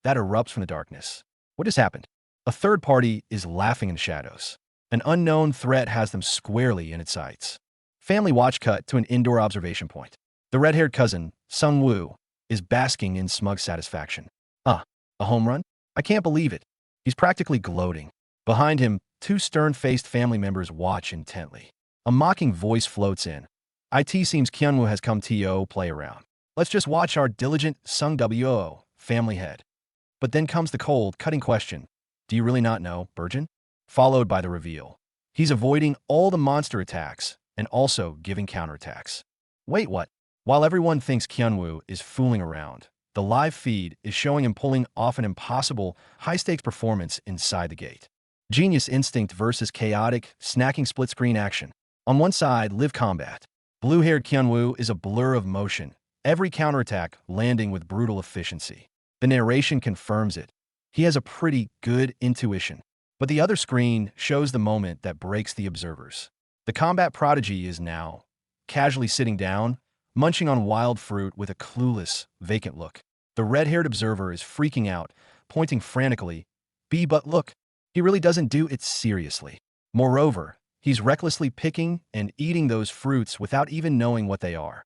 that erupts from the darkness. What has happened? A third party is laughing in the shadows. An unknown threat has them squarely in its sights. Family watch cut to an indoor observation point. The red-haired cousin, Sung Woo, is basking in smug satisfaction. A home run? I can't believe it. He's practically gloating. Behind him, two stern-faced family members watch intently. A mocking voice floats in. It seems Kyunwoo has come to play around. Let's just watch our diligent Sung Wo, family head. But then comes the cold, cutting question. Do you really not know, Burgeon? Followed by the reveal. He's avoiding all the monster attacks and also giving counterattacks. Wait, what? While everyone thinks Kyunwoo is fooling around, the live feed is showing him pulling off an impossible, high-stakes performance inside the gate. Genius instinct versus chaotic, snacking split-screen action. On one side, live combat. Blue-haired Kyunwoo is a blur of motion, every counterattack landing with brutal efficiency. The narration confirms it. He has a pretty good intuition. But the other screen shows the moment that breaks the observers. The combat prodigy is now casually sitting down, munching on wild fruit with a clueless, vacant look. The red-haired observer is freaking out, pointing frantically. But look, he really doesn't do it seriously. Moreover, he's recklessly picking and eating those fruits without even knowing what they are.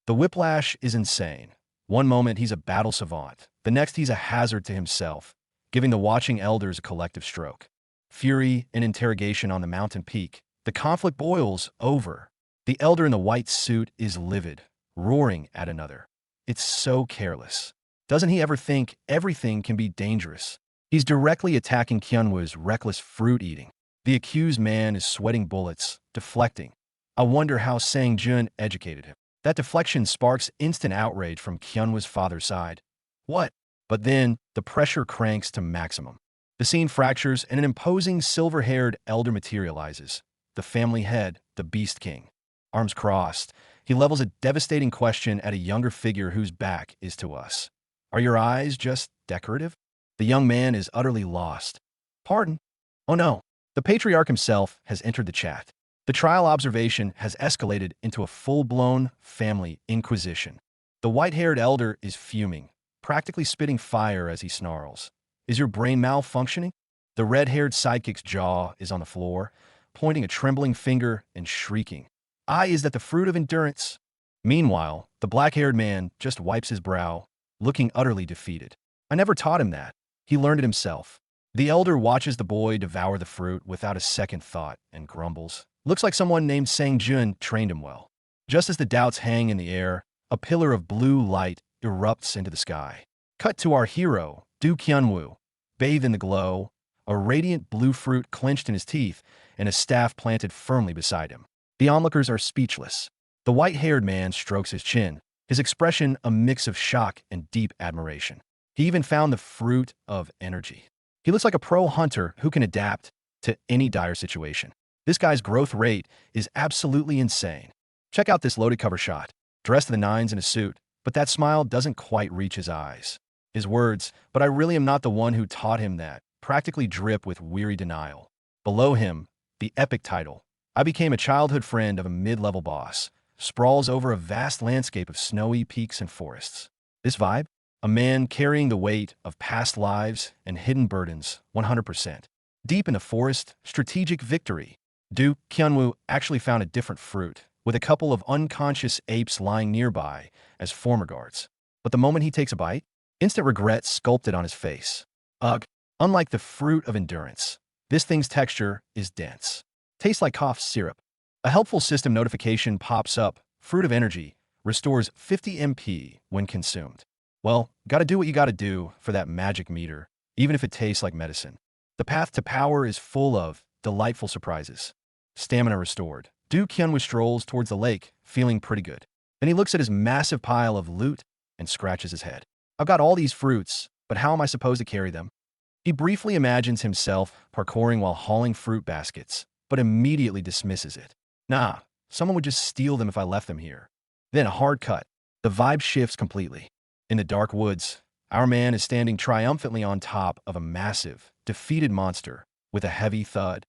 The whiplash is insane. One moment he's a battle savant, the next he's a hazard to himself, giving the watching elders a collective stroke. Fury and interrogation on the mountain peak. The conflict boils over. The elder in the white suit is livid, roaring at another. It's so careless. Doesn't he ever think everything can be dangerous? He's directly attacking Kyunwoo's reckless fruit eating. The accused man is sweating bullets, deflecting. I wonder how Sang-jun educated him. That deflection sparks instant outrage from Kyunwoo's father's side. What? But then, the pressure cranks to maximum. The scene fractures and an imposing silver-haired elder materializes. The family head, the Beast King. Arms crossed, he levels a devastating question at a younger figure whose back is to us. Are your eyes just decorative? The young man is utterly lost. Pardon? Oh no. The patriarch himself has entered the chat. The trial observation has escalated into a full-blown family inquisition. The white-haired elder is fuming, practically spitting fire as he snarls. Is your brain malfunctioning? The red-haired sidekick's jaw is on the floor, pointing a trembling finger and shrieking. Is that the fruit of endurance? Meanwhile, the black-haired man just wipes his brow, looking utterly defeated. I never taught him that. He learned it himself. The elder watches the boy devour the fruit without a second thought and grumbles. Looks like someone named Sang-jun trained him well. Just as the doubts hang in the air, a pillar of blue light erupts into the sky. Cut to our hero, Do Kyunwoo, bathed in the glow, a radiant blue fruit clenched in his teeth, and a staff planted firmly beside him. The onlookers are speechless. The white-haired man strokes his chin, his expression a mix of shock and deep admiration. He even found the fruit of energy. He looks like a pro hunter who can adapt to any dire situation. This guy's growth rate is absolutely insane. Check out this loaded cover shot. Dressed to the nines in a suit, but that smile doesn't quite reach his eyes. His words, "But I really am not the one who taught him that," practically drip with weary denial. Below him, the epic title, "I became a childhood friend of a mid-level boss," sprawls over a vast landscape of snowy peaks and forests. This vibe? A man carrying the weight of past lives and hidden burdens, 100%. Deep in the forest, strategic victory. Do Kyunwoo actually found a different fruit, with a couple of unconscious apes lying nearby as former guards. But the moment he takes a bite, instant regret sculpted on his face. Ugh, unlike the fruit of endurance, this thing's texture is dense. Tastes like cough syrup. A helpful system notification pops up. Fruit of energy restores 50 MP when consumed. Well, gotta do what you gotta do for that magic meter, even if it tastes like medicine. The path to power is full of delightful surprises. Stamina restored. Do Kyunwoo strolls towards the lake, feeling pretty good. Then he looks at his massive pile of loot and scratches his head. I've got all these fruits, but how am I supposed to carry them? He briefly imagines himself parkouring while hauling fruit baskets, but immediately dismisses it. Nah, someone would just steal them if I left them here. Then a hard cut. The vibe shifts completely. In the dark woods, our man is standing triumphantly on top of a massive, defeated monster with a heavy thud.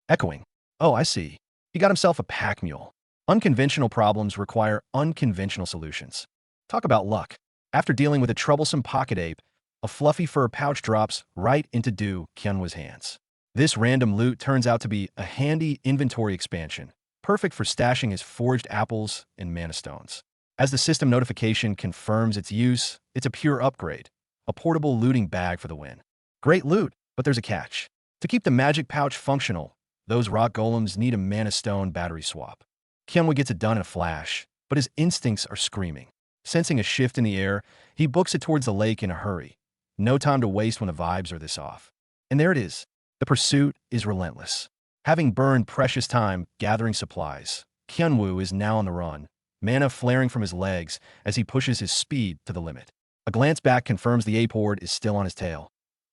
Echoing. Oh, I see. He got himself a pack mule. Unconventional problems require unconventional solutions. Talk about luck. After dealing with a troublesome pocket ape, a fluffy fur pouch drops right into Du Qianwu's hands. This random loot turns out to be a handy inventory expansion, perfect for stashing his forged apples and mana stones. As the system notification confirms its use, it's a pure upgrade, a portable looting bag for the win. Great loot, but there's a catch. To keep the magic pouch functional, those rock golems need a mana stone battery swap. Qianwu gets it done in a flash, but his instincts are screaming. Sensing a shift in the air, he books it towards the lake in a hurry. No time to waste when the vibes are this off. And there it is. The pursuit is relentless. Having burned precious time gathering supplies, Qianwu is now on the run, mana flaring from his legs as he pushes his speed to the limit. A glance back confirms the ape horde is still on his tail.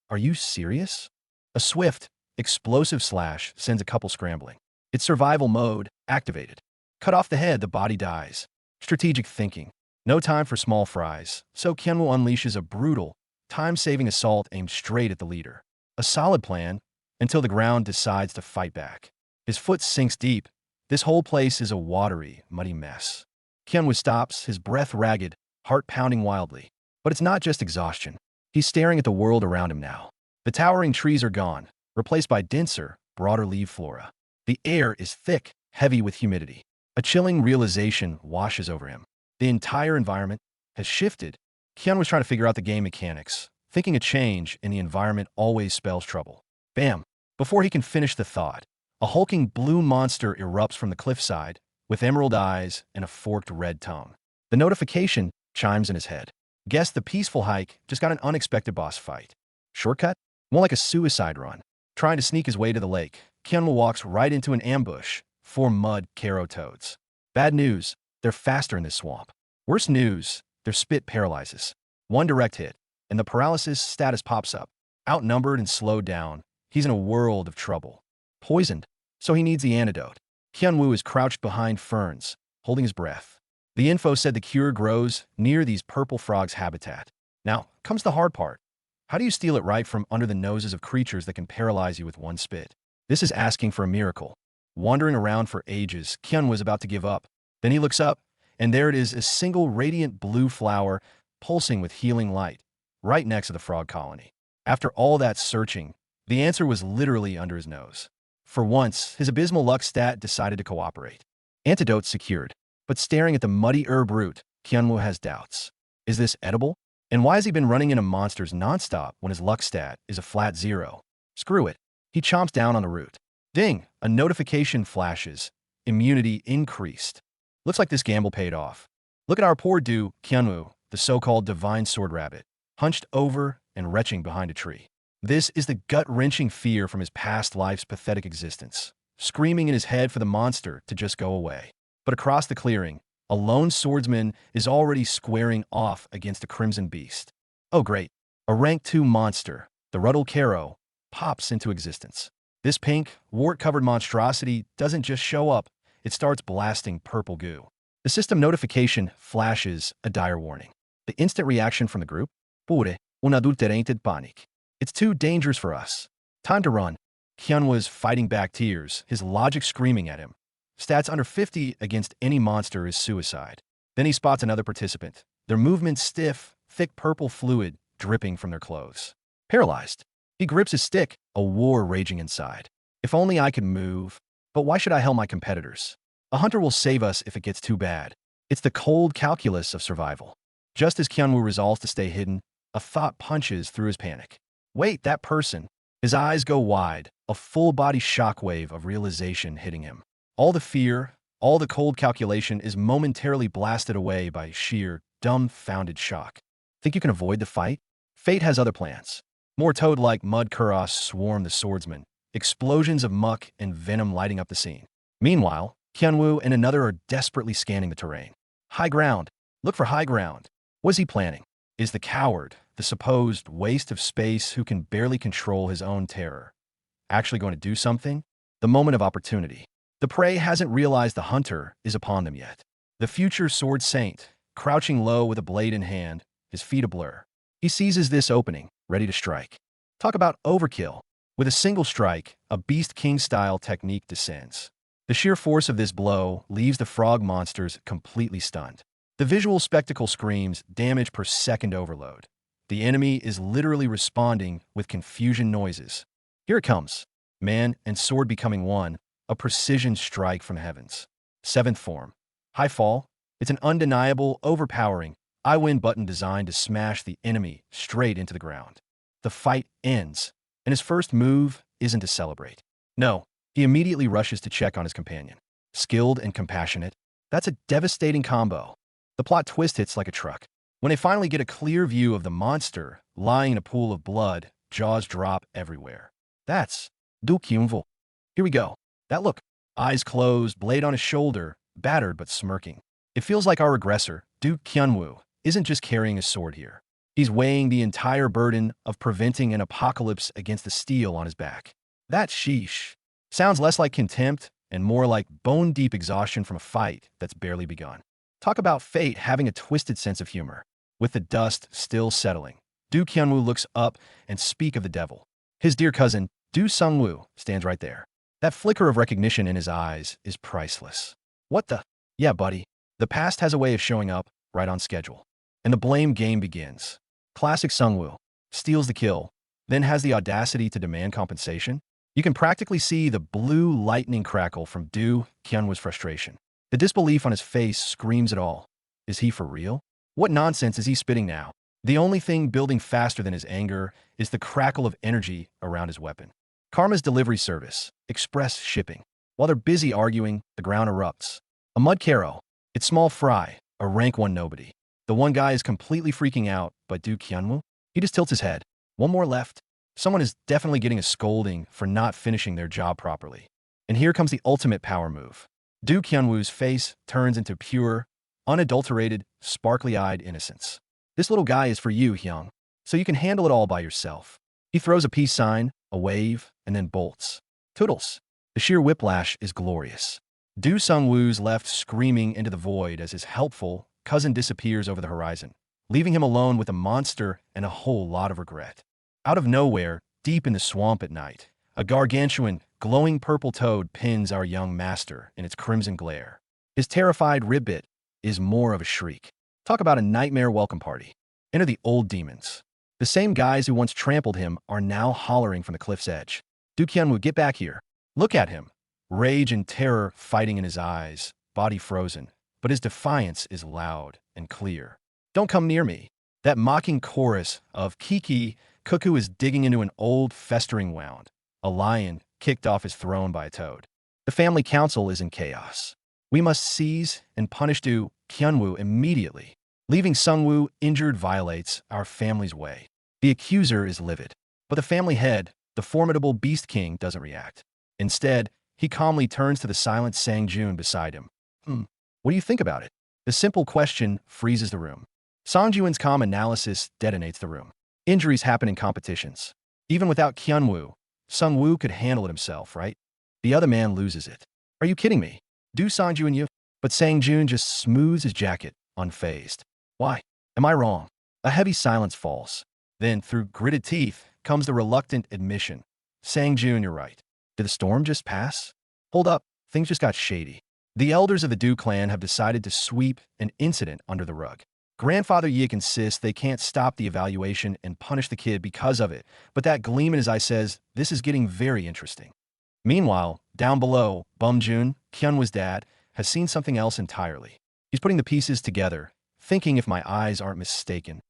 Are you serious? A swift, explosive slash sends a couple scrambling. It's survival mode activated. Cut off the head, the body dies. Strategic thinking. No time for small fries, so Qianwu unleashes a brutal, time-saving assault aimed straight at the leader. A solid plan, until the ground decides to fight back. His foot sinks deep. This whole place is a watery, muddy mess. Qianwu stops, his breath ragged, heart pounding wildly. But it's not just exhaustion. He's staring at the world around him now. The towering trees are gone, replaced by denser, broader leaf flora. The air is thick, heavy with humidity. A chilling realization washes over him. The entire environment has shifted. Qian was trying to figure out the game mechanics, thinking a change in the environment always spells trouble. Bam! Before he can finish the thought, a hulking blue monster erupts from the cliffside, with emerald eyes and a forked red tongue. The notification chimes in his head. Guess the peaceful hike just got an unexpected boss fight. Shortcut? More like a suicide run. Trying to sneak his way to the lake, Qianwu walks right into an ambush. 4 mud caro toads. Bad news, they're faster in this swamp. Worse news, their spit paralyzes. One direct hit, and the paralysis status pops up. Outnumbered and slowed down, he's in a world of trouble. Poisoned, so he needs the antidote. Qianwu is crouched behind ferns, holding his breath. The info said the cure grows near these purple frogs' habitat. Now, comes the hard part. How do you steal it right from under the noses of creatures that can paralyze you with one spit? This is asking for a miracle. Wandering around for ages, Qian was about to give up. Then he looks up, and there it is, a single radiant blue flower pulsing with healing light, right next to the frog colony. After all that searching, the answer was literally under his nose. For once, his abysmal luck stat decided to cooperate. Antidote secured, but staring at the muddy herb root, Qianwu has doubts. Is this edible? And why has he been running into monsters nonstop when his luck stat is a flat 0? Screw it. He chomps down on the root. Ding! A notification flashes. Immunity increased. Looks like this gamble paid off. Look at our poor Du Qianwu, the so-called divine sword rabbit, hunched over and retching behind a tree. This is the gut-wrenching fear from his past life's pathetic existence, screaming in his head for the monster to just go away. But across the clearing, a lone swordsman is already squaring off against a crimson beast. Oh great, a rank 2 monster, the Ruddle Caro, pops into existence. This pink, wart-covered monstrosity doesn't just show up, it starts blasting purple goo. The system notification flashes a dire warning. The instant reaction from the group? Pure, unadulterated panic. It's too dangerous for us. Time to run. Qian was fighting back tears, his logic screaming at him. Stats under 50 against any monster is suicide. Then he spots another participant, their movements stiff, thick purple fluid dripping from their clothes. Paralyzed. He grips his stick, a war raging inside. If only I could move. But why should I help my competitors? A hunter will save us if it gets too bad. It's the cold calculus of survival. Just as Qianwu resolves to stay hidden, a thought punches through his panic. Wait, that person. His eyes go wide, a full-body shockwave of realization hitting him. All the fear, all the cold calculation is momentarily blasted away by sheer, dumbfounded shock. Think you can avoid the fight? Fate has other plans. More toad-like mud kuros swarm the swordsman, explosions of muck and venom lighting up the scene. Meanwhile, Qianwu and another are desperately scanning the terrain. High ground. Look for high ground. What's he planning? Is the coward, the supposed waste of space who can barely control his own terror, actually going to do something? The moment of opportunity. The prey hasn't realized the hunter is upon them yet. The future sword saint, crouching low with a blade in hand, his feet a blur. He seizes this opening, ready to strike. Talk about overkill. With a single strike, a Beast King-style technique descends. The sheer force of this blow leaves the frog monsters completely stunned. The visual spectacle screams damage per second overload. The enemy is literally responding with confusion noises. Here it comes. Man and sword becoming one, a precision strike from heavens. Seventh form. High fall. It's an undeniable, overpowering, I win button designed to smash the enemy straight into the ground. The fight ends, and his first move isn't to celebrate. No, he immediately rushes to check on his companion. Skilled and compassionate, that's a devastating combo. The plot twist hits like a truck. When they finally get a clear view of the monster lying in a pool of blood, jaws drop everywhere. That's Du Kyunvul. Here we go. That look. Eyes closed, blade on his shoulder, battered but smirking. It feels like our regressor, Du Kyunwoo, isn't just carrying a sword here. He's weighing the entire burden of preventing an apocalypse against the steel on his back. That sheesh sounds less like contempt and more like bone-deep exhaustion from a fight that's barely begun. Talk about fate having a twisted sense of humor. With the dust still settling, Du Kyunwoo looks up and speaks of the devil. His dear cousin, Du Sungwoo, stands right there. That flicker of recognition in his eyes is priceless. What the? Yeah, buddy. The past has a way of showing up right on schedule. And the blame game begins. Classic Sungwoo steals the kill, then has the audacity to demand compensation. You can practically see the blue lightning crackle from Du Kyunwoo's frustration. The disbelief on his face screams it all. Is he for real? What nonsense is he spitting now? The only thing building faster than his anger is the crackle of energy around his weapon. Karma's delivery service, express shipping. While they're busy arguing, the ground erupts. A mud caro. It's small fry, a rank one nobody. The one guy is completely freaking out, but Du Kyunwoo? He just tilts his head. One more left. Someone is definitely getting a scolding for not finishing their job properly. And here comes the ultimate power move. Du Kyunwoo's face turns into pure, unadulterated, sparkly-eyed innocence. This little guy is for you, Hyung, so you can handle it all by yourself. He throws a peace sign, a wave, and then bolts. Toodles. The sheer whiplash is glorious. Du Sungwoo's left screaming into the void as his helpful cousin disappears over the horizon, leaving him alone with a monster and a whole lot of regret. Out of nowhere, deep in the swamp at night, a gargantuan, glowing purple toad pins our young master in its crimson glare. His terrified ribbit is more of a shriek. Talk about a nightmare welcome party. Enter the old demons. The same guys who once trampled him are now hollering from the cliff's edge. Du Kyunwoo, get back here. Look at him. Rage and terror fighting in his eyes, body frozen, but his defiance is loud and clear. Don't come near me. That mocking chorus of Kiki, Cuckoo is digging into an old festering wound. A lion kicked off his throne by a toad. The family council is in chaos. We must seize and punish Du Kyunwoo immediately. Leaving Sungwoo injured violates our family's way. The accuser is livid, but the family head, the formidable Beast King, doesn't react. Instead, he calmly turns to the silent Sang-jun beside him. What do you think about it? The simple question freezes the room. Sang-jun's calm analysis detonates the room. Injuries happen in competitions. Even without Kyunwoo, Sungwoo could handle it himself, right? The other man loses it. Are you kidding me? Do Sang-jun you? But Sang-jun just smooths his jacket, unfazed. Why? Am I wrong? A heavy silence falls. Then, through gritted teeth, comes the reluctant admission. Sang-jun, you're right. Did the storm just pass? Hold up, things just got shady. The elders of the Du clan have decided to sweep an incident under the rug. Grandfather Yik insists they can't stop the evaluation and punish the kid because of it, but that gleam in his eye says, this is getting very interesting. Meanwhile, down below, Bum-jun, Kyunwoo's dad, has seen something else entirely. He's putting the pieces together, thinking if my eyes aren't mistaken.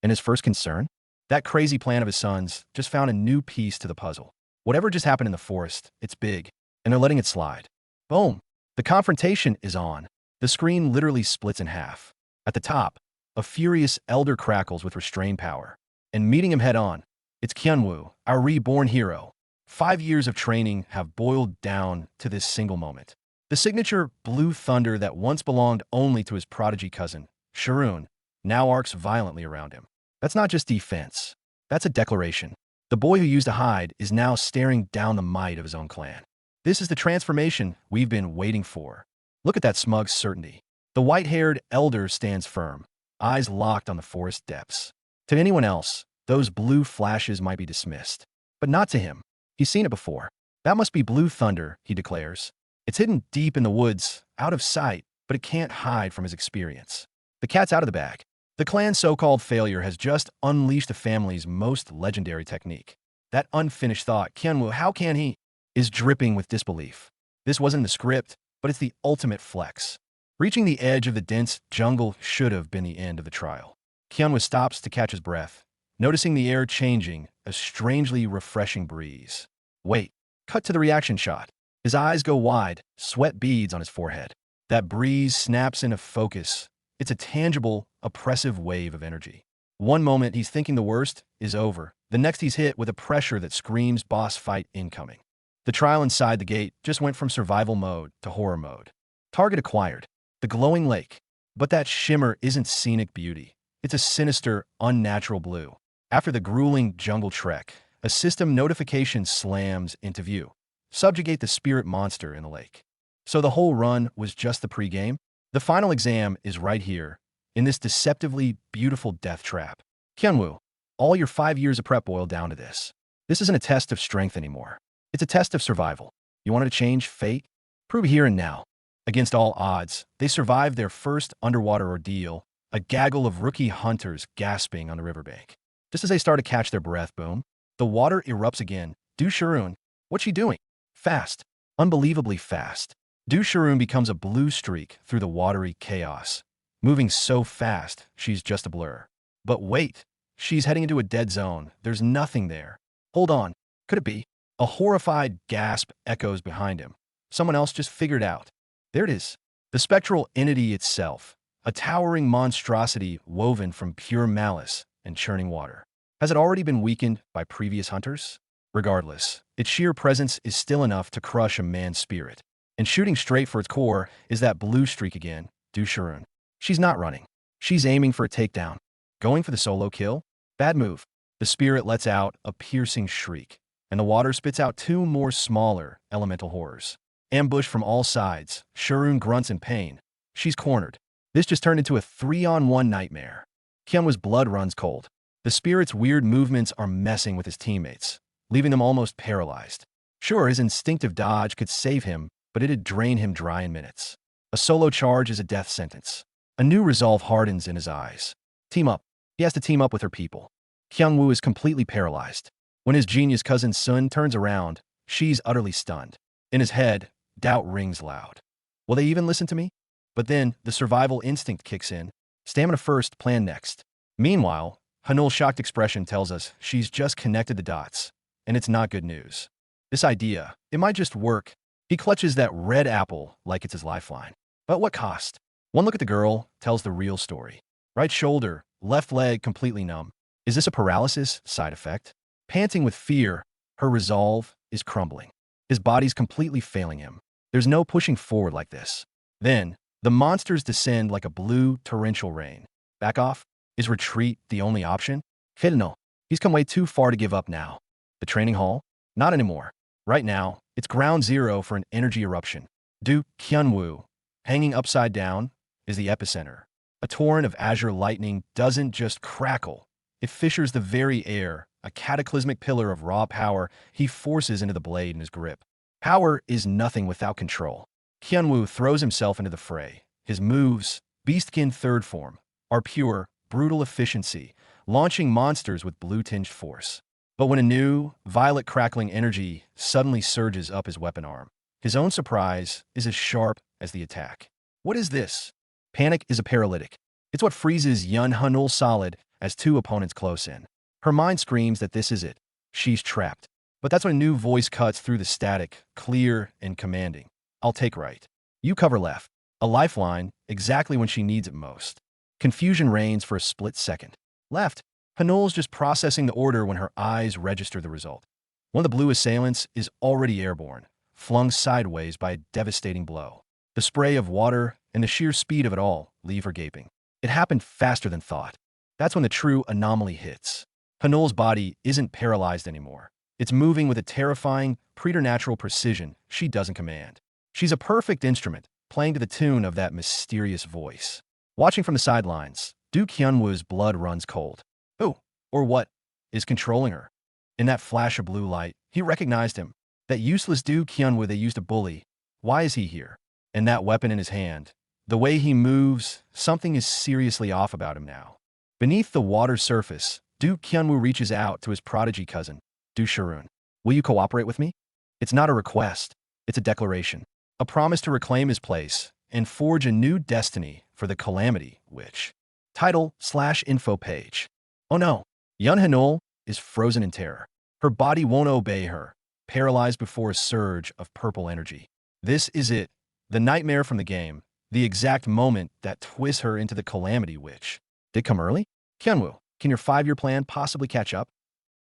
And his first concern? That crazy plan of his son's just found a new piece to the puzzle. Whatever just happened in the forest, it's big, and they're letting it slide. Boom! The confrontation is on. The screen literally splits in half. At the top, a furious elder crackles with restrained power. And meeting him head-on, it's Kyunwoo, our reborn hero. 5 years of training have boiled down to this single moment. The signature blue thunder that once belonged only to his prodigy cousin, Sharoon, now arcs violently around him. That's not just defense. That's a declaration. The boy who used to hide is now staring down the might of his own clan. This is the transformation we've been waiting for. Look at that smug certainty. The white-haired elder stands firm, eyes locked on the forest depths. To anyone else, those blue flashes might be dismissed. But not to him. He's seen it before. That must be blue thunder, he declares. It's hidden deep in the woods, out of sight, but it can't hide from his experience. The cat's out of the bag. The clan's so-called failure has just unleashed the family's most legendary technique. That unfinished thought, Kyunwoo, how can he, is dripping with disbelief. This wasn't in the script, but it's the ultimate flex. Reaching the edge of the dense jungle should have been the end of the trial. Kyunwoo stops to catch his breath, noticing the air changing, a strangely refreshing breeze. Wait, cut to the reaction shot. His eyes go wide, sweat beads on his forehead. That breeze snaps into focus. It's a tangible, oppressive wave of energy. One moment he's thinking the worst is over. The next he's hit with a pressure that screams boss fight incoming. The trial inside the gate just went from survival mode to horror mode. Target acquired. The glowing lake. But that shimmer isn't scenic beauty. It's a sinister, unnatural blue. After the grueling jungle trek, a system notification slams into view. Subjugate the spirit monster in the lake. So the whole run was just the pregame? The final exam is right here, in this deceptively beautiful death trap. Kyunwoo, all your 5 years of prep boil down to this. This isn't a test of strength anymore. It's a test of survival. You wanted to change fate? Prove it here and now. Against all odds, they survived their first underwater ordeal, a gaggle of rookie hunters gasping on the riverbank. Just as they start to catch their breath, boom, the water erupts again. Du Sharoon, what's she doing? Fast. Unbelievably fast. Du Sharoon becomes a blue streak through the watery chaos. Moving so fast, she's just a blur. But wait, she's heading into a dead zone. There's nothing there. Hold on. Could it be? A horrified gasp echoes behind him. Someone else just figured out. There it is. The spectral entity itself. A towering monstrosity woven from pure malice and churning water. Has it already been weakened by previous hunters? Regardless, its sheer presence is still enough to crush a man's spirit. And shooting straight for its core is that blue streak again, Du Sharoon. She's not running. She's aiming for a takedown. Going for the solo kill? Bad move. The spirit lets out a piercing shriek, and the water spits out 2 more smaller elemental horrors. Ambushed from all sides, Sharoon grunts in pain. She's cornered. This just turned into a 3-on-1 nightmare. Kyunwoo's blood runs cold. The spirit's weird movements are messing with his teammates, leaving them almost paralyzed. Sure, his instinctive dodge could save him, but it'd drain him dry in minutes. A solo charge is a death sentence. A new resolve hardens in his eyes. Team up. He has to team up with her people. Kyunwoo is completely paralyzed. When his genius cousin Sun turns around, she's utterly stunned. In his head, doubt rings loud. Will they even listen to me? But then, the survival instinct kicks in. Stamina first, plan next. Meanwhile, Hanul's shocked expression tells us she's just connected the dots. And it's not good news. This idea, it might just work. He clutches that red apple like it's his lifeline. But what cost? One look at the girl tells the real story. Right shoulder, left leg completely numb. Is this a paralysis side effect? Panting with fear, her resolve is crumbling. His body's completely failing him. There's no pushing forward like this. Then, the monsters descend like a blue torrential rain. Back off? Is retreat the only option? No. He's come way too far to give up now. The training hall? Not anymore. Right now, it's ground zero for an energy eruption. Du Kyunwoo, hanging upside down, is the epicenter. A torrent of azure lightning doesn't just crackle. It fissures the very air, a cataclysmic pillar of raw power he forces into the blade in his grip. Power is nothing without control. Kyunwoo throws himself into the fray. His moves, Beastkin third form, are pure, brutal efficiency, launching monsters with blue-tinged force. But when a new, violet crackling energy suddenly surges up his weapon arm, his own surprise is as sharp as the attack. What is this? Panic is a paralytic. It's what freezes Yun Hanul solid as 2 opponents close in. Her mind screams that this is it. She's trapped. But that's when a new voice cuts through the static, clear and commanding. I'll take right. You cover left. A lifeline, exactly when she needs it most. Confusion reigns for a split second. Left. Hanul's just processing the order when her eyes register the result. One of the blue assailants is already airborne, flung sideways by a devastating blow. The spray of water and the sheer speed of it all leave her gaping. It happened faster than thought. That's when the true anomaly hits. Hanul's body isn't paralyzed anymore. It's moving with a terrifying, preternatural precision she doesn't command. She's a perfect instrument, playing to the tune of that mysterious voice. Watching from the sidelines, Du Kyunwoo's blood runs cold. Who, or what, is controlling her? In that flash of blue light, he recognized him. That useless Du Kyunwoo they used to bully. Why is he here? And that weapon in his hand, The way he moves, something is seriously off about him now. Beneath the water's surface, Du Kyunwoo reaches out to his prodigy cousin, Du Sharun. Will you cooperate with me? It's not a request, it's a declaration. A promise to reclaim his place and forge a new destiny for the Calamity Witch. Title/info page. Oh no, Yun Hanul is frozen in terror. Her body won't obey her, paralyzed before a surge of purple energy. This is it, the nightmare from the game, the exact moment that twists her into the Calamity Witch. Did it come early? Kyunwoo, can your 5-year plan possibly catch up?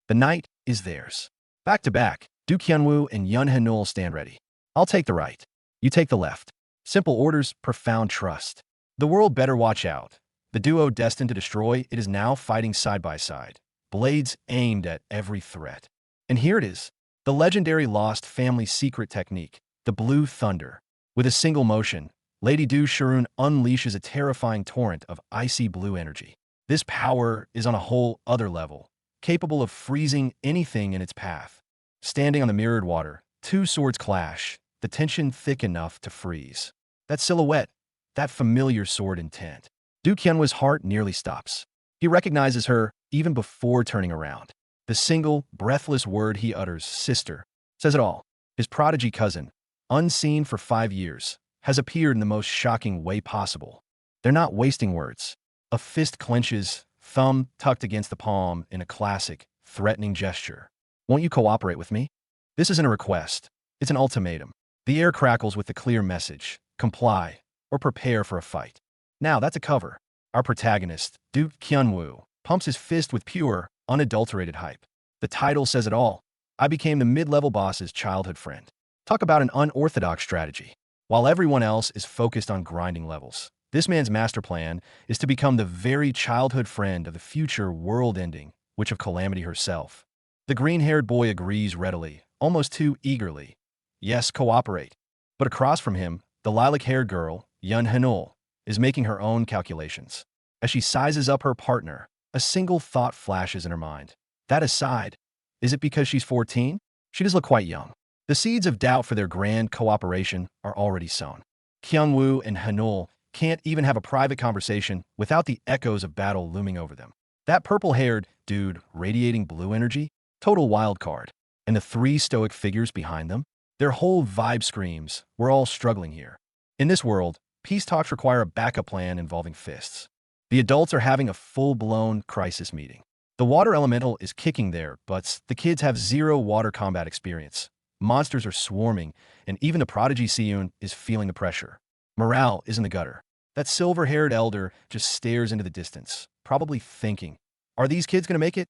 The night is theirs. Back to back, Du Kyunwoo and Yun Hanul stand ready. I'll take the right. You take the left. Simple orders, profound trust. The world better watch out. The duo destined to destroy it is now fighting side by side, blades aimed at every threat. And here it is, the legendary Lost Family secret technique, the Blue Thunder. With a single motion, Lady Du Sharun unleashes a terrifying torrent of icy blue energy. This power is on a whole other level, capable of freezing anything in its path. Standing on the mirrored water, two swords clash, the tension thick enough to freeze. That silhouette, that familiar sword intent. Du Kyunwoo's heart nearly stops. He recognizes her even before turning around. The single, breathless word he utters, sister, says it all. His prodigy cousin, unseen for 5 years, has appeared in the most shocking way possible. They're not wasting words. A fist clenches, thumb tucked against the palm in a classic, threatening gesture. Won't you cooperate with me? This isn't a request. It's an ultimatum. The air crackles with the clear message, comply, or prepare for a fight. Now that's a cover. Our protagonist, Du Kyunwoo, pumps his fist with pure, unadulterated hype. The title says it all. I became the mid-level boss's childhood friend. Talk about an unorthodox strategy. While everyone else is focused on grinding levels, this man's master plan is to become the very childhood friend of the future world-ending Witch of Calamity herself. The green-haired boy agrees readily, almost too eagerly. Yes, cooperate. But across from him, the lilac-haired girl, Yun Hanul, is making her own calculations. As she sizes up her partner, a single thought flashes in her mind. That aside, is it because she's 14? She does look quite young. The seeds of doubt for their grand cooperation are already sown. Kyungwoo and Hanul can't even have a private conversation without the echoes of battle looming over them. That purple-haired dude radiating blue energy? Total wild card. And the 3 stoic figures behind them? Their whole vibe screams, we're all struggling here. In this world, peace talks require a backup plan involving fists. The adults are having a full-blown crisis meeting. The water elemental is kicking their butts. The kids have 0 water combat experience. Monsters are swarming, and even the prodigy Seiyun is feeling the pressure. Morale is in the gutter. That silver-haired elder just stares into the distance, probably thinking, are these kids going to make it?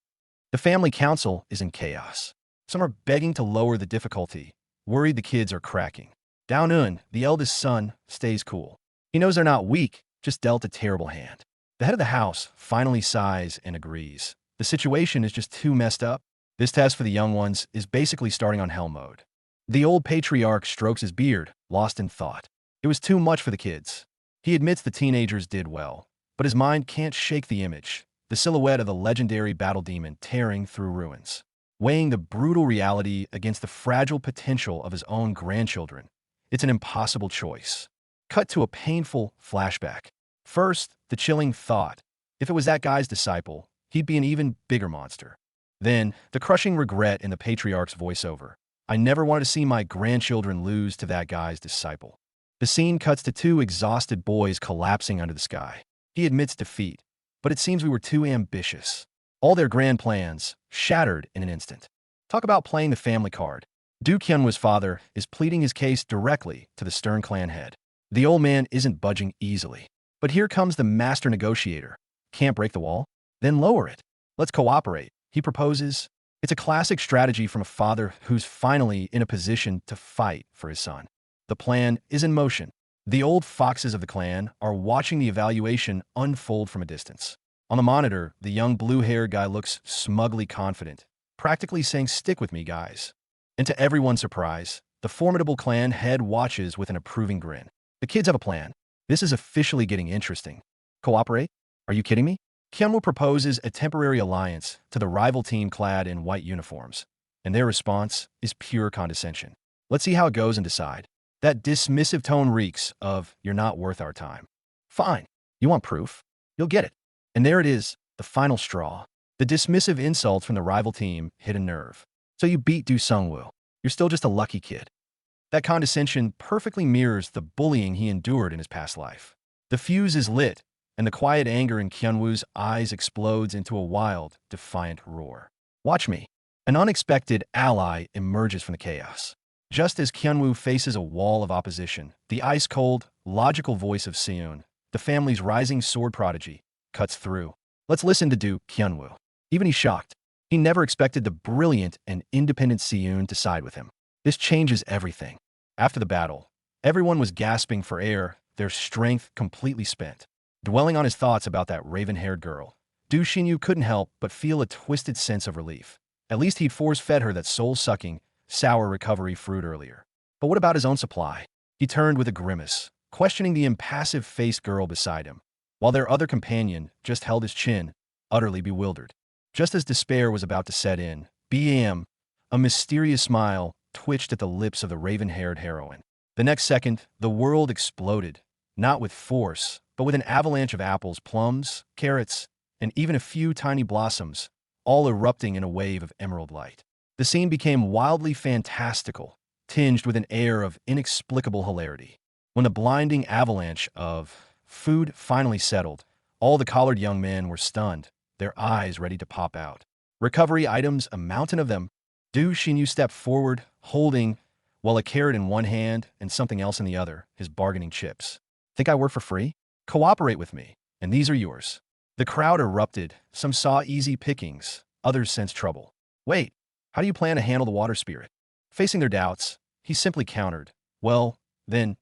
The family council is in chaos. Some are begging to lower the difficulty, worried the kids are cracking. Down-un, the eldest son, stays cool. He knows they're not weak, just dealt a terrible hand. The head of the house finally sighs and agrees. The situation is just too messed up. This test for the young ones is basically starting on hell mode. The old patriarch strokes his beard, lost in thought. It was too much for the kids. He admits the teenagers did well, but his mind can't shake the image, the silhouette of the legendary battle demon tearing through ruins. Weighing the brutal reality against the fragile potential of his own grandchildren, it's an impossible choice. Cut to a painful flashback. First, the chilling thought. If it was that guy's disciple, he'd be an even bigger monster. Then, the crushing regret in the patriarch's voiceover. I never wanted to see my grandchildren lose to that guy's disciple. The scene cuts to 2 exhausted boys collapsing under the sky. He admits defeat, but it seems we were too ambitious. All their grand plans shattered in an instant. Talk about playing the family card. Du Kyunwoo's father is pleading his case directly to the Stern clan head. The old man isn't budging easily. But here comes the master negotiator. Can't break the wall? Then lower it. Let's cooperate, he proposes. It's a classic strategy from a father who's finally in a position to fight for his son. The plan is in motion. The old foxes of the clan are watching the evaluation unfold from a distance. On the monitor, the young blue-haired guy looks smugly confident, practically saying, stick with me, guys. And to everyone's surprise, the formidable clan head watches with an approving grin. The kids have a plan. This is officially getting interesting. Cooperate? Are you kidding me? Kyunwoo proposes a temporary alliance to the rival team clad in white uniforms, and their response is pure condescension. Let's see how it goes and decide. That dismissive tone reeks of, "You're not worth our time." Fine. You want proof? You'll get it. And there it is, the final straw. The dismissive insults from the rival team hit a nerve. "So you beat Du Sungwoo. You're still just a lucky kid." That condescension perfectly mirrors the bullying he endured in his past life. The fuse is lit, and the quiet anger in Kyunwoo's eyes explodes into a wild, defiant roar. "Watch me." An unexpected ally emerges from the chaos. Just as Kyunwoo faces a wall of opposition, the ice-cold, logical voice of Seun, the family's rising sword prodigy, cuts through. Let's listen to Do Kyunwoo. Even he's shocked. He never expected the brilliant and independent Seun to side with him. This changes everything. After the battle, everyone was gasping for air, their strength completely spent. Dwelling on his thoughts about that raven-haired girl, Du Xinyu couldn't help but feel a twisted sense of relief. At least he'd force-fed her that soul-sucking, sour recovery fruit earlier. But what about his own supply? He turned with a grimace, questioning the impassive-faced girl beside him, while their other companion just held his chin, utterly bewildered. Just as despair was about to set in, BAM, a mysterious smile twitched at the lips of the raven-haired heroine. The next second, the world exploded, not with force, but with an avalanche of apples, plums, carrots, and even a few tiny blossoms, all erupting in a wave of emerald light. The scene became wildly fantastical, tinged with an air of inexplicable hilarity. When the blinding avalanche of food finally settled, all the collared young men were stunned, their eyes ready to pop out. Recovery items, a mountain of them. Du Xinyu stepped forward, holding, well, a carrot in one hand and something else in the other, his bargaining chips. "Think I work for free? Cooperate with me, and these are yours." The crowd erupted. Some saw easy pickings, others sensed trouble. "Wait, how do you plan to handle the water spirit?" Facing their doubts, he simply countered, "Well, then,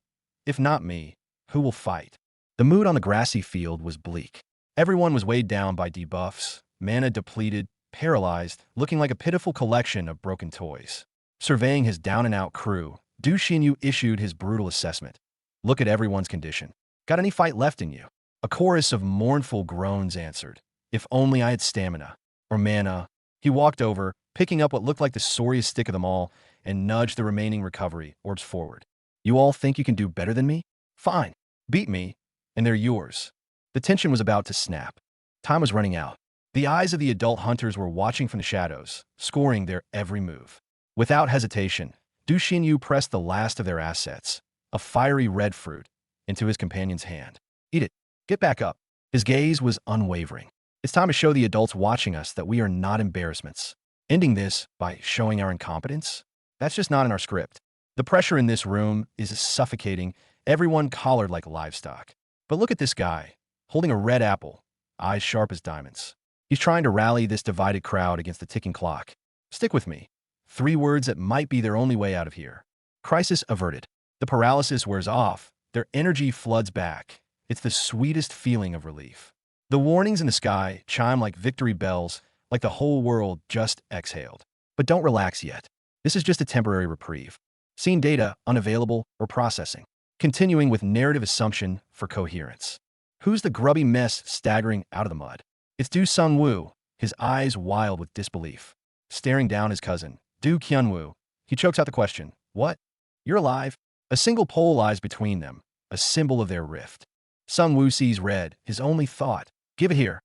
if not me, who will fight?" The mood on the grassy field was bleak. Everyone was weighed down by debuffs, mana depleted, paralyzed, looking like a pitiful collection of broken toys. Surveying his down-and-out crew, Du Xinyu issued his brutal assessment. "Look at everyone's condition. Got any fight left in you?" A chorus of mournful groans answered, "If only I had stamina." Or mana. He walked over, picking up what looked like the sorriest stick of them all, and nudged the remaining recovery orbs forward. "You all think you can do better than me? Fine. Beat me, and they're yours." The tension was about to snap. Time was running out. The eyes of the adult hunters were watching from the shadows, scoring their every move. Without hesitation, Du Xinyu pressed the last of their assets, a fiery red fruit, into his companion's hand. "Eat it. Get back up." His gaze was unwavering. "It's time to show the adults watching us that we are not embarrassments. Ending this by showing our incompetence? That's just not in our script." The pressure in this room is suffocating, everyone collared like livestock. But look at this guy, holding a red apple, eyes sharp as diamonds. He's trying to rally this divided crowd against the ticking clock. "Stick with me." 3 words that might be their only way out of here. Crisis averted. The paralysis wears off. Their energy floods back. It's the sweetest feeling of relief. The warnings in the sky chime like victory bells, like the whole world just exhaled. But don't relax yet. This is just a temporary reprieve. Scene data unavailable or processing. Continuing with narrative assumption for coherence. Who's the grubby mess staggering out of the mud? It's Du Sungwoo, his eyes wild with disbelief. Staring down his cousin, Du Kyunwoo, he chokes out the question, "What? You're alive?" A single pole lies between them, a symbol of their rift. Sungwoo sees red, his only thought. "Give it here."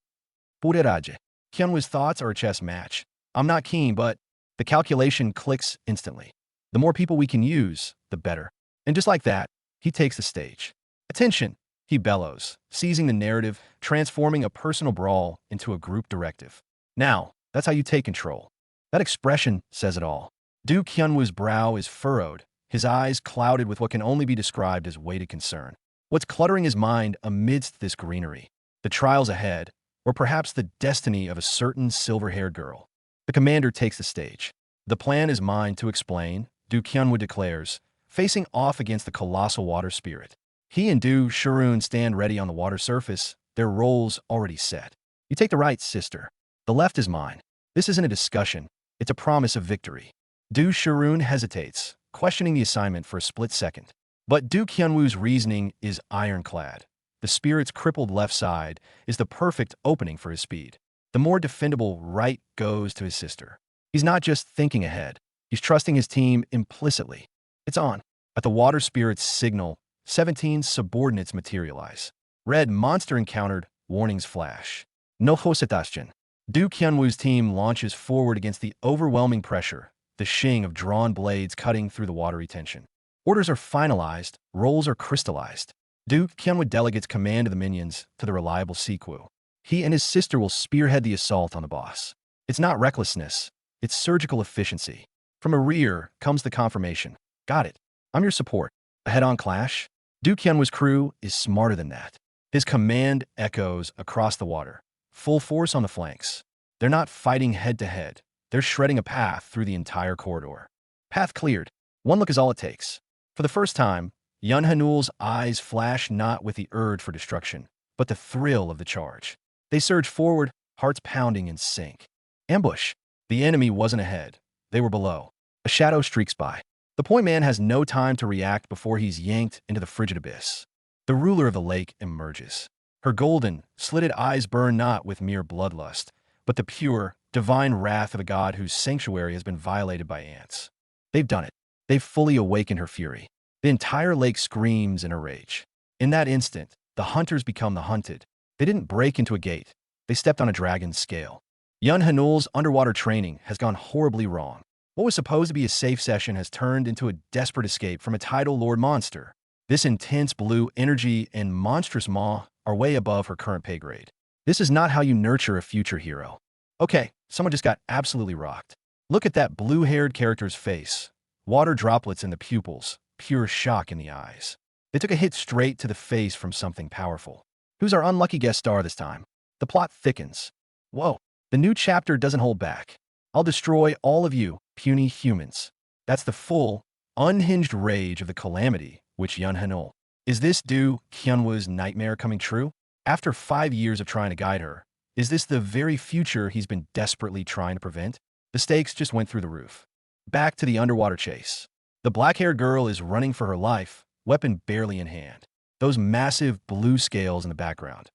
Bureraje. Kyunwoo's thoughts are a chess match. "I'm not keen, but..." The calculation clicks instantly. The more people we can use, the better. And just like that, he takes the stage. "Attention!" he bellows, seizing the narrative, transforming a personal brawl into a group directive. "Now, that's how you take control." That expression says it all. Du Kyunwoo's brow is furrowed, his eyes clouded with what can only be described as weighted concern. What's cluttering his mind amidst this greenery? The trials ahead, or perhaps the destiny of a certain silver-haired girl? The commander takes the stage. "The plan is mine to explain," Du Kyunwoo declares, facing off against the colossal water spirit. He and Du Shirun stand ready on the water surface, their roles already set. "You take the right, sister. The left is mine." This isn't a discussion, it's a promise of victory. Du Shirun hesitates, questioning the assignment for a split second. But Du Kyunwoo's reasoning is ironclad. The spirit's crippled left side is the perfect opening for his speed. The more defendable right goes to his sister. He's not just thinking ahead, he's trusting his team implicitly. It's on. At the water spirit's signal, 17 subordinates materialize. Red monster encountered, warnings flash. No Hosetashin. Du Kyunwoo's team launches forward against the overwhelming pressure, the shing of drawn blades cutting through the watery tension. Orders are finalized, roles are crystallized. Du Kyunwoo delegates command of the minions to the reliable Siku. He and his sister will spearhead the assault on the boss. It's not recklessness, it's surgical efficiency. From a rear comes the confirmation. Got it. I'm your support. A head-on clash? Du Kyunwoo's crew is smarter than that. His command echoes across the water. Full force on the flanks. They're not fighting head-to-head. They're shredding a path through the entire corridor. Path cleared. One look is all it takes. For the first time, Yun Hanul's eyes flash not with the urge for destruction, but the thrill of the charge. They surge forward, hearts pounding in sync. Ambush. The enemy wasn't ahead. They were below. A shadow streaks by. The point man has no time to react before he's yanked into the frigid abyss. The ruler of the lake emerges. Her golden, slitted eyes burn not with mere bloodlust, but the pure, divine wrath of a god whose sanctuary has been violated by ants. They've done it. They've fully awakened her fury. The entire lake screams in her rage. In that instant, the hunters become the hunted. They didn't break into a gate. They stepped on a dragon's scale. Yun Hanul's underwater training has gone horribly wrong. What was supposed to be a safe session has turned into a desperate escape from a tidal lord monster. This intense blue energy and monstrous maw are way above her current pay grade. This is not how you nurture a future hero. Okay, someone just got absolutely rocked. Look at that blue-haired character's face. Water droplets in the pupils, pure shock in the eyes. They took a hit straight to the face from something powerful. Who's our unlucky guest star this time? The plot thickens. Whoa, the new chapter doesn't hold back. I'll destroy all of you, puny humans. That's the full, unhinged rage of the calamity which Yun Hanul. Is this Du Kyunwoo's nightmare coming true? After 5 years of trying to guide her, is this the very future he's been desperately trying to prevent? The stakes just went through the roof. Back to the underwater chase. The black-haired girl is running for her life, weapon barely in hand. Those massive blue scales in the background.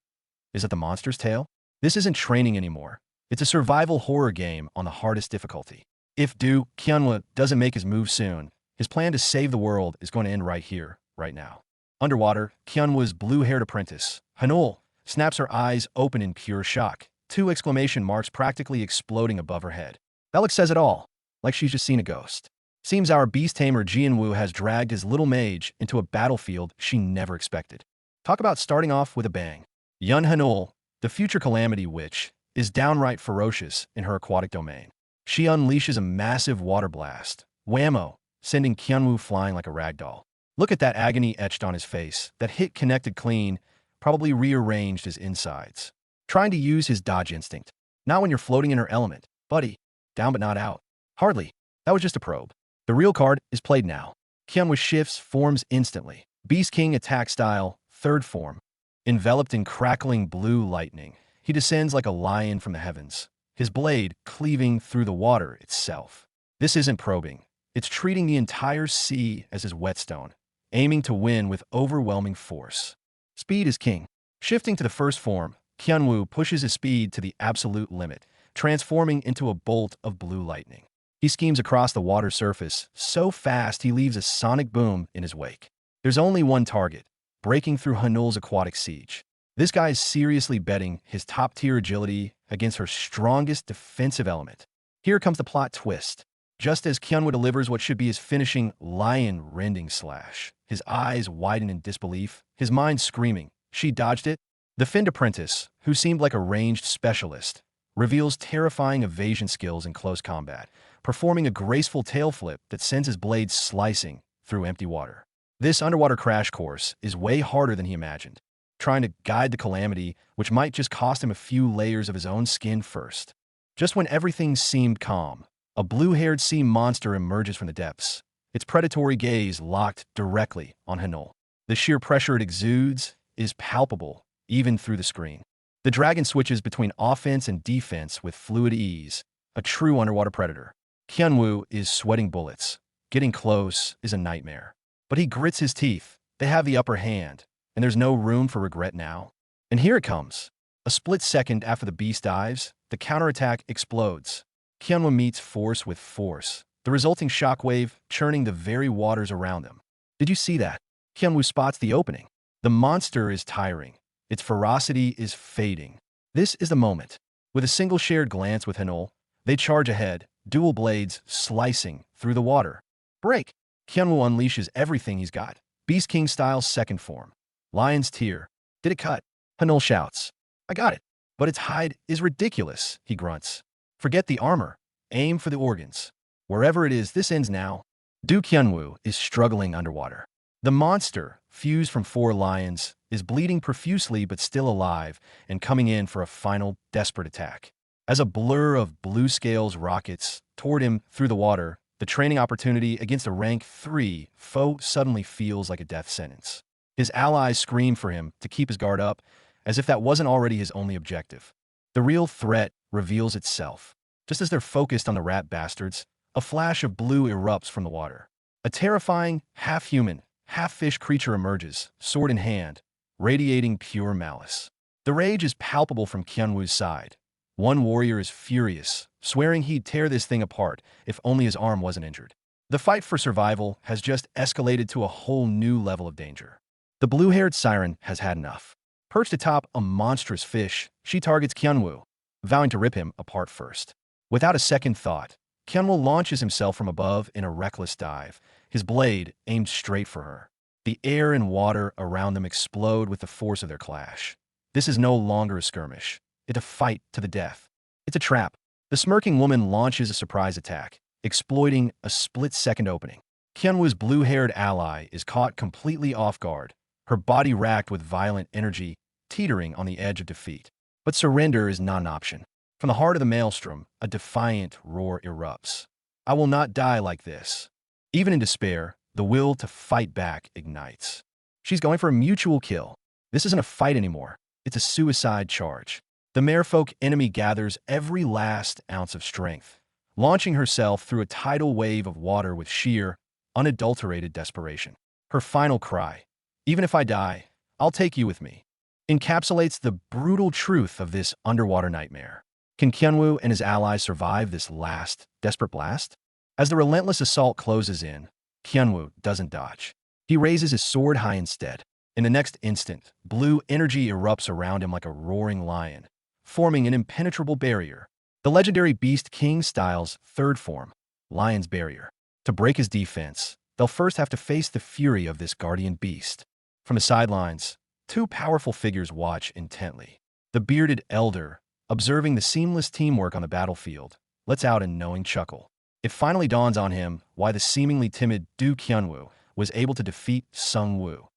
Is it the monster's tail? This isn't training anymore. It's a survival horror game on the hardest difficulty. If Du Kyunwoo doesn't make his move soon, his plan to save the world is going to end right here, right now. Underwater, Kyunwoo's blue-haired apprentice, Hanul, snaps her eyes open in pure shock, 2 exclamation marks practically exploding above her head. That look says it all, like she's just seen a ghost. Seems our beast tamer Jianwoo has dragged his little mage into a battlefield she never expected. Talk about starting off with a bang. Yun Hanul, the future calamity witch, is downright ferocious in her aquatic domain. She unleashes a massive water blast, whammo, sending Kyunwoo flying like a ragdoll. Look at that agony etched on his face. That hit connected clean, probably rearranged his insides. Trying to use his dodge instinct. Not when you're floating in her element. Buddy, down but not out. Hardly. That was just a probe. The real card is played now. Kyunwoo shifts forms instantly. Beast King attack style, 3rd form. Enveloped in crackling blue lightning, he descends like a lion from the heavens, his blade cleaving through the water itself. This isn't probing. It's treating the entire sea as his whetstone, aiming to win with overwhelming force. Speed is king. Shifting to the 1st form, Kyunwoo pushes his speed to the absolute limit, transforming into a bolt of blue lightning. He schemes across the water surface so fast he leaves a sonic boom in his wake. There's only one target, breaking through Hanul's aquatic siege. This guy is seriously betting his top-tier agility against her strongest defensive element. Here comes the plot twist. Just as Kyunwoo delivers what should be his finishing lion-rending slash, his eyes widen in disbelief, his mind screaming, she dodged it. The Finned apprentice, who seemed like a ranged specialist, reveals terrifying evasion skills in close combat, performing a graceful tail flip that sends his blade slicing through empty water. This underwater crash course is way harder than he imagined, trying to guide the calamity, which might just cost him a few layers of his own skin first. Just when everything seemed calm, a blue-haired sea monster emerges from the depths, its predatory gaze locked directly on Hanul. The sheer pressure it exudes is palpable, even through the screen. The dragon switches between offense and defense with fluid ease, a true underwater predator. Kyunwoo is sweating bullets. Getting close is a nightmare. But he grits his teeth. They have the upper hand, and there's no room for regret now. And here it comes. A split second after the beast dives, the counterattack explodes. Kyunwoo meets force with force, the resulting shockwave churning the very waters around them. Did you see that? Hyunwoo spots the opening. The monster is tiring. Its ferocity is fading. This is the moment. With a single shared glance with Hanul, they charge ahead, dual blades slicing through the water. Break! Hyunwoo unleashes everything he's got. Beast King style second form. Lion's tear. Did it cut? Hanul shouts. I got it. But its hide is ridiculous, he grunts. Forget the armor. Aim for the organs. Wherever it is, this ends now. Du Hyunwoo is struggling underwater. The monster, fused from 4 lions, is bleeding profusely but still alive and coming in for a final desperate attack. As a blur of blue scales rockets toward him through the water, the training opportunity against a rank 3 foe suddenly feels like a death sentence. His allies scream for him to keep his guard up, as if that wasn't already his only objective. The real threat reveals itself. Just as they're focused on the rat bastards, a flash of blue erupts from the water. A terrifying, half-human, half-fish creature emerges, sword in hand, radiating pure malice. The rage is palpable from Hyunwoo's side. One warrior is furious, swearing he'd tear this thing apart if only his arm wasn't injured. The fight for survival has just escalated to a whole new level of danger. The blue-haired siren has had enough. Perched atop a monstrous fish, she targets Hyunwoo, vowing to rip him apart first. Without a second thought, Hyunwoo launches himself from above in a reckless dive, his blade aimed straight for her. The air and water around them explode with the force of their clash. This is no longer a skirmish. It's a fight to the death. It's a trap. The smirking woman launches a surprise attack, exploiting a split-second opening. Hyunwoo's blue-haired ally is caught completely off guard, her body racked with violent energy, teetering on the edge of defeat. But surrender is not an option. From the heart of the maelstrom, a defiant roar erupts. I will not die like this. Even in despair, the will to fight back ignites. She's going for a mutual kill. This isn't a fight anymore. It's a suicide charge. The merfolk enemy gathers every last ounce of strength, launching herself through a tidal wave of water with sheer, unadulterated desperation. Her final cry, even if I die, I'll take you with me, encapsulates the brutal truth of this underwater nightmare. Can Hyunwoo and his allies survive this last, desperate blast? As the relentless assault closes in, Hyunwoo doesn't dodge. He raises his sword high instead. In the next instant, blue energy erupts around him like a roaring lion, forming an impenetrable barrier. The legendary Beast King style's third form, Lion's Barrier. To break his defense, they'll first have to face the fury of this guardian beast. From the sidelines, 2 powerful figures watch intently. The bearded elder, observing the seamless teamwork on the battlefield, lets out a knowing chuckle. It finally dawns on him why the seemingly timid Du Hyunwoo was able to defeat Sung Woo.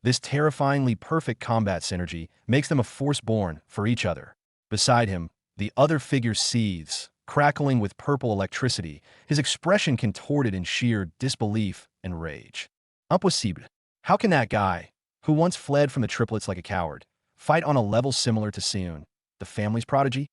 This terrifyingly perfect combat synergy makes them a force born for each other. Beside him, the other figure seethes, crackling with purple electricity, his expression contorted in sheer disbelief and rage. Impossible. How can that guy, who once fled from the triplets like a coward, fight on a level similar to Seun, the family's prodigy?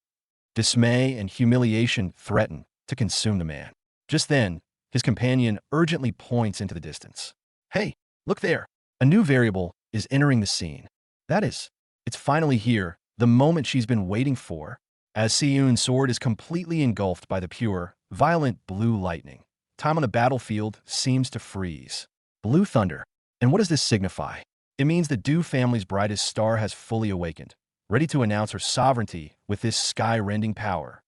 Dismay and humiliation threaten to consume the man. Just then, his companion urgently points into the distance. Hey, look there. A new variable is entering the scene. That is, it's finally here, the moment she's been waiting for, as Seun's sword is completely engulfed by the pure, violent blue lightning. Time on the battlefield seems to freeze. Blue thunder. And what does this signify? It means the Du family's brightest star has fully awakened, ready to announce her sovereignty with this sky-rending power.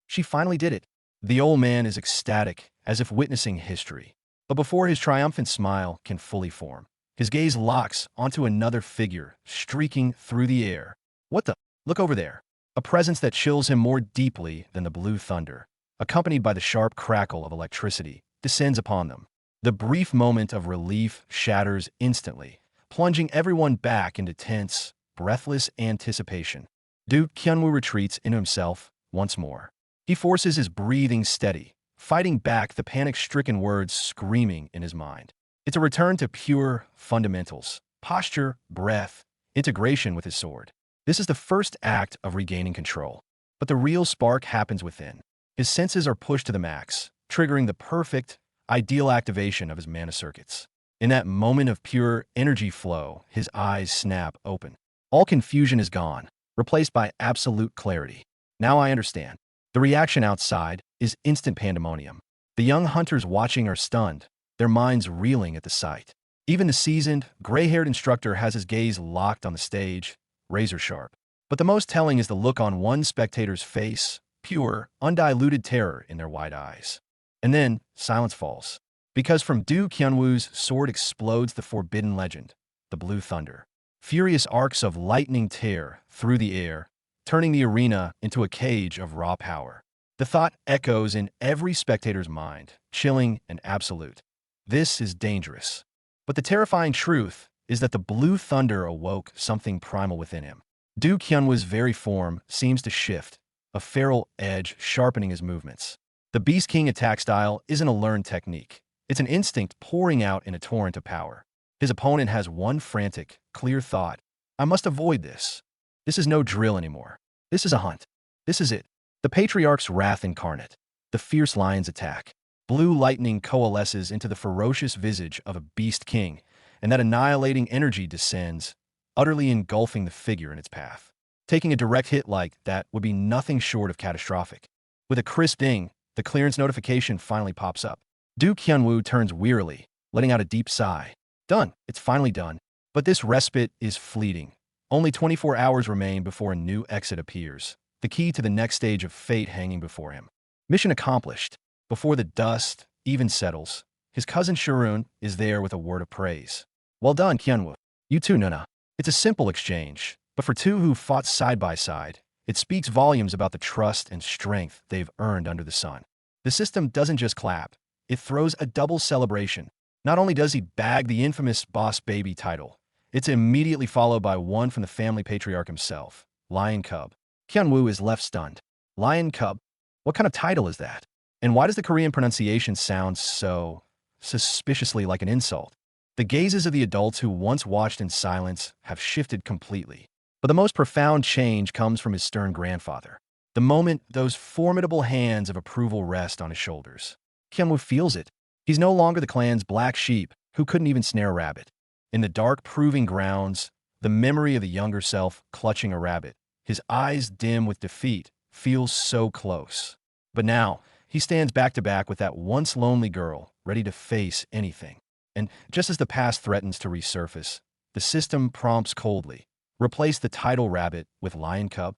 She finally did it. The old man is ecstatic, as if witnessing history. But before his triumphant smile can fully form, his gaze locks onto another figure streaking through the air. What the? Look over there. A presence that chills him more deeply than the blue thunder, accompanied by the sharp crackle of electricity, descends upon them. The brief moment of relief shatters instantly, plunging everyone back into tense, breathless anticipation. Du Hyunwoo retreats into himself once more. He forces his breathing steady, fighting back the panic-stricken words screaming in his mind. It's a return to pure fundamentals, posture, breath, integration with his sword. This is the first act of regaining control. But the real spark happens within. His senses are pushed to the max, triggering the perfect, ideal activation of his mana circuits. In that moment of pure energy flow, his eyes snap open. All confusion is gone, replaced by absolute clarity. Now I understand. The reaction outside is instant pandemonium. The young hunters watching are stunned, their minds reeling at the sight. Even the seasoned, gray-haired instructor has his gaze locked on the stage, razor sharp. But the most telling is the look on one spectator's face, pure, undiluted terror in their wide eyes. And then, silence falls. Because from Du Kyunwoo's sword explodes the forbidden legend, the Blue Thunder. Furious arcs of lightning tear through the air, turning the arena into a cage of raw power. The thought echoes in every spectator's mind, chilling and absolute. This is dangerous. But the terrifying truth is that the Blue Thunder awoke something primal within him. Du Kyunwoo's very form seems to shift, a feral edge sharpening his movements. The Beast King attack style isn't a learned technique. It's an instinct pouring out in a torrent of power. His opponent has one frantic, clear thought. I must avoid this. This is no drill anymore. This is a hunt. This is it. The Patriarch's wrath incarnate. The fierce lion's attack. Blue lightning coalesces into the ferocious visage of a Beast King, and that annihilating energy descends, utterly engulfing the figure in its path. Taking a direct hit like that would be nothing short of catastrophic. With a crisp ding, the clearance notification finally pops up. Du Kyunwoo turns wearily, letting out a deep sigh. Done. It's finally done. But this respite is fleeting. Only 24 hours remain before a new exit appears, the key to the next stage of fate hanging before him. Mission accomplished. Before the dust even settles, his cousin Shirun is there with a word of praise. Well done, Kyunwoo. You too, Nuna. It's a simple exchange, but for two who fought side by side, it speaks volumes about the trust and strength they've earned under the sun. The system doesn't just clap, it throws a double celebration. Not only does he bag the infamous Boss Baby title, it's immediately followed by one from the family patriarch himself, Lion Cub. Kyunwoo is left stunned. Lion Cub? What kind of title is that? And why does the Korean pronunciation sound so suspiciously like an insult? The gazes of the adults who once watched in silence have shifted completely. But the most profound change comes from his stern grandfather. The moment those formidable hands of approval rest on his shoulders. Kyunwoo feels it. He's no longer the clan's black sheep who couldn't even snare a rabbit. In the dark proving grounds, the memory of the younger self clutching a rabbit, his eyes dim with defeat, feels so close. But now, he stands back to back with that once lonely girl, ready to face anything. And just as the past threatens to resurface, the system prompts coldly. Replace the title rabbit with Lion Cub?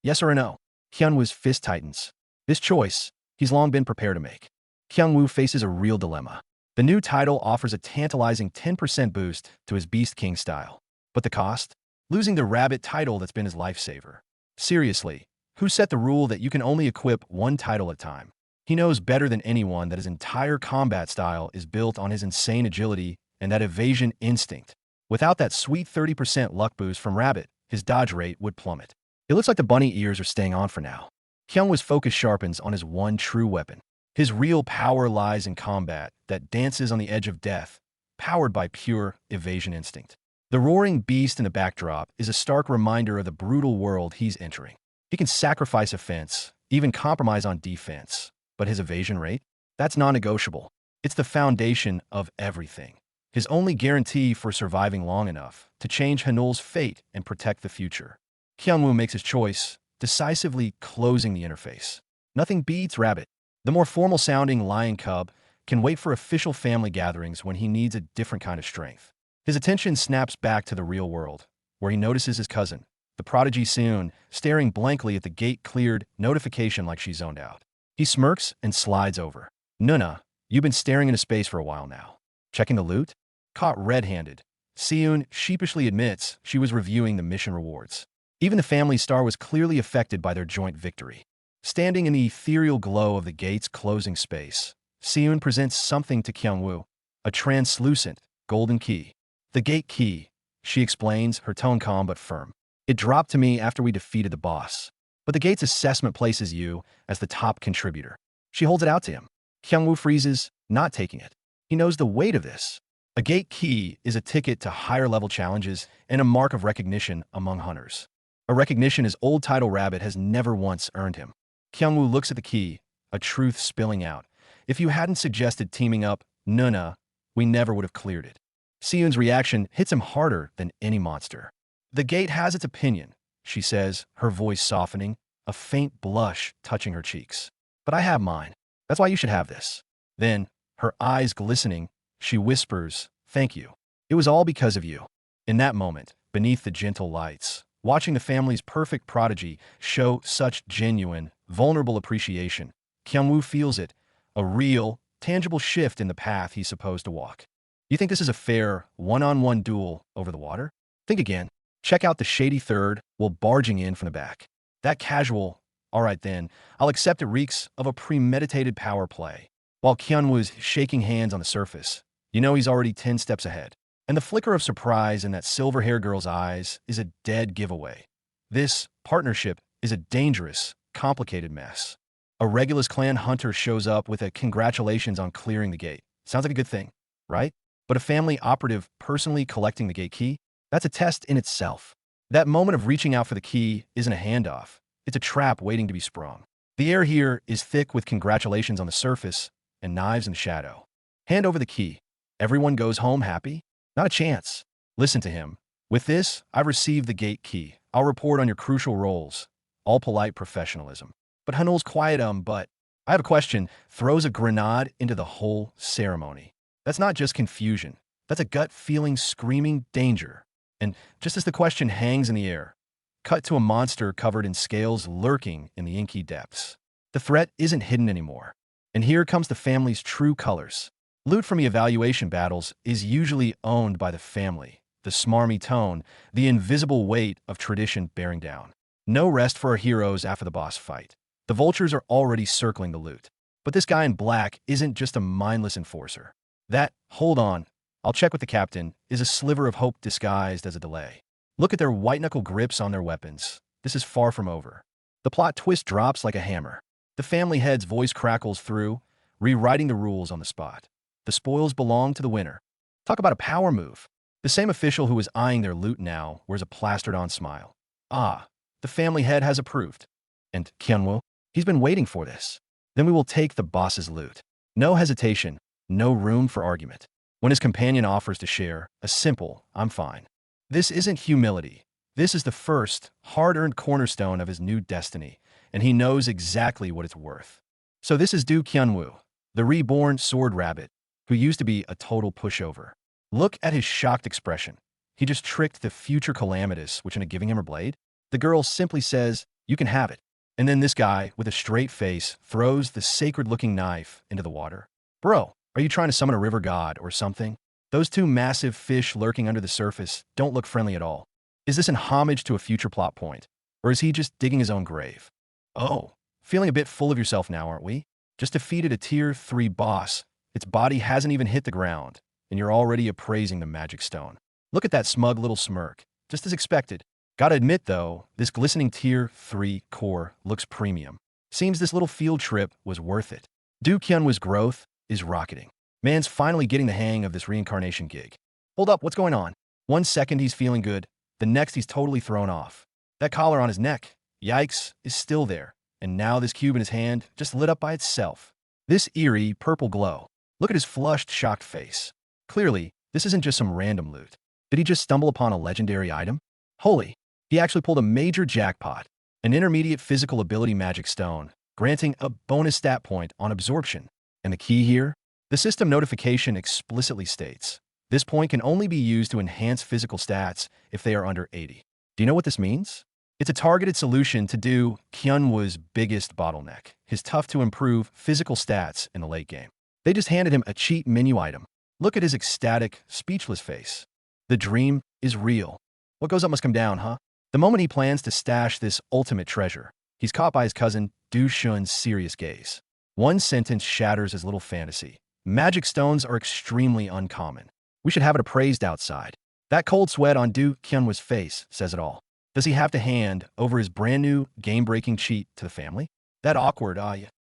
Yes or no? Hyunwoo's fist tightens. This choice, he's long been prepared to make. Kyunwoo faces a real dilemma. The new title offers a tantalizing 10% boost to his Beast King style. But the cost? Losing the rabbit title that's been his lifesaver. Seriously, who set the rule that you can only equip one title at a time? He knows better than anyone that his entire combat style is built on his insane agility and that evasion instinct. Without that sweet 30% luck boost from Rabbit, his dodge rate would plummet. It looks like the bunny ears are staying on for now. Kyungwoo's focus sharpens on his one true weapon. His real power lies in combat that dances on the edge of death, powered by pure evasion instinct. The roaring beast in the backdrop is a stark reminder of the brutal world he's entering. He can sacrifice offense, even compromise on defense, but his evasion rate? That's non-negotiable. It's the foundation of everything. His only guarantee for surviving long enough to change Hanul's fate and protect the future. Kyungwoo makes his choice, decisively closing the interface. Nothing beats Rabbit. The more formal-sounding Lion Cub can wait for official family gatherings when he needs a different kind of strength. His attention snaps back to the real world, where he notices his cousin, the prodigy Seun, staring blankly at the gate-cleared notification like she zoned out. He smirks and slides over. Nuna, you've been staring into space for a while now. Checking the loot? Caught red-handed, Seun sheepishly admits she was reviewing the mission rewards. Even the family star was clearly affected by their joint victory. Standing in the ethereal glow of the gate's closing space, Seun presents something to Kyungwoo, a translucent, golden key. The gate key, she explains, her tone calm but firm. It dropped to me after we defeated the boss. But the gate's assessment places you as the top contributor. She holds it out to him. Kyungwoo freezes, not taking it. He knows the weight of this. A gate key is a ticket to higher-level challenges and a mark of recognition among hunters. A recognition his old title Rabbit has never once earned him. Kyungwoo looks at the key, a truth spilling out. If you hadn't suggested teaming up, Nuna, we never would have cleared it. Seun's reaction hits him harder than any monster. The gate has its opinion, she says, her voice softening, a faint blush touching her cheeks. But I have mine. That's why you should have this. Then, her eyes glistening, She whispers, "Thank you. It was all because of you." In that moment, beneath the gentle lights, watching the family's perfect prodigy show such genuine, vulnerable appreciation, Kyungwoo feels it, a real, tangible shift in the path he's supposed to walk. You think this is a fair, one-on-one duel over the water? Think again. Check out the shady third while barging in from the back. That casual, "all right then, I'll accept it," reeks of a premeditated power play. While Kyunwoo's shaking hands on the surface, you know he's already 10 steps ahead. And the flicker of surprise in that silver-haired girl's eyes is a dead giveaway. This partnership is a dangerous, complicated mess. A Regulus clan hunter shows up with a congratulations on clearing the gate. Sounds like a good thing, right? But a family operative personally collecting the gate key? That's a test in itself. That moment of reaching out for the key isn't a handoff. It's a trap waiting to be sprung. The air here is thick with congratulations on the surface and knives in the shadow. Hand over the key. Everyone goes home happy? Not a chance. Listen to him. "With this, I've received the gate key. I'll report on your crucial roles." All polite professionalism. But Hanul's quiet, but I have a question, throws a grenade into the whole ceremony. That's not just confusion. That's a gut feeling screaming danger. And just as the question hangs in the air, cut to a monster covered in scales lurking in the inky depths. The threat isn't hidden anymore. And here comes the family's true colors. Loot from the evaluation battles is usually owned by the family. The smarmy tone, the invisible weight of tradition bearing down. No rest for our heroes after the boss fight. The vultures are already circling the loot. But this guy in black isn't just a mindless enforcer. That, "hold on, I'll check with the captain," is a sliver of hope disguised as a delay. Look at their white-knuckle grips on their weapons. This is far from over. The plot twist drops like a hammer. The family head's voice crackles through, rewriting the rules on the spot. The spoils belong to the winner. Talk about a power move. The same official who is eyeing their loot now wears a plastered-on smile. Ah, the family head has approved. And Kyunwoo? He's been waiting for this. Then we will take the boss's loot. No hesitation, no room for argument. When his companion offers to share, a simple, "I'm fine." This isn't humility. This is the first, hard-earned cornerstone of his new destiny, and he knows exactly what it's worth. So this is Do Kyunwoo, the reborn sword rabbit, who used to be a total pushover. Look at his shocked expression. He just tricked the future calamitous, which into giving him her blade. The girl simply says, "You can have it." And then this guy, with a straight face, throws the sacred-looking knife into the water. Bro, are you trying to summon a river god or something? Those two massive fish lurking under the surface don't look friendly at all. Is this an homage to a future plot point? Or is he just digging his own grave? Oh, feeling a bit full of yourself now, aren't we? Just defeated a Tier 3 boss. Its body hasn't even hit the ground, and you're already appraising the magic stone. Look at that smug little smirk. Just as expected. Gotta admit, though, this glistening Tier 3 core looks premium. Seems this little field trip was worth it. Do Kyunwoo's growth is rocketing. Man's finally getting the hang of this reincarnation gig. Hold up, what's going on? One second he's feeling good, the next he's totally thrown off. That collar on his neck, yikes, is still there. And now this cube in his hand just lit up by itself. This eerie purple glow. Look at his flushed, shocked face. Clearly, this isn't just some random loot. Did he just stumble upon a legendary item? Holy, he actually pulled a major jackpot. An intermediate physical ability magic stone, granting a bonus stat point on absorption. And the key here? The system notification explicitly states, this point can only be used to enhance physical stats if they are under 80. Do you know what this means? It's a targeted solution to Do Kyunwoo's biggest bottleneck, his tough-to-improve physical stats in the late game. They just handed him a cheat menu item. Look at his ecstatic, speechless face. The dream is real. What goes up must come down, huh? The moment he plans to stash this ultimate treasure, he's caught by his cousin Du Shun's serious gaze. One sentence shatters his little fantasy. Magic stones are extremely uncommon. We should have it appraised outside. That cold sweat on Du Kyunwoo's face says it all. Does he have to hand over his brand new game-breaking cheat to the family? That awkward,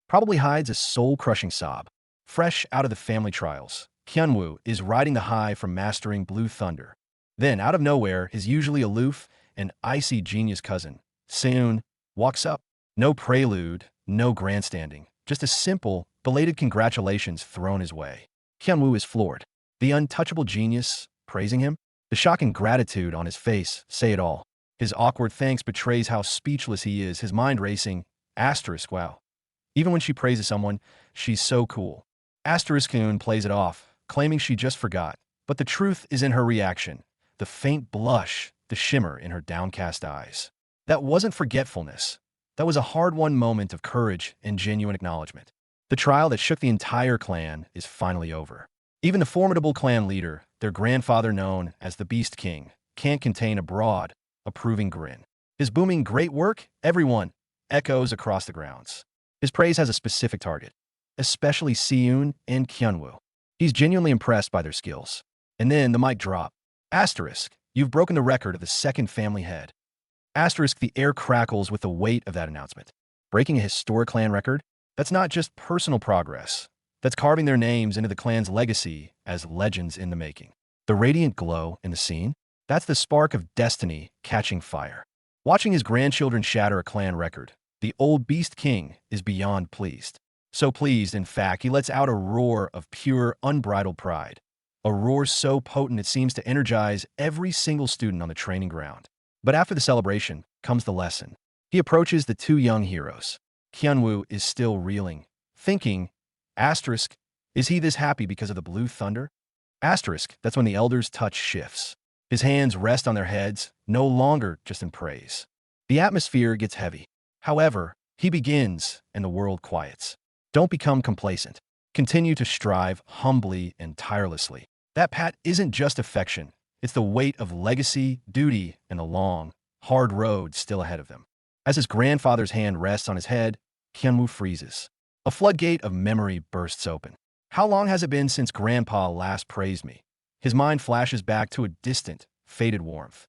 probably hides a soul-crushing sob. Fresh out of the family trials, Kyunwoo is riding the high from mastering Blue Thunder. Then, out of nowhere, his usually aloof and icy genius cousin, Seun, walks up. No prelude, no grandstanding, just a simple, belated congratulations thrown his way. Kyunwoo is floored. The untouchable genius praising him? The shocking gratitude on his face say it all. His awkward thanks betrays how speechless he is, his mind racing. Wow. Even when she praises someone, she's so cool. Kun plays it off, claiming she just forgot. But the truth is in her reaction, the faint blush, the shimmer in her downcast eyes. That wasn't forgetfulness. That was a hard-won moment of courage and genuine acknowledgement. The trial that shook the entire clan is finally over. Even the formidable clan leader, their grandfather known as the Beast King, can't contain a broad, approving grin. His booming "great work, everyone" echoes across the grounds. His praise has a specific target, especially Siyun and Kyunwoo. He's genuinely impressed by their skills. And then the mic drop. Asterisk, you've broken the record of the second family head. Asterisk, the air crackles with the weight of that announcement. Breaking a historic clan record? That's not just personal progress. That's carving their names into the clan's legacy as legends in the making. The radiant glow in the scene? That's the spark of destiny catching fire. Watching his grandchildren shatter a clan record, the old Beast King is beyond pleased. So pleased, in fact, he lets out a roar of pure, unbridled pride. A roar so potent it seems to energize every single student on the training ground. But after the celebration comes the lesson. He approaches the two young heroes. Kyunwoo is still reeling, thinking, asterisk, is he this happy because of the blue thunder? Asterisk, that's when the elder's touch shifts. His hands rest on their heads, no longer just in praise. The atmosphere gets heavy. However, he begins, and the world quiets. Don't become complacent. Continue to strive humbly and tirelessly. That pat isn't just affection. It's the weight of legacy, duty, and the long, hard road still ahead of them. As his grandfather's hand rests on his head, Kyunwoo freezes. A floodgate of memory bursts open. How long has it been since Grandpa last praised me? His mind flashes back to a distant, faded warmth.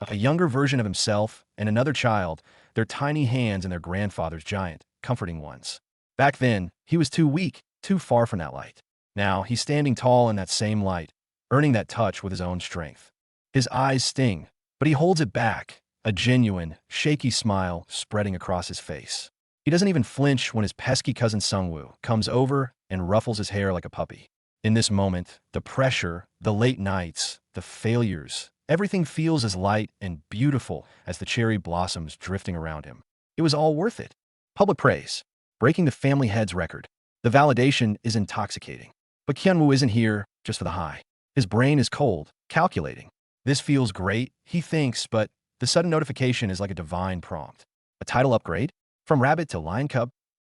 A younger version of himself and another child, their tiny hands in their grandfather's giant, comforting ones. Back then, he was too weak, too far from that light. Now, he's standing tall in that same light, earning that touch with his own strength. His eyes sting, but he holds it back, a genuine, shaky smile spreading across his face. He doesn't even flinch when his pesky cousin Sungwoo comes over and ruffles his hair like a puppy. In this moment, the pressure, the late nights, the failures, everything feels as light and beautiful as the cherry blossoms drifting around him. It was all worth it. Public praise, breaking the family head's record. The validation is intoxicating. But Kyunwoo isn't here just for the high. His brain is cold, calculating. This feels great, he thinks, but the sudden notification is like a divine prompt. A title upgrade? From Rabbit to Lion Cub?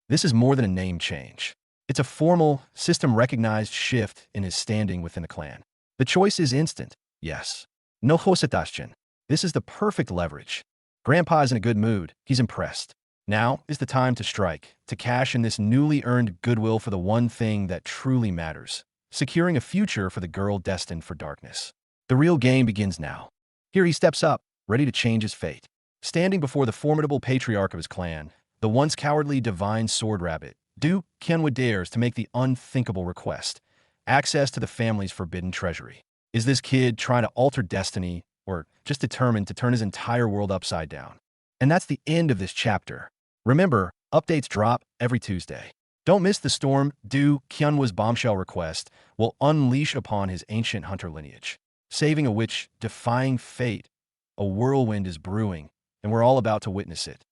This is more than a name change. It's a formal, system-recognized shift in his standing within the clan. The choice is instant. Yes. No hositashchen. This is the perfect leverage. Grandpa is in a good mood. He's impressed. Now is the time to strike, to cash in this newly earned goodwill for the one thing that truly matters, securing a future for the girl destined for darkness. The real game begins now. Here he steps up, ready to change his fate. Standing before the formidable patriarch of his clan, the once cowardly divine sword rabbit, Kyunwoo dares to make the unthinkable request, access to the family's forbidden treasury. Is this kid trying to alter destiny, or just determined to turn his entire world upside down? And that's the end of this chapter. Remember, updates drop every Tuesday. Don't miss the storm Kyunwoo's bombshell request will unleash upon his ancient hunter lineage. Saving a witch, defying fate. A whirlwind is brewing, and we're all about to witness it.